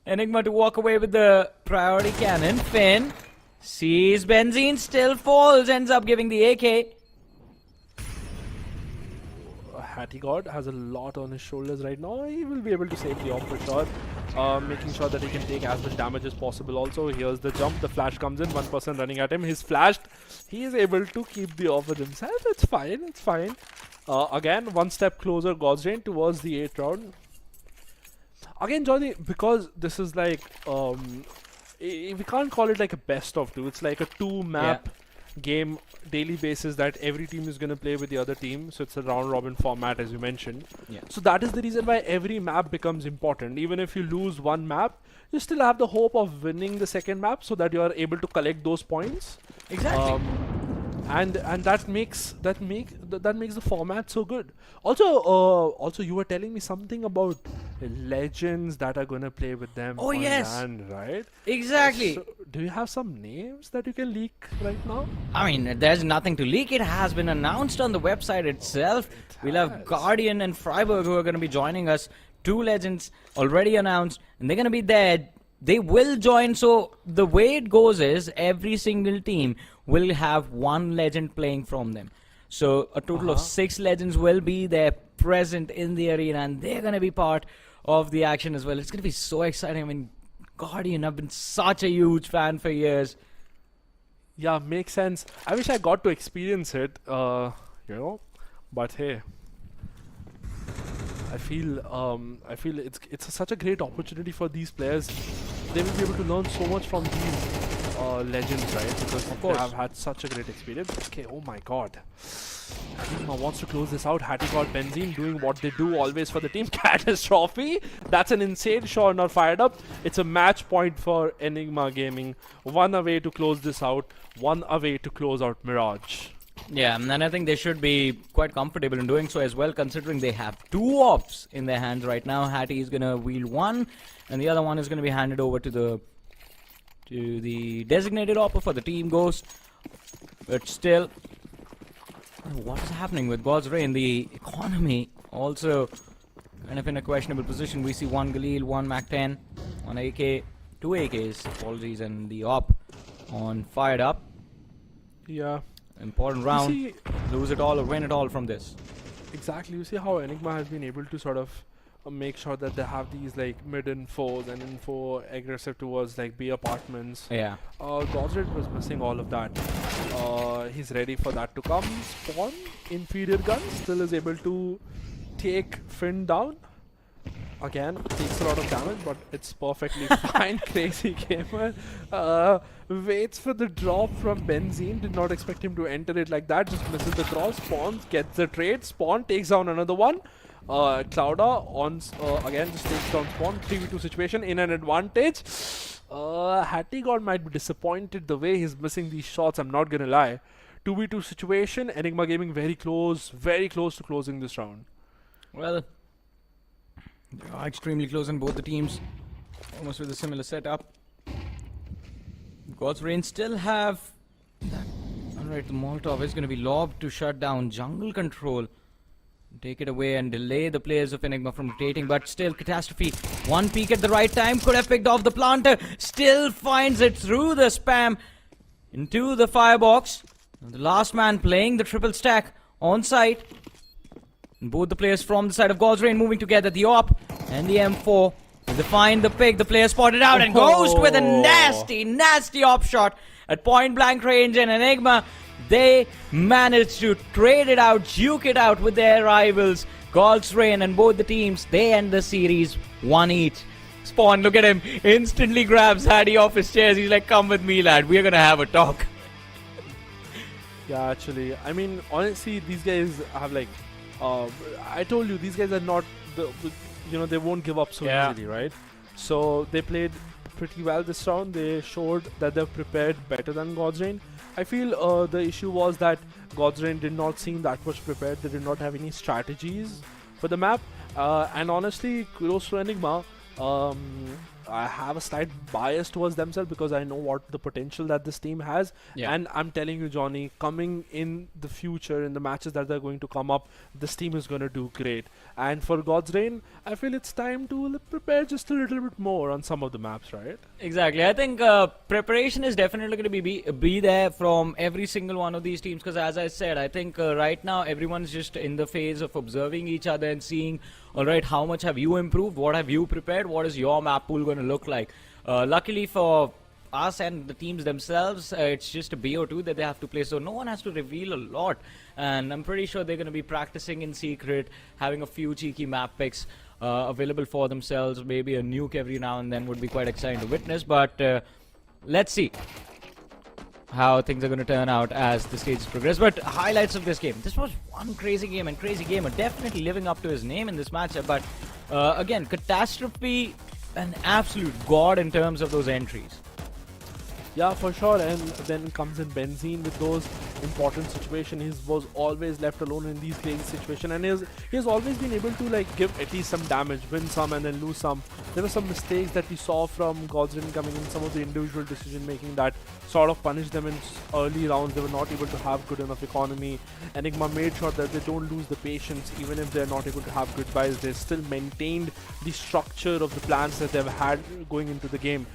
Enigma to walk away with the priority cannon. Finn sees Benzene, still falls, ends up giving the AK. Hattie God has a lot on his shoulders right now. He will be able to save the op for sure. Making sure that he can take as much damage as possible also. Here's the jump. The flash comes in. One person running at him. He's flashed. He is able to keep the op with himself. It's fine. It's fine. Again, one step closer, Godsrain, towards the 8th round. Again, Johnny, because this is like... we can't call it like a best of 2. It's like a 2-map game daily basis that every team is going to play with the other team. So it's a round robin format, as you mentioned. Yeah. So that is the reason why every map becomes important. Even if you lose one map, you still have the hope of winning the second map so that you are able to collect those points. Exactly. And that makes the format so good. Also you were telling me something about legends that are gonna play with them. Oh, on yes. LAN, right? Exactly. So, do you have some names that you can leak right now? I mean, there's nothing to leak. It has been announced on the website itself. We'll have Guardian and Freiburg who are going to be joining us. 2 legends already announced, and they're going to be there. They will join. So the way it goes is every single team will have 1 legend playing from them. So a total of 6 legends will be there present in the arena, and they're going to be part of the action as well. It's going to be so exciting. I mean, Guardian, I've been such a huge fan for years. Yeah, makes sense. I wish I got to experience it, but hey, I feel it's such a great opportunity for these players. They will be able to learn so much from these legends, right? Because they have had such a great experience. Okay, oh my god. Enigma wants to close this out. Hattie got Benzene doing what they do always for the team. Catastrophe. That's an insane shot, not fired up. It's a match point for Enigma Gaming. 1 away to close this out. 1 away to close out Mirage. Yeah, and I think they should be quite comfortable in doing so as well, considering they have 2 ops in their hands right now. Hattie is going to wield 1, and the other one is going to be handed over to the designated opper for the team Ghost. But still, what is happening with Godsrain? The economy also kind of in a questionable position. We see 1 Galil, 1 Mac-10, 1 AK, 2 AKs, apologies, and the op on fired up. Yeah. Important round. Lose it all or win it all from this. Exactly. You see how Enigma has been able to sort of make sure that they have these like mid infos and info aggressive towards like B apartments. Yeah. Godsrain was missing all of that. He's ready for that to come. Spawn, inferior gun, still is able to take Finn down. Again, takes a lot of damage, but it's perfectly fine. Crazy gamer. Waits for the drop from Benzene. Did not expect him to enter it like that. Just misses the draw. Spawn gets the trade. Spawn takes down another one. Clouda on again just takes down Spawn. 3v2 situation in an advantage. Hattie God might be disappointed the way he's missing these shots. I'm not gonna lie. 2v2 situation. Enigma Gaming very close to closing this round. Well, they are extremely close in both the teams, almost with a similar setup. God's Reign still have that. Alright, the Molotov is going to be lobbed to shut down jungle control. Take it away and delay the players of Enigma from rotating, but still Catastrophe. One peek at the right time, could have picked off the planter. Still finds it through the spam into the firebox. The last man playing the triple stack on site. And both the players from the side of God's Reign moving together. The AWP and the M4. They find the pick. The player spotted out and Ghost with a nasty AWP shot at point blank range. And Enigma, they managed to trade it out, juke it out with their rivals. God's Reign and both the teams, they end the series 1 each. Spawn, look at him, instantly grabs Hattie off his chairs. He's like, come with me, lad, we're gonna have a talk. Yeah, actually, I mean, honestly, these guys have like, I told you, these guys are not, they won't give up so easily, right? So they played pretty well this round. They showed that they're prepared better than God's Reign. I feel the issue was that God's Reign did not seem that much prepared. They did not have any strategies for the map. And honestly, kudos to Enigma. I have a slight bias towards themselves because I know what the potential that this team has. And I'm telling you, Johnny, coming in the future, in the matches that are going to come up, this team is going to do great. And for God's Reign, I feel it's time to prepare just a little bit more on some of the maps, right? Exactly. I think preparation is definitely going to be there from every single one of these teams because, as I said, I think right now everyone's just in the phase of observing each other and seeing, all right, how much have you improved? What have you prepared? What is your map pool going to look like? Luckily for us and the teams themselves, it's just a BO2 that they have to play, so no one has to reveal a lot. And I'm pretty sure they're going to be practicing in secret, having a few cheeky map picks available for themselves. Maybe a nuke every now and then would be quite exciting to witness, but let's see how things are going to turn out as the stages progress. But highlights of this game. This was one crazy game, and Crazy Gamer definitely living up to his name in this matchup. But again, Catastrophe, an absolute god in terms of those entries. Yeah, for sure. And then comes in Benzene with those important situations. He was always left alone in these crazy situations, and he has always been able to like give at least some damage, win some and then lose some. There were some mistakes that we saw from God's Reign coming in, some of the individual decision making that sort of punished them in early rounds. They were not able to have good enough economy. Enigma made sure that they don't lose the patience even if they're not able to have good buys. They still maintained the structure of the plans that they've had going into the game.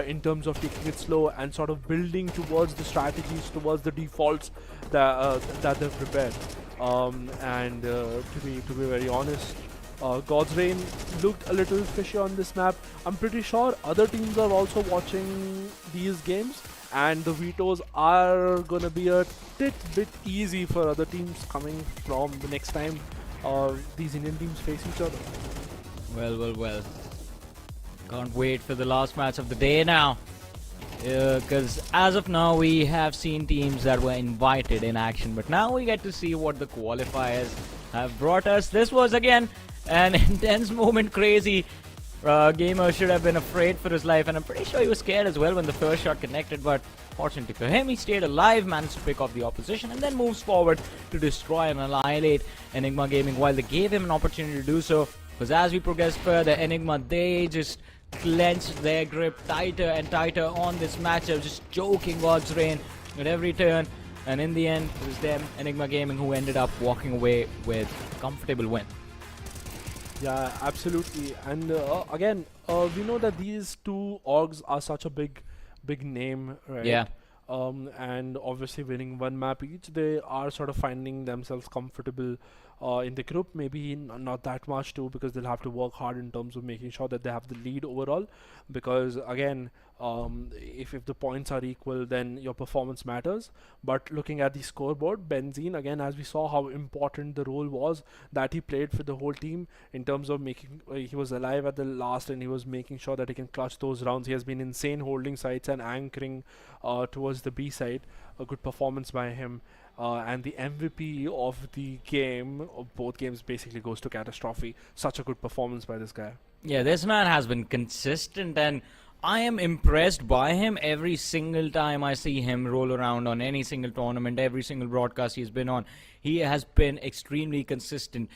In terms of taking it slow and sort of building towards the strategies, towards the defaults that they've prepared. To be very honest, God's Reign looked a little fishy on this map. I'm pretty sure other teams are also watching these games, and the vetoes are gonna be a bit easy for other teams coming from the next time these Indian teams face each other. Well. Can't wait for the last match of the day now. Because as of now, we have seen teams that were invited in action. But now we get to see what the qualifiers have brought us. This was, again, an intense moment. Crazy. Gamer should have been afraid for his life. And I'm pretty sure he was scared as well when the first shot connected. But fortunately for him, he stayed alive, managed to pick off the opposition, and then moves forward to destroy and annihilate Enigma Gaming while they gave him an opportunity to do so. Because as we progress further, Enigma, they just clenched their grip tighter and tighter on this matchup, just joking God's Reign at every turn. And in the end, it was them, Enigma Gaming, who ended up walking away with a comfortable win. Yeah, absolutely. And again, we know that these two orgs are such a big name, right? Yeah. And obviously winning one map each, they are sort of finding themselves comfortable in the group. Maybe not that much too, because they'll have to work hard in terms of making sure that they have the lead overall. Because again, if the points are equal, then your performance matters. But looking at the scoreboard, Benzene, again, as we saw how important the role was that he played for the whole team in terms of making, he was alive at the last and he was making sure that he can clutch those rounds. He has been insane holding sites and anchoring towards the B side. A good performance by him. And the MVP of the game, of both games, basically goes to Catastrophe. Such a good performance by this guy. Yeah, this man has been consistent, and I am impressed by him every single time I see him roll around on any single tournament, every single broadcast he's been on. He has been extremely consistent.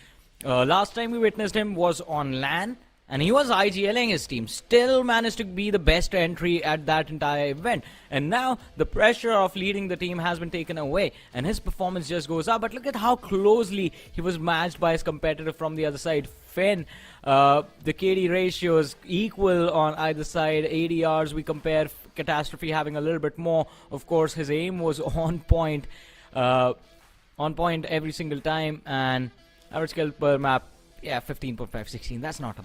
Last time we witnessed him was on LAN, and he was IGLing his team, still managed to be the best entry at that entire event. And now the pressure of leading the team has been taken away, and his performance just goes up. But look at how closely he was matched by his competitor from the other side, Finn. The KD ratios equal on either side. ADRs we compare, Catastrophe having a little bit more. Of course, his aim was on point every single time, and average kill per map, yeah, 15.5, 16. That's not a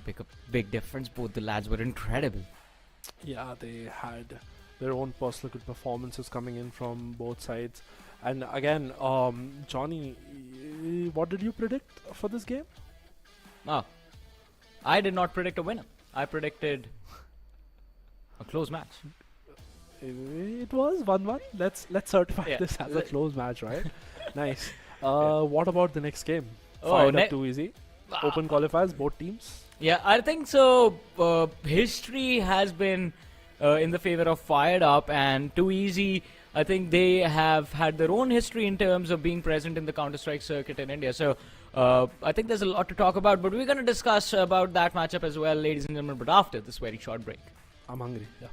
big difference. Both the lads were incredible. Yeah, they had their own personal good performances coming in from both sides. And again, Johnny, what did you predict for this game? Oh, I did not predict a winner. I predicted a close match. It was 1-1. Let's certify this as a close match, right? Nice. What about the next game? Fired up too easy. Open qualifiers, both teams. Yeah, I think so. History has been in the favor of Fired Up, and Too Easy, I think they have had their own history in terms of being present in the Counter-Strike circuit in India. So I think there's a lot to talk about, but we're going to discuss about that matchup as well, ladies and gentlemen, but after this very short break. I'm hungry. Yeah.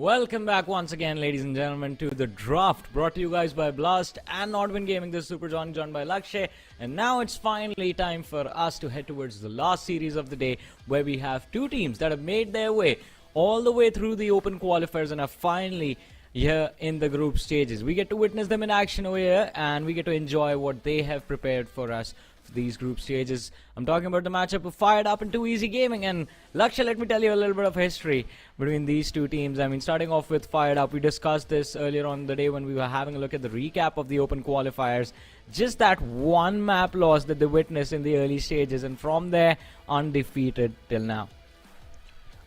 Welcome back once again, ladies and gentlemen, to the draft brought to you guys by Blast and Nordwind Gaming. This is Super John, joined by Lakshay, and now it's finally time for us to head towards the last series of the day, where we have two teams that have made their way all the way through the open qualifiers and are finally here in the group stages. We get to witness them in action over here, and we get to enjoy what they have prepared for us for these group stages. I'm talking about the matchup of Fired Up and Too Easy Gaming. And Lakshay, let me tell you a little bit of history between these two teams. I mean, starting off with Fired Up, we discussed this earlier on the day when we were having a look at the recap of the open qualifiers. Just that one map loss that they witnessed in the early stages, and from there, undefeated till now.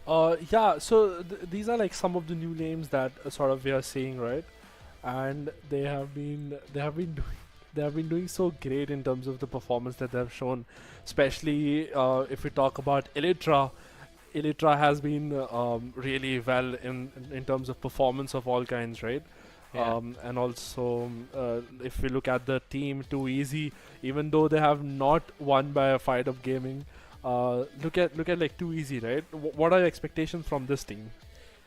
Yeah, so these are like some of the new names that sort of we are seeing, right? And they have been doing so great in terms of the performance that they have shown, especially if we talk about Elytra. Elytra has been really well in terms of performance of all kinds, right? Yeah. And also, if we look at the team Too Easy, even though they have not won by Fired Up Gaming, look at like Too Easy, right? What are your expectations from this team?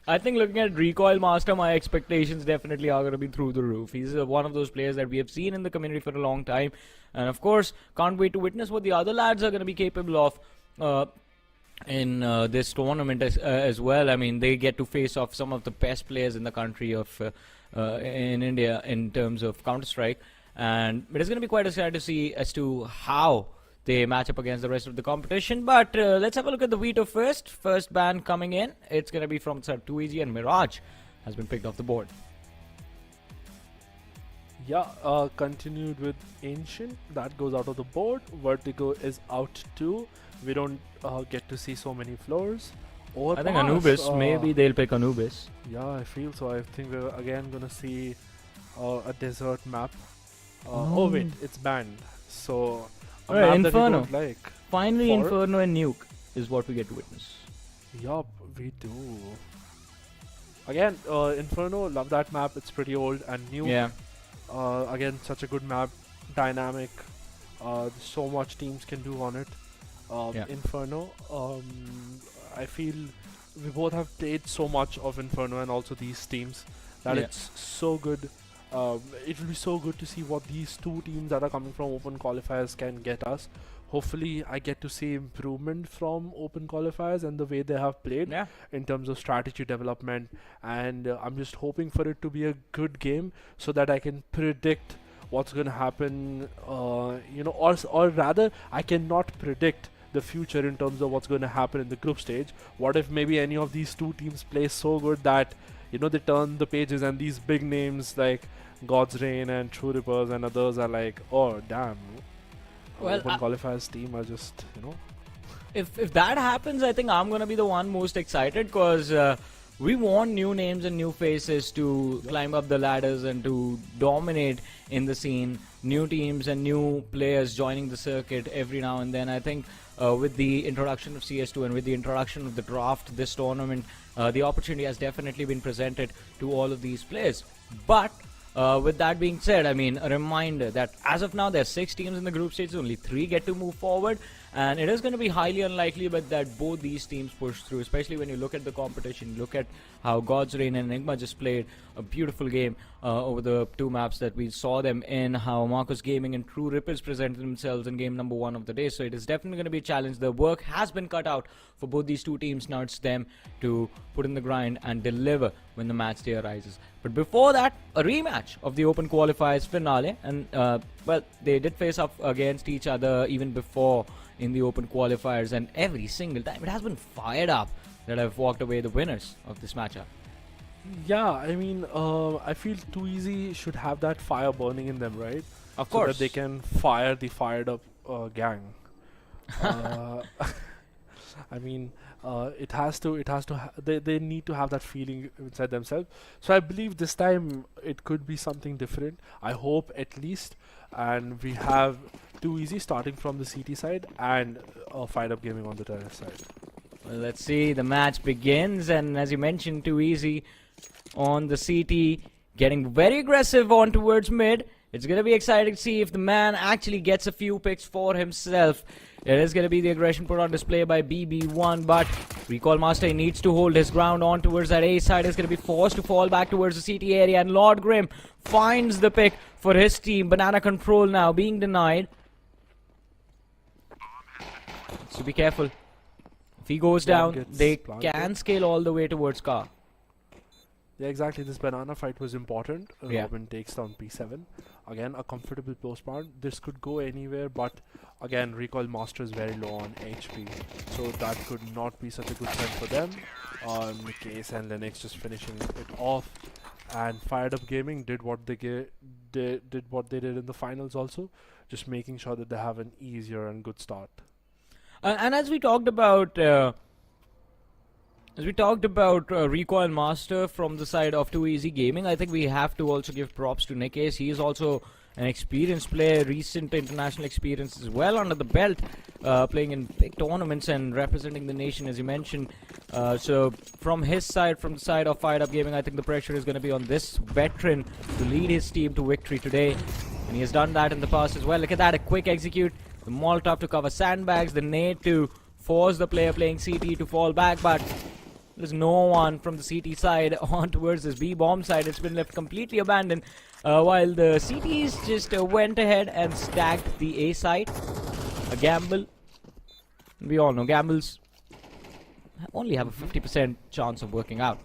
I think looking at Recoil Master, my expectations definitely are going to be through the roof. He's one of those players that we have seen in the community for a long time. And of course, can't wait to witness what the other lads are going to be capable of in this tournament as well. I mean, they get to face off some of the best players in the country in India in terms of Counter-Strike. And it is going to be quite exciting to see as to how they match up against the rest of the competition. But let's have a look at the veto first. First ban coming in. It's going to be from Too Easy, and Mirage has been picked off the board. Yeah, continued with Ancient. That goes out of the board. Vertigo is out too. We don't get to see so many floors. Overpass, I think Anubis. Maybe they'll pick Anubis. Yeah, I feel so. I think we're again going to see a desert map. Oh wait, it's banned. So a Alright, map that we Inferno. don't like. Finally, For- Inferno and Nuke is what we get to witness. Yup, we do. Again, Inferno, love that map. It's pretty old. And Nuke, Yeah. again, such a good map. Dynamic. So much teams can do on it. Yeah. Inferno, I feel we both have played so much of Inferno and also these teams that Yeah. it's so good. It will be so good to see what these two teams that are coming from open qualifiers can get us. Hopefully, I get to see improvement from open qualifiers and the way they have played Yeah. in terms of strategy development. And I'm just hoping for it to be a good game so that I can predict what's going to happen. Or rather, I cannot predict the future in terms of what's going to happen in the group stage. What if maybe any of these two teams play so good that they turn the pages and these big names like God's Reign and True Rippers and others are like, oh damn, Well, open qualifiers team are just If that happens, I think I'm gonna be the one most excited, because we want new names and new faces to climb up the ladders and to dominate in the scene. New teams and new players joining the circuit every now and then. I think with the introduction of CS2 and with the introduction of the draft, this tournament, the opportunity has definitely been presented to all of these players. But with that being said, I mean, a reminder that as of now, there's 6 teams in the group stage, only 3 get to move forward, and it is going to be highly unlikely but that both these teams push through, especially when you look at the competition. Look at how God's Reign and Enigma just played a beautiful game over the 2 maps that we saw them in, how Marcus Gaming and True Rippers presented themselves in game number 1 of the day. So it is definitely going to be a challenge. The work has been cut out for both these two teams. Now it's them to put in the grind and deliver when the match day arises. But before that, a rematch of the open qualifiers finale, and well, they did face up against each other even before in the open qualifiers, and every single time it has been Fired Up that have walked away the winners of this matchup. Yeah, I mean, I feel Too Easy should have that fire burning in them, right? Of So course. that they can fire the Fired Up gang. I mean, it has to. They need to have that feeling inside themselves. So I believe this time it could be something different. I hope at least, and we have Too Easy starting from the CT side and Fired Up Gaming on the terrace side. Well, let's see. The match begins, and as you mentioned, Too Easy on the CT, getting very aggressive on towards mid. It's going to be exciting to see if the man actually gets a few picks for himself. It is going to be the aggression put on display by BB1, but Recall Master needs to hold his ground on towards that A side. Is going to be forced to fall back towards the CT area, and Lord Grim finds the pick for his team. Banana control now being denied. So be careful. If he goes down, they can scale all the way towards car. Yeah, exactly. This banana fight was important. Yeah. Robin takes down P7. Again, a comfortable post round. This could go anywhere, but again, Recall Master is very low on HP, so that could not be such a good trend for them. Case and Lennox just finishing it off, and Fired Up Gaming did what they did in the finals also, just making sure that they have an easier and good start. And as we talked about. Recoil Master from the side of Too Easy Gaming, I think we have to also give props to Nick Ace. He is also an experienced player, recent international experience as well under the belt, playing in big tournaments and representing the nation, as you mentioned. So from his side, from the side of Fired Up Gaming, I think the pressure is going to be on this veteran to lead his team to victory today. And he has done that in the past as well. Look at that, a quick execute. The Molotov to cover sandbags, the nade to force the player playing CT to fall back, but there's no one from the CT side on towards this B-bomb side. It's been left completely abandoned, while the CTs just went ahead and stacked the A side. A gamble. We all know gambles only have a 50% chance of working out.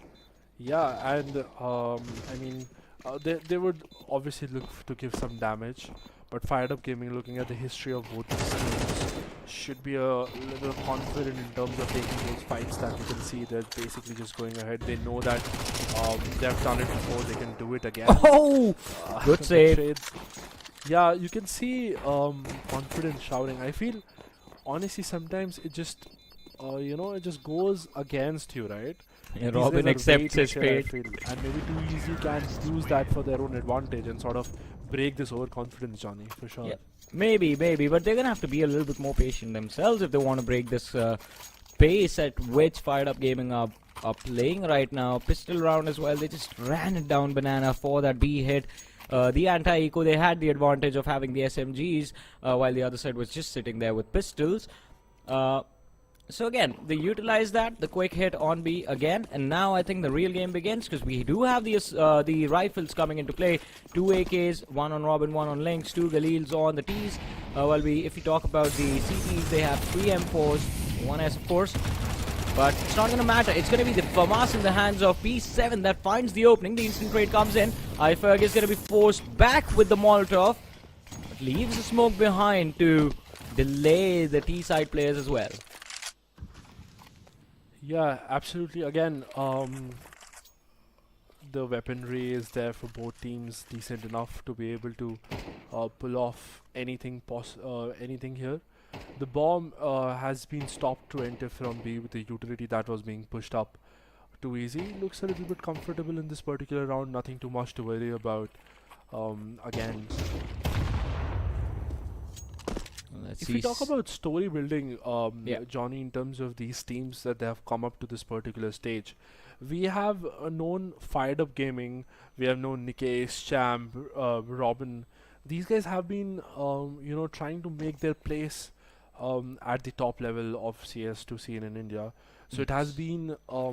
Yeah, and I mean, they would obviously look to give some damage, but Fired Up Gaming, looking at the history of both these teams, should be a little confident in terms of taking those fights that you can see. They're basically just going ahead. They know that they've done it before, they can do it again. Oh! Good save. Yeah, you can see confidence shouting. I feel, honestly, sometimes it just, it just goes against you, right? Yeah, Robin accepts his fate. And maybe Too Easy can use that for their own advantage and sort of break this overconfidence, Johnny, for sure. Yeah. Maybe, but they're going to have to be a little bit more patient themselves if they want to break this pace at which Fired Up Gaming are playing right now. Pistol round as well, they just ran it down Banana for that B hit. The anti-eco, they had the advantage of having the SMGs, while the other side was just sitting there with pistols. So again, they utilized that, the quick hit on B again, and now I think the real game begins, because we do have the rifles coming into play. 2 AKs, 1 on Robin, 1 on Lynx, 2 Galils on the Ts. If you talk about the CTs, they have 3 M4s, 1 S of course, but it's not going to matter. It's going to be the FAMAS in the hands of P7 that finds the opening. The instant trade comes in. iFerg is going to be forced back with the Molotov, but leaves the smoke behind to delay the T side players as well. Yeah, absolutely. Again, the weaponry is there for both teams, decent enough to be able to pull off anything here. The bomb has been stopped to enter from B with the utility that was being pushed up. Too Easy looks a little bit comfortable in this particular round, nothing too much to worry about. Again, if we talk about story building, Johnny, in terms of these teams that they have come up to this particular stage, we have known Fired Up Gaming, we have known Nikesh, Champ, Robin. These guys have been, trying to make their place at the top level of CS2 scene in India. So it has been a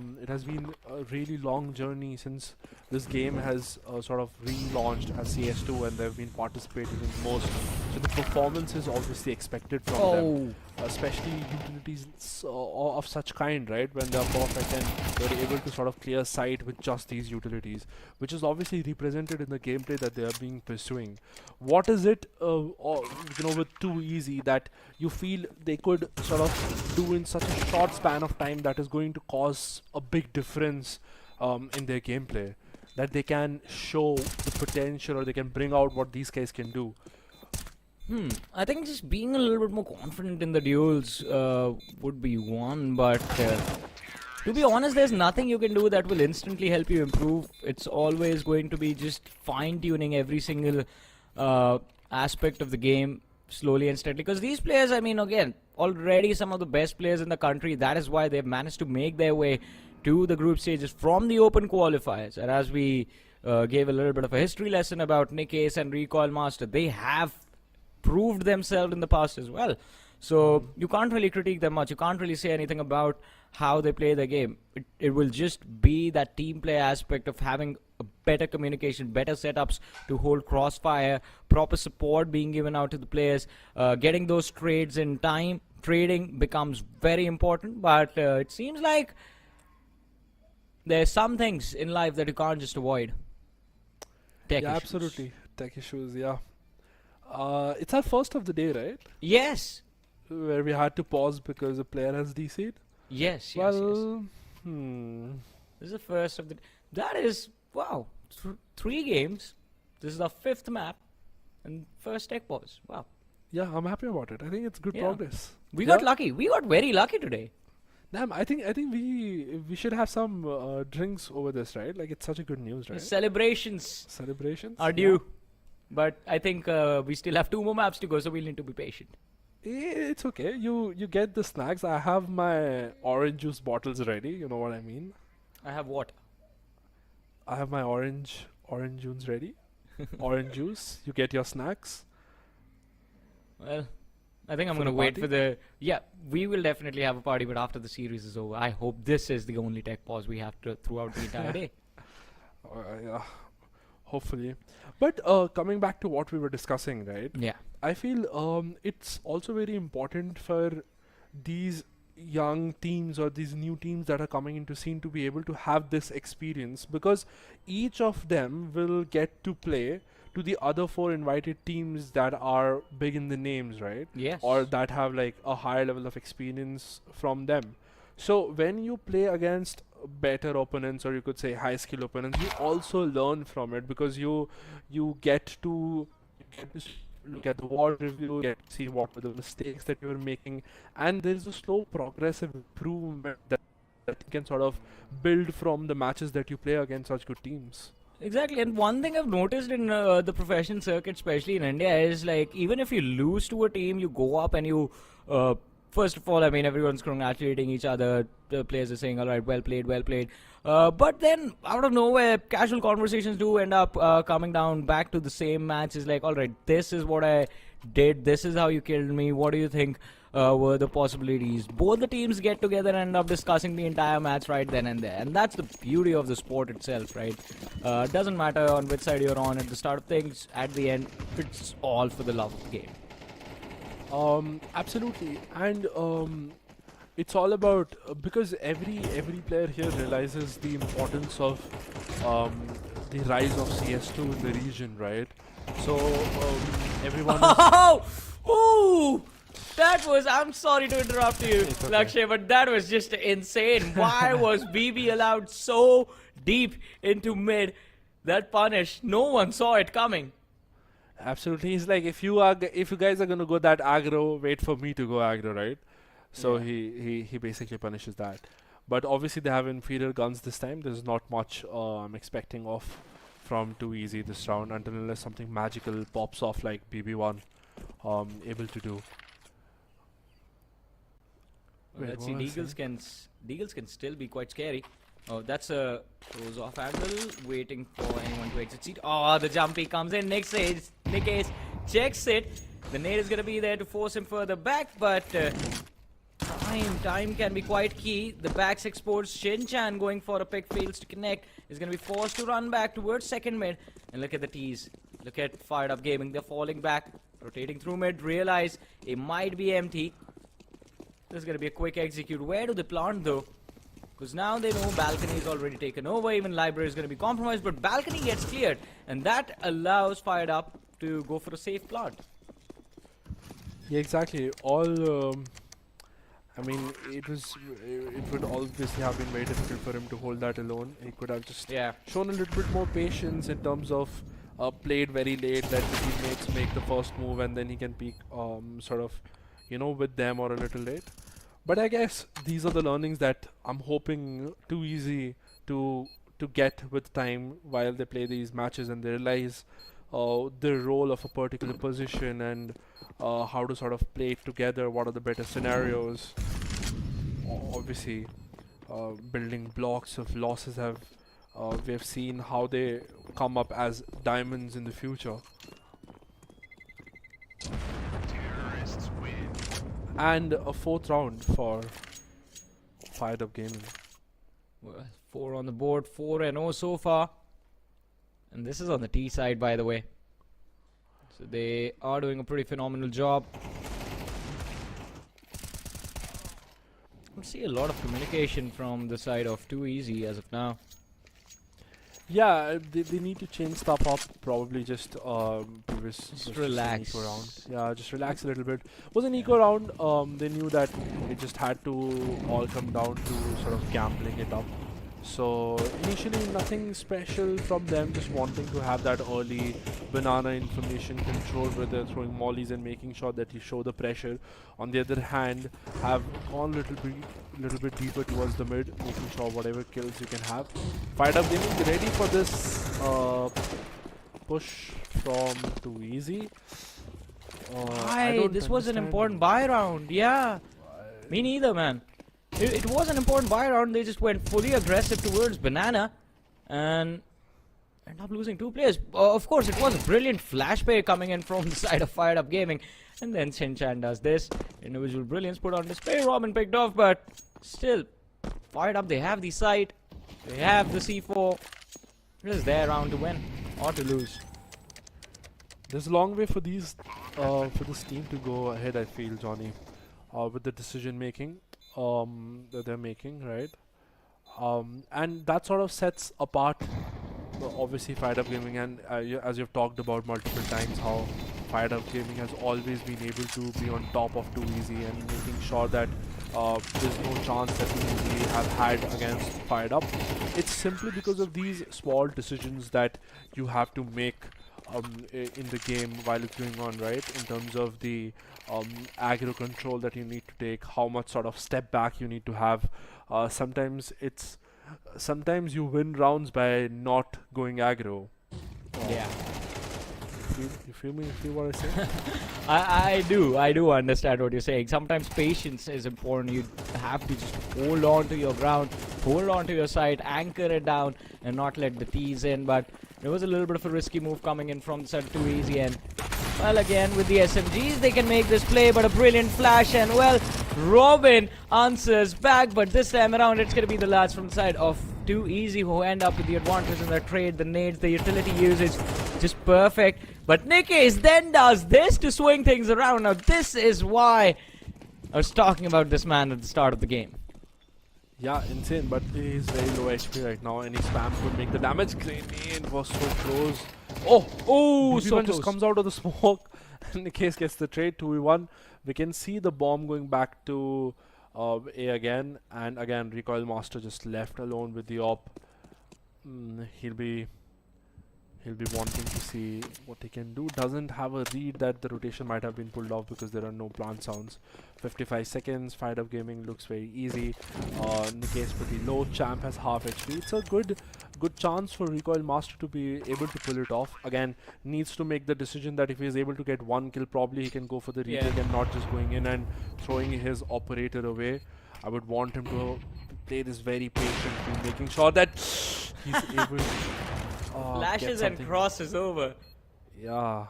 really long journey since this game has sort of relaunched as CS2, and they've been participating in most. So the performance is obviously expected from them, especially utilities of such kind, right? When they're perfect and they're able to sort of clear sight with just these utilities, which is obviously represented in the gameplay that they are being pursuing. What is it, with Too Easy that you feel they could sort of do in such a short span of time that is going to cause a big difference in their gameplay, that they can show the potential or they can bring out what these guys can do? I think just being a little bit more confident in the duels would be one, but to be honest, there's nothing you can do that will instantly help you improve. It's always going to be just fine-tuning every single aspect of the game slowly and steadily, because these players, I mean, again, already some of the best players in the country. That is why they've managed to make their way to the group stages from the open qualifiers. And as we gave a little bit of a history lesson about Nick Ace and Recoil Master. They have proved themselves in the past as well. So you can't really critique them much. You can't really say anything about how they play the game. It will just be that team play aspect of having a better communication, better setups to hold crossfire, proper support being given out to the players, getting those trades in time. Trading becomes very important, but it seems like there's some things in life that you can't just avoid. Tech Yeah, issues. absolutely. Tech issues, yeah. It's our first of the day, right? Yes. Where we had to pause because a player has DC'd. Yes. Well, This is the first of the. That is wow. 3 games. This is our 5th map, and first tech pause. Wow. yeah, I'm happy about it. I think it's good Yeah. progress. We Yeah. got lucky. We got very lucky today. Damn, I think we should have some drinks over this, right? Like it's such a good news, The right? celebrations Celebrations are due, but I think we still have 2 more maps to go, so we'll need to be patient. It's okay. You get the snacks. I have my orange juice bottles ready. You know what I mean? I have water. I have my orange juice ready. Orange juice. You get your snacks. Well, I think I'm For gonna the wait party? for the. Yeah, we will definitely have a party, but after the series is over, I hope this is the only tech pause we have to throughout the entire day. Yeah, hopefully. But coming back to what we were discussing, right? Yeah. I feel it's also very important for these young teams or these new teams that are coming into scene to be able to have this experience, because each of them will get to play to the other 4 invited teams that are big in the names, right? Yes. Or that have like a higher level of experience from them. So when you play against better opponents, or you could say high skill opponents, you also learn from it, because you get to look at the war review, get to see what were the mistakes that you were making, and there is a slow progressive improvement that you can sort of build from the matches that you play against such good teams. Exactly, and one thing I've noticed in the professional circuit, especially in India, is like even if you lose to a team, you go up and you, first of all, I mean, everyone's congratulating each other. The players are saying, "All right, well played, well played." But then, out of nowhere, casual conversations do end up coming down back to the same match. It's like, "All right, this is what I did. This is how you killed me. What do you think were the possibilities?" Both the teams get together and end up discussing the entire match right then and there, and that's the beauty of the sport itself, right? It doesn't matter on which side you're on at the start of things. At the end, it's all for the love of the game. Absolutely, and it's all about because every player here realizes the importance of the rise of CS2 in the region, right? So everyone is Oh, ooh, that was. I'm sorry to interrupt you, It's okay. Lakshay, but that was just insane. Why was BB allowed so deep into mid? That punish, no one saw it coming. absolutely. He's like, if you guys are gonna go that aggro, wait for me to go aggro, right? So Yeah. he basically punishes that. But obviously they have inferior guns this time. There's not much I'm expecting off from Too Easy this round until unless something magical pops off like BB1 able to do. Wait, Let's what see. was I Deagles can still be quite scary. Oh, that's a throws off angle, waiting for anyone to exit seat. Oh, the jumpy comes in. Nick Ace checks it. The nade is gonna be there to force him further back, but time can be quite key. The back six sports Shin-chan going for a pick, fails to connect. Is gonna be forced to run back towards second mid. And look at the tees. Look at Fired Up Gaming. They're falling back, rotating through mid. Realize it might be empty. This is gonna be a quick execute. Where do they plant though? Because now they know balcony is already taken over. Even library is going to be compromised, but balcony gets cleared, and that allows Fired Up to go for a safe plant. Yeah, exactly. All I mean, it would obviously have been very difficult for him to hold that alone. He could have just Yeah. shown a little bit more patience in terms of played very late, let the teammates make the first move, and then he can peek sort of, with them or a little late. But I guess these are the learnings that I'm hoping Too Easy to get with time while they play these matches, and they realize the role of a particular position and how to sort of play it together, what are the better scenarios. Obviously, building blocks of losses have We've seen how they come up as diamonds in the future. And a 4th round for Fired Up Gaming. Well, 4 on the board, 4-0 so far. And this is on the T side, by the way. So they are doing a pretty phenomenal job. I see a lot of communication from the side of Too Easy as of now. Yeah, they need to change stuff up. Probably just Just relax. Eco round. Yeah, just relax a little bit. Was an eco round. They knew that it just had to all come down to sort of gambling it up. So initially nothing special from them, just wanting to have that early banana information control where they're throwing mollies and making sure that you show the pressure. On the other hand, have gone a little bit deeper towards the mid, making sure whatever kills you can have. Fired Up Gaming ready for this push from Too Easy. Hi, this was an important buy round. Yeah, me neither, man. It was an important buy round. They just went fully aggressive towards banana and ended up losing 2 players. Of course, it was a brilliant flash play coming in from the side of Fired Up Gaming. And then Shinchan does this. Individual brilliance put on display. Robin picked off, but still, Fired Up, they have the site. They have the C4. It is their round to win or to lose. There's a long way for these, for this team to go ahead, I feel, Johnny, with the decision making that they're making, right? And that sort of sets apart, obviously, Fired Up Gaming, and as you've talked about multiple times, how Fired Up Gaming has always been able to be on top of Too Easy and making sure that there's no chance that Too Easy have had against Fired Up. It's simply because of these small decisions that you have to make in the game while it's going on, right? In terms of the aggro control that you need to take, how much sort of step back you need to have. Sometimes you win rounds by not going aggro. Yeah. You feel me? You feel what I say? I do understand what you're saying. Sometimes patience is important. You have to just hold on to your ground, hold on to your side, anchor it down, and not let the tees in. But there was a little bit of a risky move coming in from the side Too Easy, and well, again with the SMGs they can make this play, but a brilliant flash, and well, Robin answers back, but this time around it's gonna be the lads from the side of Too Easy who end up with the advantage in the trade. The nades, the utility usage, just perfect. But Nikkei then does this to swing things around. Now this is why I was talking about this man at the start of the game. Yeah, insane, but he's very low HP right now. Any spam could make the damage. Grenade was so close. Oh, so just comes out of the smoke. And Nikkei gets the trade 2v1. We can see the bomb going back to A again. And again, Recoil Master just left alone with the op. He'll be wanting to see what he can do. Doesn't have a read that the rotation might have been pulled off because there are no plant sounds. 55 seconds. Fired Up Gaming looks very easy. Nikkei's pretty low. Champ has half HP. It's a good chance for Recoil Master to be able to pull it off. Again, needs to make the decision that if he is able to get 1 kill, probably he can go for the retake and not just going in and throwing his operator away. I would want him to play this very patiently, making sure that he's able to Flashes and crosses over. Yeah.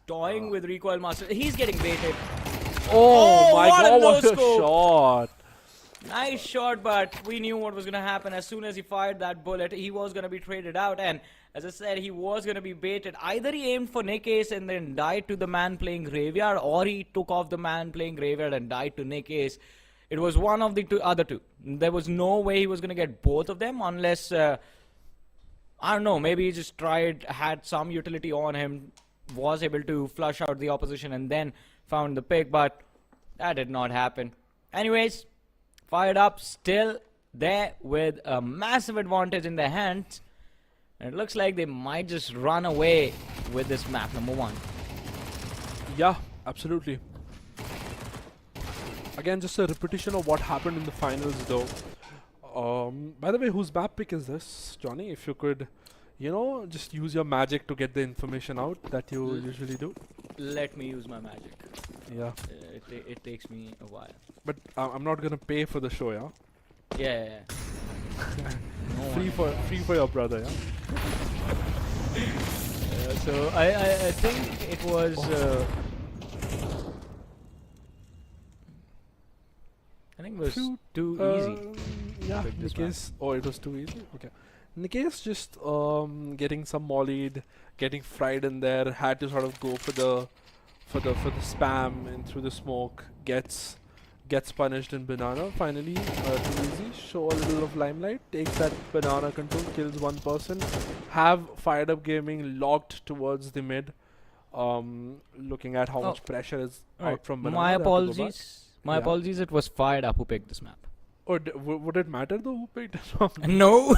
Toying with Recoil Master. He's getting baited. Oh my god, what a no-scope. shot! Nice shot, but we knew what was going to happen. As soon as he fired that bullet, he was going to be traded out. And as I said, he was going to be baited. Either he aimed for Nikkei and then died to the man playing Graveyard, or he took off the man playing Graveyard and died to Nikkei. It was one of the other two. There was no way he was going to get both of them unless... I don't know, maybe he just had some utility on him, was able to flush out the opposition and then found the pick, but that did not happen. Anyways, Fired Up still there with a massive advantage in their hands. And it looks like they might just run away with this map, number 1. Yeah, absolutely. Again, just a repetition of what happened in the finals though. By the way, whose map pick is this, Johnny? If you could, just use your magic to get the information out that you usually do. Let me use my magic. Yeah. It takes me a while. But I'm not gonna pay for the show, yeah? Yeah. No Free one. for your brother, yeah. So I think it was. I think it was too easy. Yeah, pick this map. Nikesh. Oh, it was too easy. Okay. Nikesh just getting some mollied, getting fried in there. Had to sort of go for the spam and through the smoke. Gets punished in banana. Finally, too easy. Show a little of limelight. Takes that banana control. Kills one person. Have fired up gaming locked towards the mid. Looking at how much pressure is Right. out from banana. My they have to go back. apologies. My Yeah. apologies. It was Fired Up who picked this map. Or would it matter though who picked it from? No.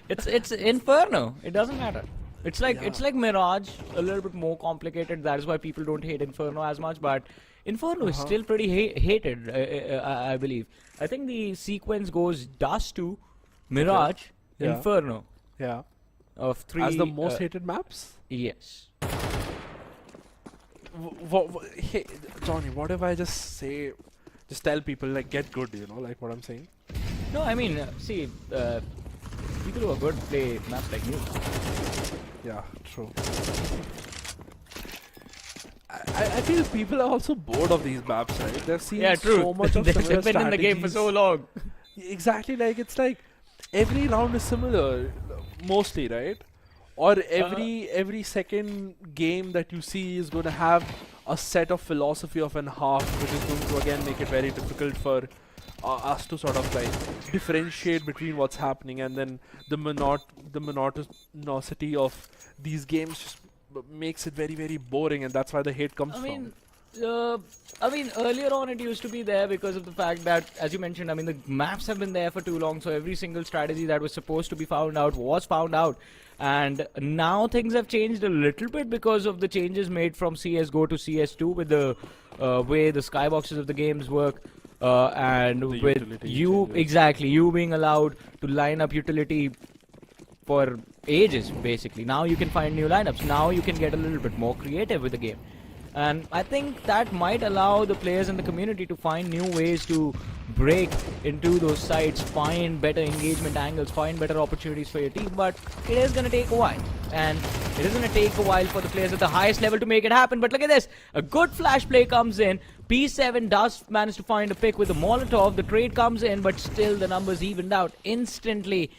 It's Inferno. It doesn't matter. It's like Mirage, a little bit more complicated. That is why people don't hate Inferno as much. But Inferno is still pretty hated, I believe. I think the sequence goes Dust 2, Mirage, Yeah. Inferno Yeah. of 3. As the most hated maps? Yes. Hey, Johnny, what if I just tell people like get good, like what I'm saying? No, I mean, see, people who are good play maps like Nuke. Yeah, true. I feel people are also bored of these maps, right? They've seen so much of similar They've been in the game for so long. Exactly, like it's like every round is similar, mostly, right? Or every second game that you see is going to have a set of philosophy of an half, which is going to again make it very difficult for us to sort of like differentiate between what's happening, and then the monotonicity of these games just makes it very, very boring, and that's why the hate comes from. I mean, earlier on it used to be there because of the fact that, as you mentioned, I mean, the maps have been there for too long, so every single strategy that was supposed to be found out was found out. And now things have changed a little bit because of the changes made from CSGO to CS2 with the way the skyboxes of the games work. And The with utility you, changes. exactly, you being allowed to line up utility for ages, basically. Now you can find new lineups. Now you can get a little bit more creative with the game. And I think that might allow the players in the community to find new ways to break into those sites, find better engagement angles, find better opportunities for your team. But it is going to take a while. And it is going to take a while for the players at the highest level to make it happen. But look at this. A good flash play comes in. P7 does manage to find a pick with a Molotov. The trade comes in, but still the numbers evened out instantly.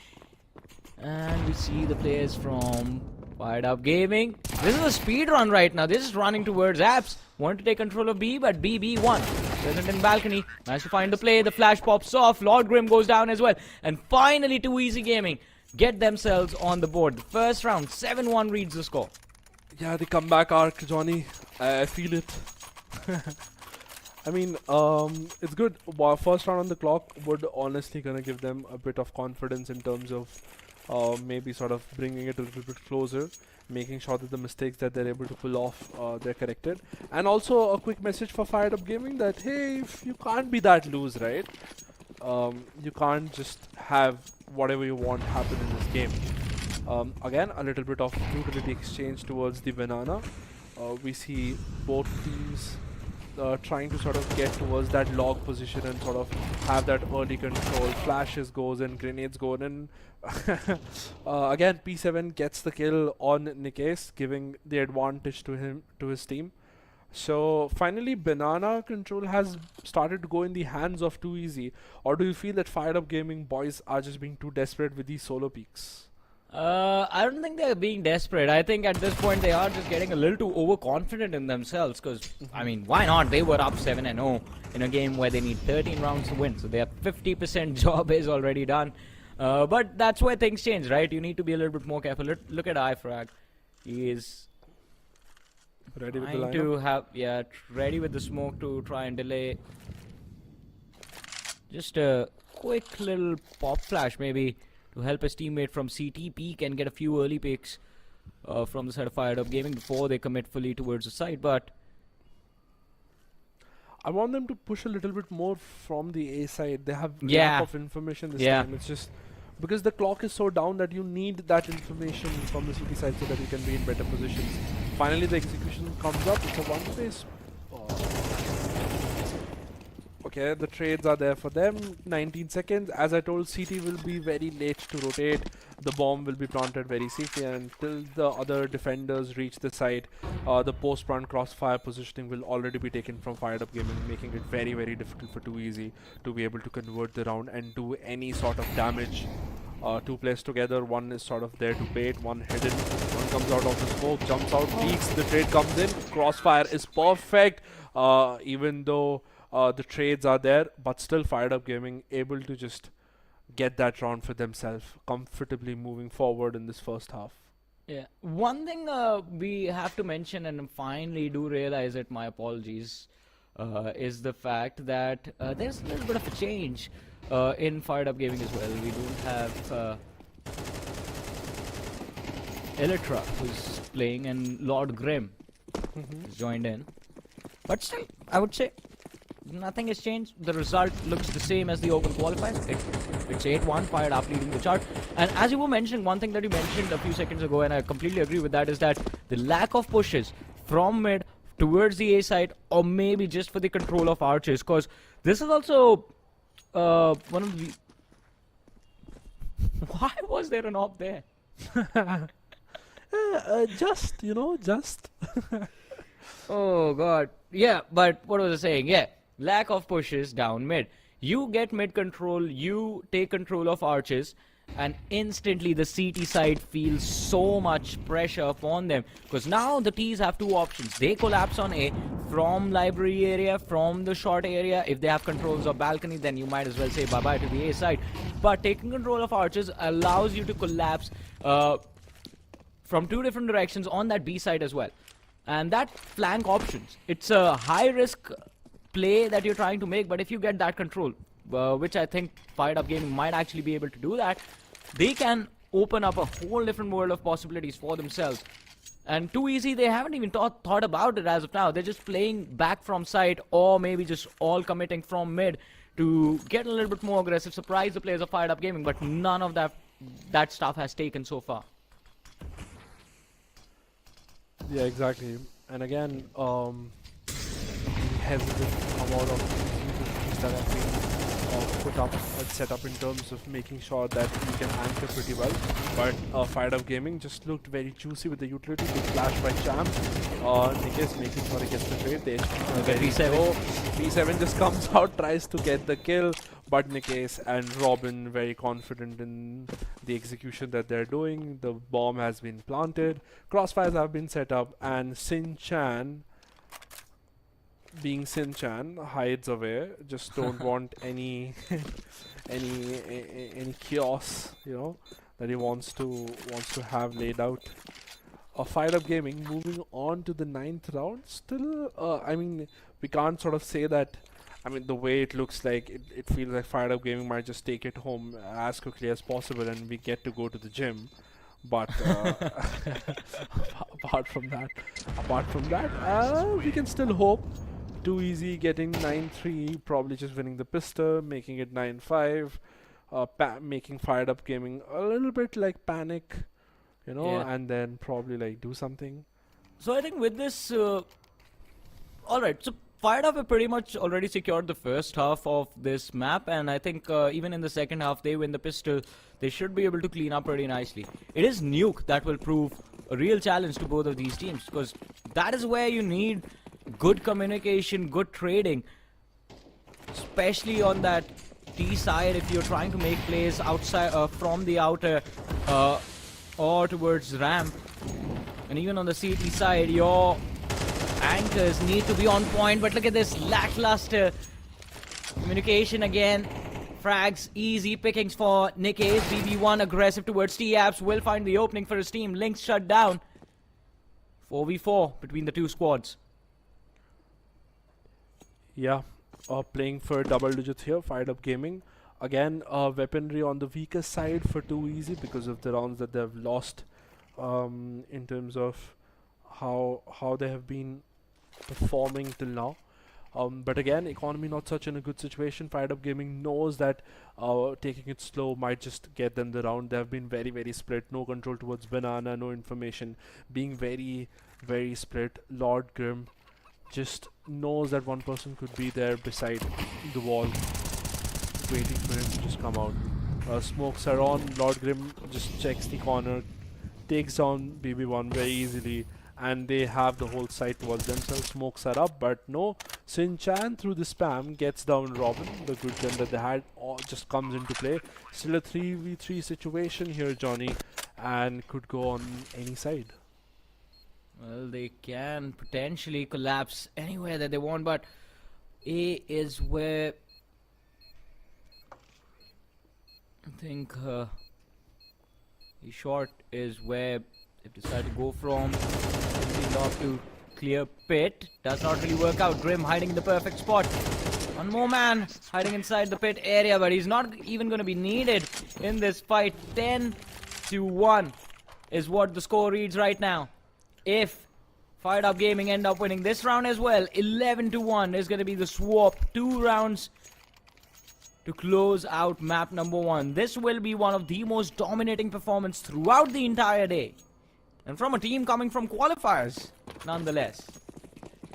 And we see the players from Fired Up Gaming. This is a speed run right now. This is running towards Apps. Want to take control of B, but BB won. Present in balcony. Managed to find the play. The flash pops off. Lord Grim goes down as well. And finally, Too Easy Gaming get themselves on the board. The first round, 7-1 reads the score. Yeah, the comeback arc, Johnny. I feel it. I mean, it's good. First round on the clock would honestly gonna give them a bit of confidence in terms of maybe sort of bringing it a little bit closer, making sure that the mistakes that they're able to pull off, they're corrected. And also a quick message for Fired Up Gaming that, hey, if you can't be that loose, right? You can't just have whatever you want happen in this game. Again, a little bit of utility exchange towards the banana. We see both teams trying to sort of get towards that log position and sort of have that early control. Flashes goes in, grenades go in, and again P7 gets the kill on Nikesh, giving the advantage to his team. So finally banana control has started to go in the hands of Too Easy. Or do you feel that Fired Up Gaming boys are just being too desperate with these solo peaks? I don't think they're being desperate. I think at this point they are just getting a little too overconfident in themselves. Because, I mean, why not? They were up 7-0 in a game where they need 13 rounds to win. So their 50% job is already done. But that's where things change, right? You need to be a little bit more careful. Look at iFrag. He is Ready with the trying lineup? to ready with the smoke to try and delay. Just a quick little pop flash maybe to help his teammate from CT peek and get a few early picks from the side of Fired Up Gaming before they commit fully towards the side. But I want them to push a little bit more from the A side. They have Yeah. lack of information this Yeah. time. It's just because the clock is so down that you need that information from the CT side so that you can be in better positions. Finally, the execution comes up. It's a one-face. Okay, the trades are there for them. 19 seconds. As I told, CT will be very late to rotate. The bomb will be planted very safely until the other defenders reach the site. The post-plant crossfire positioning will already be taken from Fired Up Gaming, making it very, very difficult for Too Easy to be able to convert the round and do any sort of damage. Two players together, one is sort of there to bait, one hidden, one comes out of the smoke, jumps out, peeks, the trade comes in, crossfire is perfect, even though the trades are there, but still Fired Up Gaming able to just get that round for themselves, comfortably moving forward in this first half. Yeah. One thing we have to mention, and finally do realize it, my apologies, is the fact that there's a little bit of a change in Fired Up Gaming as well. We don't have Elytra, who's playing, and Lord Grim has joined in. But still, I would say nothing has changed. The result looks the same as the open qualifiers. It's 8-1, Fired Up leading the chart. And as you were mentioning, one thing that you mentioned a few seconds ago, and I completely agree with that, is that the lack of pushes from mid towards the A side, or maybe just for the control of archers, because this is also one of the... Why was there an op there? Just, you know, just. Oh god. Yeah, but what was I saying? Yeah, lack of pushes down mid. You get mid control, you take control of arches, and instantly the CT side feels so much pressure upon them, because now the T's have two options. They collapse on A from library area, from the short area. If they have controls of balcony, then you might as well say bye-bye to the A side. But taking control of arches allows you to collapse from two different directions on that B side as well. And that flank options, it's a high risk play that you're trying to make, but if you get that control, which I think Fired Up Gaming might actually be able to do, that they can open up a whole different world of possibilities for themselves. And Too Easy, they haven't even thought about it as of now. They're just playing back from side, or maybe just all committing from mid to get a little bit more aggressive, surprise the players of Fired Up Gaming, but none of that stuff has taken so far. Yeah, exactly. And again, hesitant to come out of things that have been put up and set up in terms of making sure that you can anchor pretty well. But Fired Up Gaming just looked very juicy with the utility. Big flash by Champ. Nick is making sure he gets the trade. They B7. B7 just comes out, tries to get the kill, but Nikes and Robin very confident in the execution that they're doing. The bomb has been planted, crossfires have been set up, and Sin Chan, being Sin Chan, hides away. Just don't want any chaos, you know, that he wants to have laid out. Fired Up Gaming moving on to the 9th round. Still, I mean, we can't sort of say that. I mean, the way it looks like, it feels like Fired Up Gaming might just take it home as quickly as possible and we get to go to the gym. But apart from that, we can still hope. Too Easy getting 9-3, probably just winning the pistol, making it 9-5, making Fired Up Gaming a little bit like panic, you know, Yeah. and then probably like do something. So I think with this, alright, so Fired Up have pretty much already secured the first half of this map, and I think even in the second half, they win the pistol, they should be able to clean up pretty nicely. It is Nuke that will prove a real challenge to both of these teams, because that is where you need good communication, good trading, especially on that T side if you're trying to make plays outside from the outer or towards ramp. And even on the CT side, your anchors need to be on point, but look at this lackluster communication again. Frags, easy pickings for Nick Ace. BB1 aggressive towards T-Apps, will find the opening for his team. Links shut down. 4v4 between the two squads. Yeah, playing for double digits here, Fired Up Gaming. Again, weaponry on the weaker side for Too Easy because of the rounds that they've lost in terms of how they have been performing till now. But again, economy not such in a good situation. Fired Up Gaming knows that taking it slow might just get them the round. They have been very, very split. No control towards banana, no information. Being very, very split. Lord Grim just knows that one person could be there beside the wall, waiting for him to just come out. Smokes are on. Lord Grim just checks the corner, takes down BB1 very easily, and they have the whole site towards themselves. Smokes are up, but no. Sin Chan through the spam gets down Robin. The good gun that they had just comes into play. Still a 3v3 situation here, Johnny, and could go on any side. Well, they can potentially collapse anywhere that they want, but A is where I think the short is where they've decided to go from. Off to clear pit. Does not really work out. Grim hiding in the perfect spot. One more man hiding inside the pit area, but he's not even going to be needed in this fight. 10-1 is what the score reads right now. If Fired Up Gaming end up winning this round as well, 11-1 is going to be the swap. 2 rounds to close out map number 1. This will be one of the most dominating performances throughout the entire day. And from a team coming from qualifiers, nonetheless.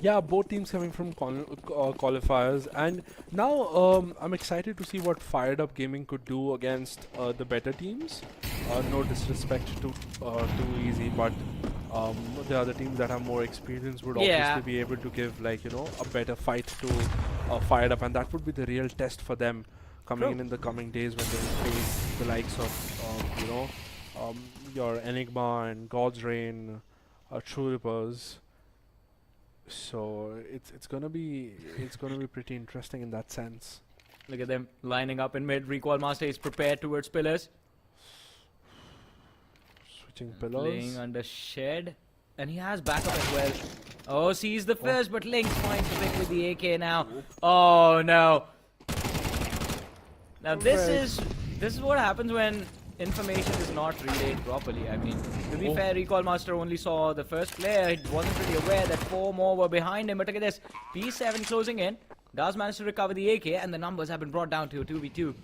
Yeah, both teams coming from qualifiers, and now I'm excited to see what Fired Up Gaming could do against the better teams. No disrespect to Too Easy, but the other teams that have more experience would obviously be able to give, like, you know, a better fight to Fired Up, and that would be the real test for them coming in the coming days when they face the likes of you know, your Enigma and God's Reign, True Rippers. So it's gonna be pretty interesting in that sense. Look at them lining up in mid. Recoil Master is prepared towards pillars. Switching pillars. Playing under shed, and he has backup as well. Oh, sees the first, but Link finds the pick with the AK now. Oh no! Now this is what happens when information is not relayed properly. I mean, to be fair, Recoil Master only saw the first player. He wasn't really aware that 4 more were behind him. But look at this. P7 closing in. Does manage to recover the AK, and the numbers have been brought down to a 2v2.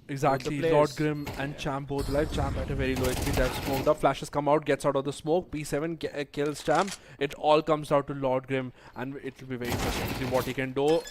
Exactly. Lord Grim and Champ both alive. Champ at a very low HP. That's smoked up. Flashes come out, gets out of the smoke. P7 kills Champ. It all comes down to Lord Grim, and it will be very interesting to see what he can do.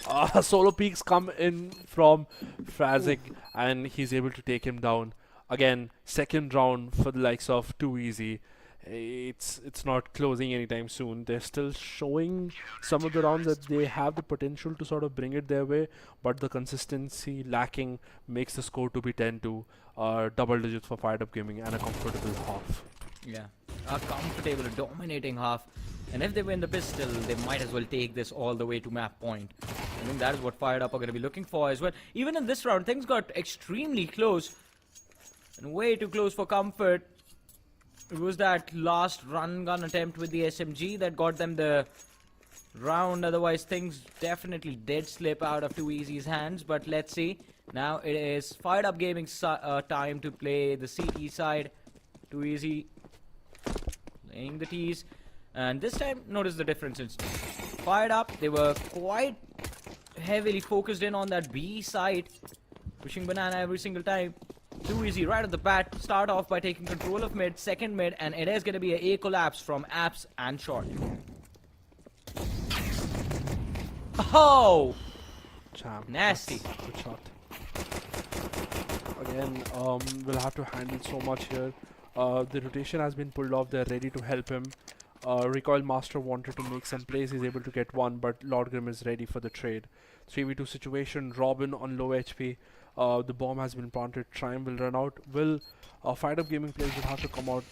Solo peaks come in from Frazik, and he's able to take him down. Again, second round for the likes of Too Easy. It's not closing anytime soon. They're still showing some of the rounds that they have the potential to sort of bring it their way, but the consistency lacking makes the score to be 10-2, double digits for Fired Up Gaming, and a comfortable half. Yeah, a comfortable, dominating half. And if they win the pistol, they might as well take this all the way to map point. I think that is what Fired Up are going to be looking for as well. Even in this round, things got extremely close. And way too close for comfort. It was that last run gun attempt with the SMG that got them the round. Otherwise, things definitely did slip out of Too Easy's hands. But let's see. Now it is Fired Up Gaming's time to play the CT side. Too Easy playing the T's. And this time, notice the difference. Fired Up, they were quite heavily focused in on that B side. Pushing banana every single time. Too Easy right at the bat. Start off by taking control of mid, second mid, and it is going to be a collapse from apps and short. Oh! Champ. Nasty. Good shot. Again, we'll have to handle so much here. The rotation has been pulled off. They're ready to help him. Recoil Master wanted to make some plays. He's able to get one, but Lord Grim is ready for the trade. 3v2 situation. Robin on low HP. The bomb has been planted. Triumph will run out. Will Fired Up Gaming players will have to come out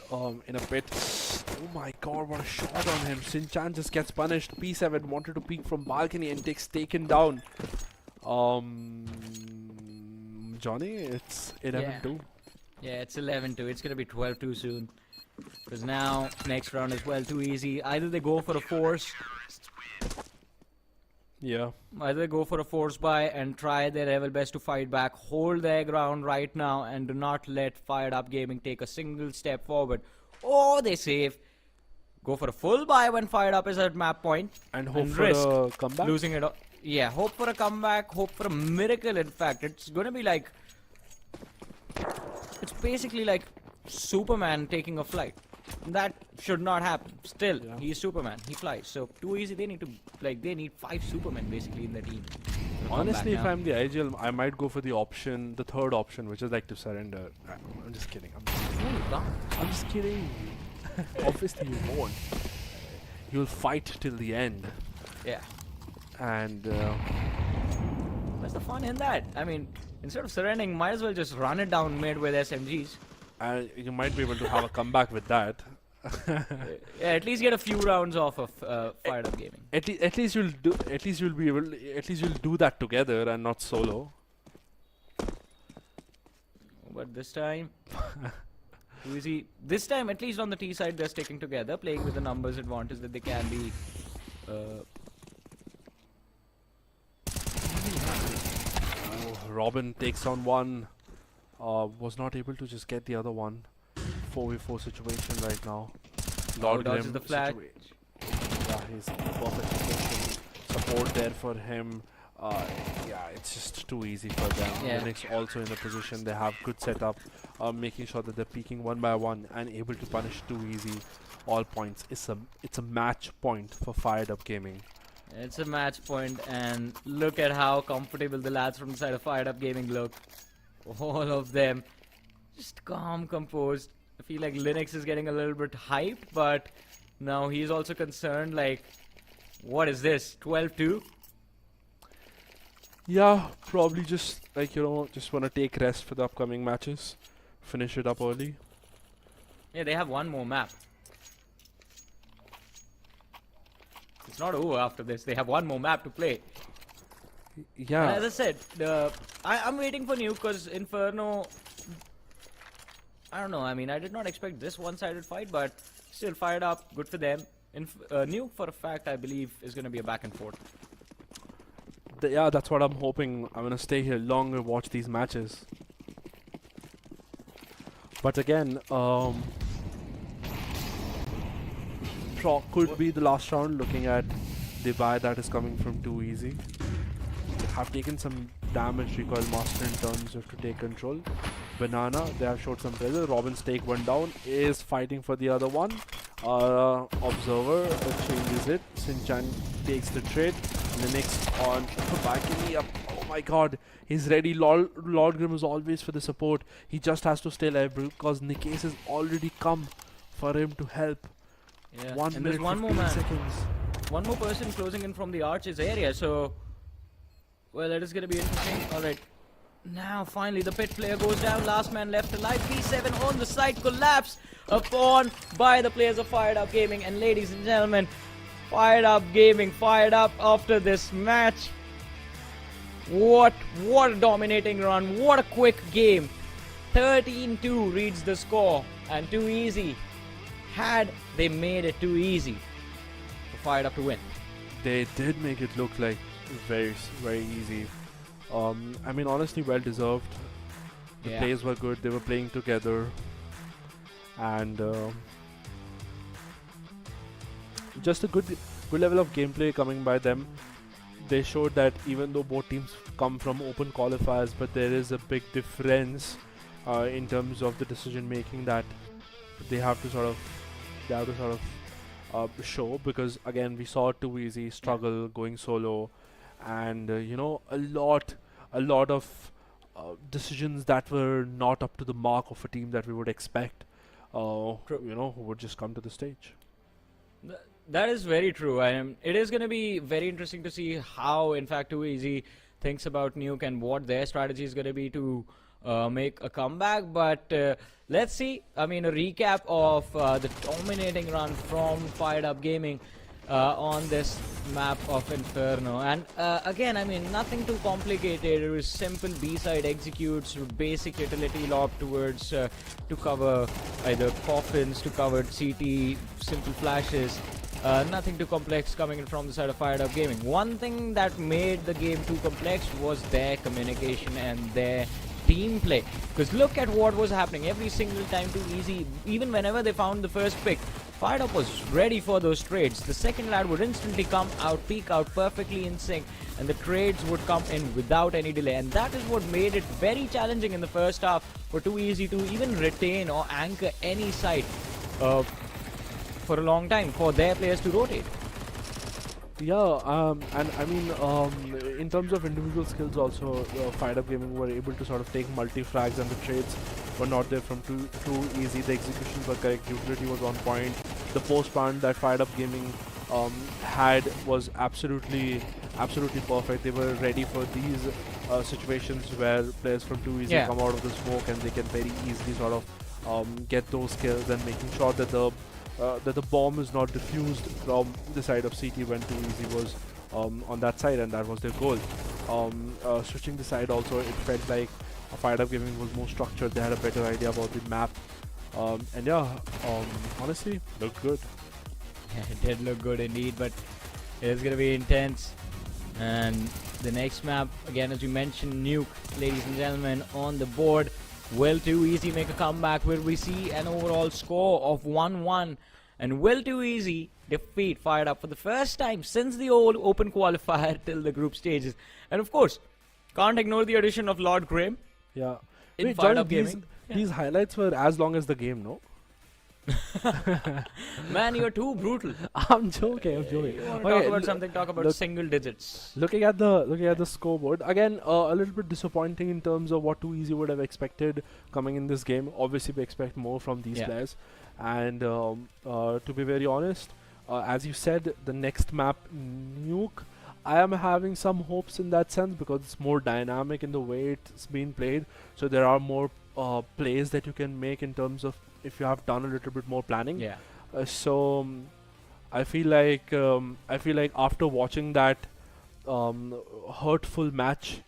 in a bit. Oh my god, what a shot on him. Sin Chan just gets punished. P7 wanted to peek from balcony and takes taken down. Johnny, it's 11-2. Yeah, it's 11-2. It's going to be 12-2 soon. Because now, next round as well, Too Easy. Either they go for a force. Yeah. Either they go for a force buy and try their level best to fight back. Hold their ground right now and do not let Fired Up Gaming take a single step forward. Or they save. Go for a full buy when Fired Up is at map point. And hope for a comeback? Losing it all. Yeah, hope for a comeback. Hope for a miracle, in fact. It's going to be like... It's basically like Superman taking a flight. That should not happen. Still, Yeah. he's Superman. He flies. So too easy. They need to they need 5 Supermen basically in their team. to come Honestly, back if now. I'm the IGL, I might go for the third option, which is like to surrender. I'm just kidding. No, you can't. I'm just kidding. Obviously, you won't. You'll fight till the end, Yeah. and What's the fun in that? I mean, instead of surrendering, might as well just run it down mid with SMGs. you might be able to have a comeback with that. Yeah, at least get a few rounds off of fired up gaming. At least you'll do that together and not solo. But this time, too easy. This time, at least on the T side, they're sticking together, playing with the numbers advantage that they can be. Robin takes on one. Was not able to just get the other one. 4v4 situation right now. Lord dodges Grim the flag. Yeah, he's perfect position. Support there for him. Yeah, it's just too easy for them. Yeah. Linux also in a position. They have good setup, making sure that they're peeking one by one and able to punish too easy all points. It's a match point for Fired Up Gaming. It's a match point, and look at how comfortable the lads from the side of Fired Up Gaming look. All of them just calm, composed. I feel like Linux is getting a little bit hyped, but now he's also concerned, like, what is this, 12-2? Yeah, probably just like, just want to take rest for the upcoming matches. Finish it up early. Yeah, they have one more map. It's not over after this. They have one more map to play. Yeah. And as I said, I'm waiting for Nuke because Inferno. I don't know. I mean, I did not expect this one-sided fight, but still fired up. Good for them. Nuke, for a fact, I believe, is going to be a back and forth. Yeah, that's what I'm hoping. I'm gonna stay here longer, watch these matches. But again, could be the last round. Looking at the buy that is coming from Too Easy. Have taken some damage. Recoil Master in terms of to take control. Banana, they have showed some pressure. Robin's take one down, is fighting for the other one. Observer changes it. Sinchan takes the trade. Linux on balcony up. Oh my god, he's ready. Lord Grim is always for the support. He just has to stay alive because Nikes has already come for him to help. Yeah. 1 And minute there's one more 15 man. seconds. One more person closing in from the arches area, so. Well, it is going to be interesting. Alright. Now, finally, the pit player goes down. Last man left alive. P7 on the side. Collapse upon by the players of Fired Up Gaming. And ladies and gentlemen, Fired Up Gaming fired up after this match. What a dominating run. What a quick game. 13-2 reads the score. And Too Easy. Had they made it too easy for Fired Up to win. They did make it look like very, very easy. I mean, honestly, well deserved. The Yeah. plays were good. They were playing together, and just a good level of gameplay coming by them. They showed that even though both teams come from open qualifiers, but there is a big difference in terms of the decision making that they have to sort of show, because again we saw Too Easy struggle going solo, and a lot of decisions that were not up to the mark of a team that we would expect, who would just come to the stage. That is very true. It is going to be very interesting to see how, in fact, Too Easy thinks about Nuke and what their strategy is going to be to make a comeback. But let's see. I mean, a recap of the dominating run from Fired Up Gaming on this map of Inferno. And again, I mean, nothing too complicated. It was simple B-side executes, basic utility lob towards to cover either coffins, to cover CT, simple flashes. Nothing too complex coming in from the side of Fired Up Gaming. One thing that made the game too complex was their communication and their team play. Because look at what was happening every single time. Too Easy, even whenever they found the first pick, Fired Up was ready for those trades. The second lad would instantly come out, peek out perfectly in sync, and the trades would come in without any delay. And that is what made it very challenging in the first half for Too Easy to even retain or anchor any side. for a long time for their players to rotate. Yeah, and I mean, in terms of individual skills also, Fired Up Gaming were able to sort of take multi-frags, and the trades were not there from too easy. The executions were correct, utility was on point. The post-plant that Fired Up Gaming had was absolutely perfect. They were ready for these situations where players from too easy come out of the smoke, and they can very easily sort of get those kills, and making sure that the bomb is not diffused from the side of CT when too easy was on that side, and that was their goal. Switching the side also, it felt like Fired Up Gaming was more structured. They had a better idea about the map, and yeah, honestly, looked good. Yeah, it did look good indeed, but it is going to be intense. And the next map, again, as you mentioned, Nuke, ladies and gentlemen, on the board. Will Too Easy make a comeback? Will we see an overall score of 1-1? And Will Too Easy defeat Fired Up for the first time since the old open qualifier till the group stages. And of course, can't ignore the addition of Lord Grim. Yeah. In Wait, Fired Johnny, Up Gaming. These highlights were as long as the game, no? Man, you're too brutal. I'm joking. I'm joking. You want to talk about something? Talk about single digits. Looking at the scoreboard again, a little bit disappointing in terms of what Too Easy would have expected coming in this game. Obviously, we expect more from these players. And to be very honest, as you said, the next map, Nuke, I am having some hopes in that sense because it's more dynamic in the way it's been played. So there are more plays that you can make in terms of if you have done a little bit more planning. Yeah. I feel like after watching that hurtful match,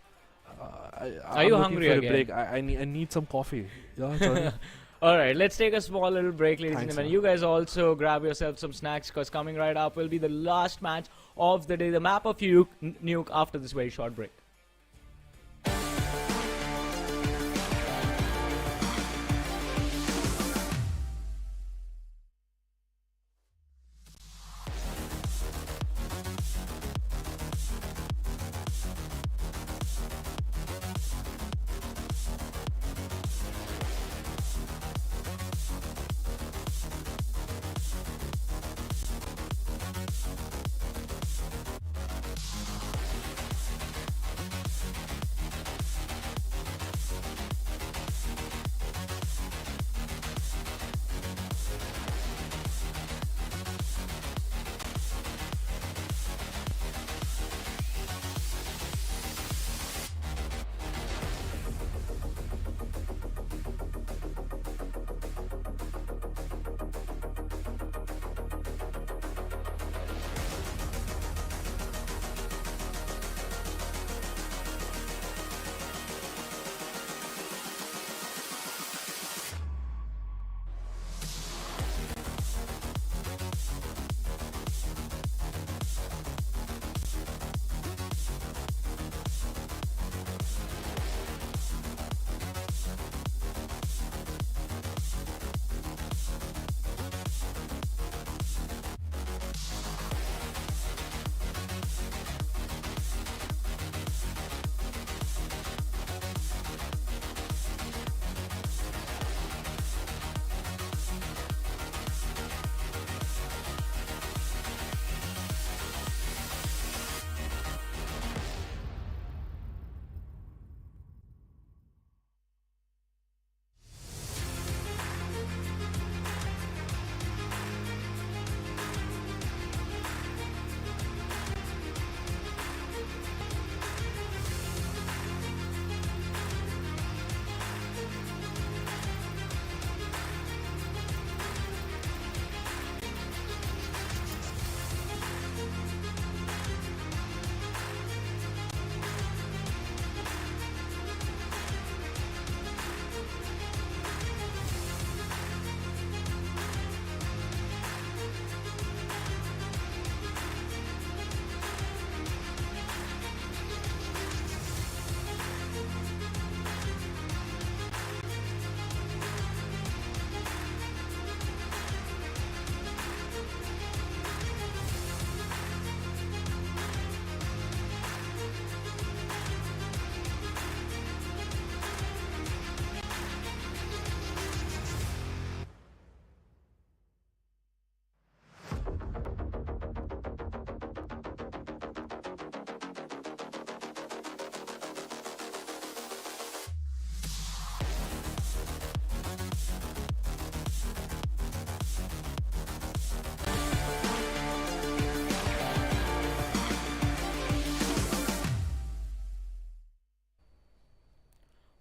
I'm you looking hungry for a again? break. I need some coffee. Yeah, Johnny. Alright, let's take a small little break, ladies and Thanks, gentlemen. man. You guys also grab yourself some snacks because coming right up will be the last match of the day, the map of Nuke after this very short break.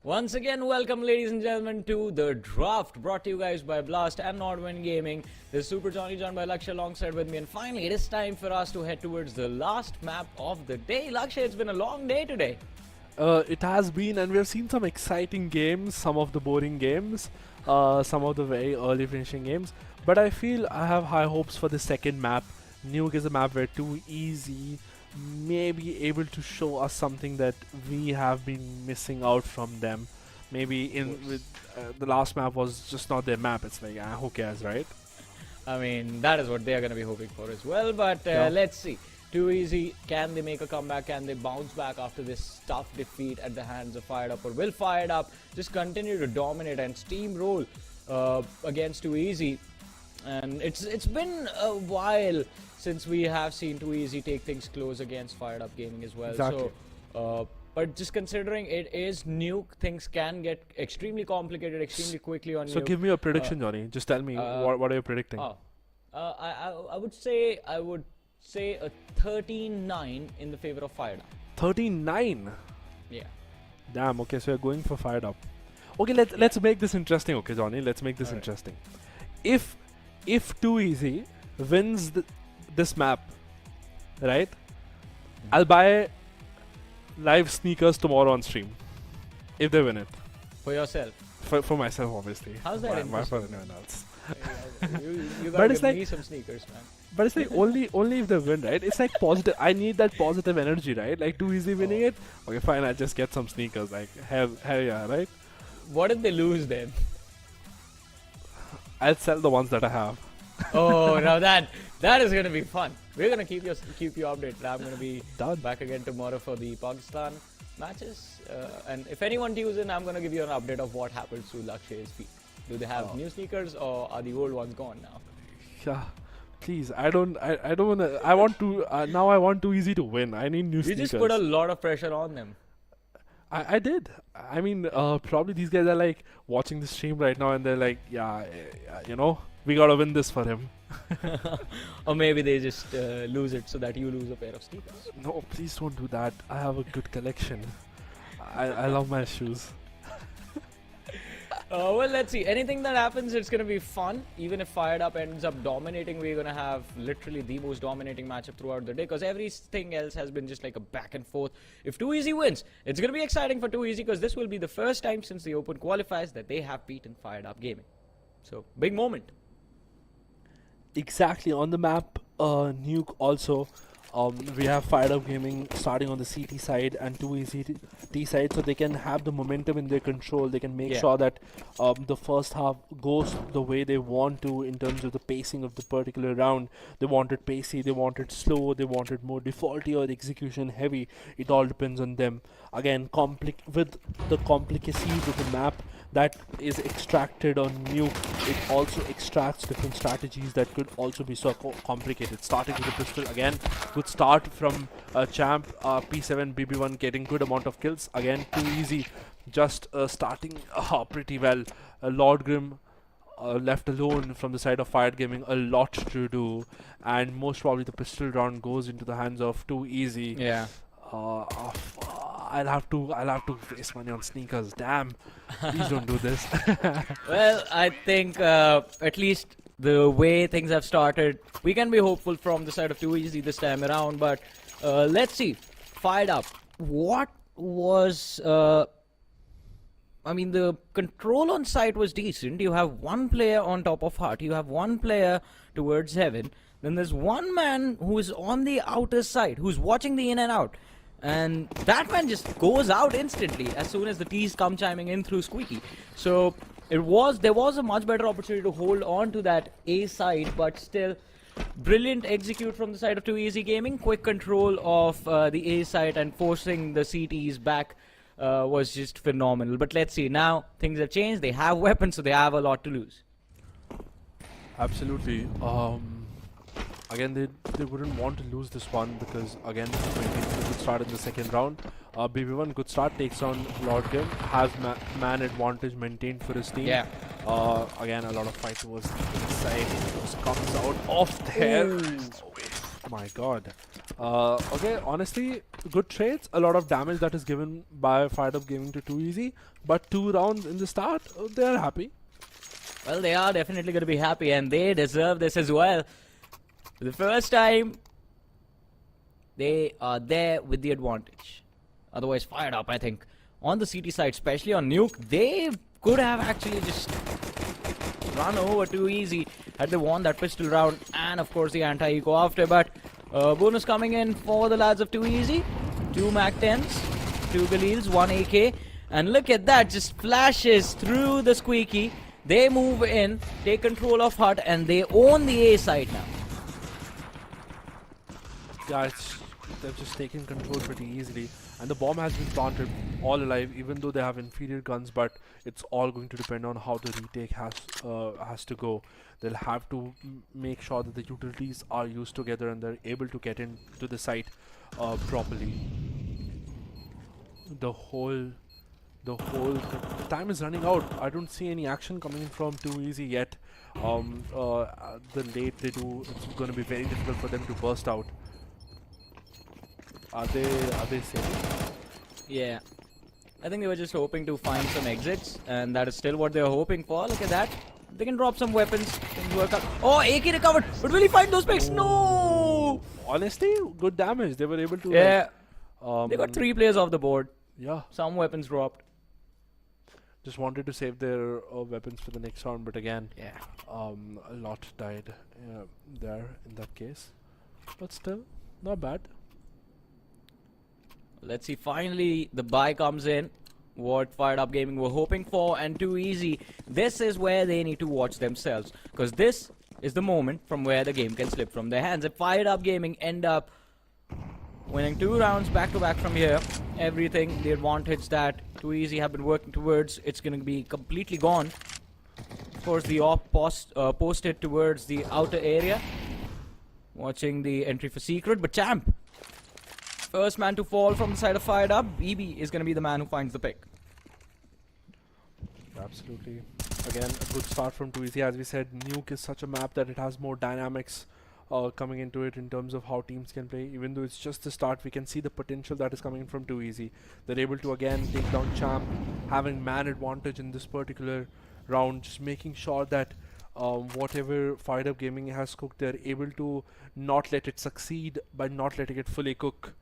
Once again, welcome ladies and gentlemen to The Draft, brought to you guys by Blast and Nordwind Gaming. This is Super Johnny John by Lakshya alongside with me, and finally it is time for us to head towards the last map of the day. Lakshya, it's been a long day today. It has been, and we have seen some exciting games, some of the boring games, some of the very early finishing games. But I feel I have high hopes for the second map. Nuke is a map where Too Easy may be able to show us something that we have been missing out from them. Maybe the last map was just not their map. It's like, who cares, right? I mean, that is what they are going to be hoping for as well. But let's see. Too Easy, can they make a comeback? Can they bounce back after this tough defeat at the hands of Fired Up? Or will Fired Up just continue to dominate and steamroll against Too Easy? And it's been a while since we have seen Too Easy take things close against Fired Up Gaming as well. Exactly. So, but just considering it is Nuke, things can get extremely complicated extremely quickly on Nuke. So give me a prediction, Johnny. Just tell me what are you predicting? I would say a 13-9 in the favor of Fired Up. 13-9. Yeah. Damn. Okay, so you're going for Fired Up. Okay, let's make this interesting. Okay, Johnny, let's make this interesting. If Too Easy wins this map, right? I'll buy live sneakers tomorrow on stream. If they win it. For yourself. For myself, obviously. How's that Why for interesting? anyone else? You But gotta it's give like- me some sneakers, man. But it's like only if they win, right? It's like positive. I need that positive energy, right? Like Too Easy winning it. Okay, fine. I just get some sneakers. Like hell yeah, right? What if they lose then? I'll sell the ones that I have. Oh, now that is gonna be fun. We're gonna keep you updated. I'm gonna be Done. back again tomorrow for the Pakistan matches. And if anyone tunes in, I'm gonna give you an update of what happens to Lakshaya's feet. Do they have new sneakers or are the old ones gone now? Yeah. Please, I don't wanna. I want to. Now I want Too Easy to win. I need new You sneakers. just put a lot of pressure on them. I did. I mean, probably these guys are like watching the stream right now, and they're like, yeah, we gotta win this for him. Or maybe they just lose it so that you lose a pair of sneakers. No, please don't do that. I have a good collection. I love my shoes. Well, let's see. Anything that happens, it's going to be fun. Even if Fired Up ends up dominating, we're going to have literally the most dominating matchup throughout the day, because everything else has been just like a back and forth. If Too Easy wins, it's going to be exciting for Too Easy, because this will be the first time since the Open qualifiers that they have beaten Fired Up Gaming. So, big moment. Exactly. On the map, Nuke also. We have Fired Up Gaming starting on the CT side and Too Easy T side, so they can have the momentum in their control. They can make sure that the first half goes the way they want to in terms of the pacing of the particular round. They want it pacey, they want it slow, they want it more defaulty or execution heavy. It all depends on them. Again, with the complicacies of the map that is extracted on Nuke, it also extracts different strategies that could also be so complicated. Starting with the pistol again, good start from Champ, P7, BB1 getting good amount of kills. Again, Too Easy just starting pretty well. Lord Grim left alone from the side of Fired Gaming, a lot to do, and most probably the pistol round goes into the hands of Too Easy. Yeah. I'll have to waste money on sneakers. Damn, please don't do this. Well, I think at least the way things have started, we can be hopeful from the side of Too Easy this time around. But let's see. Fired Up. What was... I mean, the control on site was decent. You have one player on top of Heart. You have one player towards Heaven. Then there's one man who is on the outer side, who's watching the in and out. And that man just goes out instantly as soon as the T's come chiming in through Squeaky. So there was a much better opportunity to hold on to that A side, but still brilliant execute from the side of Too Easy Gaming. Quick control of the A side and forcing the CTs back was just phenomenal. But let's see, now things have changed. They have weapons, so they have a lot to lose. Absolutely. Again, they wouldn't want to lose this one because, again, a good start in the second round. BB1, good start, takes on Lord Game, has man advantage maintained for his team. Yeah. Again, a lot of fight towards the side. Just comes out of there. Oh my god. Okay, honestly, good trades. A lot of damage that is given by Fired Up Gaming to Too Easy, but 2 rounds in the start, they're happy. Well, they are definitely going to be happy, and they deserve this as well. For the first time, they are there with the advantage. Otherwise, Fired Up, I think, on the CT side, especially on Nuke, they could have actually just run over Too Easy had they won that pistol round, and of course the anti-eco after. But bonus coming in for the lads of Too Easy. 2 Mac 10s, 2 Galils, 1 AK, and look at that, just flashes through the squeaky. They move in, take control of Hut, and they own the A side now. Yeah, they've just taken control pretty easily, and the bomb has been planted all alive, even though they have inferior guns. But it's all going to depend on how the retake has to go. They'll have to make sure that the utilities are used together and they're able to get into the site properly. The time is running out. I don't see any action coming from Too Easy yet. The late they do, it's going to be very difficult for them to burst out. Are they safe? Yeah. I think they were just hoping to find some exits, and that is still what they're hoping for. Look at that. They can drop some weapons, things work out. Oh, AK recovered, but will he find those picks? No! Honestly, good damage. They were able to. Yeah. Like, They got 3 players off the board. Yeah. Some weapons dropped. Just wanted to save their weapons for the next round, but again, Yeah. a lot died there in that case. But still, not bad. Let's see, finally the buy comes in. What Fired Up Gaming were hoping for, and Too Easy. This is where they need to watch themselves, because this is the moment from where the game can slip from their hands. If Fired Up Gaming end up winning 2 rounds back to back from here, everything, the advantage that Too Easy have been working towards, it's going to be completely gone. Of course, the op posted towards the outer area, watching the entry for secret, but Champ, first man to fall from the side of Fired Up. BB is going to be the man who finds the pick. Absolutely. Again, a good start from Too Easy. As we said, Nuke is such a map that it has more dynamics coming into it in terms of how teams can play. Even though it's just the start, we can see the potential that is coming from Too Easy. They're able to again take down Champ, having man advantage in this particular round, just making sure that whatever Fired Up Gaming has cooked, they're able to not let it succeed by not letting it fully cook.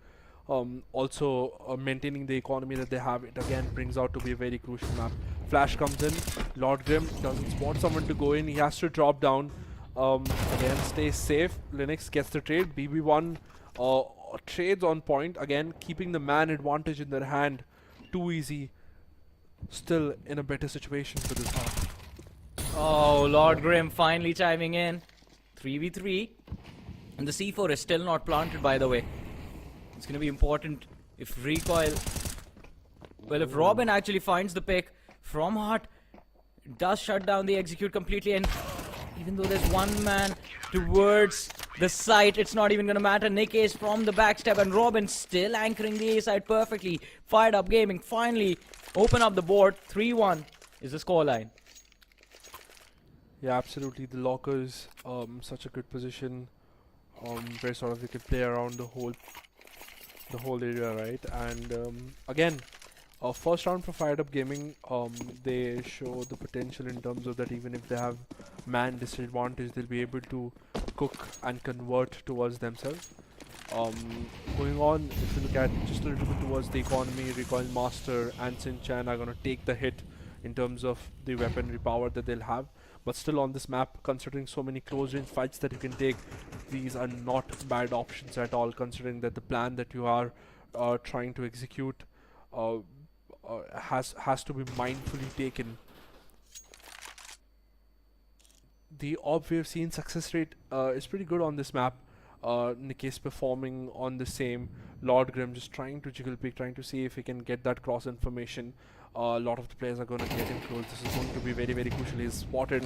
Also maintaining the economy that they have, it again brings out to be a very crucial map. Flash comes in, Lord Grim doesn't want someone to go in, he has to drop down. Again, stays safe. Linux gets the trade. BB1 trades on point, again keeping the man advantage in their hand. Too Easy still in a better situation for this half. Oh, Lord Grim finally chiming in. 3v3. And the C4 is still not planted, by the way. It's going to be important if recoil... Well, if Robin actually finds the pick from Hut, it does shut down the execute completely. And even though there's one man towards the site, it's not even going to matter. Nick is from the backstep, and Robin still anchoring the A side perfectly. Fired Up Gaming finally open up the board. 3-1 is the scoreline. Yeah, absolutely. The lockers, such a good position where sort of you could play around the whole area, right? And again, first round for Fired Up Gaming, they show the potential in terms of that even if they have man disadvantage, they'll be able to cook and convert towards themselves. Going on, if you look at just a little bit towards the economy, Recoil Master and Sinchan are going to take the hit in terms of the weaponry power that they'll have. But still on this map, considering so many close range fights that you can take, these are not bad options at all, considering that the plan that you are trying to execute has to be mindfully taken. The AWP we have seen success rate is pretty good on this map. Nick is performing on the same. Lord Grim just trying to jiggle pick, trying to see if he can get that cross information. A lot of the players are going to get him close. This is going to be very, very crucial. He's spotted,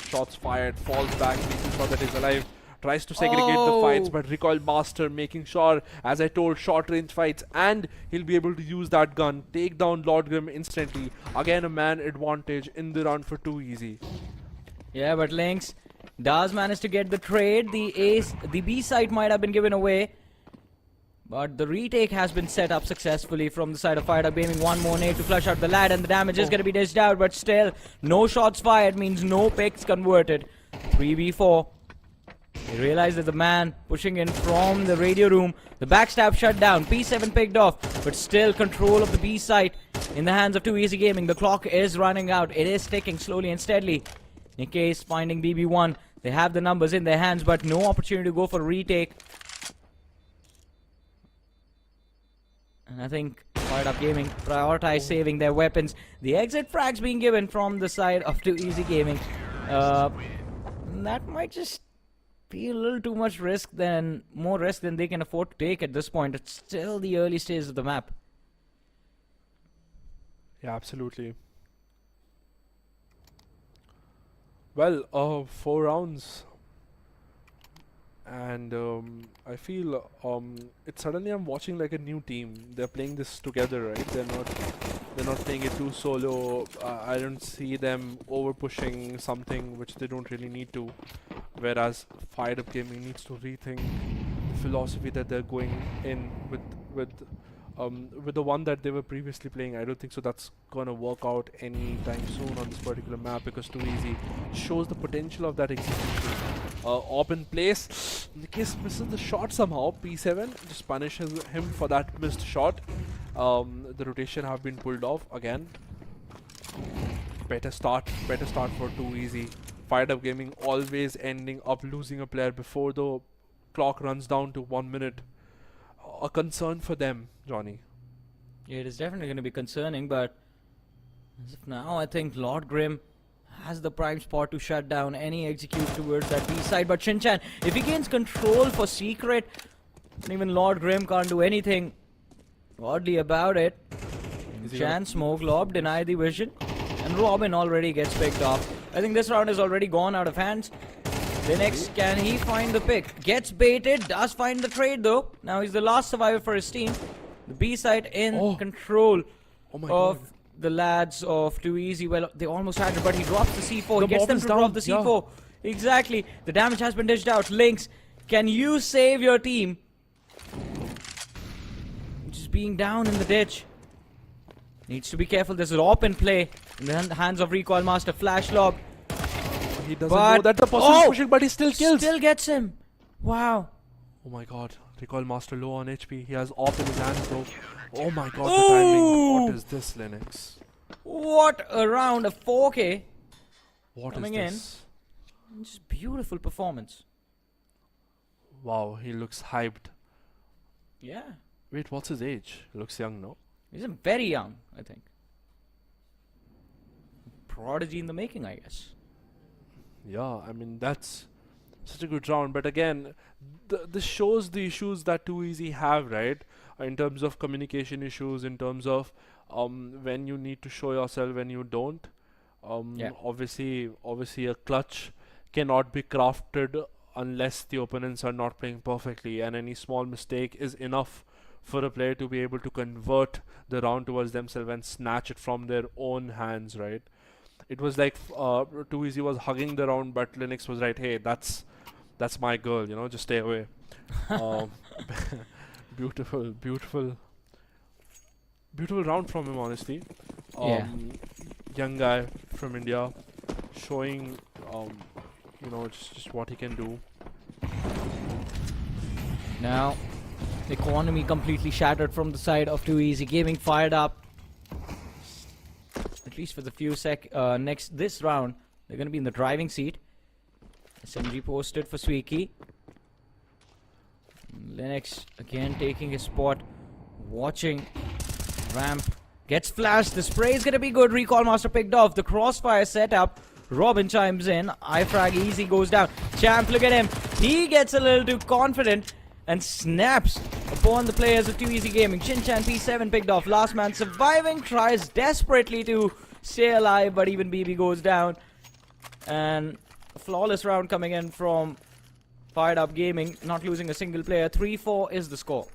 shots fired, falls back, making sure that he's alive. Tries to segregate the fights, but Recoil Master making sure, as I told, short range fights, and he'll be able to use that gun, take down Lord Grim instantly. Again, a man advantage in the round for Too Easy. Yeah, but Lynx does manage to get the trade. The B side might have been given away. But the retake has been set up successfully from the side of Fired Up Gaming. One more nade to flush out the lad, and the damage is going to be dished out. But still, no shots fired means no picks converted. 3v4. They realize that the man pushing in from the radio room. The backstab shut down. P7 picked off, but still control of the B site in the hands of Too Easy Gaming. The clock is running out. It is ticking slowly and steadily. Nikke is finding BB1. They have the numbers in their hands, but no opportunity to go for a retake. And I think Fired Up Gaming prioritize saving their weapons. The exit frags being given from the side of Too Easy Gaming. That might just be a little too much risk more risk than they can afford to take at this point. It's still the early stages of the map. Yeah, absolutely. Well, 4 rounds. And I feel it's suddenly I'm watching like a new team. They're playing this together, right? They're not playing it too solo. I don't see them over pushing something which they don't really need to. Whereas Fired Up Gaming needs to rethink the philosophy that they're going in with the one that they were previously playing. I don't think so that's gonna work out anytime soon on this particular map, because Too Easy shows the potential of that execution. Op in place. Nikke misses the shot somehow. P7 just punishes him for that missed shot. The rotation have been pulled off again. Better start for Too Easy. Fired Up Gaming always ending up losing a player before the clock runs down to 1 minute. A concern for them, Johnny. Yeah, it is definitely going to be concerning, but as of now, I think Lord Grim has the prime spot to shut down any execute towards that B side. But Shinchan, if he gains control for Secret, even Lord Grim can't do anything oddly about it. Chan smoke lob, deny the vision, and Robin already gets picked off. I think this round is already gone out of hands. Linux, can he find the pick? Gets baited, does find the trade though. Now he's the last survivor for his team. The B side in control of the lads of Too Easy. Well, they almost had it, but he drops the C4. He gets them to drop the C4. Yeah. Exactly. The damage has been dished out. Lynx, can you save your team? Just being down in the ditch. Needs to be careful. There's an op in play in the hands of Recoil Master. Flash lob. He doesn't know that the person is pushing, but he still kills. Still gets him. Wow. Oh my god. Recoil Master low on HP. He has op in his hands though. Oh my god, the timing. What is this, Linux? What a round of 4K. What coming is this? In. Just beautiful performance. Wow, he looks hyped. Yeah. Wait, what's his age? He looks young, no? He's very young, I think. Prodigy in the making, I guess. Yeah, I mean, that's such a good round. But again, this shows the issues that Too Easy have, right? In terms of communication issues, in terms of when you need to show yourself, when you don't. Obviously a clutch cannot be crafted unless the opponents are not playing perfectly, and any small mistake is enough for a player to be able to convert the round towards themselves and snatch it from their own hands, right? It was like Too Easy was hugging the round, but Linux was right, hey, that's my girl, you know, just stay away. Beautiful round from him, honestly. Young guy from India, showing you know, just what he can do. Now economy completely shattered from the side of Too Easy Gaming. Fired up, at least for the few this round. They're going to be in the driving seat. SMG posted for Sweeky. Linux again taking his spot, watching. Ramp gets flashed. The spray is going to be good. Recall Master picked off. The crossfire setup. Robin chimes in. iFrag easy goes down. Champ, look at him. He gets a little too confident and snaps upon the players of Too Easy Gaming. Shinchan P7 picked off. Last man surviving. Tries desperately to stay alive, but even BB goes down. And a flawless round coming in from Fired Up Gaming. Not losing a single player. 3-4 is the score.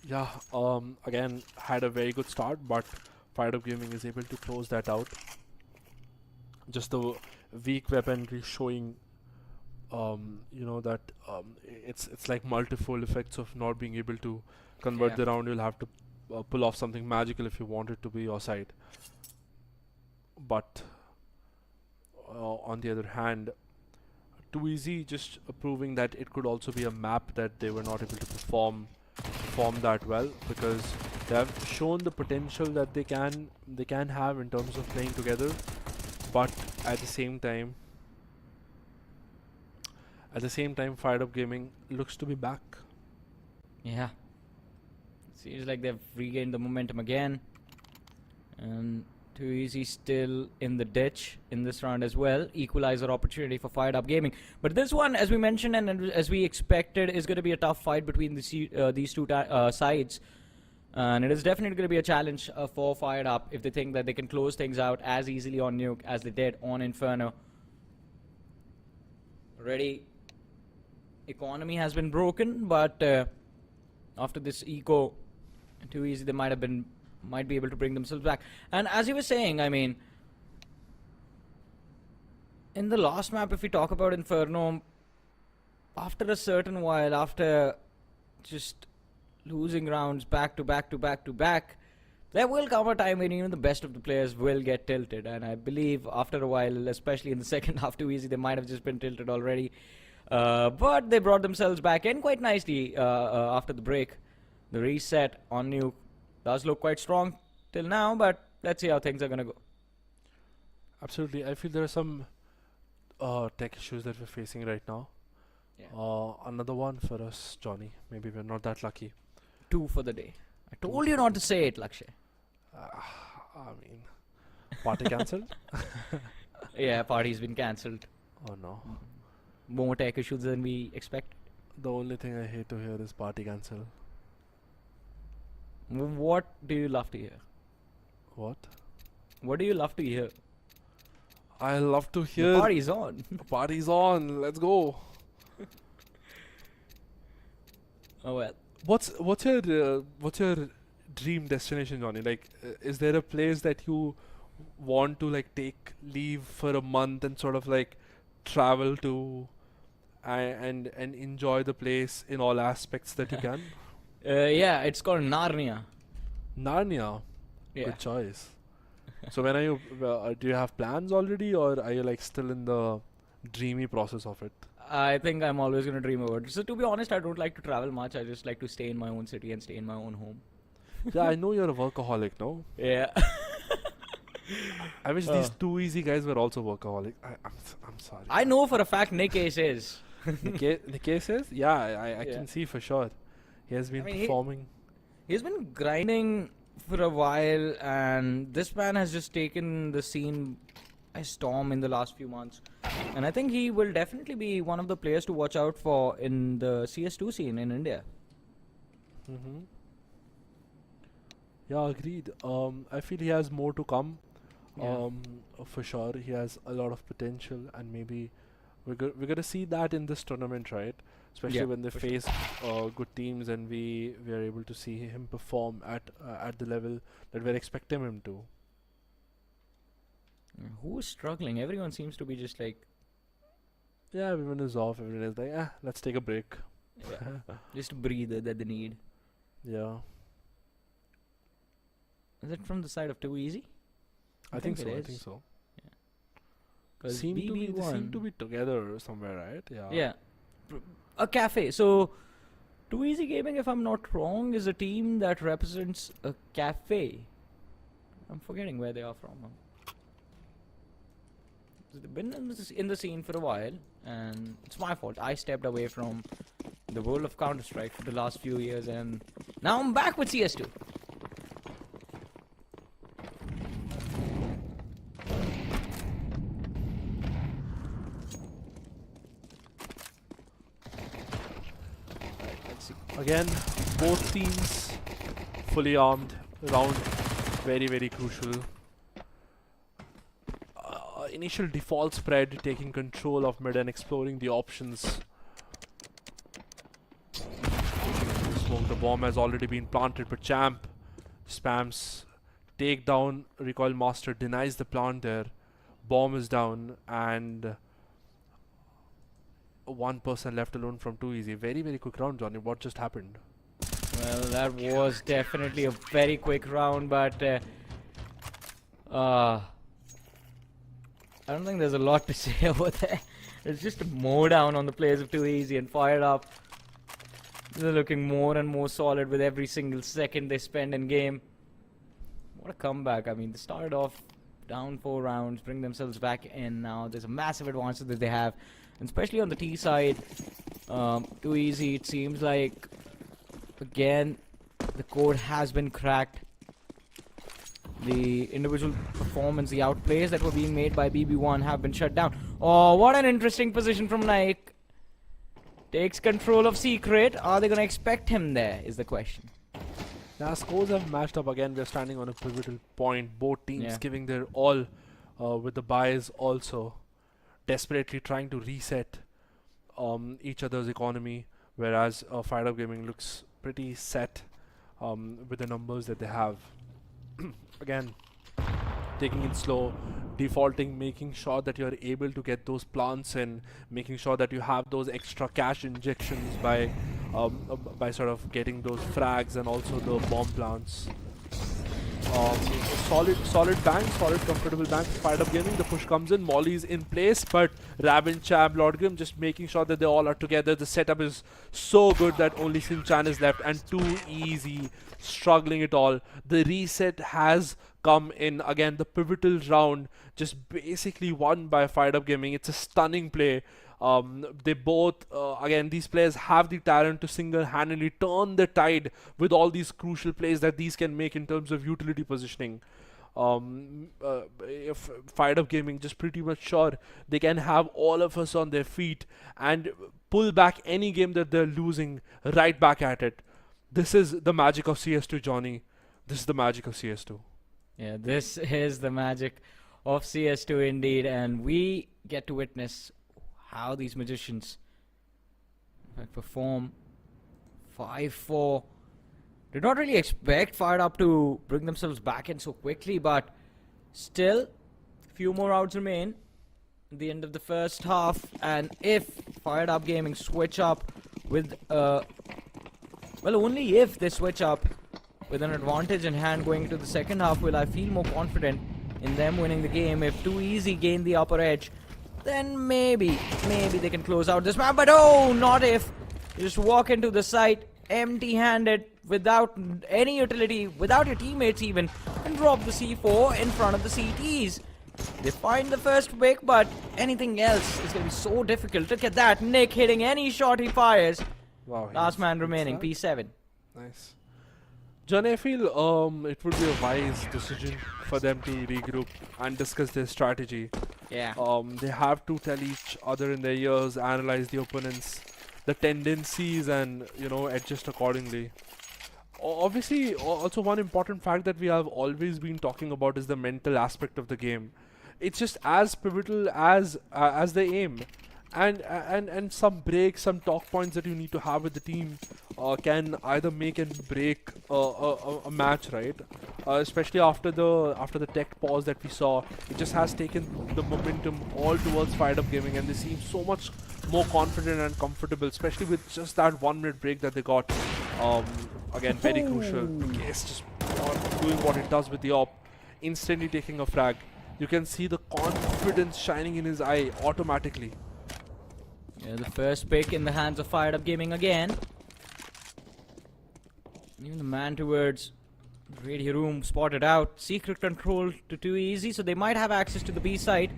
Yeah, again, had a very good start, but Fired Up Gaming is able to close that out. Just the weak weaponry showing you know that it's like multifold effects of not being able to convert Yeah. the round. You'll have to pull off something magical if you want it to be your side. But on the other hand, Too Easy just proving that it could also be a map that they were not able to perform that well, because they have shown the potential that they can have in terms of playing together, but at the same time Fired Up Gaming looks to be back. Yeah. Seems like they've regained the momentum again. And Too Easy still in the ditch in this round as well. Equalizer opportunity for Fired Up Gaming. But this one, as we mentioned and as we expected, is going to be a tough fight between these two sides. And it is definitely going to be a challenge for Fired Up if they think that they can close things out as easily on Nuke as they did on Inferno. Already, economy has been broken, but after this eco, Too Easy, they might be able to bring themselves back. And as you were saying, I mean, in the last map, if we talk about Inferno, after a certain while, after just losing rounds back to back to back to back, there will come a time when even the best of the players will get tilted. And I believe after a while, especially in the second half, Too Easy, they might have just been tilted already. But they brought themselves back in quite nicely after the break. The reset on Nuke does look quite strong till now, but let's see how things are going to go. Absolutely. I feel there are some tech issues that we're facing right now. Yeah. Another one for us, Johnny. Maybe we're not that lucky. 2 for the day. I told you not to say it, Lakshay. I mean, party cancelled? Yeah, party's been cancelled. Oh no. More tech issues than we expected. The only thing I hate to hear is party cancel. What do you love to hear? What? What do you love to hear? I love to The hear. party's on. Party's on. Let's go. Oh well. What's your dream destination, Johnny? Like, is there a place that you want to like take leave for a month and sort of like travel to, and enjoy the place in all aspects that you can? Yeah, it's called Narnia. Narnia. Yeah. Good choice. So when are you? Do you have plans already, or are you like still in the dreamy process of it? I think I'm always going to dream about it. So to be honest, I don't like to travel much. I just like to stay in my own city and stay in my own home. Yeah, I know you're a workaholic, no? Yeah. I wish these Too Easy guys were also workaholic. I'm sorry. I know for a fact Nick Ace is. The says, yeah, I Yeah. can see for sure. He has been I mean, performing. He's been grinding for a while, and this man has just taken the scene by storm in the last few months. And I think he will definitely be one of the players to watch out for in the CS2 scene in India. Mm-hmm. Yeah, agreed. I feel he has more to come. Yeah. For sure, he has a lot of potential, and maybe we're gonna see that in this tournament, right? Especially Yeah, when they for sure. face good teams, and we are able to see him perform at the level that we're expecting him to. Who is struggling? Everyone seems to be just like, Yeah, everyone is off. Everyone is like, let's take a break. just a breather that they need. Yeah, Is it from the side of Too Easy? I think it so. I is. think so. They 'Cause seem BB1 to be together somewhere, right? Yeah. Yeah. A cafe. So, Too Easy Gaming, if I'm not wrong, is a team that represents a cafe. I'm forgetting where they are from. They've been in the scene for a while, and it's my fault. I stepped away from the world of Counter-Strike for the last few years, and now I'm back with CS2. Let's see. Again, both teams fully armed. Round very, very crucial. Initial default spread, taking control of mid and exploring the options. Smoke, the bomb has already been planted, but Champ spams takedown. Recoil Master denies the plant there. Bomb is down, and one person left alone from Too Easy. Very, very quick round, Johnny. What just happened? Well, that was definitely a very quick round, but I don't think there's a lot to say over there. It's just a mow down on the players of Too Easy and Fired Up. They're looking more and more solid with every single second they spend in game. What a comeback. I mean, they started off down 4 rounds, bring themselves back in now. There's a massive advantage that they have, and especially on the T side. Too Easy, it seems like, again, the code has been cracked. The individual performance, the outplays that were being made by BB1 have been shut down. Oh, what an interesting position from Nike. Takes control of Secret. Are they going to expect him there, is the question. Now, scores have matched up again. We're standing on a pivotal point. Both teams giving their all with the buys also. Desperately trying to reset each other's economy. Whereas Fired Up Gaming looks pretty set with the numbers that they have. Again, taking it slow, defaulting, making sure that you're able to get those plants in, making sure that you have those extra cash injections by sort of getting those frags and also the bomb plants. Solid bank, solid comfortable bank. Fired Up Gaming, the push comes in, Molly's in place, but Rabin, Chab, Lord Grim just making sure that they all are together. The setup is so good that only Sin Chan is left, and Too Easy struggling it all. The reset has come in. Again, the pivotal round just basically won by Fired Up Gaming. It's a stunning play. They both, again, these players have the talent to single-handedly turn the tide with all these crucial plays that these can make in terms of utility positioning. If Fired Up Gaming just pretty much sure they can have all of us on their feet and pull back any game that they're losing right back at it. This is the magic of CS2, Johnny. This is the magic of CS2. Yeah, this is the magic of CS2 indeed, and we get to witness how these magicians perform. 5-4. Did not really expect Fired Up to bring themselves back in so quickly, but still, a few more rounds remain at the end of the first half, and if Fired Up Gaming switch up with well, only if they switch up with an advantage in hand going into the second half will I feel more confident in them winning the game. If Too Easy gain the upper edge, then maybe they can close out this map. But oh, not if. You just walk into the site empty-handed, without any utility, without your teammates even, and drop the C4 in front of the CTs. They find the first pick, but anything else is going to be so difficult. Look at that, Nick hitting any shot he fires. Wow. Last man remaining, P7. Nice. Johnny, I feel it would be a wise decision for them to regroup and discuss their strategy. Yeah. They have to tell each other in their ears, analyze the opponents, the tendencies, and adjust accordingly. Obviously, also one important fact that we have always been talking about is the mental aspect of the game. It's just as pivotal as the aim. And some breaks, some talk points that you need to have with the team can either make and break a match, right? Especially after the tech pause that we saw, it just has taken the momentum all towards Fired Up Gaming, and they seem so much more confident and comfortable, especially with just that 1 minute break that they got. Again, very crucial. Case just doing what it does with the op, instantly taking a frag. You can see the confidence shining in his eye automatically. Yeah, the first pick in the hands of Fired Up Gaming again. Even the man towards the radio room spotted out. Secret control to Too Easy, so they might have access to the B side.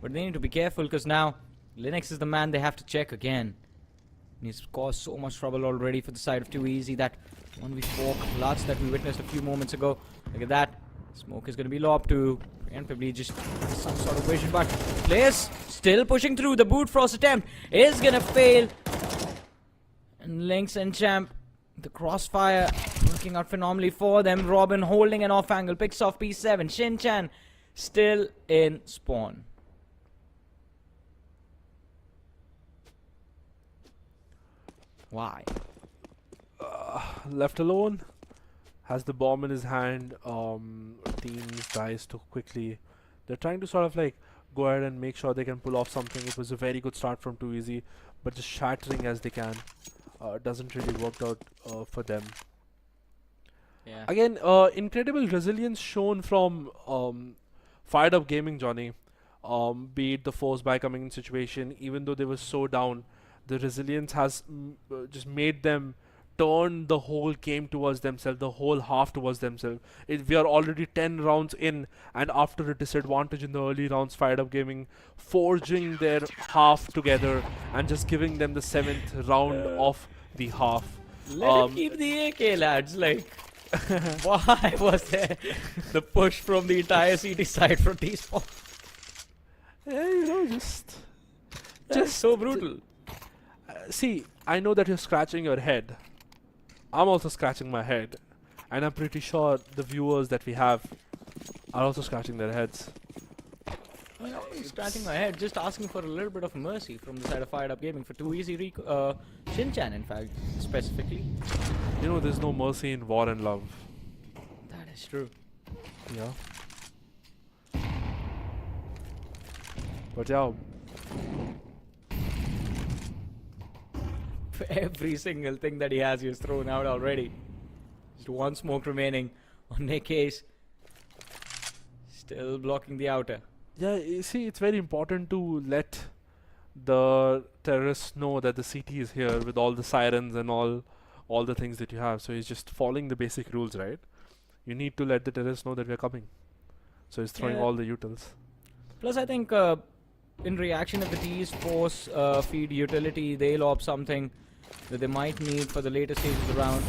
But they need to be careful because now Linux is the man they have to check again. And he's caused so much trouble already for the side of Too Easy. That 1v4 clutch that we witnessed a few moments ago. Look at that. Smoke is going to be lobbed to preemptively just some sort of vision, but players still pushing through. The boot frost attempt is going to fail. And Lynx and Champ, the crossfire working out phenomenally for them. Robin holding an off angle, picks off P7. Shin-chan still in spawn. Why? Left alone, has the bomb in his hand. Teams dies too quickly. They're trying to sort of like go ahead and make sure they can pull off something. It was a very good start from Too Easy, but just shattering as they can. Doesn't really work out for them. Yeah. Again, incredible resilience shown from Fired Up Gaming, Johnny. Be it the force by coming in situation, even though they were so down, the resilience has just made them turn the whole game towards themselves, the whole half towards themselves. We are already 10 rounds in, and after a disadvantage in the early rounds, Fired Up Gaming forging their half together and just giving them the 7th round of the half. Let him keep the AK, lads. Like, why was there the push from the entire CT side from esports? Yeah, you know, just So brutal. see, I know that you're scratching your head. I'm also scratching my head, and I'm pretty sure the viewers that we have are also scratching their heads. I'm scratching my head, just asking for a little bit of mercy from the side of Fired Up Gaming for too easy Shin-chan, in fact, specifically. You know, there's no mercy in war and love. That is true. Yeah. But yeah, For every single thing that he has, he has thrown out already. Just one smoke remaining on AKs. Still blocking the outer. yeah. You see, it's very important to let the terrorists know that the CT is here with all the sirens and all the things that you have. So he's just following the basic rules, right? You need to let the terrorists know that we're coming. So he's throwing Yeah. all the utils. Plus, I think in reaction of the T's force feed utility, they'll opt something that they might need for the later stages of the round.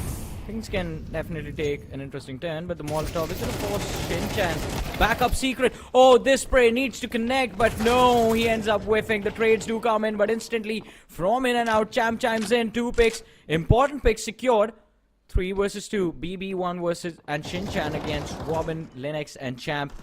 Things can definitely take an interesting turn, but the Molotov is going to force Shin-chan. Backup secret. Oh, this spray needs to connect, but no, he ends up whiffing. The trades do come in, but instantly from in and out, Champ chimes in. 2 picks, important picks secured. 3 versus 2, BB1 versus and Shin-chan against Robin, Linux, and Champ.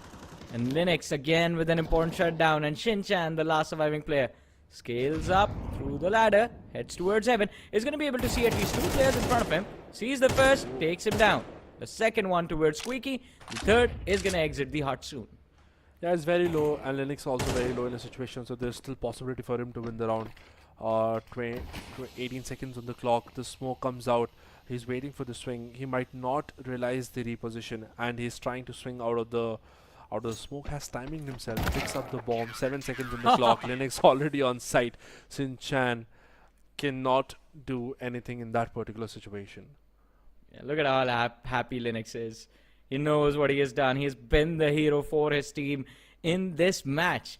And Linux again with an important shutdown, and Shin-chan, the last surviving player, scales up through the ladder, heads towards heaven, is going to be able to see at least 2 players in front of him, sees the first, takes him down. The second one towards Squeaky, the third is going to exit the hut soon. Yeah, it's very low, and Linux also very low in a situation, so there's still possibility for him to win the round. 18 seconds on the clock, the smoke comes out, he's waiting for the swing, he might not realize the reposition, and he's trying to swing out of the smoke, has timing himself, picks up the bomb, 7 seconds on the clock, Linux already on site. Shin-chan cannot do anything in that particular situation. Yeah, look at how happy Linux is. He knows what he has done. He has been the hero for his team in this match.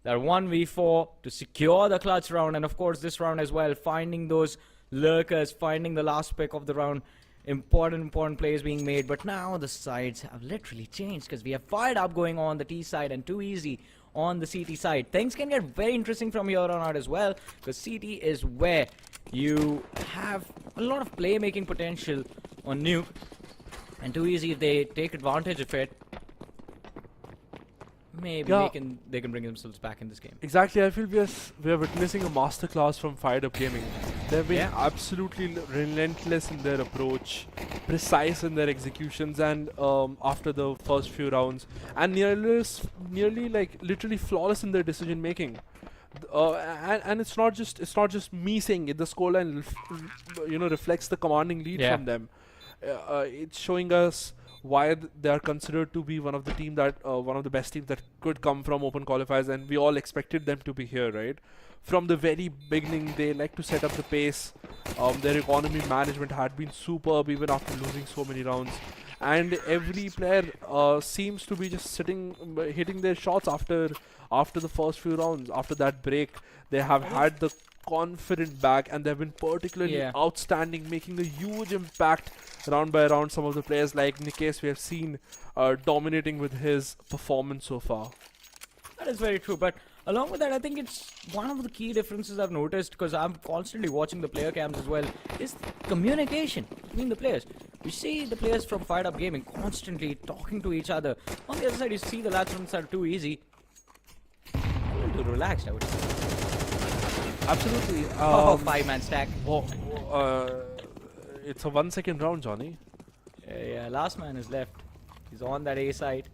That 1v4 to secure the clutch round, and of course this round as well, finding those lurkers, finding the last pick of the round. Important plays being made, but now the sides have literally changed because we have Fired Up going on the T side and Too Easy on the CT side. Things can get very interesting from here on out as well, because CT is where you have a lot of playmaking potential on Nuke, and Too Easy, if they take advantage of it, maybe Yeah. they can bring themselves back in this game. Exactly, I feel we are witnessing a masterclass from Fired Up Gaming. They've been Yeah. absolutely relentless in their approach, precise in their executions, and after the first few rounds, and nearly like literally flawless in their decision making. And it's not just me saying it. The scoreline reflects the commanding lead Yeah. from them. It's showing us why they are considered to be one of the best teams that could come from open qualifiers, and we all expected them to be here, right? From the very beginning, they like to set up the pace. Their economy management had been superb even after losing so many rounds, and every player seems to be just hitting their shots after the first few rounds. After that break, they have had the confident back, and they've been particularly outstanding, making a huge impact round by round. Some of the players like Nikes we have seen dominating with his performance so far. That is very true, but along with that, I think it's one of the key differences I've noticed, because I'm constantly watching the player cams as well, is communication between the players. You see the players from Fired Up Gaming constantly talking to each other. On the other side, you see the lads from the side Too Easy. A little too relaxed, I would say. Absolutely. 5-man stack. It's a 1 second round, Johnny. Yeah, last man is left. He's on that A side.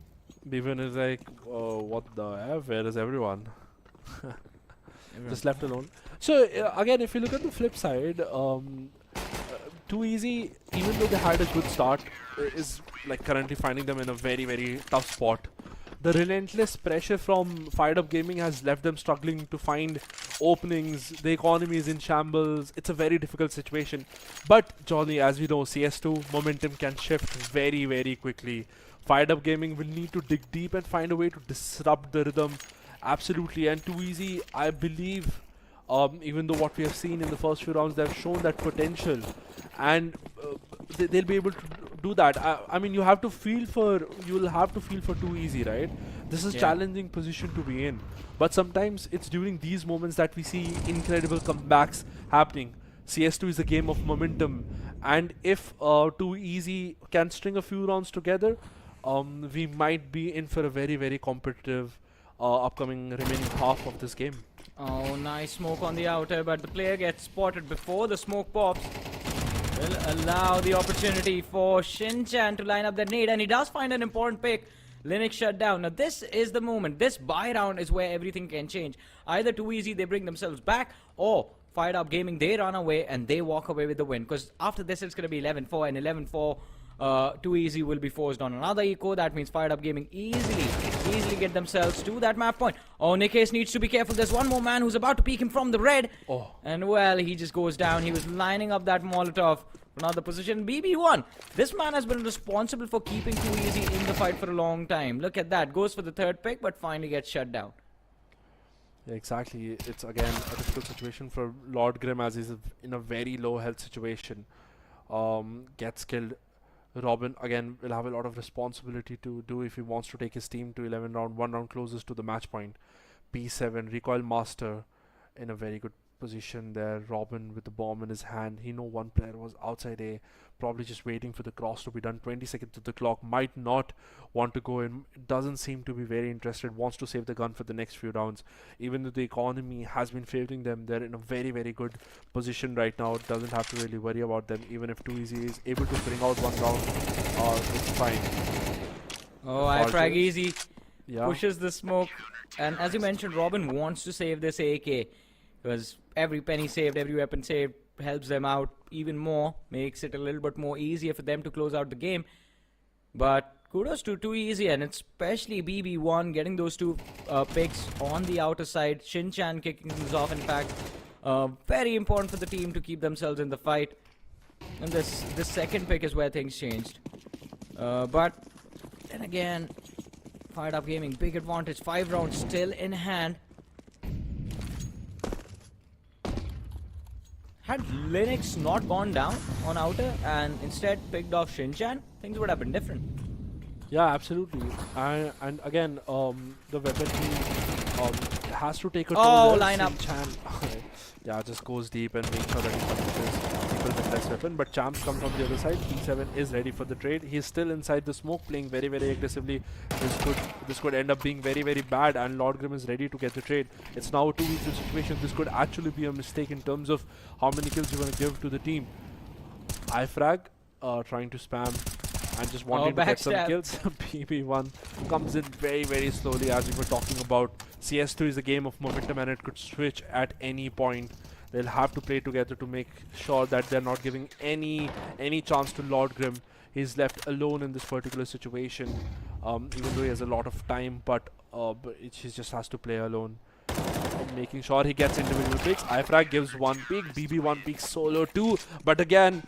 Bevan is like, what the F? Where is everyone? just left alone. So again, if you look at the flip side, Too Easy, even though they had a good start, is like currently finding them in a very tough spot. The relentless pressure from Fired Up Gaming has left them struggling to find openings. The economy is in shambles. It's a very difficult situation. But Johnny, as we know, CS2 momentum can shift very quickly. Fired Up Gaming will need to dig deep and find a way to disrupt the rhythm. Absolutely. And Too Easy, I believe, even though what we have seen in the first few rounds, they've shown that potential, and they'll be able to do that. I mean, you'll have to feel for Too Easy, right? This is challenging position to be in, but sometimes it's during these moments that we see incredible comebacks happening. CS2 is a game of momentum, and if Too Easy can string a few rounds together, we might be in for a very competitive upcoming remaining half of this game. Oh, nice smoke on the outer, but the player gets spotted before the smoke pops. Will allow the opportunity for Shinchan to line up that nade, and he does find an important pick. Linux shut down. Now this is the moment. This buy round is where everything can change. Either Too Easy, they bring themselves back, or Fired Up Gaming, they run away and they walk away with the win. Because after this, it's going to be 11-4, and 11-4. Too Easy will be forced on another eco. That means Fired Up Gaming easily get themselves to that map point. Oh, Nikes needs to be careful. There's one more man who's about to peek him from the red. Oh. And well, he just goes down. He was lining up that Molotov for another position. BB1. This man has been responsible for keeping Too Easy in the fight for a long time. Look at that. Goes for the third pick, but finally gets shut down. Yeah, exactly. It's again a difficult situation for Lord Grim, as he's in a very low health situation. Gets killed. Robin again will have a lot of responsibility to do if he wants to take his team to 11 round, 1 round closest to the match point. P7, Recoil Master in a very good position there. Robin with the bomb in his hand. He know one player was outside A, probably just waiting for the cross to be done. 20 seconds to the clock. Might not want to go in. Doesn't seem to be very interested. Wants to save the gun for the next few rounds. Even though the economy has been favoring them, they're in a very good position right now. Doesn't have to really worry about them. Even if Too Easy is able to bring out 1 round, it's fine. Oh, I frag easy. Yeah. Pushes the smoke. And as you mentioned, Robin wants to save this AK. Because every penny saved, every weapon saved helps them out even more. Makes it a little bit more easier for them to close out the game. But kudos to Too Easy, and especially BB1 getting those 2 picks on the outer side. Shinchan kicking things off, in fact. Very important for the team to keep themselves in the fight. And this second pick is where things changed. But then again, Fired Up Gaming, big advantage. 5 rounds still in hand. Had Linux not gone down on outer and instead picked off Shinchan, things would have been different. Yeah, absolutely. And again, the weapon team has to take a toll. Oh, line up. Yeah, just goes deep and makes sure that he punishes people with less weapon. But Champs comes on the other side. P7 is ready for the trade. He's still inside the smoke, playing very aggressively. This could end up being very bad, and Lord Grim is ready to get the trade. It's now a 2v2 situation. This could actually be a mistake in terms of how many kills you want to give to the team. iFrag trying to spam and just wanting to get some kills. PB1 comes in very slowly, as we were talking about. CS2 is a game of momentum, and it could switch at any point. They'll have to play together to make sure that they're not giving any chance to Lord Grim. He's left alone in this particular situation, even though he has a lot of time, but he just has to play alone. Making sure he gets individual picks. iFrag gives 1 pick, BB1 picks solo 2, but again,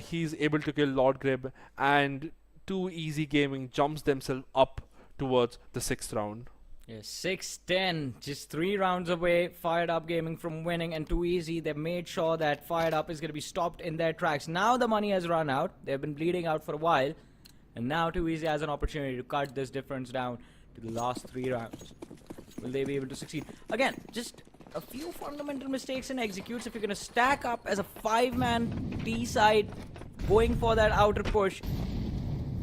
he's able to kill Lord Grim, and Too Easy Gaming jumps themselves up towards the 6th round. Yes, 6-10, just 3 rounds away. Fired Up Gaming from winning, and Too Easy, they've made sure that Fired Up is going to be stopped in their tracks. Now the money has run out. They've been bleeding out for a while, and now Too Easy has an opportunity to cut this difference down to the last 3 rounds. Will they be able to succeed? Again, just a few fundamental mistakes in executes. If you're going to stack up as a 5-man T side going for that outer push,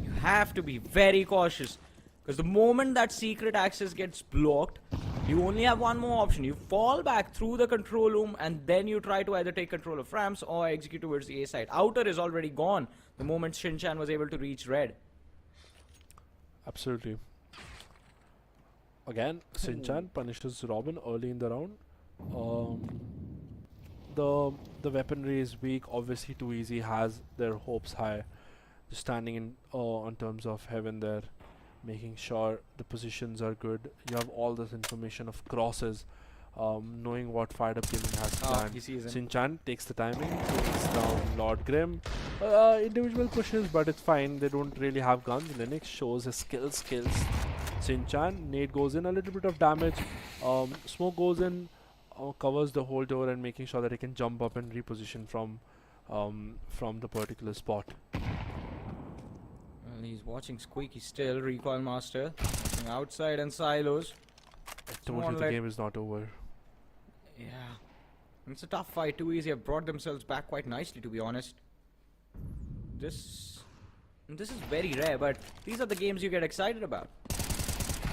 you have to be very cautious. Because the moment that secret access gets blocked, you only have one more option. You fall back through the control room, and then you try to either take control of ramps or execute towards the A side. Outer is already gone the moment Shinchan was able to reach red. Absolutely. Again, Shinchan punishes Robin early in the round. Um, the weaponry is weak. Obviously, Too Easy has their hopes high. Just standing in on terms of heaven there, making sure the positions are good. You have all this information of crosses, knowing what Fired Up Gaming has planned. He sees him. Shinchan takes the timing, takes down Lord Grim. Individual pushes, but it's fine. They don't really have guns. Linux shows his skills. Shinchan, nade goes in, a little bit of damage. Smoke goes in, covers the whole door and making sure that he can jump up and reposition from the particular spot. Well, he's watching Squeaky still. Recoil Master looking outside and silos. I told you the game is not over. Yeah. It's a tough fight. Too Easy have brought themselves back quite nicely, to be honest. This is very rare, but these are the games you get excited about.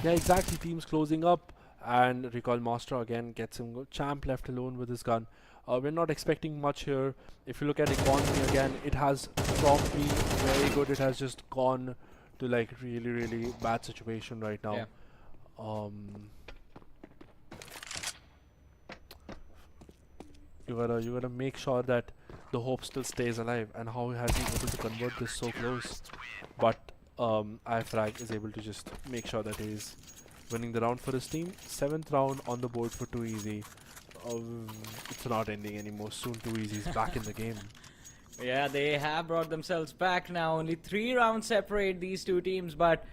Yeah, exactly. Teams closing up, and Recoil Master again gets him. Champ left alone with his gun. We're not expecting much here. If you look at economy again, it has from being very good, it has just gone to like really bad situation right now. Yeah. You gotta make sure that the hope still stays alive. And how has he been able to convert this so close? But iFrag is able to just make sure that he's winning the round for his team. 7th round on the board for Too Easy. It's not ending anymore. Soon Too Easy is back in the game. Yeah, they have brought themselves back now. Only 3 rounds separate these two teams, but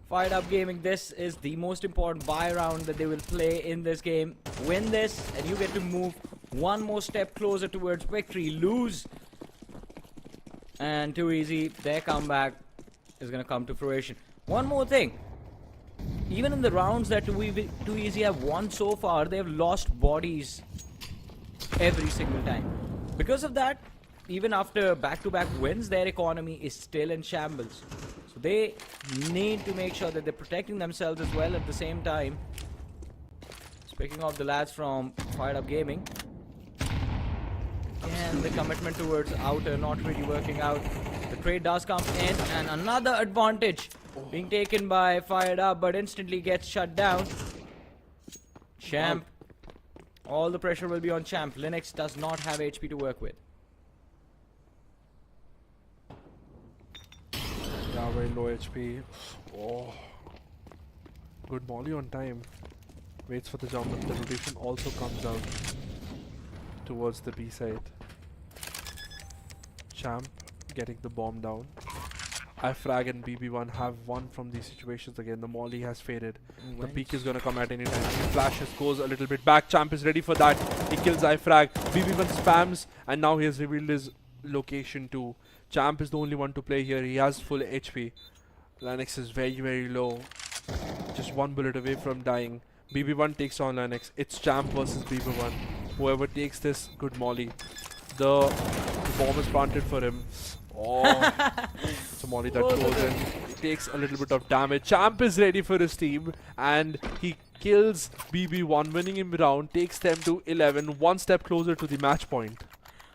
Fired Up Gaming, this is the most important buy round that they will play in this game. Win this, and you get to move one more step closer towards victory. Lose, and Too Easy, their comeback is going to come to fruition. One more thing. Even in the rounds that Too Easy have won so far, they have lost bodies every single time. Because of that, even after back-to-back wins, their economy is still in shambles. So they need to make sure that they're protecting themselves as well at the same time. Speaking of the lads from Fired Up Gaming, and the commitment towards outer not really working out. The trade does come in, and another advantage being taken by Fired Up, but instantly gets shut down. Champ, all the pressure will be on Champ. Linux does not have HP to work with. Yeah, very low HP. Oh, good molly on time. Waits for the jump, but the rotation also comes out towards the B side. Champ getting the bomb down. iFrag and BB1 have won from these situations again. The molly has faded. The peak is gonna come at any time. He flashes, goes a little bit back. Champ is ready for that. He kills iFrag. BB1 spams, and now he has revealed his location too. Champ is the only one to play here. He has full HP. Linux is very low. Just one bullet away from dying. BB1 takes on Linux. It's Champ versus BB1. Whoever takes this, good molly. The bomb is planted for him. Oh, it's a molly that goes in. He takes a little bit of damage. Champ is ready for his team, and he kills BB1, winning him round, takes them to 11, one step closer to the match point.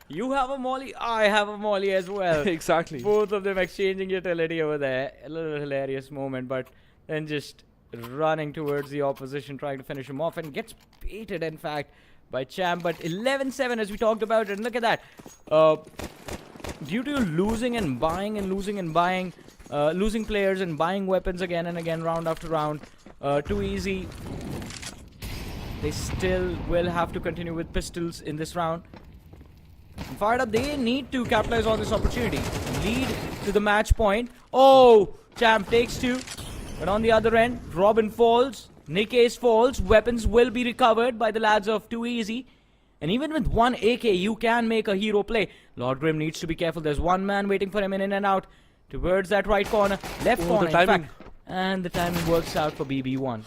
You have a molly, I have a molly as well. Exactly. Both of them exchanging utility over there. A little hilarious moment, but then just running towards the opposition, trying to finish him off, and gets baited, in fact, by Champ. But 11-7, as we talked about, and look at that. Due to losing and buying and losing and buying, losing players and buying weapons again and again, round after round, Too Easy, they still will have to continue with pistols in this round. Fired Up, they need to capitalize on this opportunity. Lead to the match point. Oh, Champ takes 2. But on the other end, Robin falls. Nick Ace falls. Weapons will be recovered by the lads of Too Easy. And even with 1 AK, you can make a hero play. Lord Grim needs to be careful. There's one man waiting for him in and out. Towards that right corner. Left corner, in fact. And the timing works out for BB1.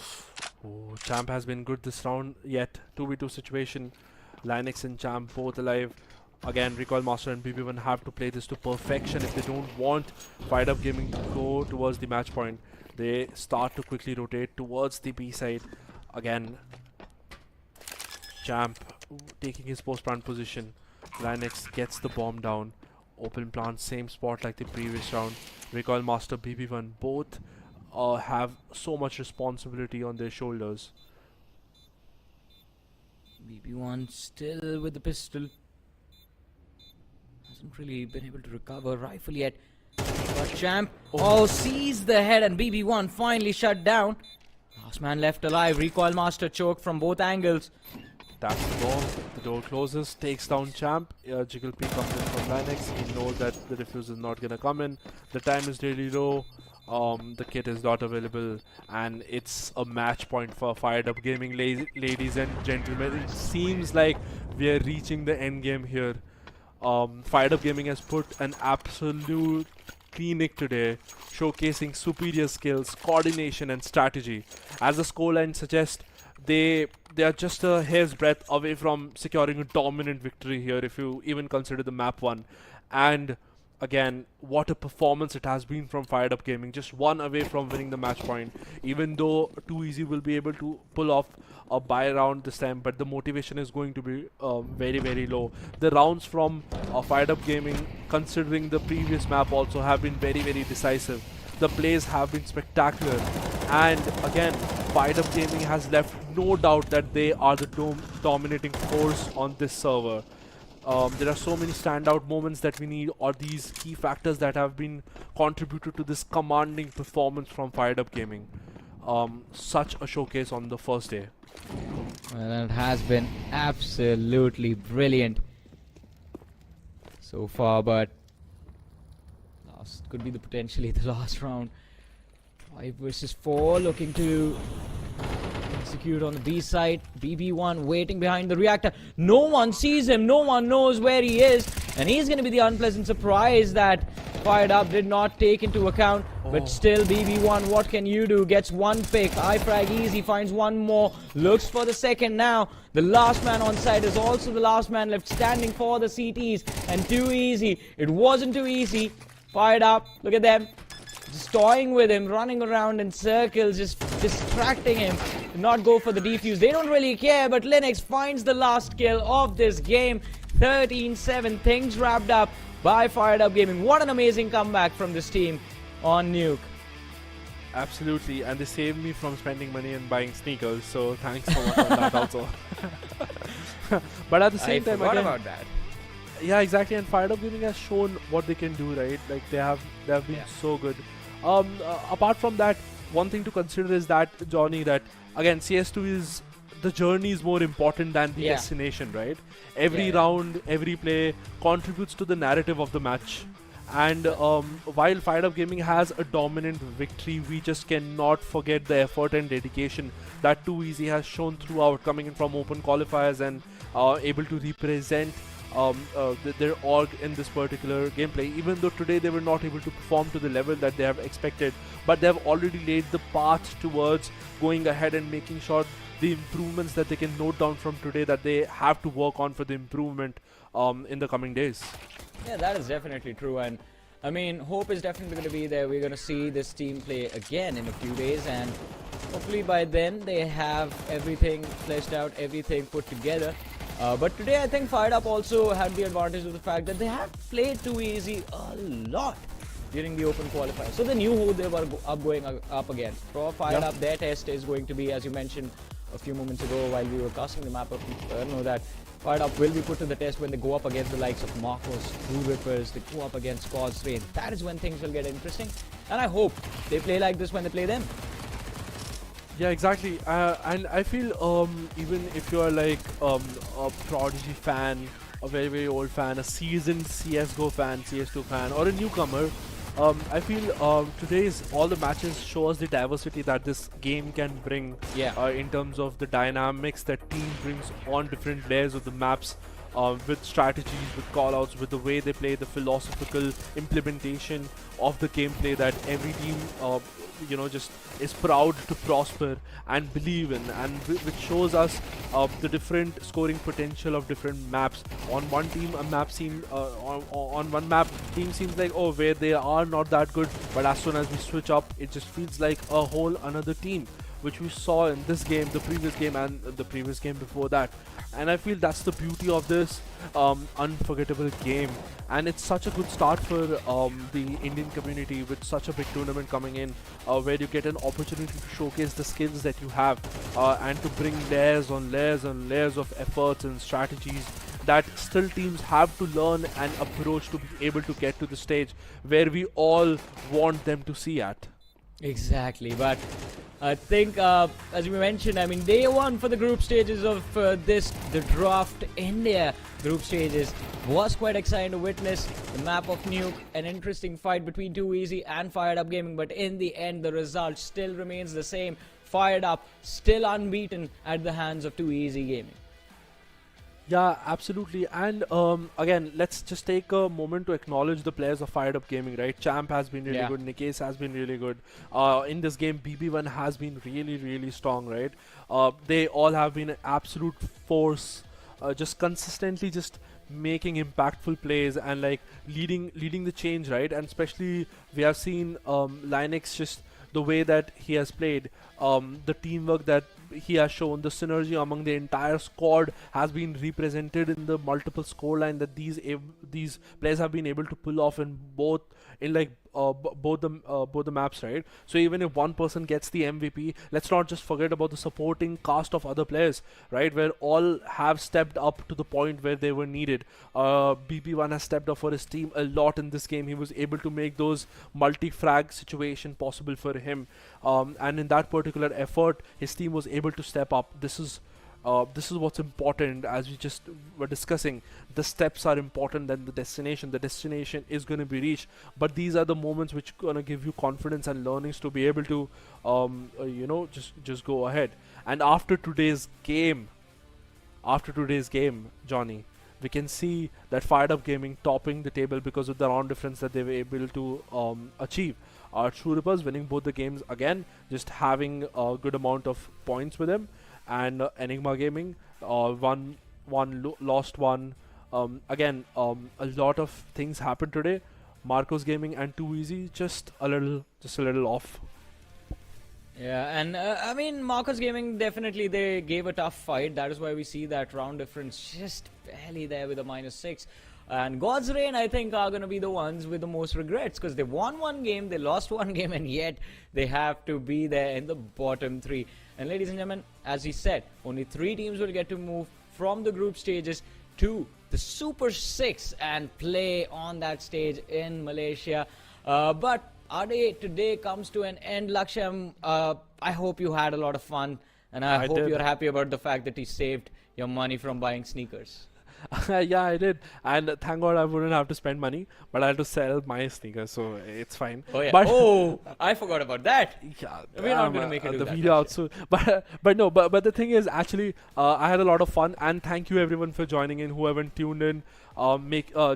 Oh, Champ has been good this round yet. 2v2 situation. Linux and Champ both alive. Again, Recoil Master and BB1 have to play this to perfection if they don't want Fired Up Gaming to go towards the match point. They start to quickly rotate towards the B side. Again, Champ taking his post-plant position. Linux gets the bomb down. Open plant, same spot like the previous round. Recoil Master, BB1, both have so much responsibility on their shoulders. BB1 still with the pistol. Hasn't really been able to recover rifle yet. But Champ sees the head, and BB1 finally shut down. Last man left alive. Recoil Master choke from both angles. Taps the door. The door closes. Takes down Champ. Jiggle P comes in from Linux. He knows that the defuse is not gonna come in. The time is really low. The kit is not available, and it's a match point for Fired Up Gaming, ladies and gentlemen. It seems like we are reaching the end game here. Fired Up Gaming has put an absolute clinic today, showcasing superior skills, coordination, and strategy. As the scoreline suggests, they are just a hair's breadth away from securing a dominant victory here, if you even consider the map one. And again, what a performance it has been from Fired Up Gaming. Just one away from winning the match point. Even though Too Easy will be able to pull off a buy round this time, but the motivation is going to be very, very low. The rounds from Fired Up Gaming, considering the previous map, also have been very, very decisive. The plays have been spectacular. And again, Fired Up Gaming has left no doubt that they are the dominating force on this server. There are so many standout moments that we need, or these key factors that have been contributed to this commanding performance from Fired Up Gaming. Such a showcase on the first day. Well, it has been absolutely brilliant so far, but last could be potentially the last round. 5 versus 4, looking to execute on the B side. BB1 waiting behind the reactor. No one sees him. No one knows where he is. And he's going to be the unpleasant surprise that Fired Up did not take into account. But still, BB1, what can you do? Gets one pick. I-frag easy. Finds one more. Looks for the second now. The last man on site is also the last man left standing for the CTs. And Too Easy. It wasn't Too Easy. Fired Up. Look at them. Just toying with him, running around in circles, just distracting him to not go for the defuse. They don't really care, but Linux finds the last kill of this game. 13-7, things wrapped up by Fired Up Gaming. What an amazing comeback from this team on Nuke. Absolutely, and they saved me from spending money and buying sneakers, so thanks so much on that also. But at the same time, forgot again, about that. yeah, exactly, and Fired Up Gaming has shown what they can do, right? Like they have been so good. Apart from that, one thing to consider is that, Johnny, that again CS2 is the journey is more important than the destination, right? Every round, every play contributes to the narrative of the match. And while Fired Up Gaming has a dominant victory, we just cannot forget the effort and dedication that Too Easy has shown throughout, coming in from open qualifiers and able to represent their org in this particular gameplay. Even though today they were not able to perform to the level that they have expected, but they have already laid the path towards going ahead and making sure the improvements that they can note down from today that they have to work on for the improvement in the coming days. Yeah, that is definitely true, and I mean, hope is definitely going to be there. We're going to see this team play again in a few days, and hopefully by then they have everything fleshed out, everything put together. But today I think Fired Up also had the advantage of the fact that they had played Too Easy a lot during the open qualifier. So they knew who they were going up against. For Fired Up, their test is going to be, as you mentioned a few moments ago while we were casting the map of Inferno, that Fired Up will be put to the test when they go up against the likes of Marcos, True Rippers, they go up against Cause Rain. That is when things will get interesting. And I hope they play like this when they play them. Yeah, exactly. And I feel even if you're like a Prodigy fan, a very, very old fan, a seasoned CSGO fan, CS2 fan, or a newcomer, I feel today's all the matches show us the diversity that this game can bring in terms of the dynamics that team brings on different layers of the maps, with strategies, with callouts, with the way they play, the philosophical implementation of the gameplay that every team just is proud to prosper and believe in, and which shows us the different scoring potential of different maps. On one team, a map seems on one map, team seems like, oh, where they are not that good, but as soon as we switch up, it just feels like a whole another team. which we saw in this game, the previous game, and the previous game before that. And I feel that's the beauty of this unforgettable game. And it's such a good start for the Indian community with such a big tournament coming in, where you get an opportunity to showcase the skills that you have and to bring layers on layers and layers of efforts and strategies that still teams have to learn and approach to be able to get to the stage where we all want them to see at. Exactly, but I think, as we mentioned, I mean, day one for the group stages of the Draft India group stages was quite exciting to witness. The map of Nuke, an interesting fight between 2Easy and Fired Up Gaming, but in the end, the result still remains the same. Fired Up still unbeaten at the hands of 2Easy Gaming. Yeah, absolutely. And again, let's just take a moment to acknowledge the players of Fired Up Gaming, right? Champ has been really good, Nikes has been really good. In this game, BB1 has been really, really strong, right? They all have been an absolute force, just consistently just making impactful plays and like leading the change, right? And especially we have seen Linux, just the way that he has played, the teamwork that he has shown, the synergy among the entire squad has been represented in the multiple scoreline that these players have been able to pull off in both the maps, right? So even if one person gets the MVP, let's not just forget about the supporting cast of other players, right? Where all have stepped up to the point where they were needed. BP1 has stepped up for his team a lot in this game. He was able to make those multi-frag situation possible for him, and in that particular effort, his team was able to step up. This is what's important, as we just were discussing. The steps are important than the destination. The destination is going to be reached, but these are the moments which are going to give you confidence and learnings to be able to just go ahead. And after today's game, Johnny, we can see that Fired Up Gaming topping the table because of the round difference that they were able to achieve. True Rippers winning both the games again, just having a good amount of points with him. And Enigma Gaming lost one. Again, a lot of things happened today. Marcos Gaming and 2Easy just a little off. Yeah, and I mean, Marcos Gaming, definitely they gave a tough fight. That is why we see that round difference just barely there with a -6. And God's Reign, I think, are going to be the ones with the most regrets, because they won one game, they lost one game, and yet they have to be there in the bottom 3. And ladies and gentlemen, as he said, only 3 teams will get to move from the group stages to the Super 6 and play on that stage in Malaysia. But our day today comes to an end. Laksham, I hope you had a lot of fun, and I hope you're happy about the fact that he saved your money from buying sneakers. Yeah, I did, and thank God I wouldn't have to spend money, but I had to sell my sneakers, so it's fine. Oh yeah. But I forgot about that. Yeah, we're not gonna make it the video out soon. But the thing is, actually, I had a lot of fun, and thank you everyone for joining in, who haven't tuned in.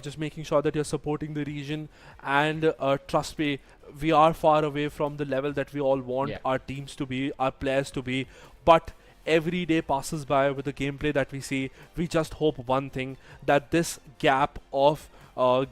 Just making sure that you're supporting the region, and trust me, we are far away from the level that we all want our teams to be, our players to be, but every day passes by with the gameplay that we see. We just hope one thing, that this gap of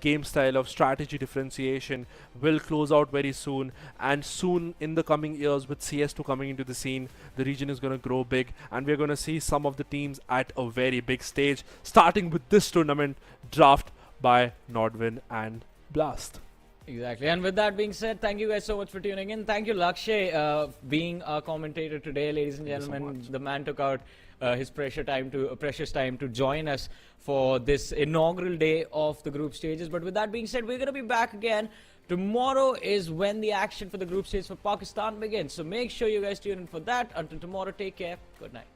game style, of strategy differentiation will close out very soon, and soon in the coming years with CS2 coming into the scene, the region is going to grow big, and we're going to see some of the teams at a very big stage, starting with this tournament, Draft by Nordwin and Blast. Exactly. And with that being said, thank you guys so much for tuning in. Thank you, Lakshay, being our commentator today, ladies and gentlemen. The man took out his precious time to join us for this inaugural day of the group stages. But with that being said, we're going to be back again. Tomorrow is when the action for the group stage for Pakistan begins. So make sure you guys tune in for that. Until tomorrow, take care. Good night.